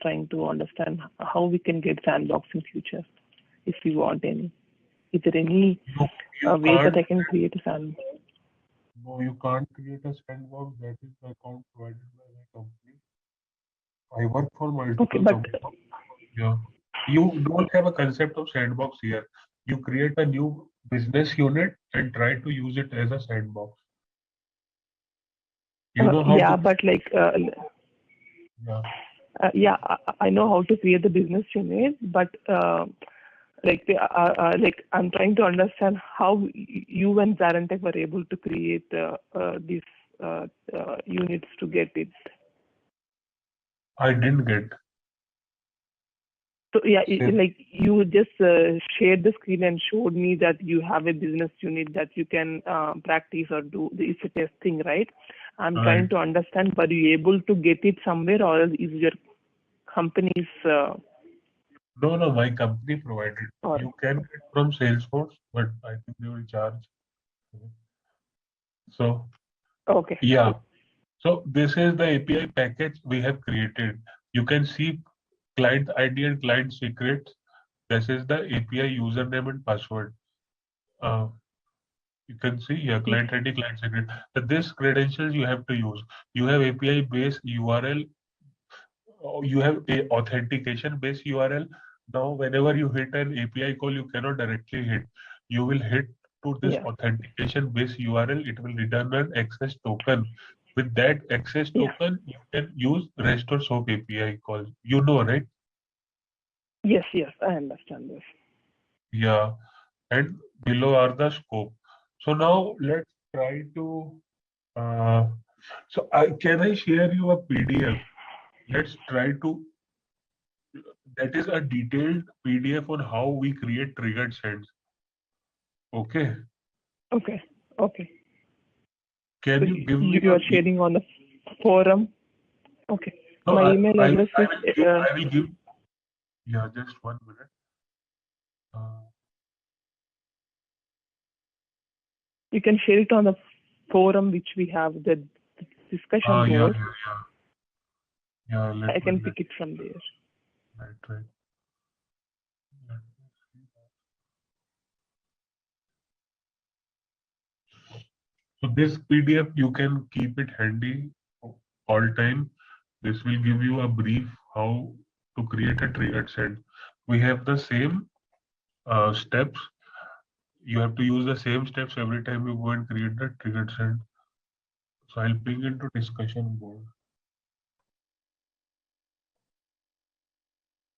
trying to understand how we can get sandbox in future if we want any. Is there any way that I can create a sandbox? No, you can't create a sandbox. That is the account provided by the company. I work for multiple companies. Yeah. You don't have a concept of sandbox here. You create a new business unit and try to use it as a sandbox. You know how yeah, to. but like Yeah. yeah, I know how to create the business unit, but like I'm trying to understand how you and ZaranTech were able to create these units to get it. I didn't get. So yeah, Say- like you just shared the screen and showed me that you have a business unit that you can practice or do. It's a testing, right? I'm trying to understand, were you able to get it somewhere, or is your company's? No, my company provided. Or You can get from Salesforce, but I think they will charge. So okay. yeah. So this is the API package we have created. You can see client ID and client secrets. This is the API username and password. Uh, you can see here client ID, client secret. But this credentials you have to use. You have API based URL. You have a authentication based URL. Now, whenever you hit an API call, you cannot directly hit. You will hit to this authentication based URL. It will return an access token. With that access token, you can use REST or SOAP API call. You know, right? Yes, I understand this. Yeah. And below are the scope. So now let's try to. Can I share you a PDF? Let's try to. That is a detailed PDF on how we create triggered sends. Okay. Okay. Can So you give me you are sharing on the forum. Okay. No, My email address I is. will give. Yeah, just 1 minute. You can share it on the forum which we have the discussion board. Yeah. I can pick it from there. Right. So this PDF you can keep it handy all time. This will give you a brief how to create a triggered send. We have the same steps. You have to use the same steps every time you go and create the triggered send. So I'll ping into discussion board.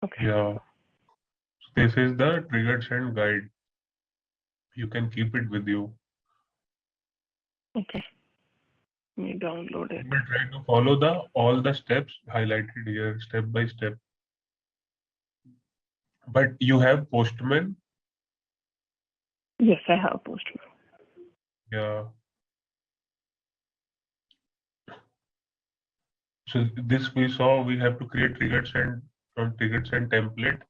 Okay. Yeah. This is the triggered send guide. You can keep it with you. Okay. Let me download it. You will try to follow all the steps highlighted here, step by step. But you have Postman. Yes, I have Postman. Yeah. So this we saw we have to create triggered send from triggered send template,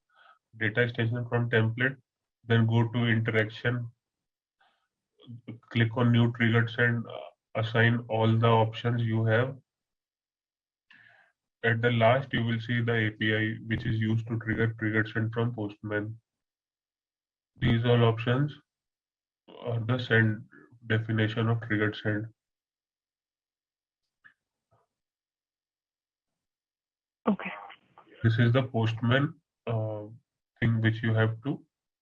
data extension from template, then go to interaction, click on new triggered send, assign all the options you have. At the last, you will see the API which is used to trigger triggered send from Postman. These all options are the send definition of triggered send. Okay. This is the Postman thing which you have to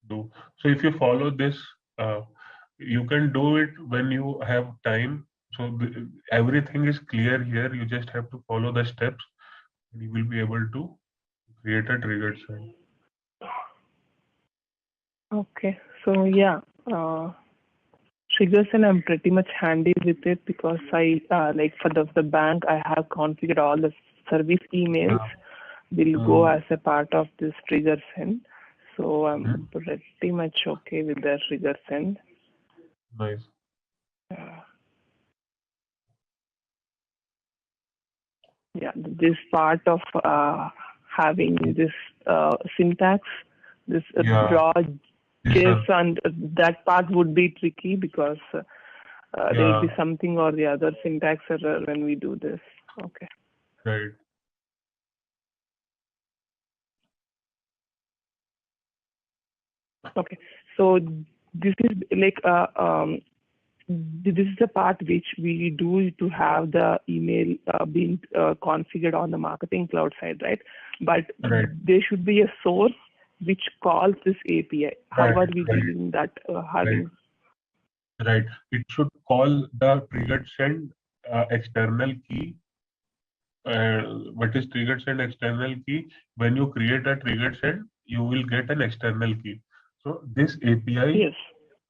do. So if you follow this, You can do it when you have time. So everything is clear here. You just have to follow the steps and you will be able to create a triggered send. Okay, so yeah, triggers, and I'm pretty much handy with it because I like for the bank I have configured all the service emails will go as a part of this trigger send. So I'm pretty much okay with the trigger send. Nice. Yeah, this part of having this syntax, this draw GIF, and that part would be tricky because there will be something or the other syntax error when we do this. Okay. Right. Okay. So this is like this is the part which we do to have the email being configured on the Marketing Cloud side, right? But there should be a source which calls this API. How are we doing that? Having Right. It should call the triggered send external key. What is triggered send external key? When you create a triggered send, you will get an external key. So this API,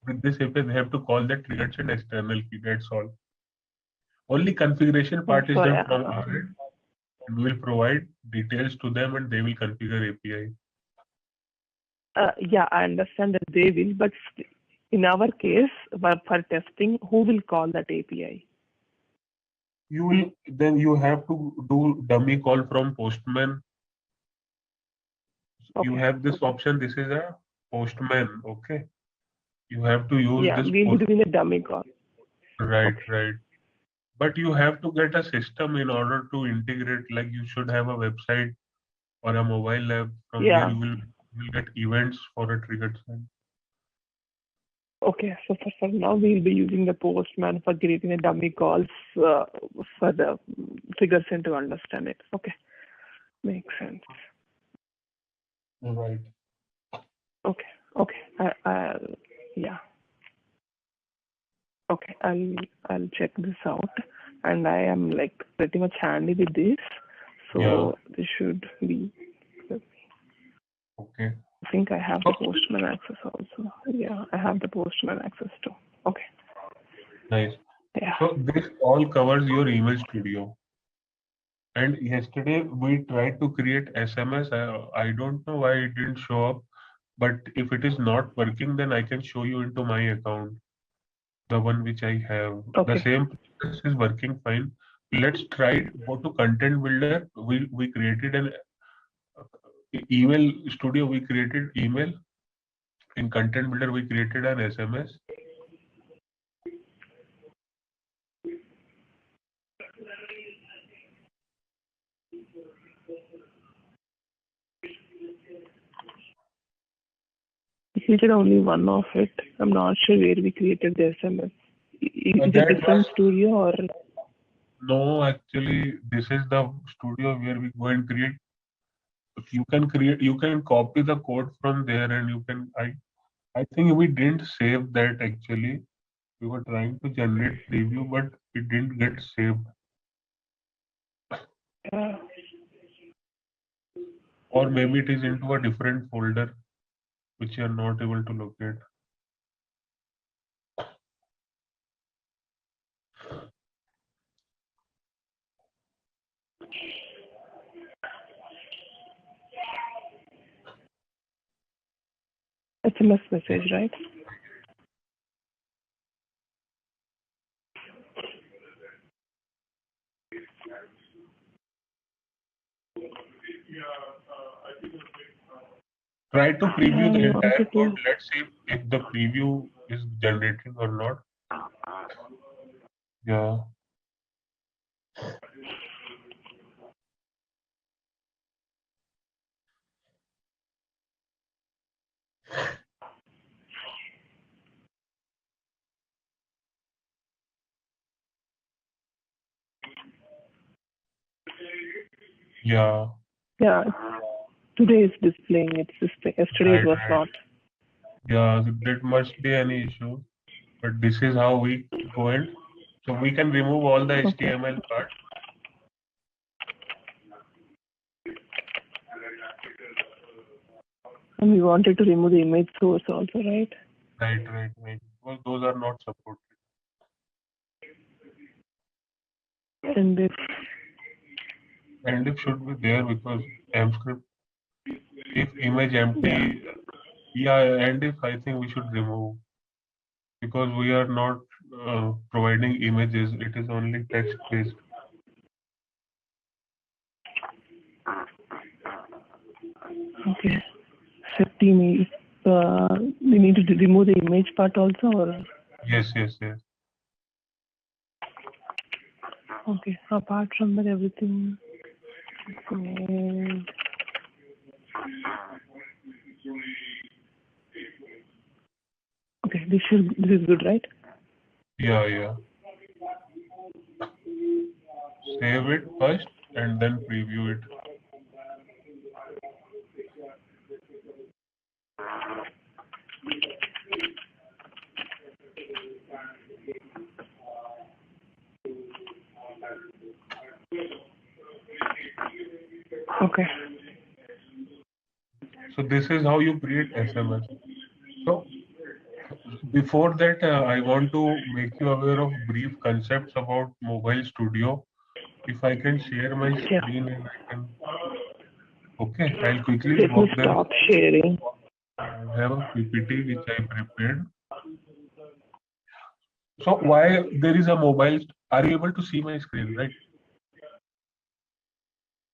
with this API, we have to call that triggered send external key. That's all. Only configuration part is done from our end. We will provide details to them and they will configure API. Yeah, I understand that they will, but in our case, for testing, who will call that API? Then you have to do dummy call from Postman. Okay. You have this option. This is a Postman. Okay. You have to use this. Yeah, we'll be doing a dummy call. Right, right. But you have to get a system in order to integrate. Like you should have a website or a mobile app from where you will get events for a triggered send. Okay, so for now we'll be using the Postman for creating a dummy calls for the trigger send to understand it. Okay, makes sense. Right. Okay. Yeah. Okay, I'll check this out, and I am like pretty much handy with this, so this should be. Okay. I think I have the Postman access also. Yeah, I have the Postman access too. Okay. Nice. Yeah. So this all covers your email studio. And yesterday we tried to create SMS. I don't know why it didn't show up, but if it is not working, then I can show you into my account, the one which I have. Okay. The same process is working fine. Let's try it. Go to Content Builder. We created an email studio. We created email. In Content Builder, we created an SMS. We created only one of it. I'm not sure where we created the SMS. Is it a different studio or? No, actually, this is the studio where we go and create. You can copy the code from there and you can, I think we didn't save that actually. We were trying to generate preview, but it didn't get saved. Or maybe it is into a different folder, which you are not able to locate. SMS message, right? Try to preview the entire code. Let's see if the preview is generating or not. Yeah. Yeah. Yeah. Today is displaying. It's displaying. Yesterday it was not. Yeah, that must be any issue. but this is how we go and so we can remove all the Okay. HTML part. And we wanted to remove the image source also, right? Right. Because those are not supported. And this, And it should be there because script. If image empty, yeah, and if I think we should remove because we are not providing images. It is only text based. okay. Set image. We need to remove the image part also, or Yes. okay. Apart from that, everything. And okay, this is good, right? Yeah. Save it first and then preview it. Okay. So this is how you create SMS. So before that, I want to make you aware of brief concepts about Mobile Studio. If I can share my screen and I can. Okay, I'll quickly Let me walk them. stop sharing. I have a PPT which I prepared. So why there is a mobile? Are you able to see my screen, right?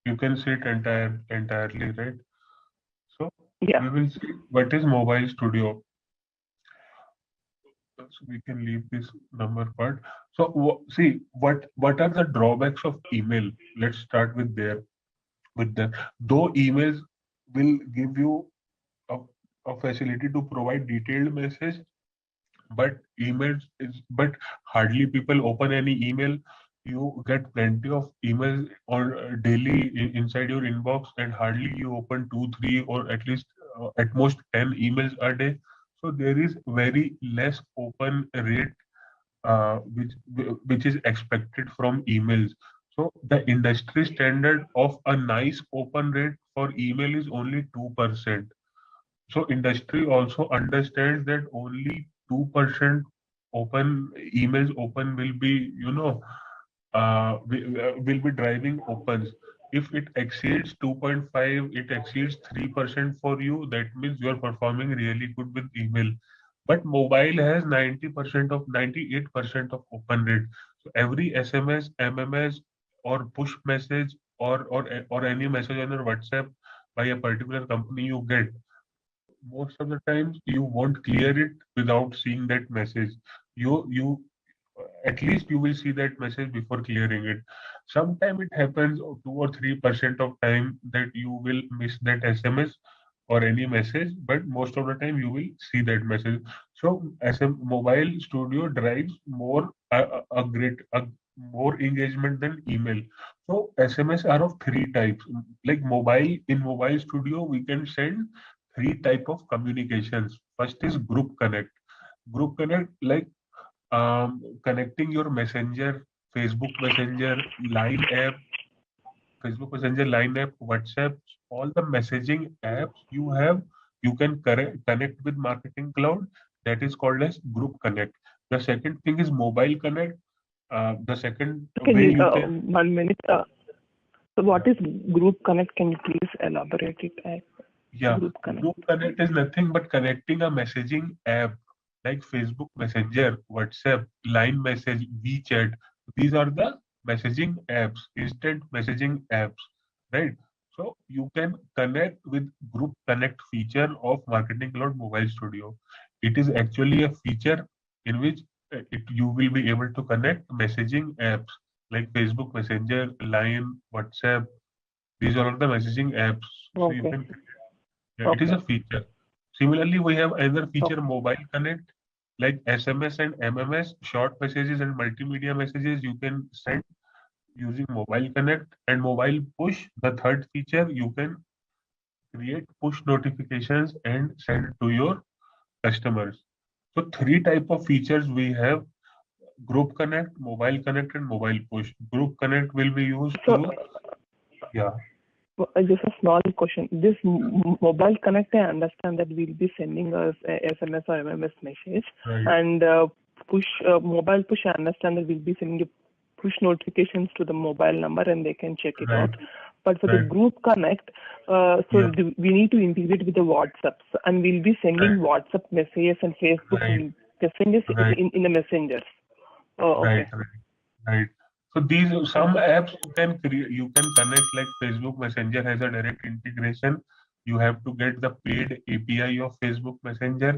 You can see it entirely, right? So we will see what is Mobile Studio. So we can leave this number part. So see what are the drawbacks of email? Let's start with that. Though emails will give you a, a facility to provide detailed message, but but hardly people open any email. You get plenty of emails on daily inside your inbox, and hardly you open 2 3 or at most 10 emails a day. So there is very less open rate which is expected from emails. So the industry standard of a nice open rate for email is only 2%. So industry also understands that only 2% open emails open will be, will be driving opens. If it exceeds 2.5, it exceeds 3% for you, that means you are performing really good with email. But mobile has 90% of 98% of open rate. So every SMS, MMS, or push message or any message on your WhatsApp by a particular company you get, most of the times you won't clear it without seeing that message. You at least you will see that message before clearing it. Sometimes it happens 2 or 3% of time that you will miss that SMS or any message, but most of the time you will see that message. So as a mobile studio drives more more engagement than email. So SMS are of three types. Like mobile studio we can send three type of communications. First is group connect. Group connect, like connecting your messenger, Facebook Messenger, Line app, Facebook Messenger, Line app, WhatsApp, all the messaging apps you have, you can connect with Marketing Cloud. That is called as Group Connect. The second thing is Mobile Connect. The second Can way you, you can. 1 minute? So what is Group Connect? Can you please elaborate it? Yeah, Group Connect. Group Connect is nothing but connecting a messaging app like Facebook Messenger, WhatsApp, Line Message, WeChat. These are the messaging apps, instant messaging apps, right? So you can connect with Group Connect feature of Marketing Cloud Mobile Studio. It is actually a feature in which you will be able to connect messaging apps like Facebook Messenger, Line, WhatsApp. These are all the messaging apps. So you Okay. can yeah, it is a feature. Similarly, we have another feature, Okay. Mobile Connect, like SMS and MMS, short messages and multimedia messages you can send using Mobile Connect and Mobile Push. The third feature, you can create push notifications and send to your customers. So three type of features we have: Group Connect, Mobile Connect, and Mobile Push. Group Connect will be used So, to, yeah. just a small question. This mobile connect, I understand that we'll be sending us a SMS or MMS message, Right. and mobile push, I understand that we'll be sending the push notifications to the mobile number and they can check it Right. out. But for the Right. group connect, Yeah. we need to integrate with the WhatsApp, and we'll be sending WhatsApp messages and Facebook Right. messages Right. in the messengers. Oh, okay. Right. So these some apps you can create, you can connect, like Facebook Messenger has a direct integration. You have to get the paid API of Facebook Messenger.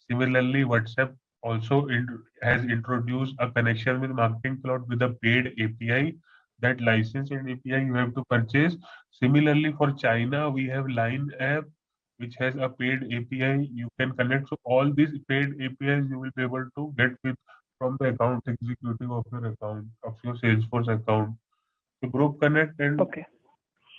Similarly, WhatsApp also has introduced a connection with Marketing Cloud with a paid API. That license and API you have to purchase. Similarly, for China, we have Line app which has a paid API you can connect. So all these paid APIs you will be able to get with from the account executive of your account, of your Salesforce account. So Group Connect Okay.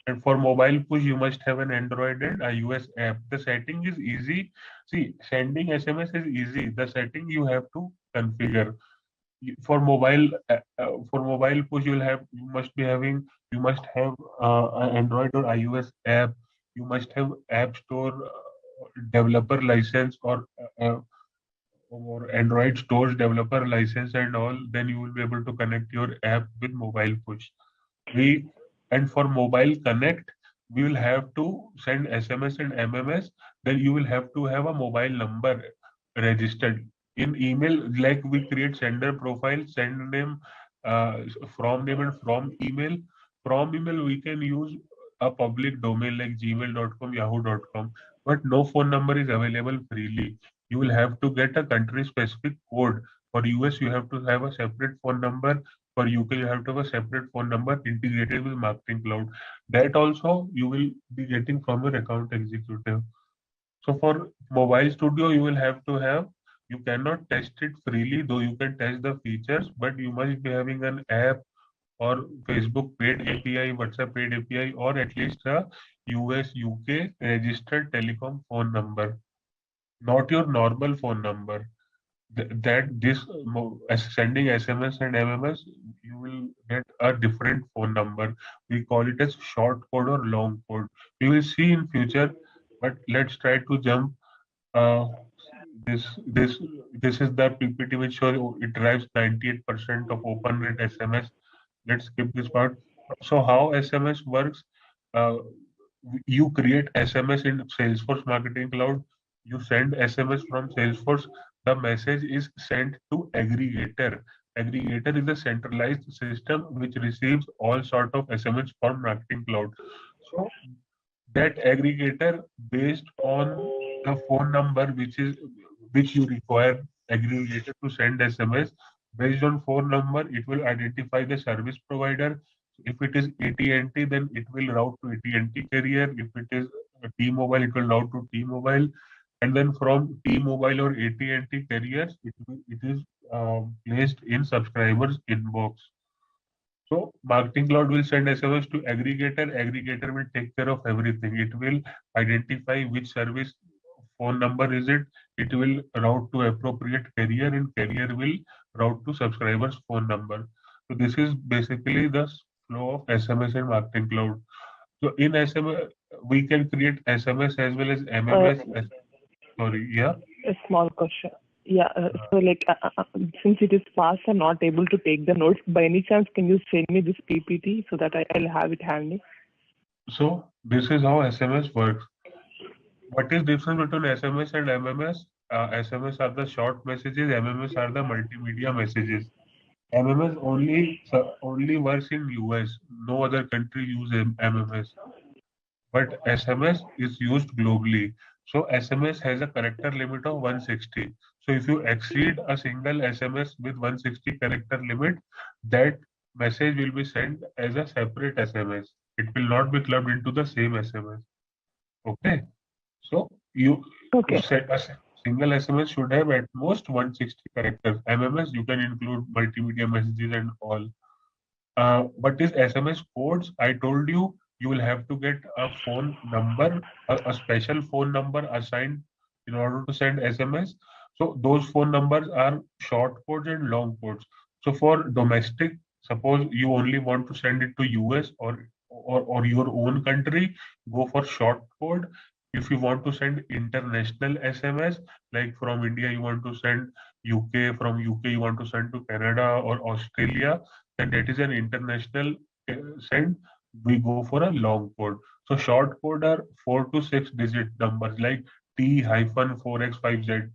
and for mobile push, you must have an Android and iOS app. The setting is easy. See, sending SMS is easy. The setting you have to configure. For mobile push, you must have an Android or iOS app. You must have App Store developer license or Android stores developer license and all, then you will be able to connect your app with mobile push. We and for mobile connect, we will have to send SMS and MMS. Then you will have to have a mobile number registered. In email, like we create sender profile, send name, from name and from email. From email, we can use a public domain like gmail.com, yahoo.com, but no phone number is available freely. You will have to get a country specific code. For US, you have to have a separate phone number. For UK, you have to have a separate phone number integrated with Marketing Cloud. That also you will be getting from your account executive. So for Mobile Studio, you cannot test it freely, though you can test the features, but you must be having an app or Facebook paid API, WhatsApp paid API, or at least a US, UK registered telecom phone number, not your normal phone number. Sending SMS and MMS, you will get a different phone number. We call it as short code or long code. We will see in future, but let's try to jump. Uh, this this this is the PPT which shows it drives 98% of open rate SMS. Let's skip this part. So how SMS works? Uh, you create SMS in Salesforce Marketing Cloud. You send SMS from Salesforce. The message is sent to aggregator. Aggregator is a centralized system which receives all sort of SMS from Marketing Cloud. So that aggregator, based on the phone number which you require aggregator to send SMS, based on phone number it will identify the service provider. If it is AT&T, then it will route to AT&T carrier. If it is T-Mobile, it will route to T-Mobile, and then from T-Mobile or AT&T carriers, it is placed in subscribers inbox. So Marketing Cloud will send SMS to aggregator. Aggregator will take care of everything. It will identify which service phone number is it. It will route to appropriate carrier, and carrier will route to subscriber's phone number. So this is basically the flow of SMS and Marketing Cloud. So in SMS, we can create SMS as well as MMS. Sorry, yeah. A small question. Yeah, so like since it is fast, I'm not able to take the notes. By any chance, can you send me this PPT so that I'll have it handy? So this is how SMS works. What is difference between SMS and MMS? SMS are the short messages. MMS are the multimedia messages. MMS only works in US. No other country uses MMS. But SMS is used globally. So SMS has a character limit of 160. So if you exceed a single SMS with 160 character limit, that message will be sent as a separate SMS. It will not be clubbed into the same SMS. Okay. So you set a single SMS should have at most 160 characters. MMS you can include multimedia messages and all. What is SMS codes? I told you you will have to get a phone number, a special phone number assigned in order to send SMS. So those phone numbers are short codes and long codes. So for domestic, suppose you only want to send it to US or your own country, go for short code. If you want to send international SMS, like from India you want to send UK, from UK you want to send to Canada or Australia, then that is an international send. We go for a long code. So short code are 4 to 6 digit numbers like T-4x5Z.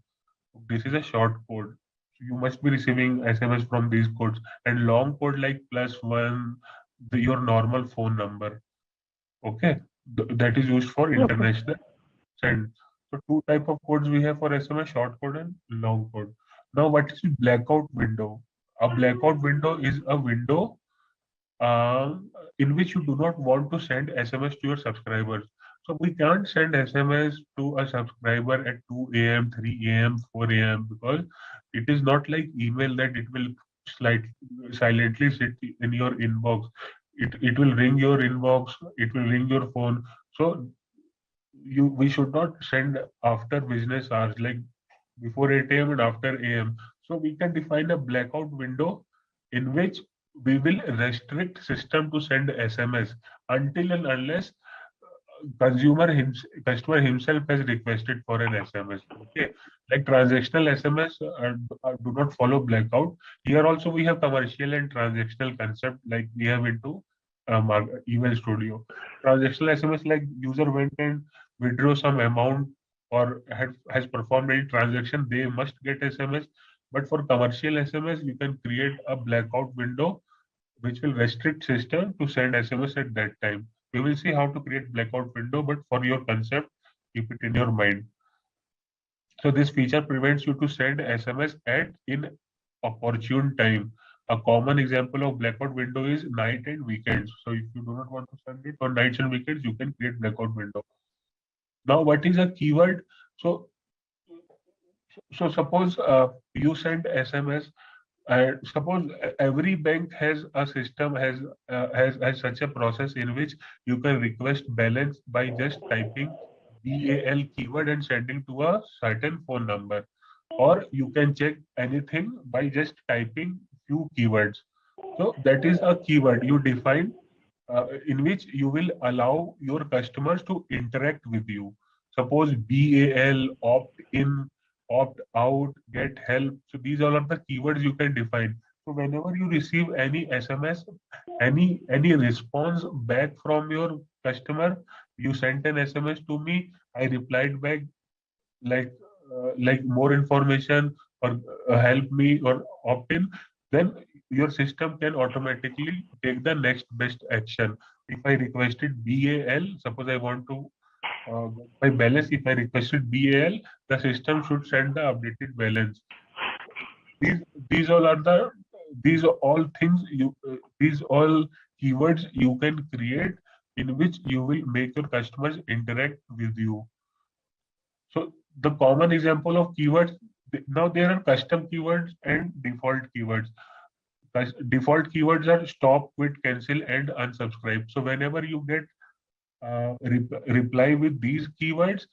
This is a short code. You must be receiving SMS from these codes. And long code like +1, your normal phone number. Okay, that is used for Okay. international send. So two type of codes we have for SMS: short code and long code. Now, what is blackout window? A blackout window is a window in which you do not want to send SMS to your subscribers. So we can't send SMS to a subscriber at 2 a.m., 3 a.m., 4 a.m. because it is not like email that it will silently sit in your inbox. It will ring your inbox, it will ring your phone. So we should not send after business hours, like before 8 a.m. and after a.m. So we can define a blackout window in which we will restrict system to send SMS until and unless customer himself has requested for an SMS. Okay, like transactional SMS do not follow blackout. Here also we have commercial and transactional concept like we have into email studio. Transactional SMS like user went and withdraw some amount or has performed any transaction, they must get SMS. But for commercial SMS, you can create a blackout window which will restrict system to send SMS at that time. We will see how to create blackout window, but for your concept, keep it in your mind. So this feature prevents you to send SMS at inopportune time. A common example of blackout window is night and weekends. So if you do not want to send it on nights and weekends, you can create blackout window. Now, what is a keyword? So, so suppose you send SMS. Suppose every bank has a system has such a process in which you can request balance by just typing BAL keyword and sending to a certain phone number, or you can check anything by just typing few keywords. So that is a keyword you define in which you will allow your customers to interact with you. Suppose BAL, opt in, opt out, get help. So these all are the keywords you can define. So whenever you receive any SMS, any response back from your customer, you sent an SMS to me, I replied back like more information or help me or opt in, then your system can automatically take the next best action. If I requested BAL, suppose I want to get my balance. If I requested BAL, the system should send the updated balance. These these all are the these are all things you these all keywords you can create in which you will make your customers interact with you. So the common example of keywords, now there are custom keywords and default keywords. Default keywords are stop, quit, cancel, and unsubscribe. So whenever you get reply with these keywords,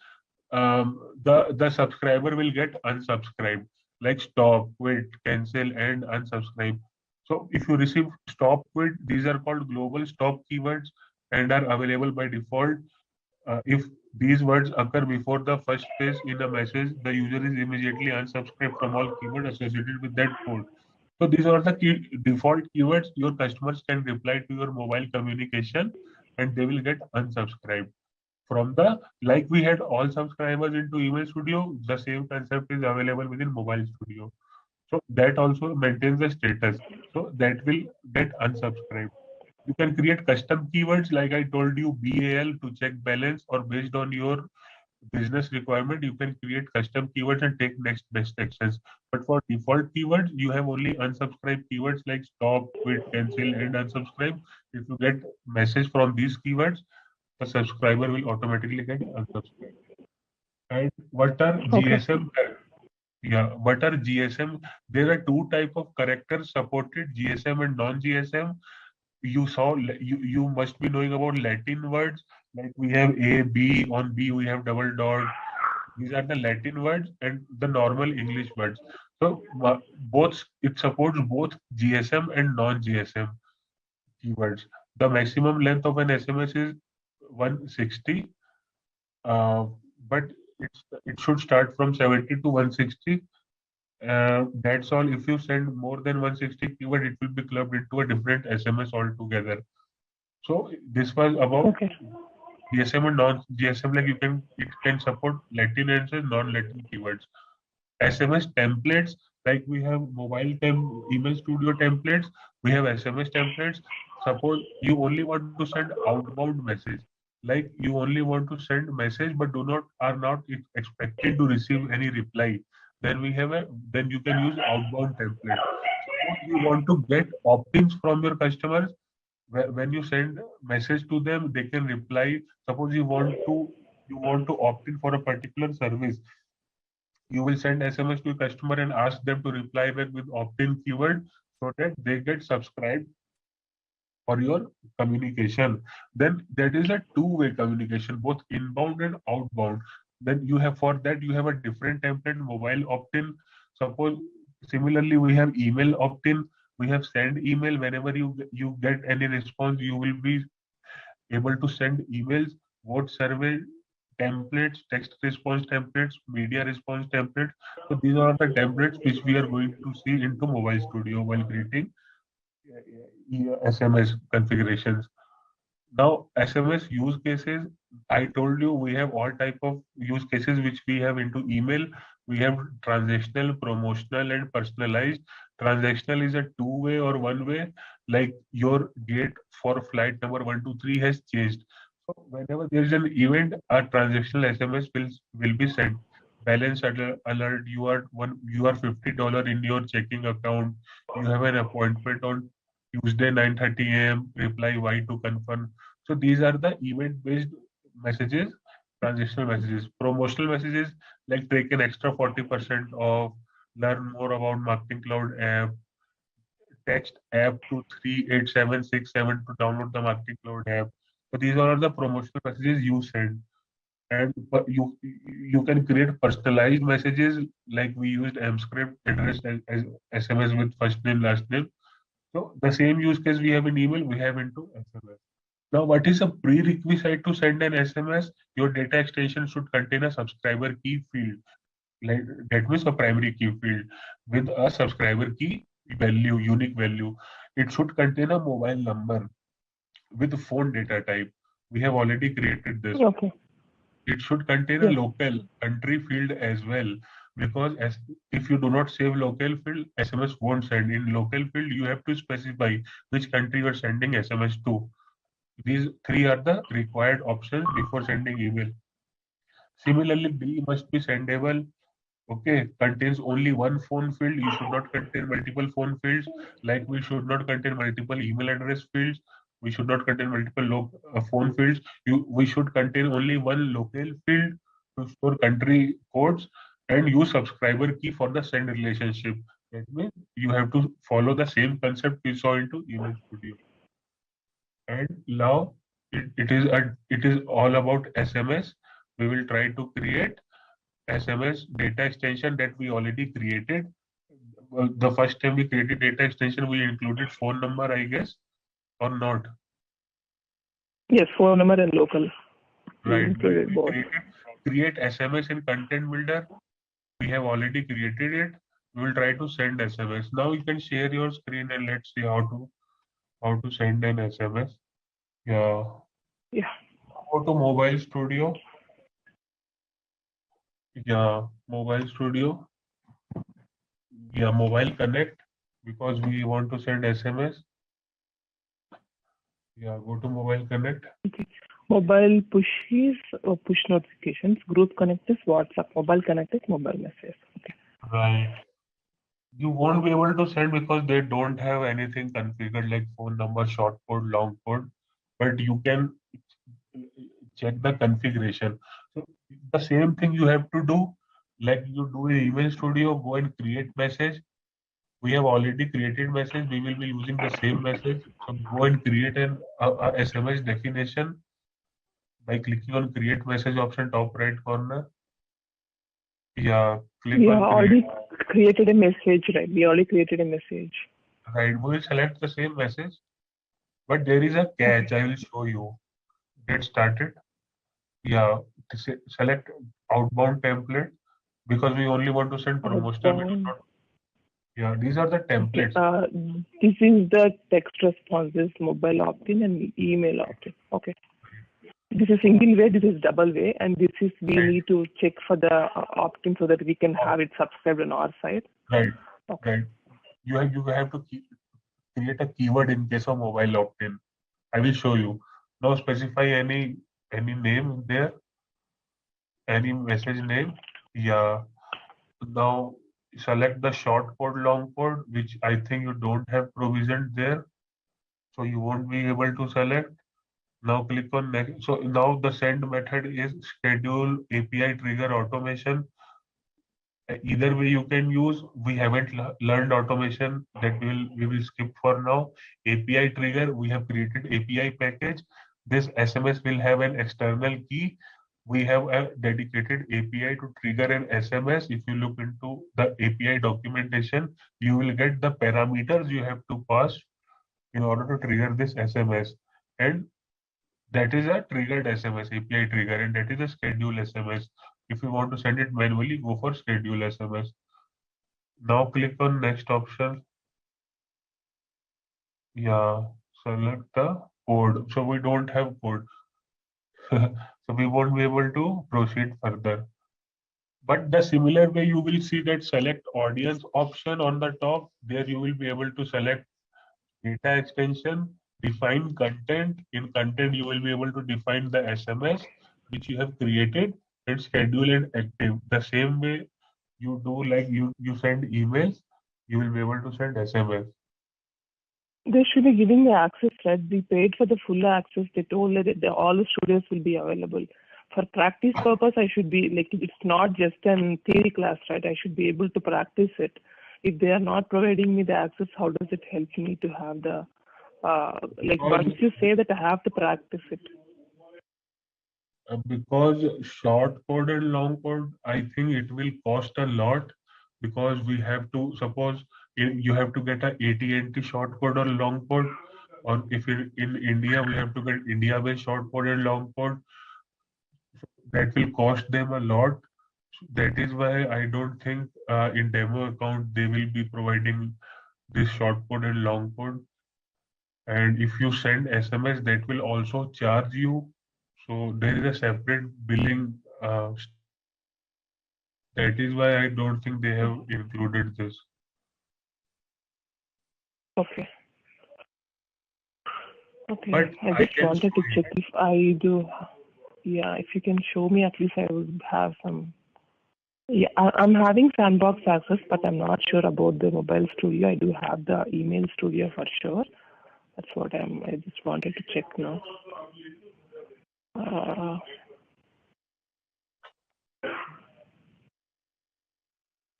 the subscriber will get unsubscribed, like stop, quit, cancel, and unsubscribe. So if you receive stop, quit, these are called global stop keywords and are available by default. If these words occur before the first space in a message, the user is immediately unsubscribed from all keywords associated with that code. So these are the default keywords. Your customers can reply to your mobile communication and they will get unsubscribed. From the, like we had all subscribers into email studio, the same concept is available within mobile studio. So that also maintains the status. So that will get unsubscribed. You can create custom keywords like I told you, BAL to check balance, or based on your business requirement, you can create custom keywords and take next best actions. But for default keywords, you have only unsubscribe keywords like stop, quit, cancel, and unsubscribe. If you get message from these keywords, the subscriber will automatically get unsubscribed. And what are Okay. GSM? Yeah, what are GSM? There are two type of characters supported, GSM and non-GSM. You must be knowing about Latin words, like we have A, B, on B we have double dot, These are the Latin words and the normal English words. So both it supports both GSM and non-GSM keywords. The maximum length of an SMS is 160, uh, but it should start from 70 to 160. That's all. If you send more than 160 keyword, it will be clubbed into a different SMS altogether. So this was about Okay. GSM and non-GSM. Like it can support Latin and non-Latin keywords. SMS templates, like we have email studio templates, we have SMS templates. Suppose you only want to send outbound message, like you only want to send message but are not expected to receive any reply. Then you can use outbound template. Suppose you want to get opt-ins from your customers. When you send message to them, they can reply. Suppose you want to opt in for a particular service, you will send SMS to a customer and ask them to reply back with opt-in keyword so that they get subscribed for your communication. Then that is a two-way communication, both inbound and outbound. Then for that you have a different template, mobile opt-in. Suppose similarly we have email opt-in. We have send email. Whenever you get any response, you will be able to send emails, vote survey templates, text response templates, media response templates. So these are the templates which we are going to see into Mobile Studio while creating SMS configurations. Now, SMS use cases, I told you we have all type of use cases which we have into email. We have transactional, promotional, and personalized. Transactional is a two-way or one-way, like your gate for flight number 123 has changed. So whenever there is an event, a transactional SMS will be sent. Alert, you are $50 in your checking account. You have an appointment on Tuesday 9:30 a.m. Reply Y to confirm. So these are the event-based messages, transactional messages. Promotional messages like take an extra 40% off, learn more about Marketing Cloud app, text app to 38767 to download the Marketing Cloud app. So these are the promotional messages you send. And you can create personalized messages like we used mscript address as SMS with first name, last name. So the same use case we have in email, we have into SMS. Now, what is a prerequisite to send an SMS? Your data extension should contain a subscriber key field. Like that means a primary key field with a subscriber key value, unique value. It should contain a mobile number with phone data type. We have already created this. Okay. It should contain a Yes. local country field as well, because if you do not save local field, SMS won't send. In local field, you have to specify which country you are sending SMS to. These three are the required options before sending email. Similarly, bill must be sendable. Okay, contains only one phone field. You should not contain multiple phone fields. Like we should not contain multiple email address fields. We should not contain multiple phone fields. We should contain only one local field to store country codes and use subscriber key for the send relationship. That means you have to follow the same concept we saw into Email Studio. And now it is all about SMS. We will try to create SMS data extension that we already created. The first time we created data extension, we included phone number, I guess, or not. Yes, phone number and local. Right. Included both. Create SMS in content builder. We have already created it. We will try to send SMS. Now you can share your screen and let's see how to send an SMS. Yeah. Yeah. Go to Mobile Studio. Yeah, Mobile Studio. Yeah, Mobile Connect, because we want to send SMS. Yeah, go to Mobile Connect. Mobile pushes or push notifications. Group connect is WhatsApp. Mobile connect is mobile messages. Okay. Right. You won't be able to send because they don't have anything configured like phone number, short code, long code, but you can check the configuration. So the same thing you have to do, like you do in Email Studio, go and create message. We have already created message. We will be using the same message. So go and create an SMS definition by clicking on create message option top right corner. Yeah, click We on have create. already created a message, right? We already created a message. Right, we will select the same message, but there is a catch. I will show you. Get started. Yeah, select outbound template because we only want to send promotional. We do Outbound. not. Yeah, these are the Okay. templates. This is the text responses, mobile opt-in and email opt-in. Okay. This is single way, this is double way, and this is we Right, need to check for the opt-in so that we can have it subscribed on our side. right, Okay. right. You have to create a keyword in case of mobile opt-in. I will show you. Now specify any name there, any message name. Yeah. Now select the short code, long code, which I think you don't have provisioned there, so you won't be able to select. Now click on next. So now the send method is schedule API trigger automation. Either way you can use. We haven't learned automation, that we will skip for now. API trigger, we have created API package. This SMS will have an external key. We have a dedicated API to trigger an SMS. If you look into the API documentation, you will get the parameters you have to pass in order to trigger this SMS. And that is a triggered SMS, API trigger, and that is a schedule SMS. If you want to send it manually, go for schedule SMS. Now click on next option. Yeah, select the code. So we don't have code. So we won't be able to proceed further. But the similar way you will see that select audience option on the top. There you will be able to select data extension, define content. In content, you will be able to define the SMS which you have created and schedule it active. The same way you do, like you send emails, you will be able to send SMS. They should be giving the access, right? We paid for the full access. They told that all the studios will be available. For practice purpose, I should be like, it's not just an theory class, right? I should be able to practice it. If they are not providing me the access, how does it help me to have the, like once you say that I have to practice it? Because short code and long code, I think it will cost a lot because we have to suppose you have to get a AT&T short code or long code, or if in India we have to get India-based short code and long code, that will cost them a lot. That is why I don't think in demo account they will be providing this short code and long code. And if you send SMS, that will also charge you. So there is a separate billing. That is why I don't think they have included this. Okay. Okay. But I just wanted to check if I do. Yeah, if you can show me, at least I would have some. Yeah, I'm having sandbox access, but I'm not sure about the mobile studio. I do have the email studio for sure. That's what I just wanted to check now.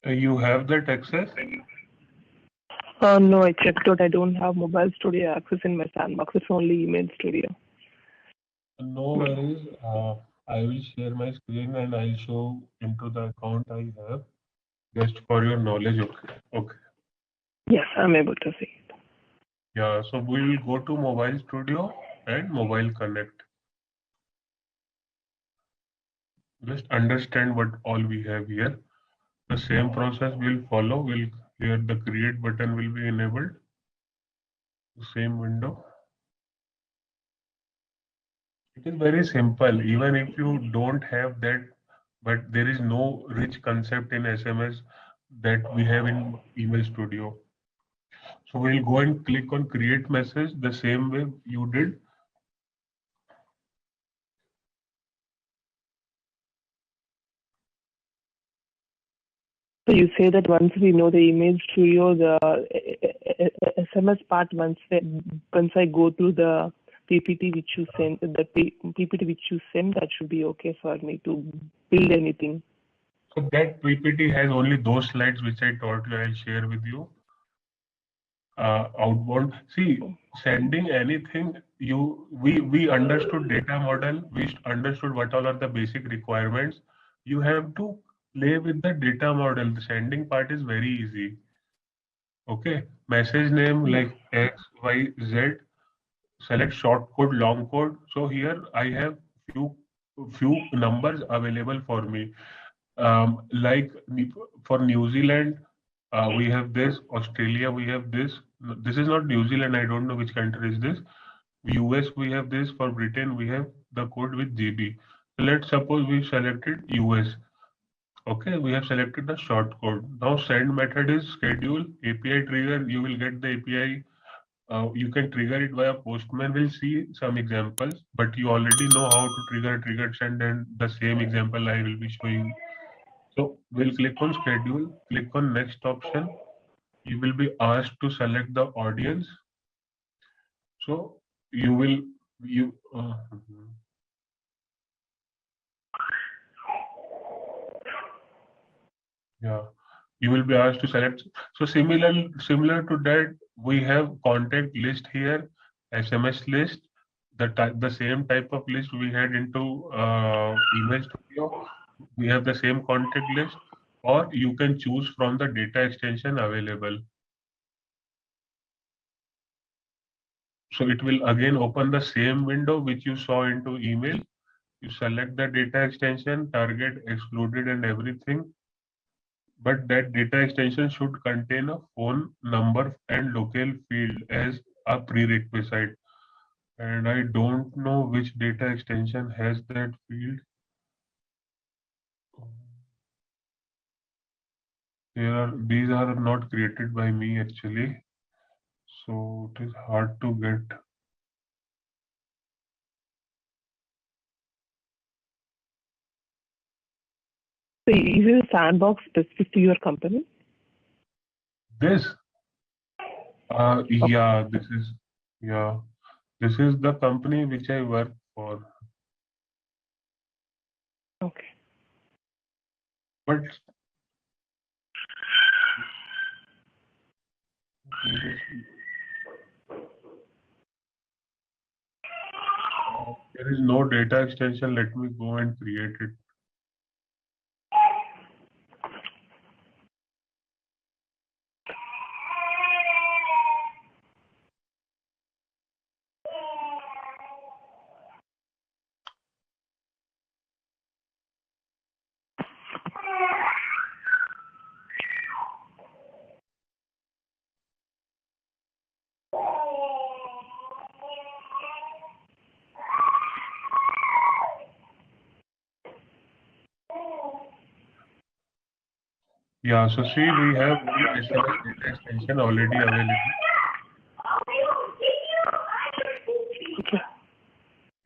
You have that access? No, I checked out. I don't have mobile studio access in my sandbox. It's only email studio. No worries. I will share my screen and I'll show into the account I have, just for your knowledge. Okay. Okay. Yes, I'm able to see it. Yeah. So we will go to Mobile Studio and Mobile Connect. Just understand what all we have here. The same process will follow. Here the create button will be enabled. The same window. It is very simple. Even if you don't have that, but there is no rich concept in SMS that we have in Email Studio. So we'll go and click on create message the same way you did. So you say that once we know the email studio, the SMS part, once I go through the PPT which you send, that should be okay for me to build anything. So that PPT has only those slides which I taught you. I'll share with you. Outbound. See, sending anything, we understood data model. We understood what all are the basic requirements. You have to play with the data model. The sending part is very easy. Okay, message name like X, Y, Z. Select short code, long code. So here I have few numbers available for me. Like for New Zealand, we have this. Australia, we have this. This is not New Zealand. I don't know which country is this. US, we have this. For Britain, we have the code with GB. So let's suppose we selected US. Okay, we have selected the short code. Now send method is schedule API trigger. You will get the API. You can trigger it via Postman. We'll see some examples, but you already know how to trigger send, and the same example I will be showing. So we'll click on schedule, click on next option. You will be asked to select the audience. So you will you yeah, you will be asked to select. So similar to that, we have contact list here, SMS list, the same type of list we had into email studio. We have the same contact list, or you can choose from the data extension available. So it will again open the same window which you saw into email. You select the data extension, target, excluded, and everything. But that data extension should contain a phone number and local field as a prerequisite. And I don't know which data extension has that field. These are not created by me actually. So it is hard to get. So is it a sandbox specific to your company? This? Yeah, this is the company which I work for. Okay. But there is no data extension. Let me go and create it. Yeah, so see, we have one SMS data extension already available.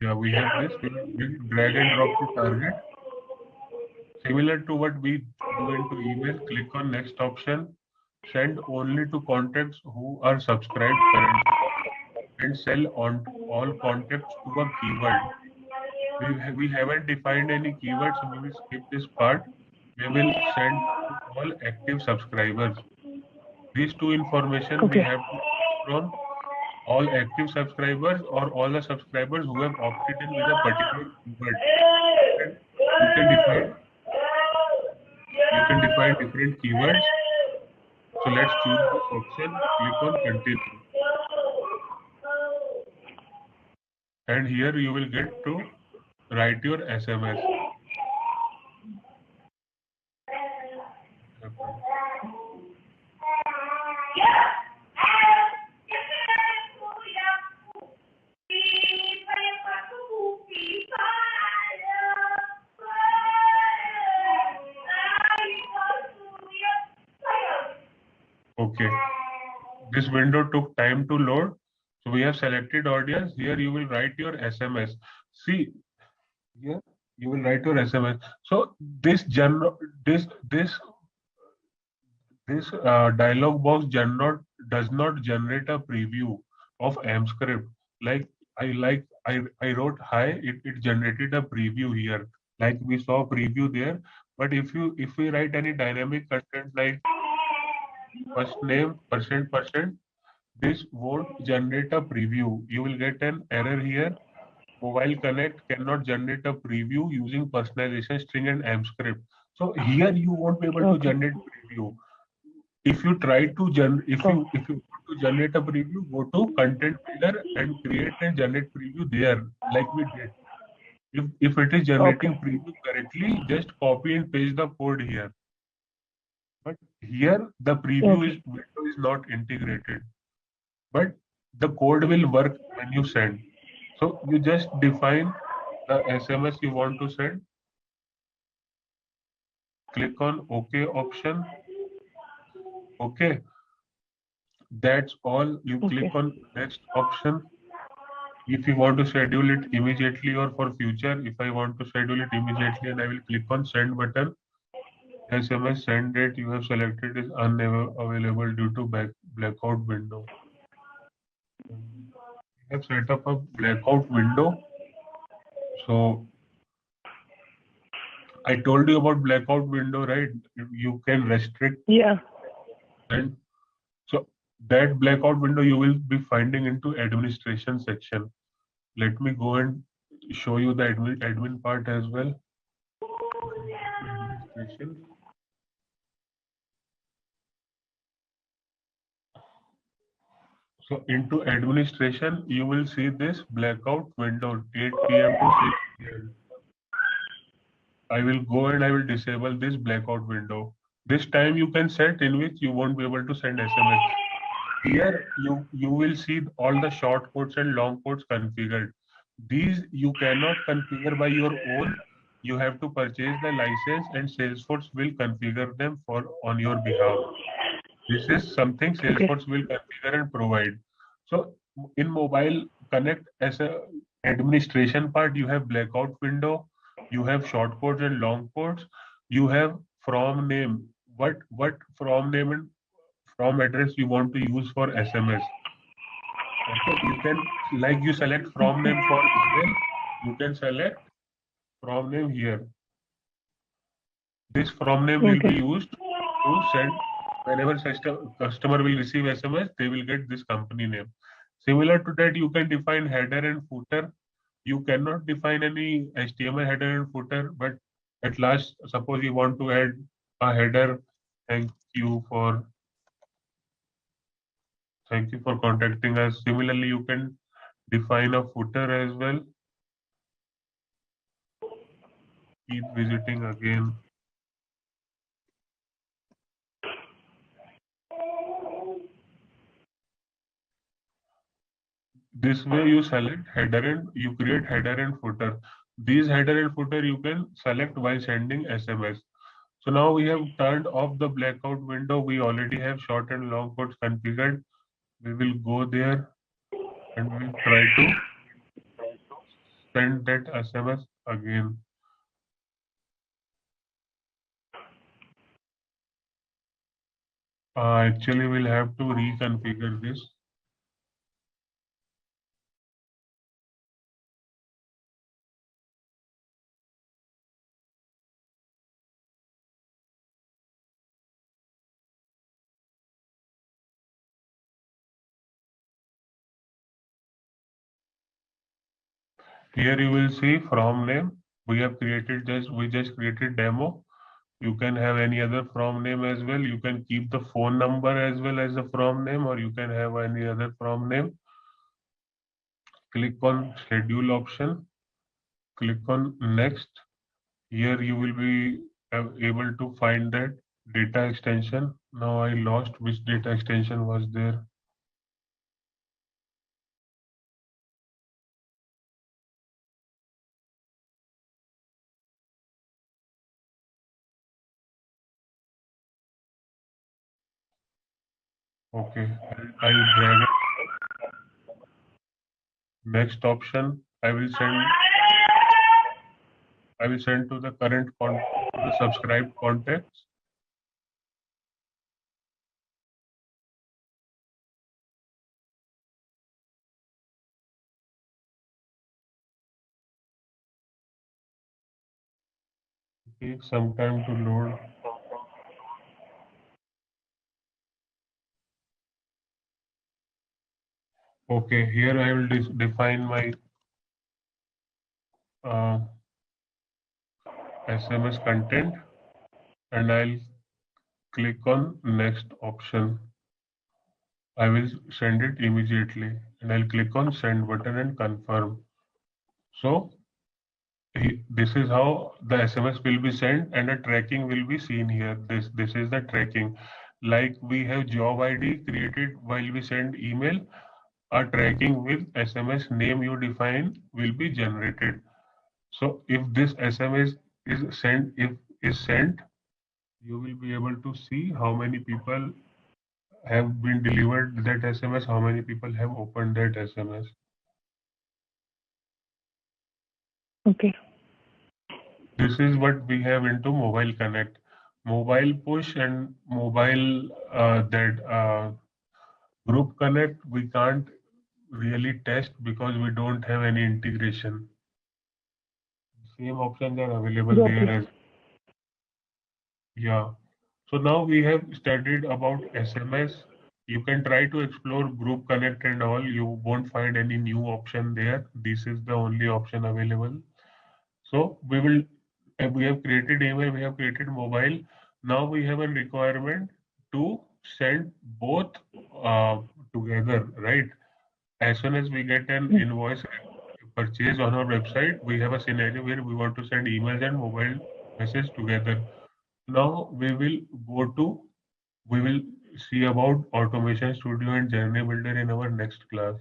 Yeah, we have this. We drag and drop to target. Similar to what we do into email, click on next option. Send only to contacts who are subscribed currently and sell on to all contacts to a keyword. We haven't defined any keywords, so we will skip this part. We will send to all active subscribers. These two information we have to choose from all active subscribers or all the subscribers who have opted in with a particular keyword. And you can define different keywords. So let's choose this option, click on continue. And here you will get to write your SMS. Okay, this window took time to load. So we have selected audience. Here you will write your SMS. See, here you will write your SMS. So this dialog box does not generate a preview of M script. I wrote hi, it generated a preview here. Like we saw preview there. But if we write any dynamic content like first name, %%, this won't generate a preview. You will get an error here. Mobile Connect cannot generate a preview using personalization string and M script. So here you won't be able to generate preview. If you try to if you want to generate a preview, go to content builder and create and generate preview there, like we did. If it is generating preview correctly, just copy and paste the code here. But here the preview window is not integrated. But the code will work when you send. So you just define the SMS you want to send. Click on OK option. Okay. That's all. You click on next option. If you want to schedule it immediately or for future, if I want to schedule it immediately, and I will click on send button. SMS send date you have selected is unavailable due to blackout window. I have set up a blackout window. So I told you about blackout window, right? You can restrict. Yeah. And so that blackout window you will be finding into administration section. Let me go and show you the admin part as well. Administration. So into administration, you will see this blackout window 8 p.m. to 6 p.m. I will go and I will disable this blackout window. This time you can set in which you won't be able to send SMS. Here you will see all the short codes and long codes configured. These you cannot configure by your own. You have to purchase the license and Salesforce will configure them on your behalf. This is something Salesforce will configure and provide. So in Mobile Connect as a administration part, you have blackout window, you have short codes and long codes, you have from name. What from name and from address you want to use for SMS. Okay, you can like you select from name for email, you can select from name here. This from name will be used to send whenever customer will receive SMS, they will get this company name. Similar to that, you can define header and footer. You cannot define any HTML header and footer, but at last, suppose you want to add a header, thank you for contacting us. Similarly, you can define a footer as well. Keep visiting again. This way you select header and you create header and footer. These header and footer you can select while sending SMS. So now we have turned off the blackout window. We already have short and long codes configured. We will go there and we'll try to send that SMS again. Actually, we'll have to reconfigure this. Here you will see from name. We just created demo. You can have any other from name as well. You can keep the phone number as well as the from name, or you can have any other from name. Click on schedule option. Click on next. Here you will be able to find that data extension. Now I lost which data extension was there. Okay, I'll drag it. Next option, I will send to the current to the subscribed contacts. Take some time to load. Okay, here I will define my SMS content. and I'll click on next option. I will send it immediately, and I'll click on send button and confirm. So this is how the SMS will be sent and a tracking will be seen here. This is the tracking. Like we have job ID created while we send email, a tracking with SMS name you define will be generated. So if this SMS is sent, you will be able to see how many people have been delivered that SMS, how many people have opened that SMS. Okay. This is what we have into Mobile Connect. Mobile push and mobile that group connect, we can't really test because we don't have any integration. Same options are available Got there it. as yeah. So now we have studied about SMS. You can try to explore group connect and all. You won't find any new option there. This is the only option available. So we have created email, we have created mobile. Now we have a requirement to send both together, right? As soon as we get an invoice purchase on our website, we have a scenario where we want to send emails and mobile message together. Now we will see about Automation Studio and Journey Builder in our next class.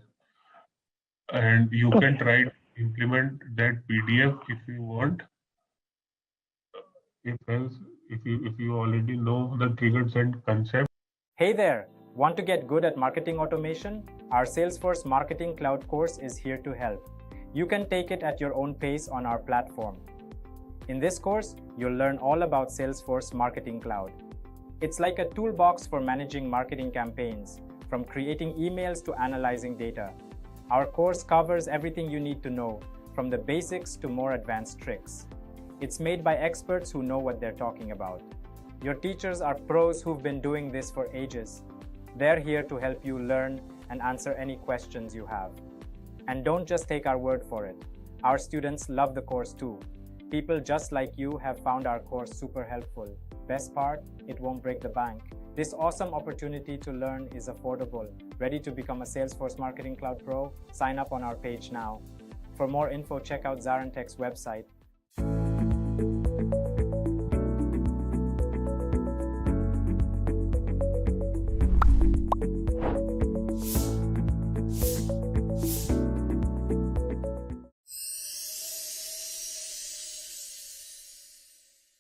And you Okay. can try to implement that PDF if you want. If else, if you already know the triggered send concept. Hey there! Want to get good at marketing automation? Our Salesforce Marketing Cloud course is here to help. You can take it at your own pace on our platform. In this course, you'll learn all about Salesforce Marketing Cloud. It's like a toolbox for managing marketing campaigns, from creating emails to analyzing data. Our course covers everything you need to know, from the basics to more advanced tricks. It's made by experts who know what they're talking about. Your teachers are pros who've been doing this for ages. They're here to help you learn and answer any questions you have. And don't just take our word for it. Our students love the course too. People just like you have found our course super helpful. Best part, it won't break the bank. This awesome opportunity to learn is affordable. Ready to become a Salesforce Marketing Cloud Pro? Sign up on our page now. For more info, check out ZaranTech's website